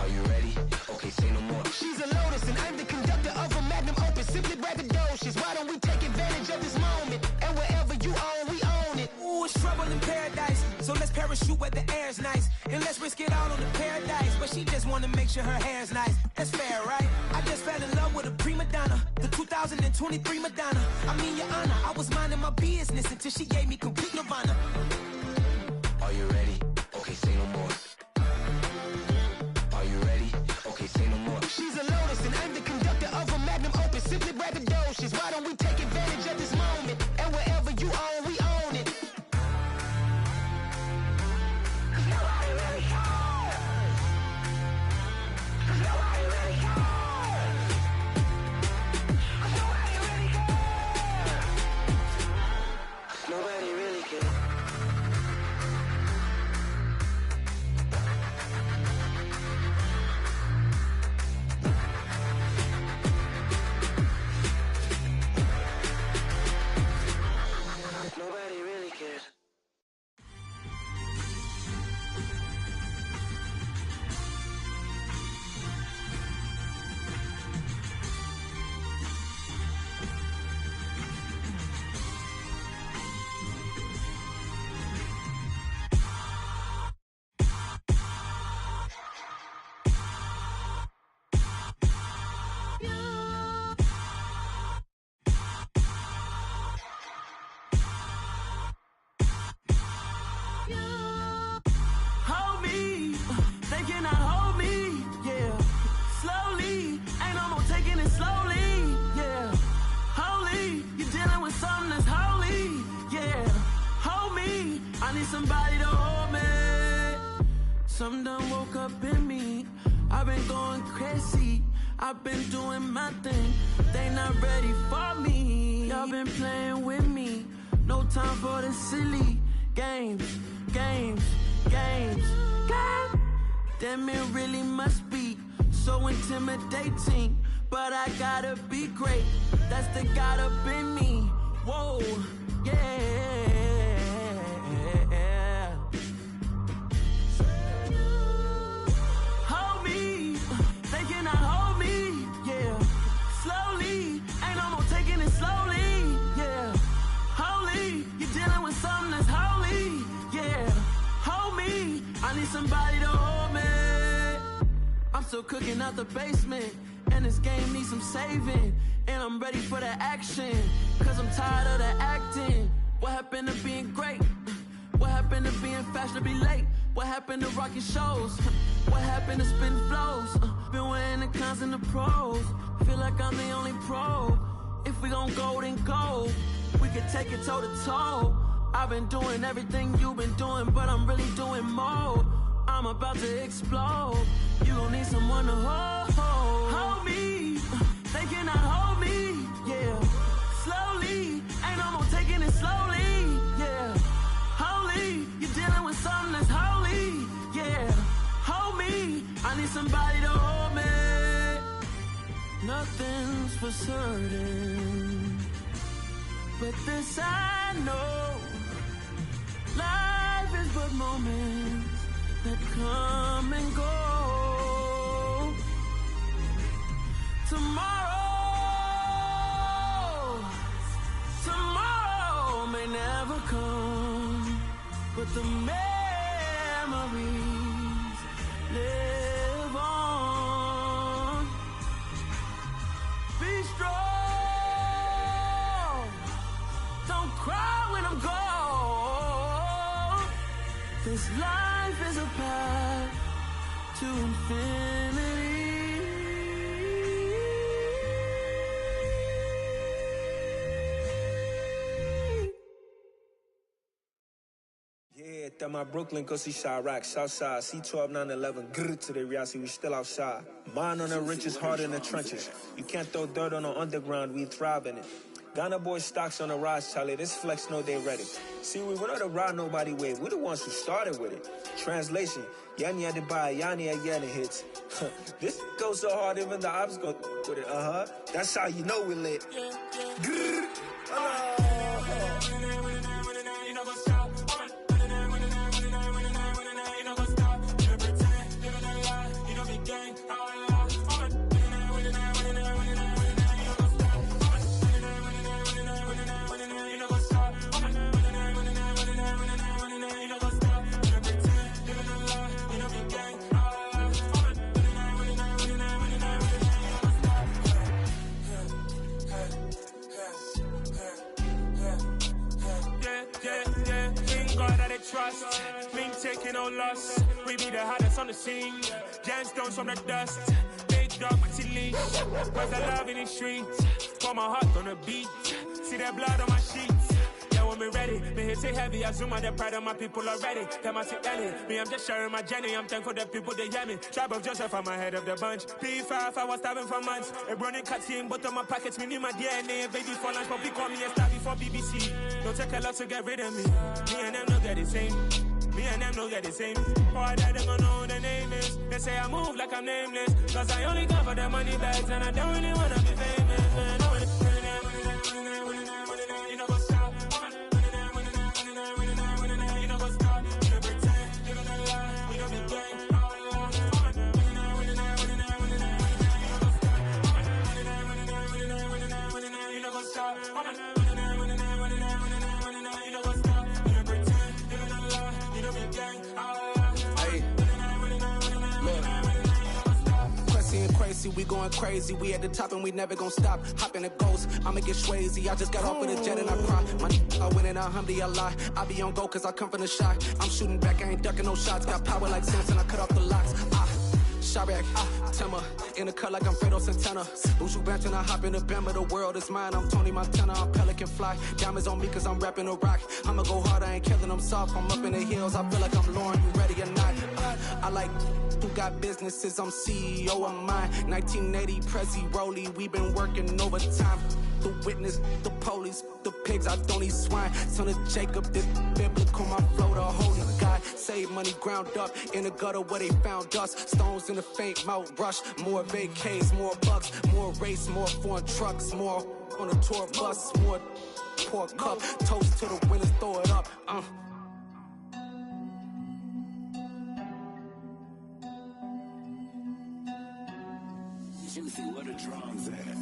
Are you ready? Okay, say no more. She's a Lotus and I'm the conductor of a magnum opus. Simply braggadocious. Why don't we take advantage of this moment? And wherever you own, we own it. Ooh, it's trouble in paradise. So let's parachute where the air's nice. And let's risk it all on the paradise. But she just wanna make sure her hair's nice. That's fair, right? I just fell in love with a prima donna. The 2023 Madonna. I mean, your honor, I was minding my business until she gave me complete nirvana. Are you ready? Okay, say no more. Are you ready? Okay, say no more. She's a Lotus and I'm the conductor of a magnum opus. Simply braggadocious. Why don't we take advantage of this moment? And wherever you own, we own it. Nobody really cares. Nobody really cares. Nobody really cares. Nobody really cares. Nobody really cares. Hold me, they cannot hold me, yeah. Slowly, ain't no more taking it slowly, yeah. Holy, you're dealing with something that's holy, yeah. Hold me, I need somebody to hold me. Something done woke up in me, I've been going crazy. I've been doing my thing, they not ready for me. Y'all been playing with me, no time for the silly games, games, games, games. Damn, it really must be so intimidating, but I gotta be great, that's the God up in me. Whoa, yeah. Hold me, they cannot hold me, yeah. Slowly, somebody to hold me. I'm still cooking out the basement, and this game needs some saving. And I'm ready for the action, cause I'm tired of the acting. What happened to being great? What happened to being fashionably late? What happened to rocking shows? What happened to spitting flows? Been wearing the cons and the pros. Feel like I'm the only pro. If we gon' go, then go. We can take it toe to toe. I've been doing everything you've been doing, but I'm really doing more. I'm about to explode. You gon' need someone to hold me. They cannot hold me, yeah. Slowly, ain't no more taking it slowly, yeah. Holy, you're dealing with something that's holy, yeah. Hold me, I need somebody to hold me. Nothing's for certain, but this I know. Life is but moments that come and go. Tomorrow may never come, but the memories live on. Be strong, don't cry when I'm gone. This life is a path to infinity. Yeah, that my Brooklyn, go see Chirac, Southside, C12, 911, grrr to the Riasi, we still outside. Mine on the riches, hard in the trenches. You can't throw dirt on the underground, we thrive in it. Ghana boys stocks on the rise, Charlie, this flex know they ready. See, we were not a ride nobody wave, we the ones who started with it. Translation, Yanni had to buy, Yanni again hits. This goes so hard, even the ops go with it, That's how you know we lit. Grrr. Trust, me taking no loss. We be the hardest on the scene. Gemstones from the dust. Big dog with your leash. Cause I love in the streets. Pour my heart on the beat. See that blood on my sheets. Yeah, when we ready, me hit it heavy. I zoom out the pride of my people already. Tell my sit early. Me, I'm just sharing my journey. I'm thankful that people they hear me. Tribe of Joseph, I'm ahead of the bunch. P5, I was starving for months. A running cutscene, but on my pockets, me need my DNA. Baby for lunch, but we call me a star before BBC. Don't take a lot to get rid of me. Me and them don't get the same. Me and them don't get the same. Boy, that them gonna know who the name is. They say I move like I'm nameless. Cause I only come for the money bags and I don't really wanna be famous, man. You know what's up? You know what's up? You pretend, living a lie. We don't be gang. You know what's up? We going crazy, we at the top and we never gon' stop. Hop in a ghost, I'ma get swayzy. I just got off with a jet and I cry. My I win and I alhamdulillah. I be on go cause I come from the shot. I'm shooting back, I ain't ducking no shots. Got power like Samson, I cut off the locks. Chirac, Tema, in the cut like I'm Fredo Santana. Buju Banton, I hop in the Bama, the world is mine. I'm Tony Montana, I'm Pelican Fly. Diamonds on me cause I'm rapping a rock. I'ma go hard, I ain't killing them soft. I'm up in the hills, I feel like I'm Lauren, you ready or not? I like who got businesses, I'm CEO of mine. 1980, Prezi Rolly, we been working overtime. The witness, the police, the pigs, I don't eat swine. Son of Jacob, this biblical, my flow, the holy God. Save money ground up in the gutter where they found us. Stones in the faint mouth rush. More vacays, more bucks, more race, more foreign trucks, more on a tour bus, more pour cup. Toast to the winners, throw it up. Juicy, where the drums at?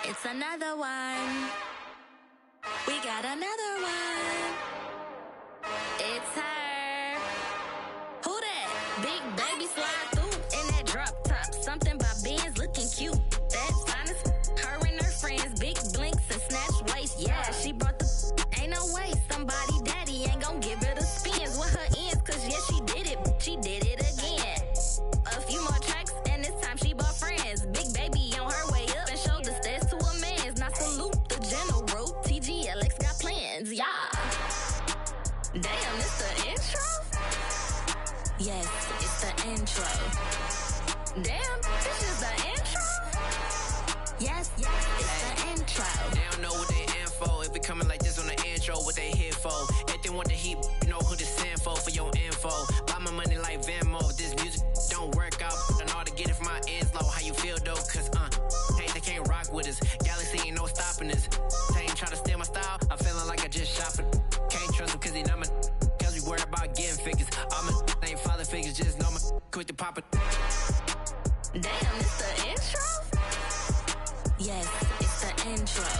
It's It's another one. We got another one. It's her. Who that? Big baby slide through in that drop top. Something by Benz looking cute. That's honest. Her and her friends, big blinks and snatch waist. Yeah, she brought the. Ain't no way somebody daddy ain't gon' give her the spins with her ends. Cause yeah, she did it. She did it again. A few more tracks and this time she bought friends. Big baby on her way up and showed the stairs to a man's. Now salute the general. TGLX got plans, yeah. Damn, it's the intro? Yes, it's the intro. Damn, this is the intro? Yes, it's the intro. They don't know what they in for. If we coming like this on the intro, what they here for? If they want the heat, you know who to send for your info. Buy my money like Venmo. If this music don't work out, I know how to get it from my ends low. How you feel though? Cause hey, they can't rock with us. Galaxy ain't no stopping us. They ain't try to steal my style. I'm feeling like I just shot for. Can't trust them cause they not my. Cause we worried about getting figures. All my ain't father figures, just know my quick to pop it. Damn, it's the intro? Yes, it's the intro.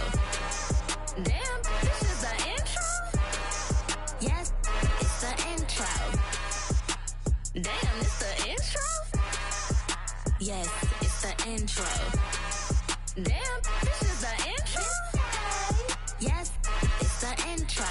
Damn, this is the intro? Yes, it's the intro. Damn, it's the intro? Yes, it's the intro. Damn, this is the intro? Yes, it's the intro.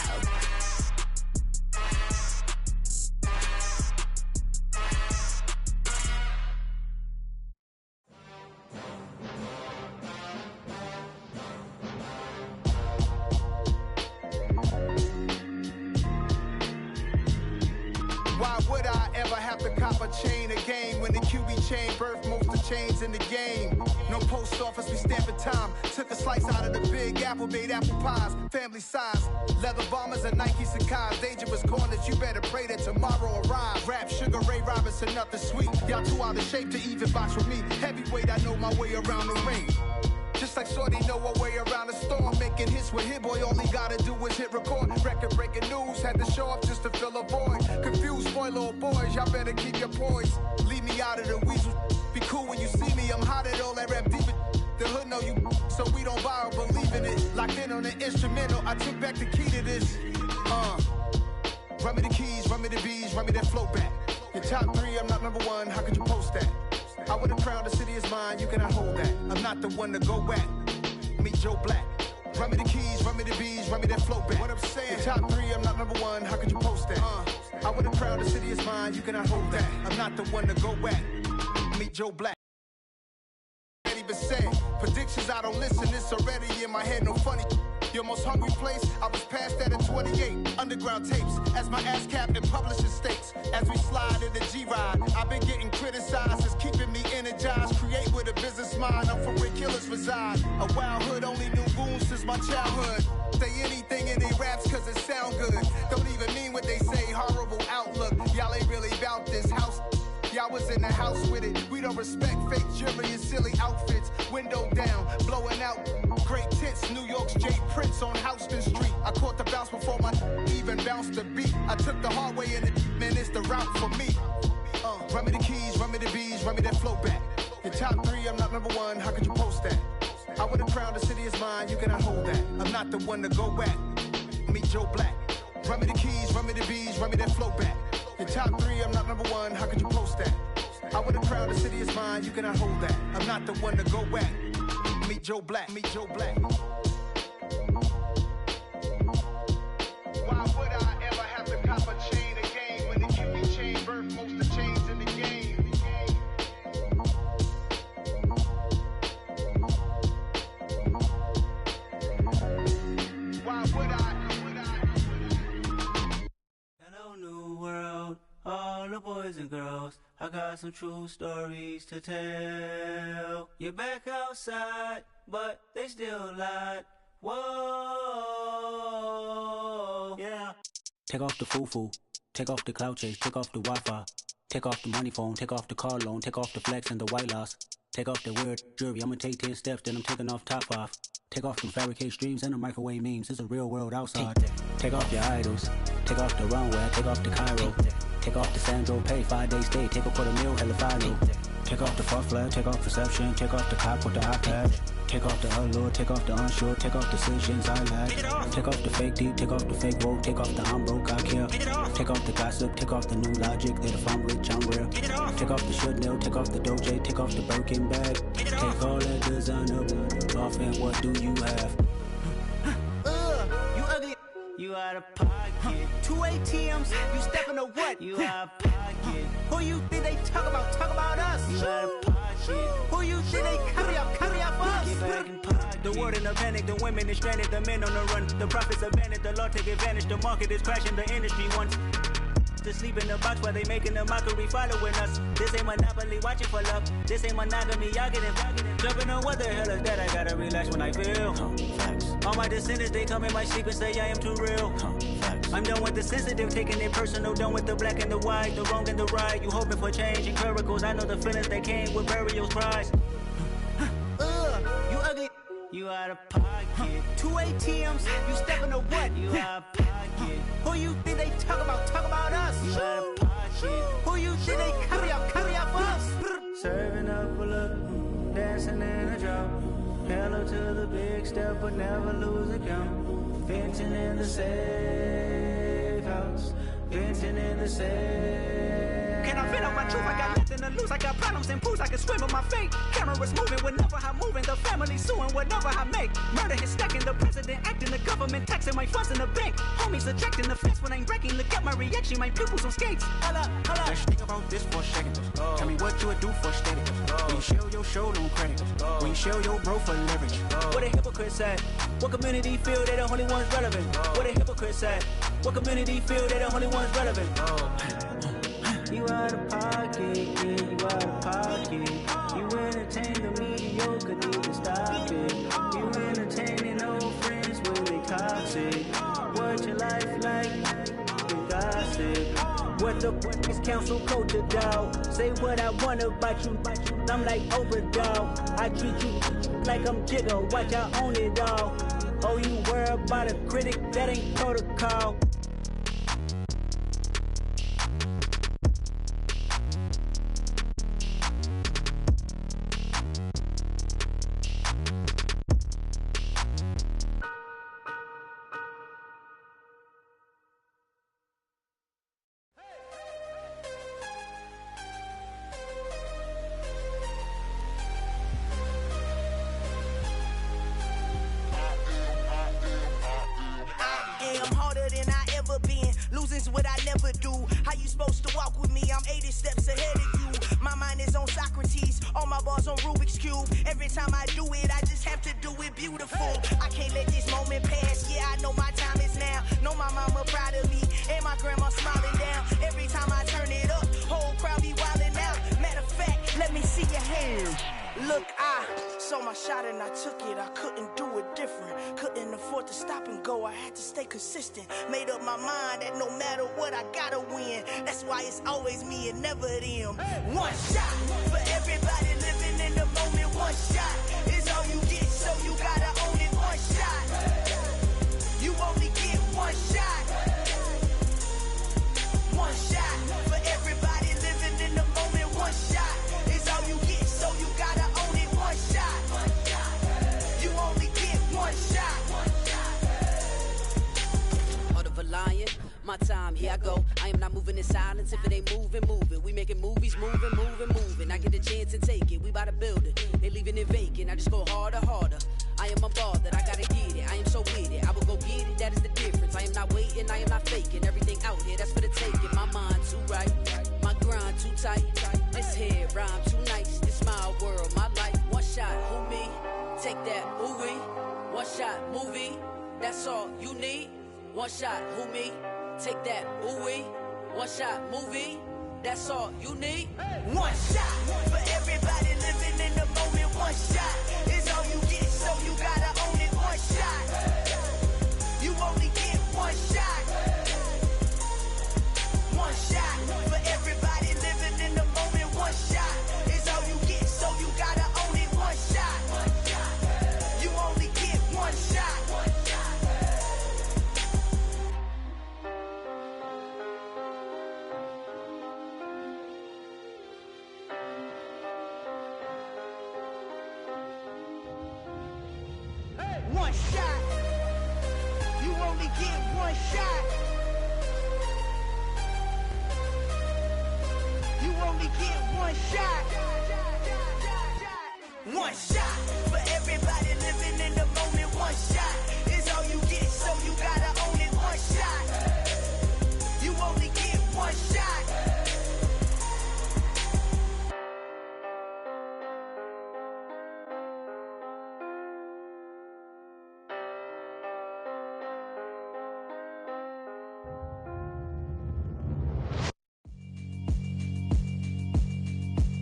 Why would I ever have to cop a chain again when the QB chain birthed most of the chains in the game? No post office, we stamping time. Took a slice out of the big apple, made apple pies, family size. Leather bombers and Nike Sacai's. Dangerous corners, you better pray that tomorrow arrives. Rap, Sugar Ray Robinson, nothing sweet. Y'all too out of shape to even box with me. Heavyweight, I know my way around the ring. Just like Shorty know her way around the storm. Making hits with Hit Boy, all he gotta do is hit record. Record breaking news, had to show up just to fill a void. Confused boy, little boys, y'all better keep your poise. Leave me out of the weasel. Be cool when you see me, I'm hot at all that rap deep. The hood know you, so we don't borrow, believe in it. Locked in on the instrumental, I took back the key to this. Run me the keys, run me the bees, run me that flow back. Your top three, I'm not number one, how could you post that? I would've crowned the city is mine, you cannot hold that. I'm not the one to go at. Meet Joe Black. Run me the keys, run me the bees, run me that flow back. What I'm saying, your top three, I'm not number one, how could you post that? I would've crowned the city is mine, you cannot hold that. I'm not the one to go at. Meet Joe Black. Predictions, I don't listen, it's already in my head, no funny. Your most hungry place, I was past that at 28. Underground tapes, as my ass cap in publishing states. As we slide in the G-Ride, I've been getting criticized, it's keeping me energized. Create with a business mind, I'm from where killers reside. A wild hood, only knew goons since my childhood. Say anything in they raps cause it sound good. Don't even mean what they say, horrible outlook. Y'all ain't really about this house. Y'all was in the house with it. We don't respect fake jewelry and silly outfits. Window down, blowing out great tits. New York's Jay Prince on Houston Street. I caught the bounce before my even bounced the beat. I took the hard way in it, man, it's the route for me. Run me the keys, run me the bees, run me that flow back. Your top three, I'm not number one, how could you post that? I would've crowned the city is mine, you cannot hold that. I'm not the one to go at. Meet Joe Black. Run me the keys, run me the bees, run me that flow back. Your top three, I'm not number one, how could you post that? I would've crowned the city is mine, you cannot hold that. I'm not the one to go at. Meet Joe Black, meet Joe Black. Why would I ever have to cop a chain again when the QB chain birthed most of the chains in the game? Why would I? Hello, new world, all the boys and girls. I got some true stories to tell. You're back outside, but they still lied. Whoa, yeah. Take off the foo-foo, take off the cloud chase, take off the Wi-Fi, take off the money phone, take off the car loan, take off the flex and the white loss, take off the weird jewelry. I'ma take 10 steps, then I'm taking off top 5. Take off them fabricated streams and the microwave memes. It's a real world outside. Take off your idols, take off the runway, take off the Cairo, take off the Sandro pay, 5 days stay, take a $250,000 hella final. Take off the far flag, take off perception, take off the cop with the iPad. Take off the allure, take off the unsure, take off decisions I lack. Take off the fake deep, take off the fake woke, take off the I'm broke, I care. Take off the gossip, take off the new logic that if I'm rich, I'm real. Take off the Chanel, take off the Doja, take off the Birkin bag. Take all that designer off and what do you have? You ugly. You out of pocket. 2 ATMs, you stepping to what? You out of pocket. Who you think they talk about? Talk about us. You out of pocket. Who you think they carry up for us? Get back in pocket. The world in a panic, the women is stranded, the men on the run. The profits abandoned, the law take advantage. The market is crashing, the industry wants to sleep in the box while they making a mockery following us. This ain't Monopoly, watching for love. This ain't monogamy, y'all getting jumping on what the hell is that? I gotta relax when I feel. All my descendants, they come in my sleep and say I am too real. I'm done with the sensitive, taking it personal. Done with the black and the white, the wrong and the right. You hoping for change and miracles. I know the feelings that came with burial cries. You ugly. You out of pocket. 2 ATMs, you stepping to what? You out of pocket. Who you think they talk about? Talk about us. You out of pocket. Who you think they carry up for us? Serving up a look, dancing in a drop. Hello to the big step, but never lose a count. Venting in the safe house. Venting in the safe. Can I fit out my truth? I got nothing to lose. I got problems and pools. I can swim with my fate. Cameras moving whenever I'm moving. The family suing whatever I make. Murder is stacking. The president acting. The government taxing my funds in the bank. Homies ejecting the fence when I'm wrecking. Look at my reaction. My pupils on skates. Holla. Let's think about this for a second. Tell me what you would do for steady. When you show your show, no credit. When you show your bro for leverage. What a hypocrite said. What community feel they the only ones relevant? What a hypocrite said. What community feel they the only ones relevant? You out of pocket, yeah, you out of pocket. You entertain the mediocre, need to stop it. You entertaining old friends when they toxic. What your life like? You gossip. What the is council culture, dog? Say what I want about you. I'm like overdog. I treat you like I'm Jigga. Watch I own it all. Oh, you worry about a critic? That ain't protocol. Losing's what I never do. How you supposed to walk with me? I'm 80 steps ahead of you. My mind is on Socrates, all my bars on Rubik's Cube. Every time I do it, I just have to do it beautiful. I can't let this moment pass. Yeah, I know my time is now. Know my mama proud of me, and my grandma smiling down. Every time I turn it up, whole crowd be wildin' out. Matter of fact, let me see your hands. Look, I saw my shot and I took it. I couldn't do it different. Couldn't afford to stop and go. I had to stay consistent. Made up my mind that no matter what, I gotta win. That's why it's always me and never them. One shot for everybody living in the moment. One shot is all you get, so you gotta own it. One shot. You only get one shot. One shot for everybody living in the moment. One shot is all you get, so you gotta own it. One shot. You only get one shot. Heart of a lion, my time, here I go. I am not moving in silence. If it ain't moving, move it. We making movies, moving. I get a chance to take it. We bout to build it. They leaving it vacant. I just go harder. I am a ball that I gotta get it. I am so with it. I will go get it. That is the difference. I am not waiting. I am not faking. Everything out here, that's for the taking. My mind too right. My grind too tight. This head rhyme too nice. This my world, my life. One shot, who me? Take that, ooh wee. One shot, movie. That's all you need. One shot, who me? Take that, ooh wee. One shot, movie. That's all you need. One shot for everybody living in the moment. One shot is all you get, so you gotta own it. One shot. You only get one shot. One shot for everybody living in the moment. One shot is all you get, so you gotta own it. One shot. You only get one shot. one shot. You only get one shot. You only get one shot. One shot for everybody living in the moment. One shot is all you get, so you gotta own it. One shot. You only get one shot.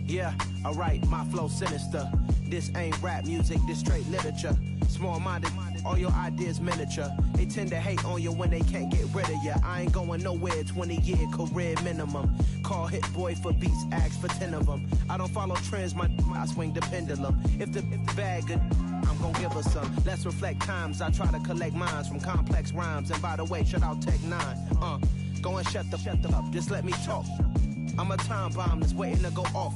Yeah, alright, my flow sinister. This ain't rap music, this straight literature. Small-minded, all your ideas miniature. They tend to hate on you when they can't get rid of you. I ain't going nowhere, 20-year career minimum. Call Hit Boy for beats, ask for 10 of them. I don't follow trends, I swing the pendulum. If the bag good, I'm gon' give her some. Let's reflect times, I try to collect minds from complex rhymes. And by the way, shout out Tech 9. Go and shut the up, just let me talk. I'm a time bomb that's waiting to go off.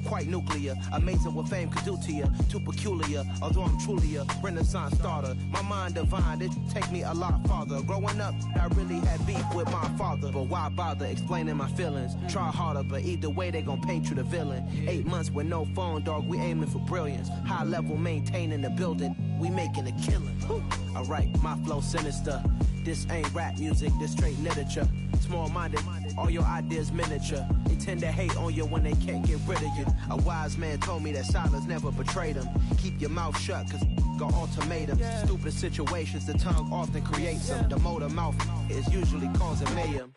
Quite nuclear, amazing what fame could do to you. Too peculiar, although I'm truly a Renaissance starter. My mind divine, it take me a lot farther. Growing up, I really had beef with my father. But why bother explaining my feelings? Try harder, but either way they gon' paint you the villain. 8 months with no phone, dog, we aiming for brilliance. High level maintaining the building, we making a killing. Alright, my flow sinister. This ain't rap music, this straight literature. Small-minded, all your ideas miniature. They tend to hate on you when they can't get rid of you. A wise man told me that silence never betrayed him. Keep your mouth shut, cause got ultimatums. Stupid situations, the tongue often creates them. The motor mouth is usually causing mayhem.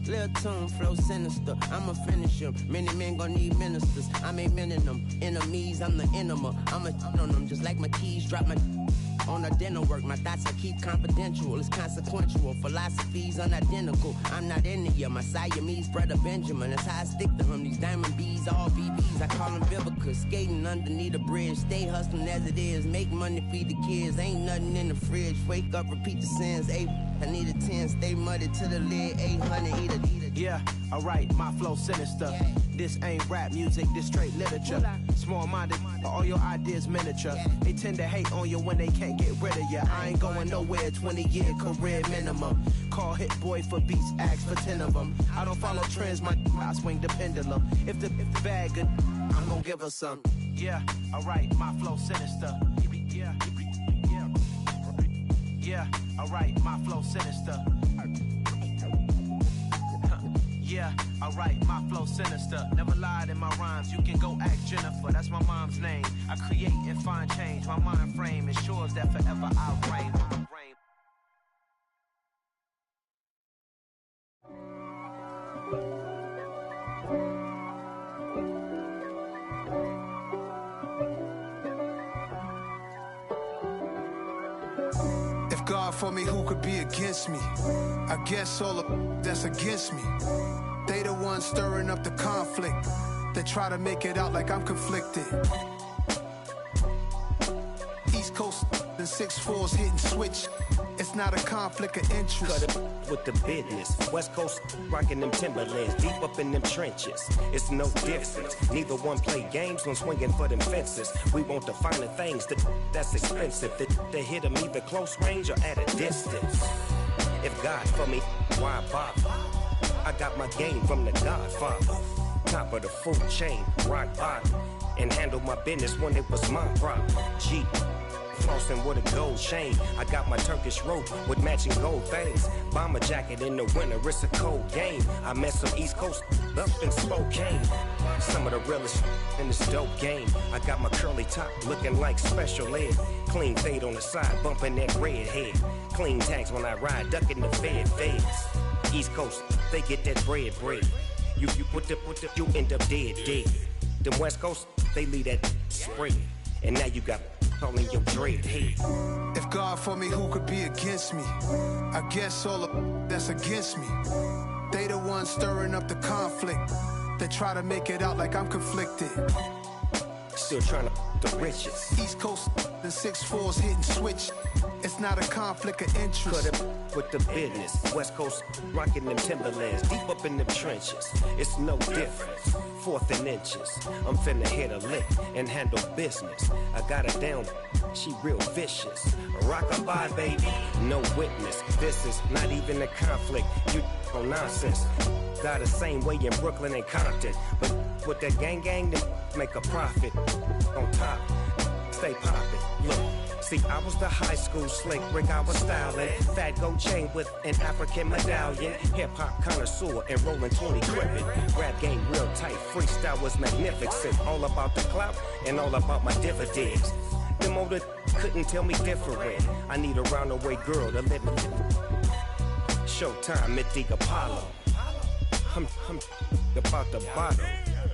Lil' tune, flow sinister, I'ma finish him. Many men gon' need ministers, I'm aiming them. Enemies, I'm the enema, I'ma on them. Just like my keys, drop my on identical work. My thoughts I keep confidential, it's consequential. Philosophies unidentical, I'm not into ya. My Siamese brother Benjamin, that's how I stick to him. These diamond bees, all BBs, I call them Vivica. Skating underneath a bridge, stay hustling as it is. Make money, feed the kids, ain't nothing in the fridge. Wake up, repeat the sins, I need a 10, stay muddy to the lid, 800, eat a. Yeah, alright, my flow sinister. This ain't rap music, this straight literature. Small-minded, all your ideas miniature. They tend to hate on you when they can't get rid of you. I ain't going nowhere, 20-year career minimum. Call Hit Boy for beats, ask for 10 of them. I don't follow trends, I swing the pendulum. If the bag good, I'm gon' give her some. Yeah, alright, my flow sinister. Yeah, alright, my flow sinister. Yeah, alright, my flow sinister. Never lied in my rhymes, you can go ask Jennifer. That's my mom's name. I create and find change. My mind frame ensures that forever I'll reign. If God for me, who could be against me? I guess all of that's against me. They the ones stirring up the conflict. They try to make it out like I'm conflicted. East Coast and 6'4's hitting switch. It's not a conflict of interest. Cut it with the business. West Coast rocking them Timberlands, deep up in them trenches. It's no difference. Neither one play games when swinging for them fences. We want the finer things that's expensive. They hit them either close range or at a distance. If God for me, why bother? I got my game from the Godfather. Top of the food chain, rock bottom. And handle my business when it was my problem. G. Flossing with a gold chain. I got my Turkish rope with matching gold things. Bomber jacket in the winter, it's a cold game. I met some East Coast up in Spokane. Some of the realest in this dope game. I got my curly top looking like special ed. Clean fade on the side, bumping that red head. Clean tags when I ride, ducking the feds. East Coast, they get that bread. You put the, you end up dead. Them West Coast, they leave that spread. And now you got calling your dread head. If God for me, who could be against me? I guess all of that's against me. They the ones stirring up the conflict. They try to make it out like I'm conflicted. Still trying to the riches. East Coast and 6'4s hitting switch. It's not a conflict of interest. Cut it with the business. West Coast rocking them Timberlands. Deep up in them trenches. It's no difference. 4th and inches. I'm finna hit a lick and handle business. I got her down. She real vicious. Rockabye, baby. No witness. This is not even a conflict. You on nonsense. Got the same way in Brooklyn and Compton. But with that gang, they make a profit. On top, stay poppin'. Look. See, I was the high school slick Rick, I was styling. Fat gold chain with an African medallion. Hip-hop connoisseur and rolling 20 gripping. Rap game real tight, freestyle was magnificent. All about the clout and all about my dividends. Them older couldn't tell me different. I need a roundaway girl to live in. Showtime, Mythic Apollo. I'm about the bottle.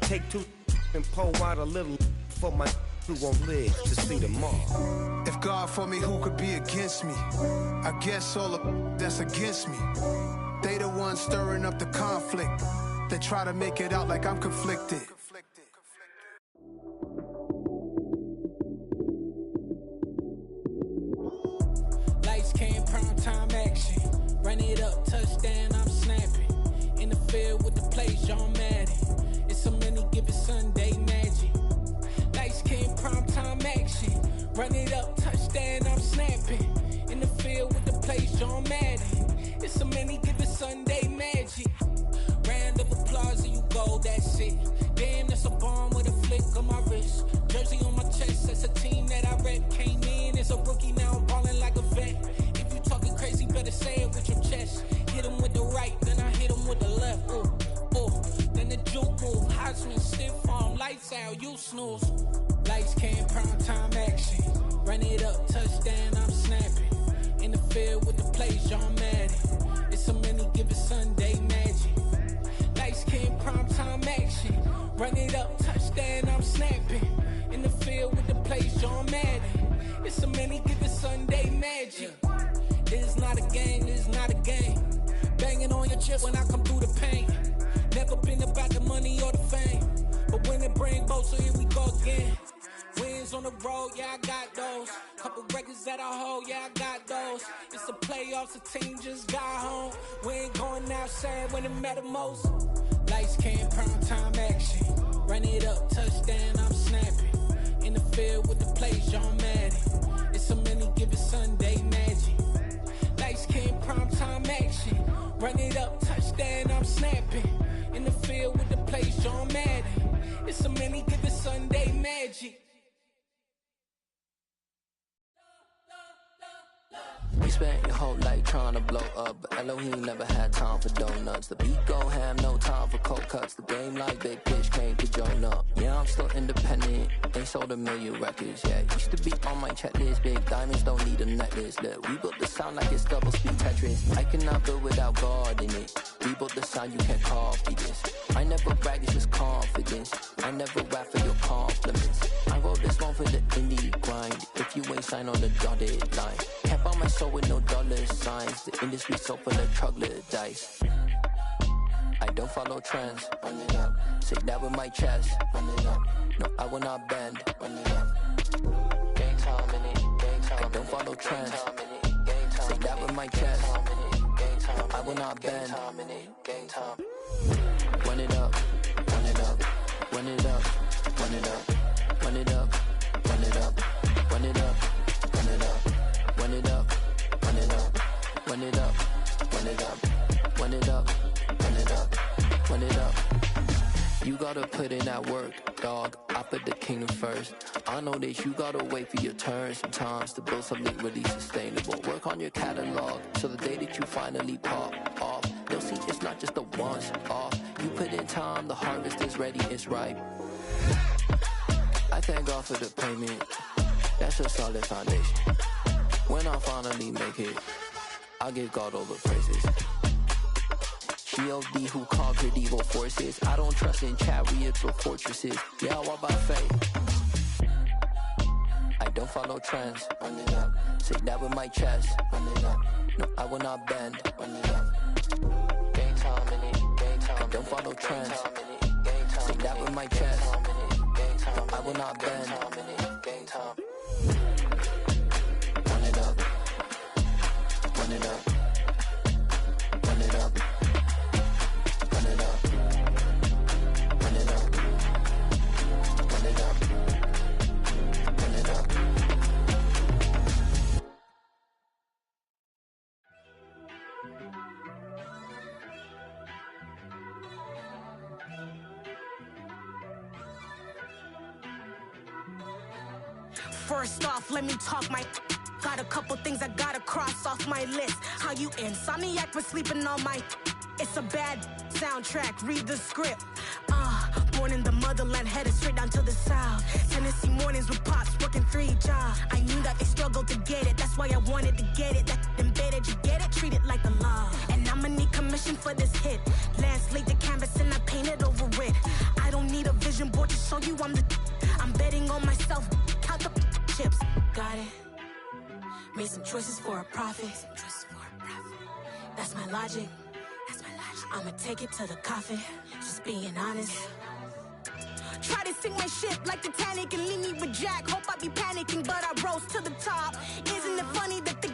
Take 2 and pour out a little for my who won't live to see tomorrow. If God for me, who could be against me? I guess all the that's against me. They the ones stirring up the conflict. They try to make it out like I'm conflicted. Lights came, prime time action. Run it up, touchdown, I'm snapping. In the field with the plays, John Madden. It's so many, give it Sunday magic. Lights came, prime time action. Run it up, touchdown, I'm snapping. In the field with the plays, John Madden. It's so many, give it Sunday magic. Round of applause and you go, that's it. Damn, that's a bomb with a flick on my wrist. Jersey on my chest, that's a team that I rep. Came in as a rookie, now I'm ballin' like a vet. If you talking crazy, better say it with your chest. Hit him with the right, then I hit him with the left. Ooh, ooh. Then the juke move, Heisman, stiff arm, lights out, you snooze. Lights came, prime time action. Run it up, touchdown, I'm snapping. In the field with the plays, John Madden. It's so many, give it Sunday magic. Lights came, prime time action. Run it up, touchdown, I'm snapping. In the field with the plays, John Madden. It's so many, give it Sunday magic. This is not a game, this is not a game. Banging on your chest when I come through the pain. Never been about the money or the fame. But when it bring both, so here we go again. Wins on the road, yeah, I got those. Couple records that I hold, yeah, I got those. It's the playoffs, the team just got home. We ain't going outside when it matter most. Lights came, prime time action. Run it up, touchdown, I'm snapping. In the field with the plays, John Madden. It's so many, give it Sunday magic. Lights came, prime time action. Run it up, touchdown, I'm snapping. In the field with the plays, John Madden. It's so many, give it Sunday magic. You spent your whole life trying to blow up, but Elohim never had time for donuts. The beat go ham, no time for cold cuts. The game like Big Fish came to join up. Yeah, I'm still independent, ain't sold 1 million records yet. Used to be on my checklist, big diamonds don't need a necklace. Look, we built the sound like it's double speed Tetris. I cannot build without God in it. We built the sound, you can't copy this. I never brag, it's just confidence. I never rap for your compliments. I wrote this one for the indie grind. If you ain't signed on the dotted line, can't buy my soul with no dollar signs. The industry so full of troglodytes. I don't follow trends. Run it up. Say that with my chest. Run it up. No, I will not bend. Run it up. Gang time in it. Gang time. I don't follow trends. Say that with my chest. No, I will not bend. Gang time. Run it up. Run it up. Run it up. Run it up. Run it up. Run it up. Run it up. Run it up. Run it up. Run it up. Run it up. Run it up. Run it up. Run it up. Run it up. You gotta put in that work, dog. I put the kingdom first. I know that you gotta wait for your turn sometimes to build something really sustainable. Work on your catalog so the day that you finally pop off, they'll see it's not just a once off. You put in time, the harvest is ready, it's ripe. I thank God for the payment. That's a solid foundation. When I finally make it, I'll give God all the praises. G.O.D. who conquered evil forces. I don't trust in chariots or fortresses. Yeah, I walk by faith. I don't follow trends. Run it up. Say that with my chest. Run it up. No, I will not bend. Run it up. Game time in it. Game time. I don't follow trends. Say that with my chest. I will not bend. Game time. Run it up. Run it up. Run it up. Run it up. Run it up. Run it up. Run it up. First off, let me talk my. Got a couple things I gotta cross off my list. How you insomniac for sleeping on my. It's a bad soundtrack, read the script. Born in the motherland, headed straight down to the south. Tennessee mornings with pops, working 3 jobs. I knew that they struggled to get it, that's why I wanted to get it. That embedded, you get it, treat it like a law. And I'ma need commission for this hit. Lance laid the canvas and I painted over it. I don't need a vision board to show you I'm the. I'm betting on myself, count the chips. Got it. Made some choices for a profit. That's my logic. I'ma take it to the coffin. Just being honest. Try to sink my ship like Titanic and leave me with Jack. Hope I be panicking, but I rose to the top. Isn't it funny that the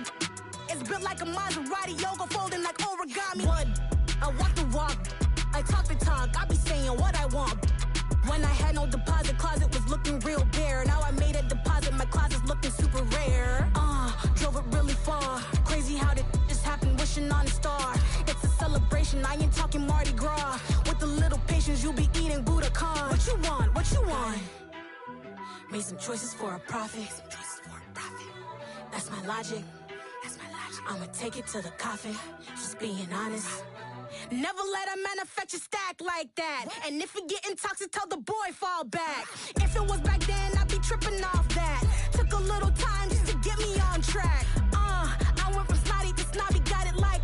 is built like a Maserati, yoga folding like origami? What? I walk the walk, I talk the talk. I be saying what I want. When I had no deposit, closet was looking real bare. Now I made a deposit, my closet's looking super rare. Drove it really far. Crazy how did this happen, wishing on a star. It's a celebration, I ain't talking Mardi Gras. With a little patience, you'll be eating Budokan. What you want? What you want? Made some choices for a profit. That's my logic. I'ma take it to the coffin. Just being honest. Never let a manufacture stack like that. And if it getting toxic, tell the boy fall back. If it was back then, I'd be tripping off that. Took a little time just to get me on track. I went from snotty to snobby, got it like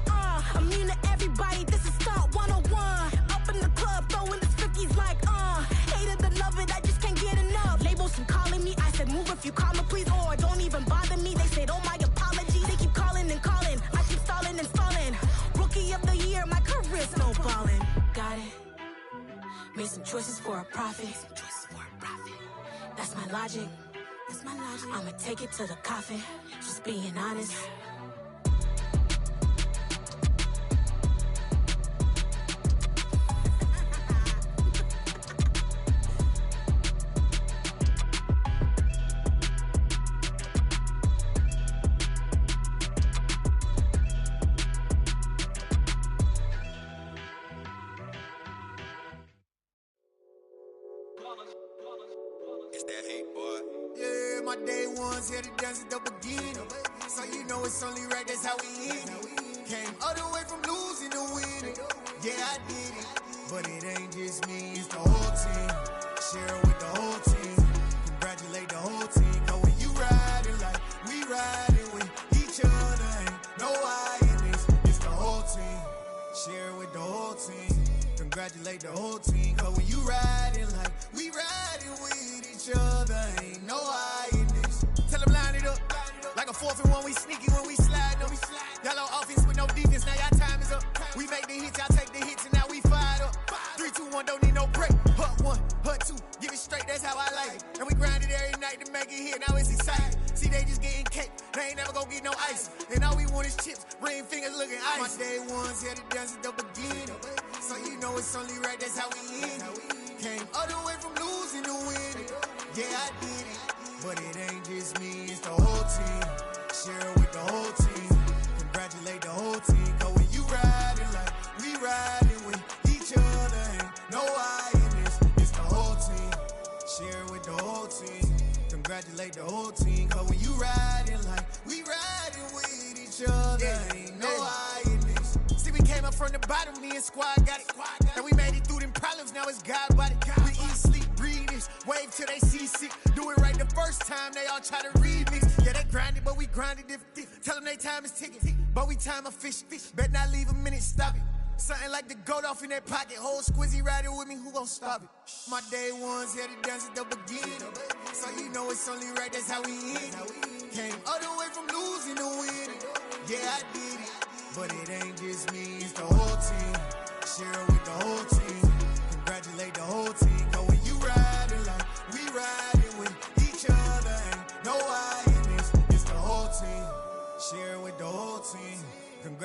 immune to everybody, this is stunt 101. Up in the club, throwing the cookies like hate it or love it, I just can't get enough. Labels keep calling me, I said move if you call me please, or don't even bother me. They said oh my apologies, they keep calling and calling. I keep stalling and stalling. Rookie of the year, my career snowballing. Got it. Made some choices for a profit. That's my logic. I'ma take it to the coffin. Just being honest. My day ones here to dance at the beginning. So you know it's only right, that's how we end it. Came all the way from losing to winning. Yeah, I did it. But it ain't just me, it's the whole team. Share it with the whole team. Congratulate the whole team. Cause when you riding like we riding with each other, ain't no I in this. It's the whole team. Share it with the whole team. Congratulate the whole team. Cause when you riding like we riding with each other, ain't no I in this. Tell them line it up. Like a 4th and 1, we sneaky when we slide them. Y'all on offense with no defense, now y'all time is up. We make the hits, y'all take the hits, and now we fired up. 3, 2, 1, don't need no break. Hut 1, hut 2, give it straight, that's how I like it. And we grind it every night to make it hit, now it's exciting. See, they just getting cake, they ain't never gonna get no ice. And all we want is chips, ring fingers looking ice. My day ones here to dance at the beginning. So you know it's only right, that's how we end it. Came all the way from losing to winning. Yeah, I did it. But it ain't just me, it's the whole team. Share it with the whole team. Congratulate the whole team. Cause when you riding like we riding with each other, ain't no I in this. It's the whole team. Share it with the whole team. Congratulate the whole team. Cause when you riding like we riding with each other, ain't no I in this. See, we came up from the bottom, me and squad got it. And we made it through them problems, now it's God body. We eat, sleep, breathe this, wave till they see sick. Do it right the first time, they all try to remix. Yeah, they grinded, but we grinded different. Tell them they time is ticking, but we time a fish. Bet not leave a minute, stop it. Something like the goat off in their pocket. Whole squizzy riding with me, who gon' stop it? My day ones here to dance at the beginning. So you know it's only right, that's how we end it. Came all the way from losing to winning. Yeah, I did it. But it ain't just me, it's the whole team. Share it with the whole team. Congratulate the whole team. Cause when you riding like we ride.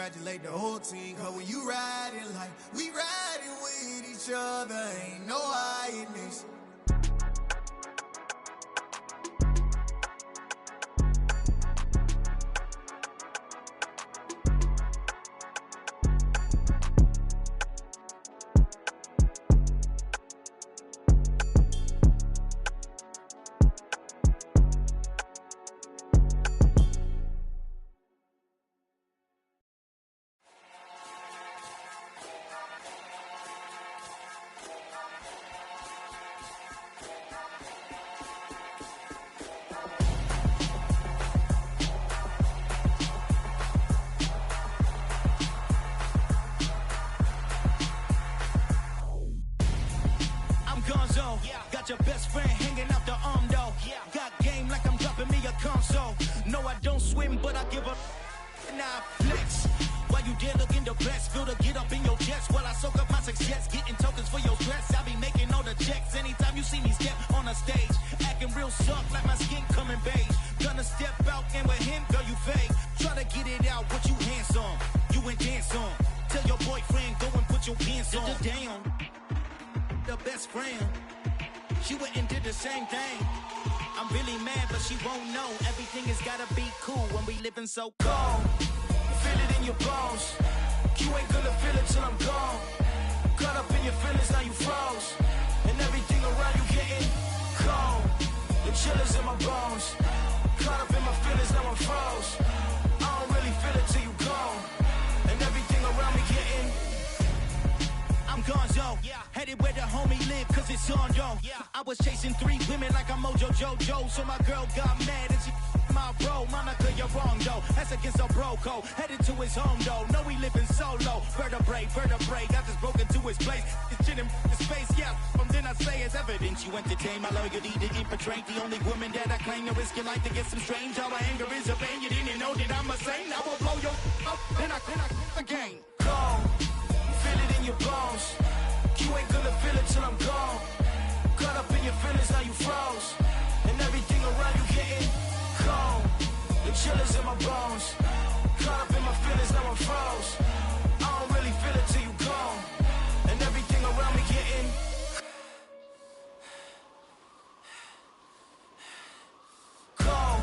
congratulate the whole team. Cause when you riding like we riding with each other, ain't no hiding this. Got your best friend hanging out the arm though. Got game like I'm dropping me a console. No, I don't swim, but I give up. Nah, flex. While you there looking the best, feel the get up in your chest while I soak up my success, getting tokens for your stress. I be making all the checks anytime you see me step on a stage, acting real soft like my skin coming beige. Gonna step out and with him, girl, you fake. Try to get it out, what you hands on, you and dance on. Tell your boyfriend go and put your pants on. Down, the best friend. She went and did the same thing. I'm really mad, but she won't know. Everything has gotta be cool when we living so cold. Feel it in your bones. You ain't gonna feel it till I'm gone. Caught up in your feelings, now you froze. And everything around you getting cold. The chill is in my bones. Caught up in my feelings, now I'm froze. I don't really feel it till you gone. And everything around me getting I'm gonzo, headed where the homie live, cause it's on, yo. I was chasing 3 women like I'm Mojo Jojo, so my girl got mad and she my bro. Monica, you're wrong, though. That's against a bro code. Headed to his home, though. No, we living solo. Vertebrae, I just broke into his place. It's shit in his face, yeah. From then I say it's evidence you entertain my loyalty to infiltrate. The only woman that I claim to risk your life to get some strange. How my anger is a pain. You didn't know that I'm a saint. I will blow your up, then I again. Go. Feel it in your bones. You ain't gonna feel it till I'm gone. Caught up in your feelings, now you froze. And everything around you getting cold. The chill is in my bones. Caught up in my feelings, now I'm froze. I don't really feel it till you gone. And everything around me getting cold.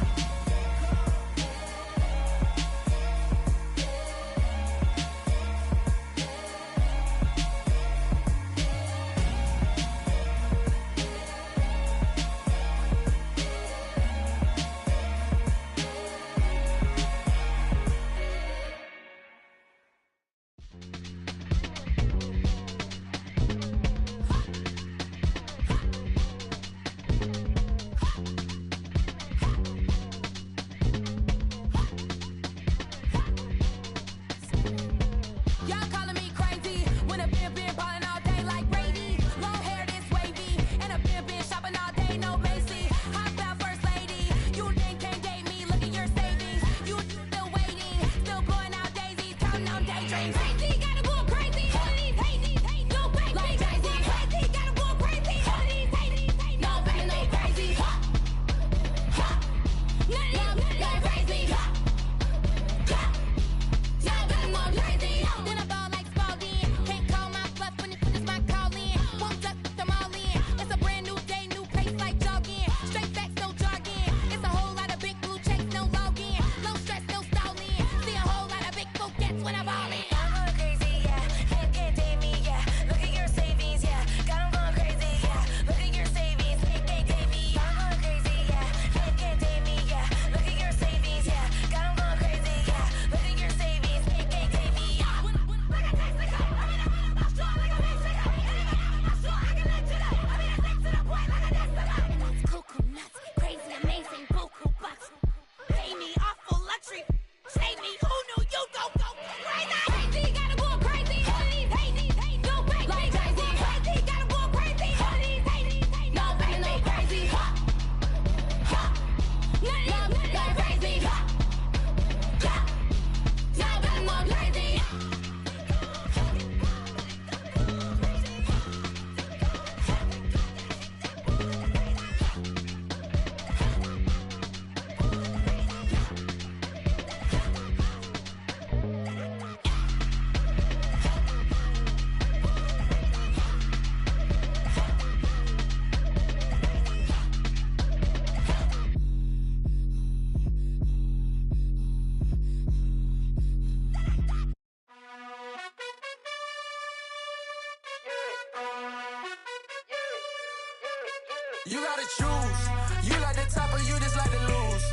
You gotta choose. You like the top or you just like to lose.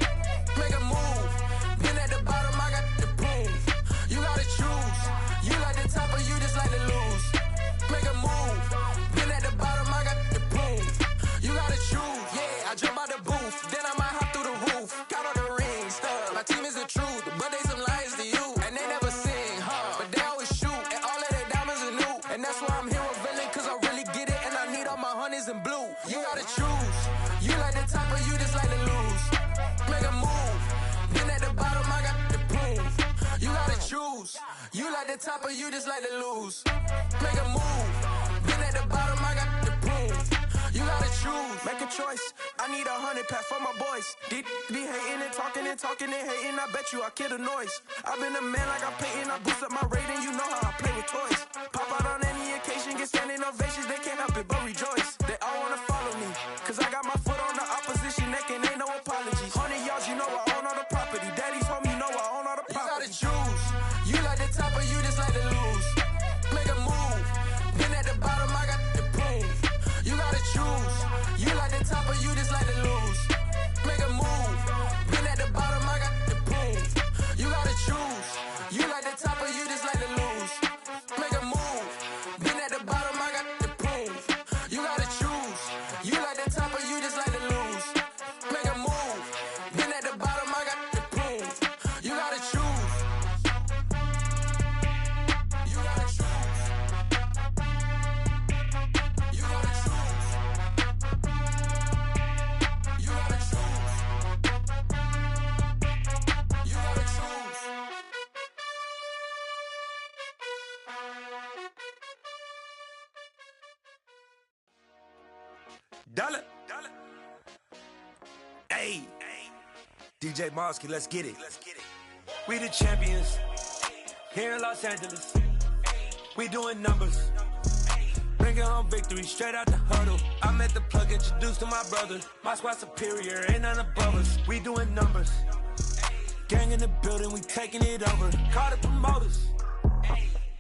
Make a move. Been at the bottom, I got the proof. You gotta choose. You like the top or you just like to lose. Make a move. Been at the bottom, I got the proof. You gotta choose. Yeah, I jump out the booth. Then I might hop through the roof. Count all the rings. My team is the truth, but they some liars to you. And they never sing, but they always shoot. And all of their diamonds are new. And that's why I'm here revealing, cause I really get it. And I need all my honeys in blue. You gotta choose. You like the top or you just like to lose. Make a move. Been at the bottom, I got the proof. You gotta choose. You like the top or you just like to lose. Make a move. Been at the bottom, I got the proof. You gotta choose. Make a choice. I need 100 pack for my boys. Be hating and talking and talking and hating. I bet you I kill the noise. I've been a man like I'm painting. I boost up my rating. You know how I play with toys. Pop out on any occasion, get standing ovations. They can't help it but rejoice. They all wanna follow me, cause I got my foot on the opposition neck and ain't no apologies. 100 yards, you know I own all the property. Daddy's home, you know I own all the property. You gotta choose. You like the top or you just like to lose. Make a move. Been at the bottom, I got the proof. You gotta choose. You like the top or you just like to lose. Make a move. Been at the bottom, I got the proof. You gotta choose. You like the top or you just like to lose. Make a move. Been at the bottom, I got the proof. You gotta choose. You like the top or you just like to lose. Make a move. Been at the bottom, I got the proof. You gotta choose. You gotta choose. You gotta choose. You gotta choose. You gotta choose. Dollar. Hey. DJ Mosky, let's get it. We the champions here in Los Angeles. We doing numbers. Bringing home victory straight out the huddle. I met the plug, introduced to my brother. My squad superior, ain't none above us. We doing numbers. Gang in the building, we taking it over. Call the promoters.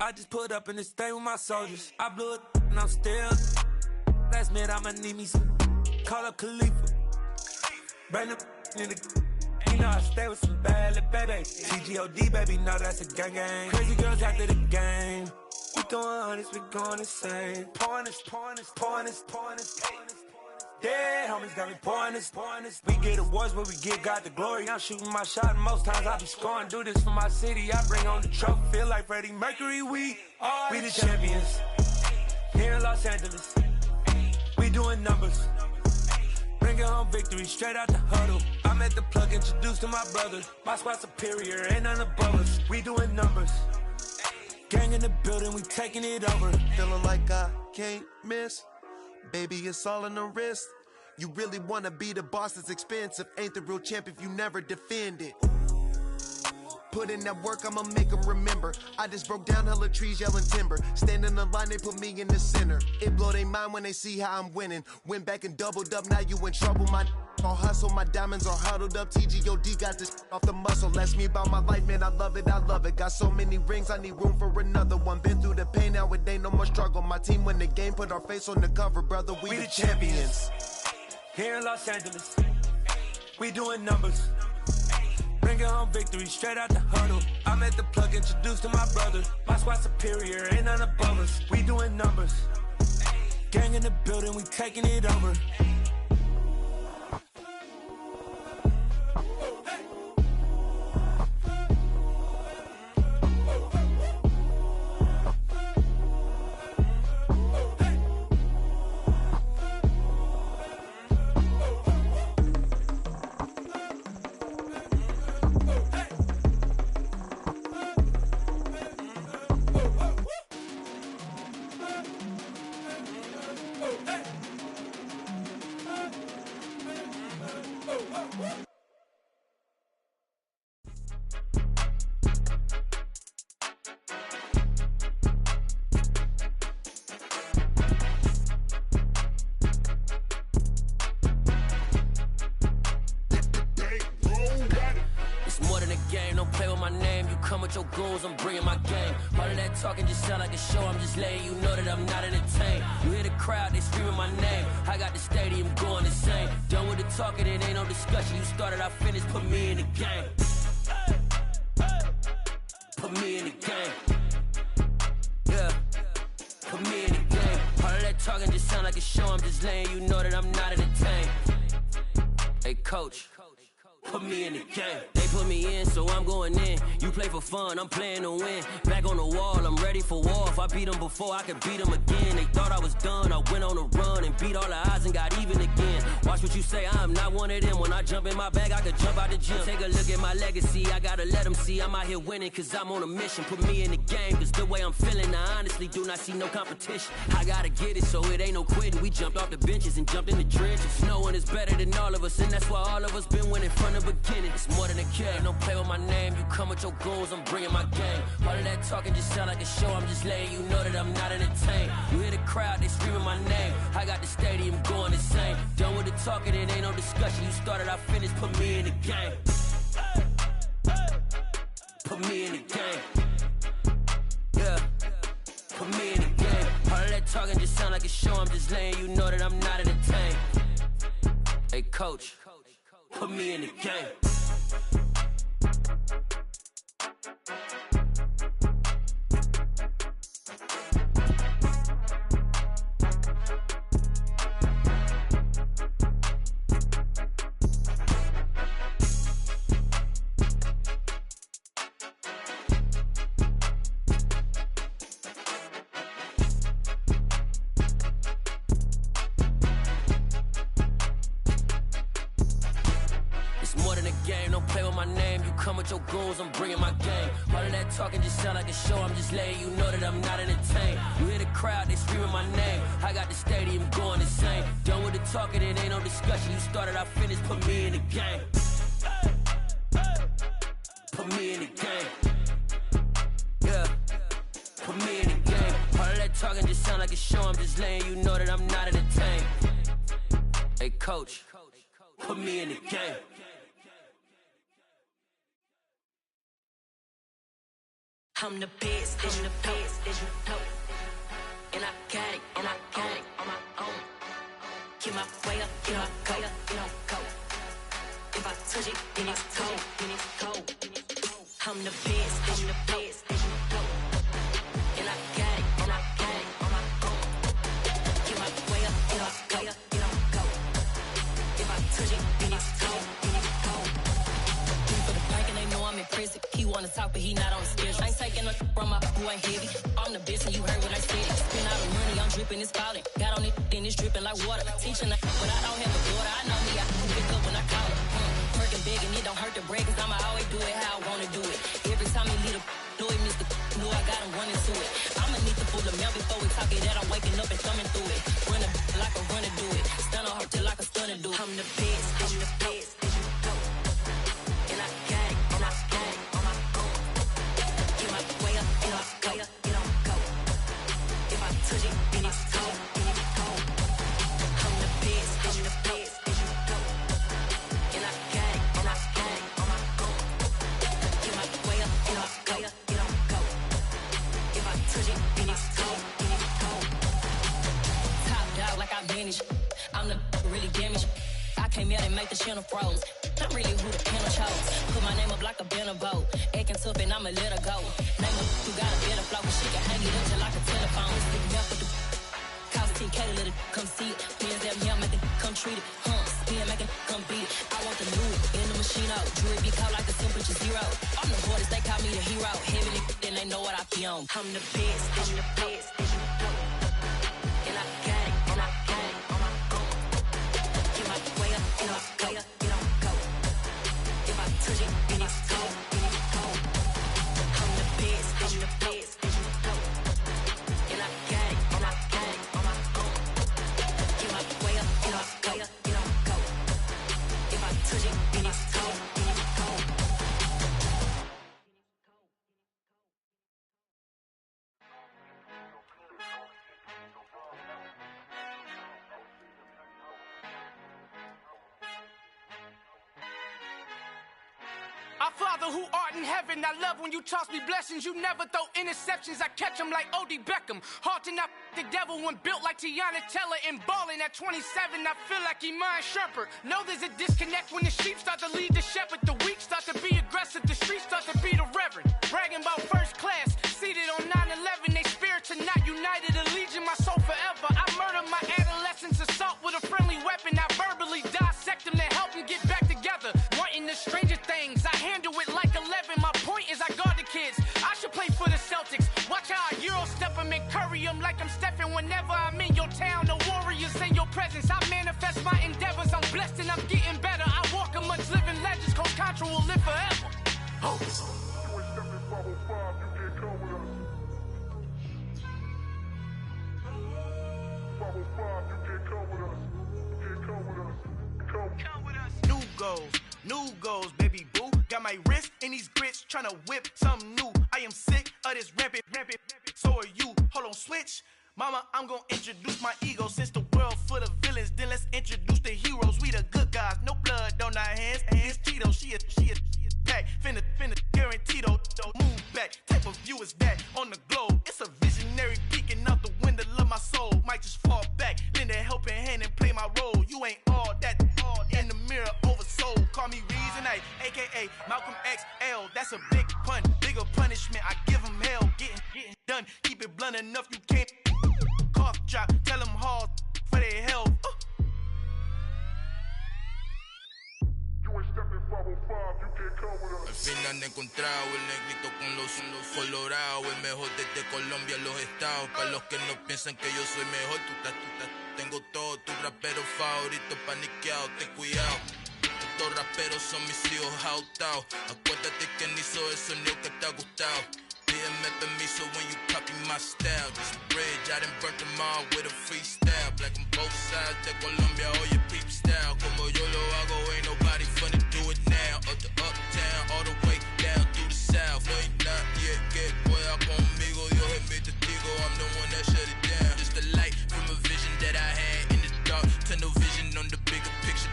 I just put up in this thing with my soldiers. I blew it and I'm still. Last minute, I'ma need me some. Call up Khalifa. Bring the in the. You know I stay with some bad little baby. TGOD, baby, no, that's a gang gang. Crazy girls after the game. We throwing hundreds, we going insane. Pouring this. Dead homies got me pouring this. We get awards, but we get God the glory. I'm shooting my shot, and most times I be scoring. Do this for my city, I bring on the trophy. Feel like Freddie Mercury, we the champions here in Los Angeles. We doing numbers. Bringing home victory straight out the huddle. I met the plug, introduced to my brother. My squad superior, ain't none above us. We doing numbers. Gang in the building, we taking it over. Feeling like I can't miss. Baby, it's all in the wrist. You really wanna be the boss, it's expensive. Ain't the real champ if you never defend it. Put in that work, I'ma make them remember. I just broke down hella trees, yelling timber. Stand in the line, they put me in the center. It blow their mind when they see how I'm winning. Went back and doubled up, now you in trouble. My all hustle, my diamonds are huddled up. TGOD got this off the muscle. Ask me about my life, man, I love it. Got so many rings, I need room for another one. Been through the pain, now it ain't no more struggle. My team win the game, put our face on the cover, brother. We the champions. Here in Los Angeles, we doing numbers. Bringing home victory straight out the huddle. I met the plug, introduced to my brother. My squad superior, ain't none above us. We doing numbers. Gang in the building, we taking it over. don't play with my name. You come with your goons, I'm bringing my game. All of that talking just sound like a show, I'm just letting you know that I'm not entertained. You hear the crowd, they screaming my name. I got the stadium going insane. Done with the talking, it ain't no discussion. You started, I finished, put me in the game. Put me in the game. Yeah, put me in the game. All of that talking just sound like a show, I'm just letting you know that I'm not entertained. Hey coach, put me in the game. They put me in, so I'm going in. You play for fun, I'm playing to win. Back on the wall, I'm ready for war. If I beat them before, I could beat them again. They thought I was done, I went on a run and beat all the odds and got even again. Watch what you say, I'm not one of them. When I jump in my bag, I could jump out the gym. Take a look at my legacy, I gotta let them see I'm out here winning, cause I'm on a mission. Put me in the game, cause the way I'm feeling, I honestly do not see no competition. I gotta get it, so it ain't no quitting. We jumped off the benches and jumped in the trenches. No one is better than all of us, and that's why all of us been winning from the beginning. It's more than a kid, don't play with my name. You come with your goons, I'm bringing my game. All of that talking just sound like a show, I'm just letting you know that I'm not entertained. You hear the crowd, they screaming my name. I got the stadium going insane. Done with the talking, it ain't no discussion. You started, I finished, put me in the game. Put me in the game. Yeah, put me in the game. All of that talking just sound like a show, I'm just letting you know that I'm not entertained. Hey coach, put me in the game. Your goals, I'm bringing my game. All of that talking just sound like a show, I'm just letting you know that I'm not entertained. You hear the crowd, they screaming my name. I got the stadium going insane. Done with the talking, it ain't no discussion. You started, I finished, put me in the game. Put me in the game. Yeah, put me in the game. All of that talking just sound like a show, I'm just letting you know that I'm not entertained. Hey coach, put me in the game. I'm the best, I'm the best, as you know. And I got it, and I got it on my own. Get my way up, get my go, get on go. If I touch it, then it's cold, then it's cold. I'm the best, I'm the best, as you know. And I got it, and I got it on my own. Get my way up, get my go, get on go. If I touch it, then it's cold, then it's cold. For the blank and they know I'm in prison. He wanna talk, but he not on the schedule. I ain't taking no from my who ain't heavy. I'm the best and you heard what I said. Spend all the money, I'm dripping, it's falling. Got on it, then it's dripping like water. Teaching but I don't have a daughter. I know me, I can pick up when I call her. Working big and it don't hurt to break, cause I'ma always do it how I wanna do it. Every time he lead a do it, Mr. Know I got him running to it. I'ma need to pull the mail before we talk it that I'm waking up and thumbing through it. Run a like a runner do it. Stun on her till like a stunner do it. I'm the best, I'm the best, as you know. And I got it, and I got it on my own. Get my way up, get my go, get on go. If I touch it, then it's cold, then it's cold. I'm the best, as you know. And I got it, and I got it on my own. Get my way up, get my go, get on go. If I touch it, then it's cold, then it's cold. Top dog like I manage. I'm the really damaged. I came out and make the channel froze. I'm really who the panel chose. Put my name up like a banner boat. Acting tough and I'ma let her go. Name her who got a better flow, but she can hang it up just like a telephone. Stick me up with the cost 10K to let it come see it. Pins that here, make it come treat it. Spin, make it come beat it. I want the new in the machine out. Jewelry be caught like a temperature zero. I'm the hardest, they call me the hero. Heavily, then they know what I be on. I'm the best, I'm the best, as you know. And I got it, and I got it on my own. Get my way up, get my go, get on go. If I touch it, then it's cold, then it's cold. I'm the best, I'm the best, as you know. And I got it, and I got it on my own. Get my way up, get my go, get on go. If I touch it, then it's cold, then it's cold. Our Father who art in heaven, I love when you toss me blessings. You never throw interceptions, I catch them like O.D. Beckham. Hard to not the devil when built like Tiana Teller and balling at 27. I feel like Iman Shumpert. Know there's a disconnect when the sheep start to lead the shepherd. The weak start to be aggressive, the streets start to be the reverend. Bragging about first class, seated on 9/11. They spirits are not united, a legion, my soul forever. I murder my adolescence, assault with a friendly weapon. I verbally dissect them to help them get back together. Wanting the stranger things, I handle it like 11. My point is I guard the kids. I should play for the Celtics. Watch how I Euro step them and curry them like I'm Stephen. Whenever I'm in your town, the Warriors in your presence. I manifest my endeavors. I'm blessed and I'm getting better. I walk amongst living legends. Coach Contra will live forever. Oh. New goals, baby boo. Got my wrist in these grits, tryna whip something new. I am sick of this rampant. So are you. Hold on, switch. Mama, I'm gonna introduce my ego. Since the world full of villains, then let's introduce the heroes. We the good guys, no blood on our hands. Hands Tito, she is back. Finna, guaranteed, move back. Type of view is that on the globe? It's a visionary peeking out the window of my soul. Might just fall back, lend a helping hand and play my role. You ain't all that in the mirror oversold. Call me Reason A, aka Malcolm XL. That's a big pun, bigger punishment. I give him hell, getting done. Keep it blunt enough, you can't cough drop. Tell them hard for their health. Al fin han encontrado el negrito con los colorados, el mejor desde Colombia a los estados. Para los que no piensan que yo soy mejor, tengo todo, tus raperos favoritos paniqueados, ten cuidado. Estos raperos son mis hijos jautados. Acuérdate que ni hizo el sonido que te ha gustado. Pídeme permiso when you copy my style. This bridge, I done burnt them all with a freestyle. Black on both sides de Colombia, oye peep style. Como yo lo hago, ain't nobody finna do it now. Up to uptown, all the way down through the south. No hay nadie que pueda conmigo, Dios es mi testigo. I'm the one that shut it down. Just the light from a vision that I had in the dark. Tunnel vision on the bigger picture.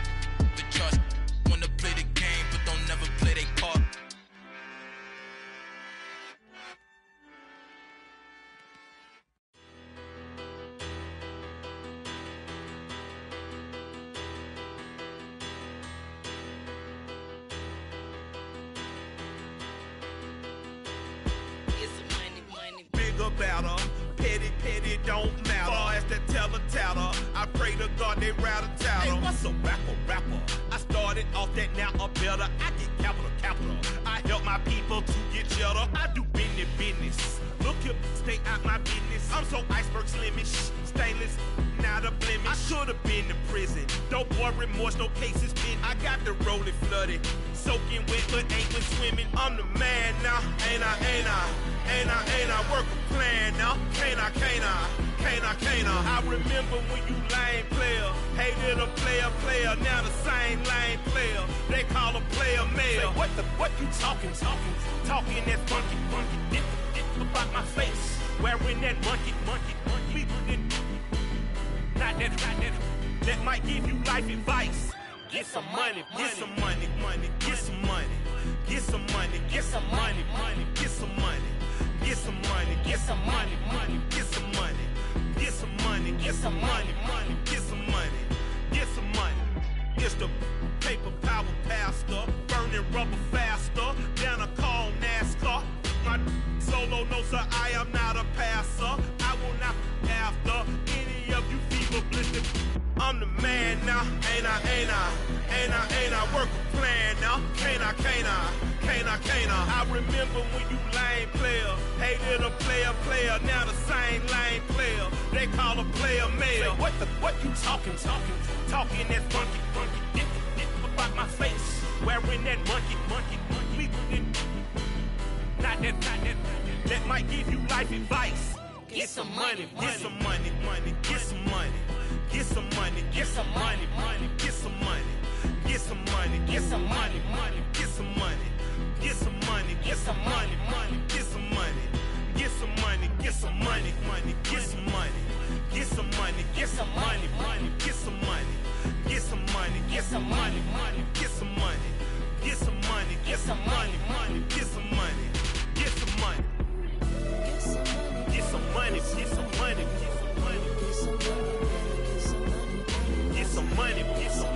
The charts wanna play the game, but don't never play their part. Better, petty don't matter. Far as the teller, I pray to God they rattle tattle. Hey, what's a rapper? I started off that, now I'm better. I get capital. I help my people to get cheddar. I do business. Look here, stay out my business. I'm so iceberg slimish, stainless, not a blemish. I should've been to prison. Don't boy remorse, no cases pinned. I got the rolling flooded, soaking wet, but ain't been swimming. I'm the man now, ain't I? Work a plan now, can't I? I remember when you lame player, hated a player, now the same lame player. They call a player mayor. What you talking that funky, dip about my face, wearing that monkey. Not that, that might give you life advice. Get some money, get some money, get some money, get some money, get some money, get some money. Get some money, get some money, get some money, get some money, get some money, get some money, get some money. It's the paper power pastor, burning rubber faster, down a call NASCAR. My solo knows sir, I am not a passer. I will not after any of you fever blistered. I'm the man now, ain't I? Work a plan now, can't I? I remember when you lame player, hated a player, now the same lame player. They call a player mayor. What you talking that funky, dip about my face, wearing that monkey. Not that, that might give you life advice. Get some money, get some money, get some money. Get some money, get some money, get some money, get some money, get some money, get some money, get some money, get some money, get some money, get some money, get some money, get some money, get some money, get some money, get some money, get some money, get some money, get some money, get some money, get some money,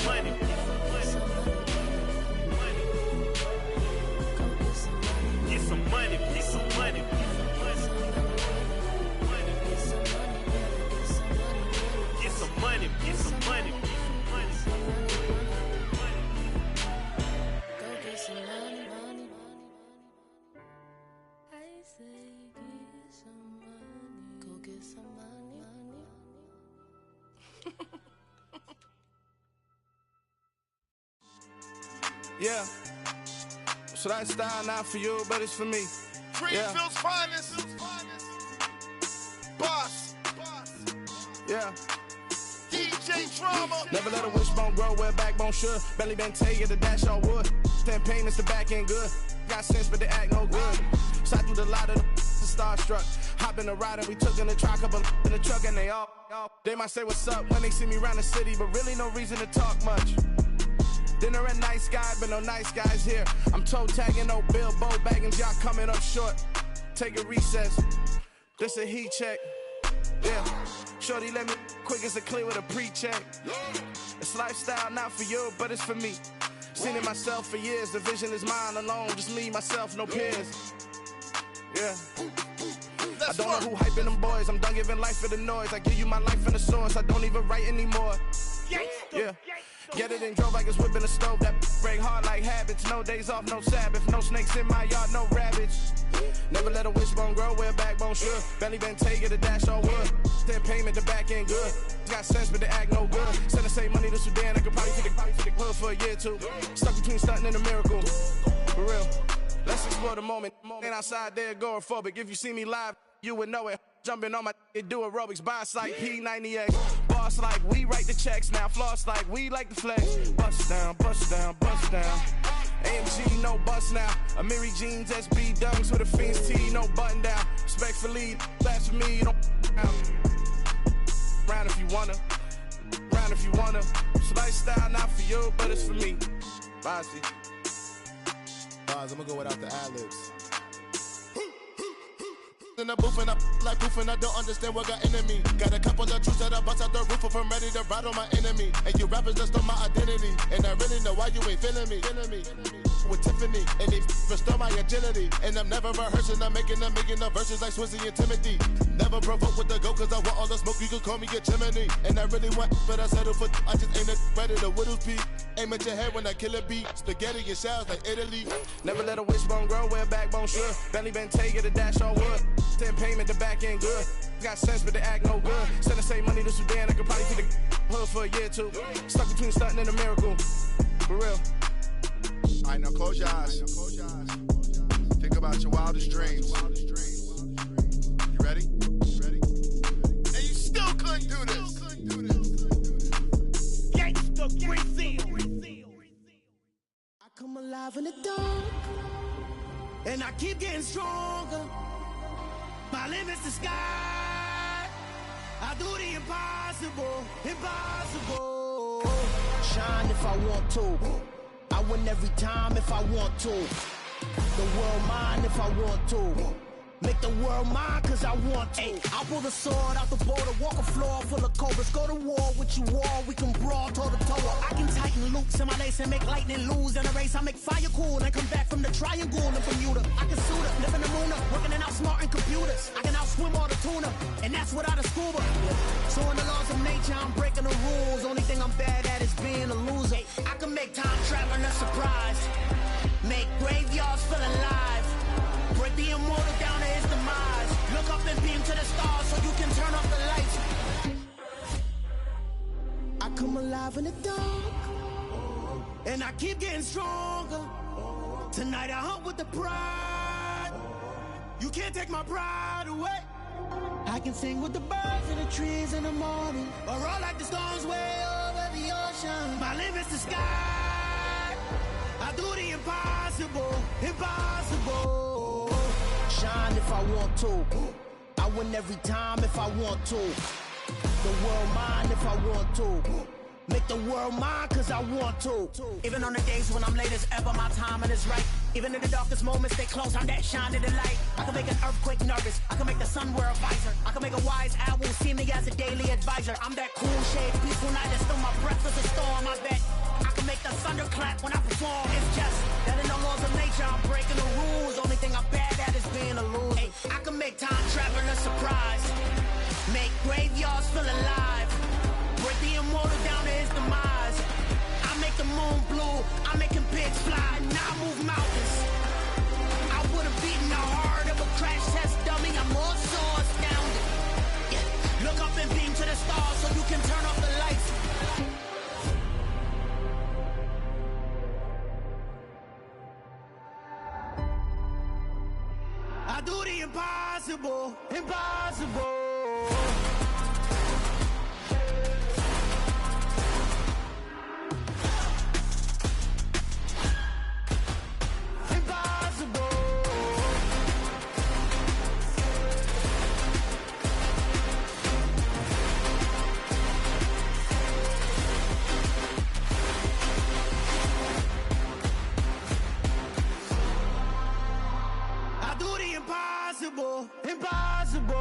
money. Get some money, get some money. Get some money, get some money. Go get some money, money. I say get some money. Go get some money, money. Yeah. So that style not for you, but it's for me. Greenfield's finest. Boss. Yeah. DJ Drama. Never let a wishbone grow where a backbone should. Belly been take the dash all wood. 10 payments, the back end good. Got sense, but they act no good. Shot through the lot of the starstruck. Hop in the ride and we took in the truck, couple in the truck, and they all. They might say what's up when they see me around the city, but really no reason to talk much. Dinner at Nice Guy, but no nice guys here. I'm toe tagging, no Bilbo bagging, y'all coming up short. Take a recess. This a heat check. Yeah. Shorty let me quick as a clear with a pre-check. It's lifestyle not for you, but it's for me. Seen it myself for years. The vision is mine alone. Just me, myself, no peers. Yeah. I don't know who hyping them boys. I'm done giving life for the noise. I give you my life in the source. I don't even write anymore. Yeah. Get it and drove like it's whipping a stove. That break hard like habits. No days off, no Sabbath. No snakes in my yard, no rabbits. Never let a wishbone grow where a backbone should. Belly been taking the dash all wood. 10 payment, the back end good. Got sense, but they act no good. Send the same money to Sudan. I could probably take the hood for a year or two. Stuck between stunting and a miracle. For real. Let's explore the moment. Ain't outside there agoraphobic. If you see me live, you would know it. Jumping on my do aerobics, boss like P90X. Boss like we write the checks now. Floss like we like the flex. Bust down, bust down, bust down. AMG, no bust now. Amiri jeans, SB dunks with a Fiends T, no button down. Respectfully, that's for me, you don't round if you wanna. Round if you wanna. It's lifestyle not for you, but it's for me. Bossy. Boz, I'm gonna go without the ad-libs. In the booth and I like proof and I don't understand what got into me. Got a couple of truths that I bust out the roof if I'm ready to ride on my enemy. And you rappers just on my identity. And I really know why you ain't feeling me. With Tiffany, and they restore my agility. And I'm never rehearsing, I'm making them verses like Swizzy and Timothy. Never provoke with the go, cause I want all the smoke, you can call me a chimney. And I really want, but I settle for, I just ain't ready to whittle peak. Aim at your head when I kill a beat. Spaghetti and shells like Italy. Never let a wishbone grow where a backbone should. Belly been taking the dash all wood. 10 payment, the back end good. Got sense, but they act no good. Send the same money to Sudan, I could probably take the hood for a year or two. Stuck between stunting and a miracle. For real. Alright, now close your eyes. Think about your wildest dreams. You ready? And you still couldn't do this. Gangsta Brazil. I come alive in the dark, and I keep getting stronger. My limit's the sky. I do the impossible, impossible. Shine if I want to. I win every time if I want to. The world mine if I want to. Make the world mine cause I want to. I pull the sword out the border, walk a floor full of cobras. Go to war with you all, we can brawl toe to toe. I can tighten loops in my lace and make lightning lose in a race. I make fire cool and come back from the triangle in Bermuda. I can suit up, live in the moon up, working and outsmarting computers. I can outswim all the tuna, and that's without a scuba. So in the laws of nature, I'm breaking the rules. Only thing I'm bad at is being a loser. I can make time traveling a surprise. Make graveyards feel alive. Break the immortal down to his demise. Look up and beam to the stars so you can turn off the lights. I come alive in the dark, and I keep getting stronger. Tonight I hunt with the pride. You can't take my pride away. I can sing with the birds and the trees in the morning, or roll like the storms way over the ocean. My limit's the sky. I do the impossible, impossible. Shine if I want to. I win every time if I want to. The world mine if I want to. Make the world mine cause I want to. Even on the days when I'm late as ever, my timing is right. Even in the darkest moments, stay close, I'm that shine in the light. I can make an earthquake nervous, I can make the sun wear a visor. I can make a wise owl see me as a daily advisor. I'm that cool shade, peaceful night, and still my breath is a storm, I bet. thunderclap when I perform. It's just that in the laws of nature, I'm breaking the rules. Only thing I'm bad at is being a loser. Hey, I can make time travel a surprise. Make graveyards feel alive. Break the immortal down to his demise. I make the moon blue. I'm making pigs fly. Now I move mountains. I would have beaten the heart of a crash test dummy. I'm more so astounded. Yeah. Look up and beam to the stars so you can turn off the lights. I do the impossible, impossible. Impossible, impossible.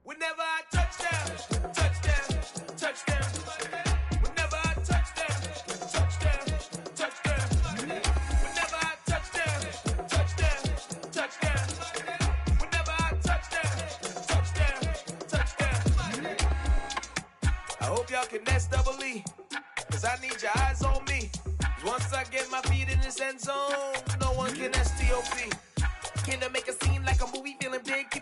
Whenever I touch down, touchdown, touchdown. Whenever I touch down, touchdown, touchdown. Whenever I touch down, touchdown, touchdown. Whenever I touch down, touchdown. I hope y'all can nest double E, cause I need your eyes on me. Once I get my feet in this end zone, no one can STOP. Can I make a scene like a movie, feeling big?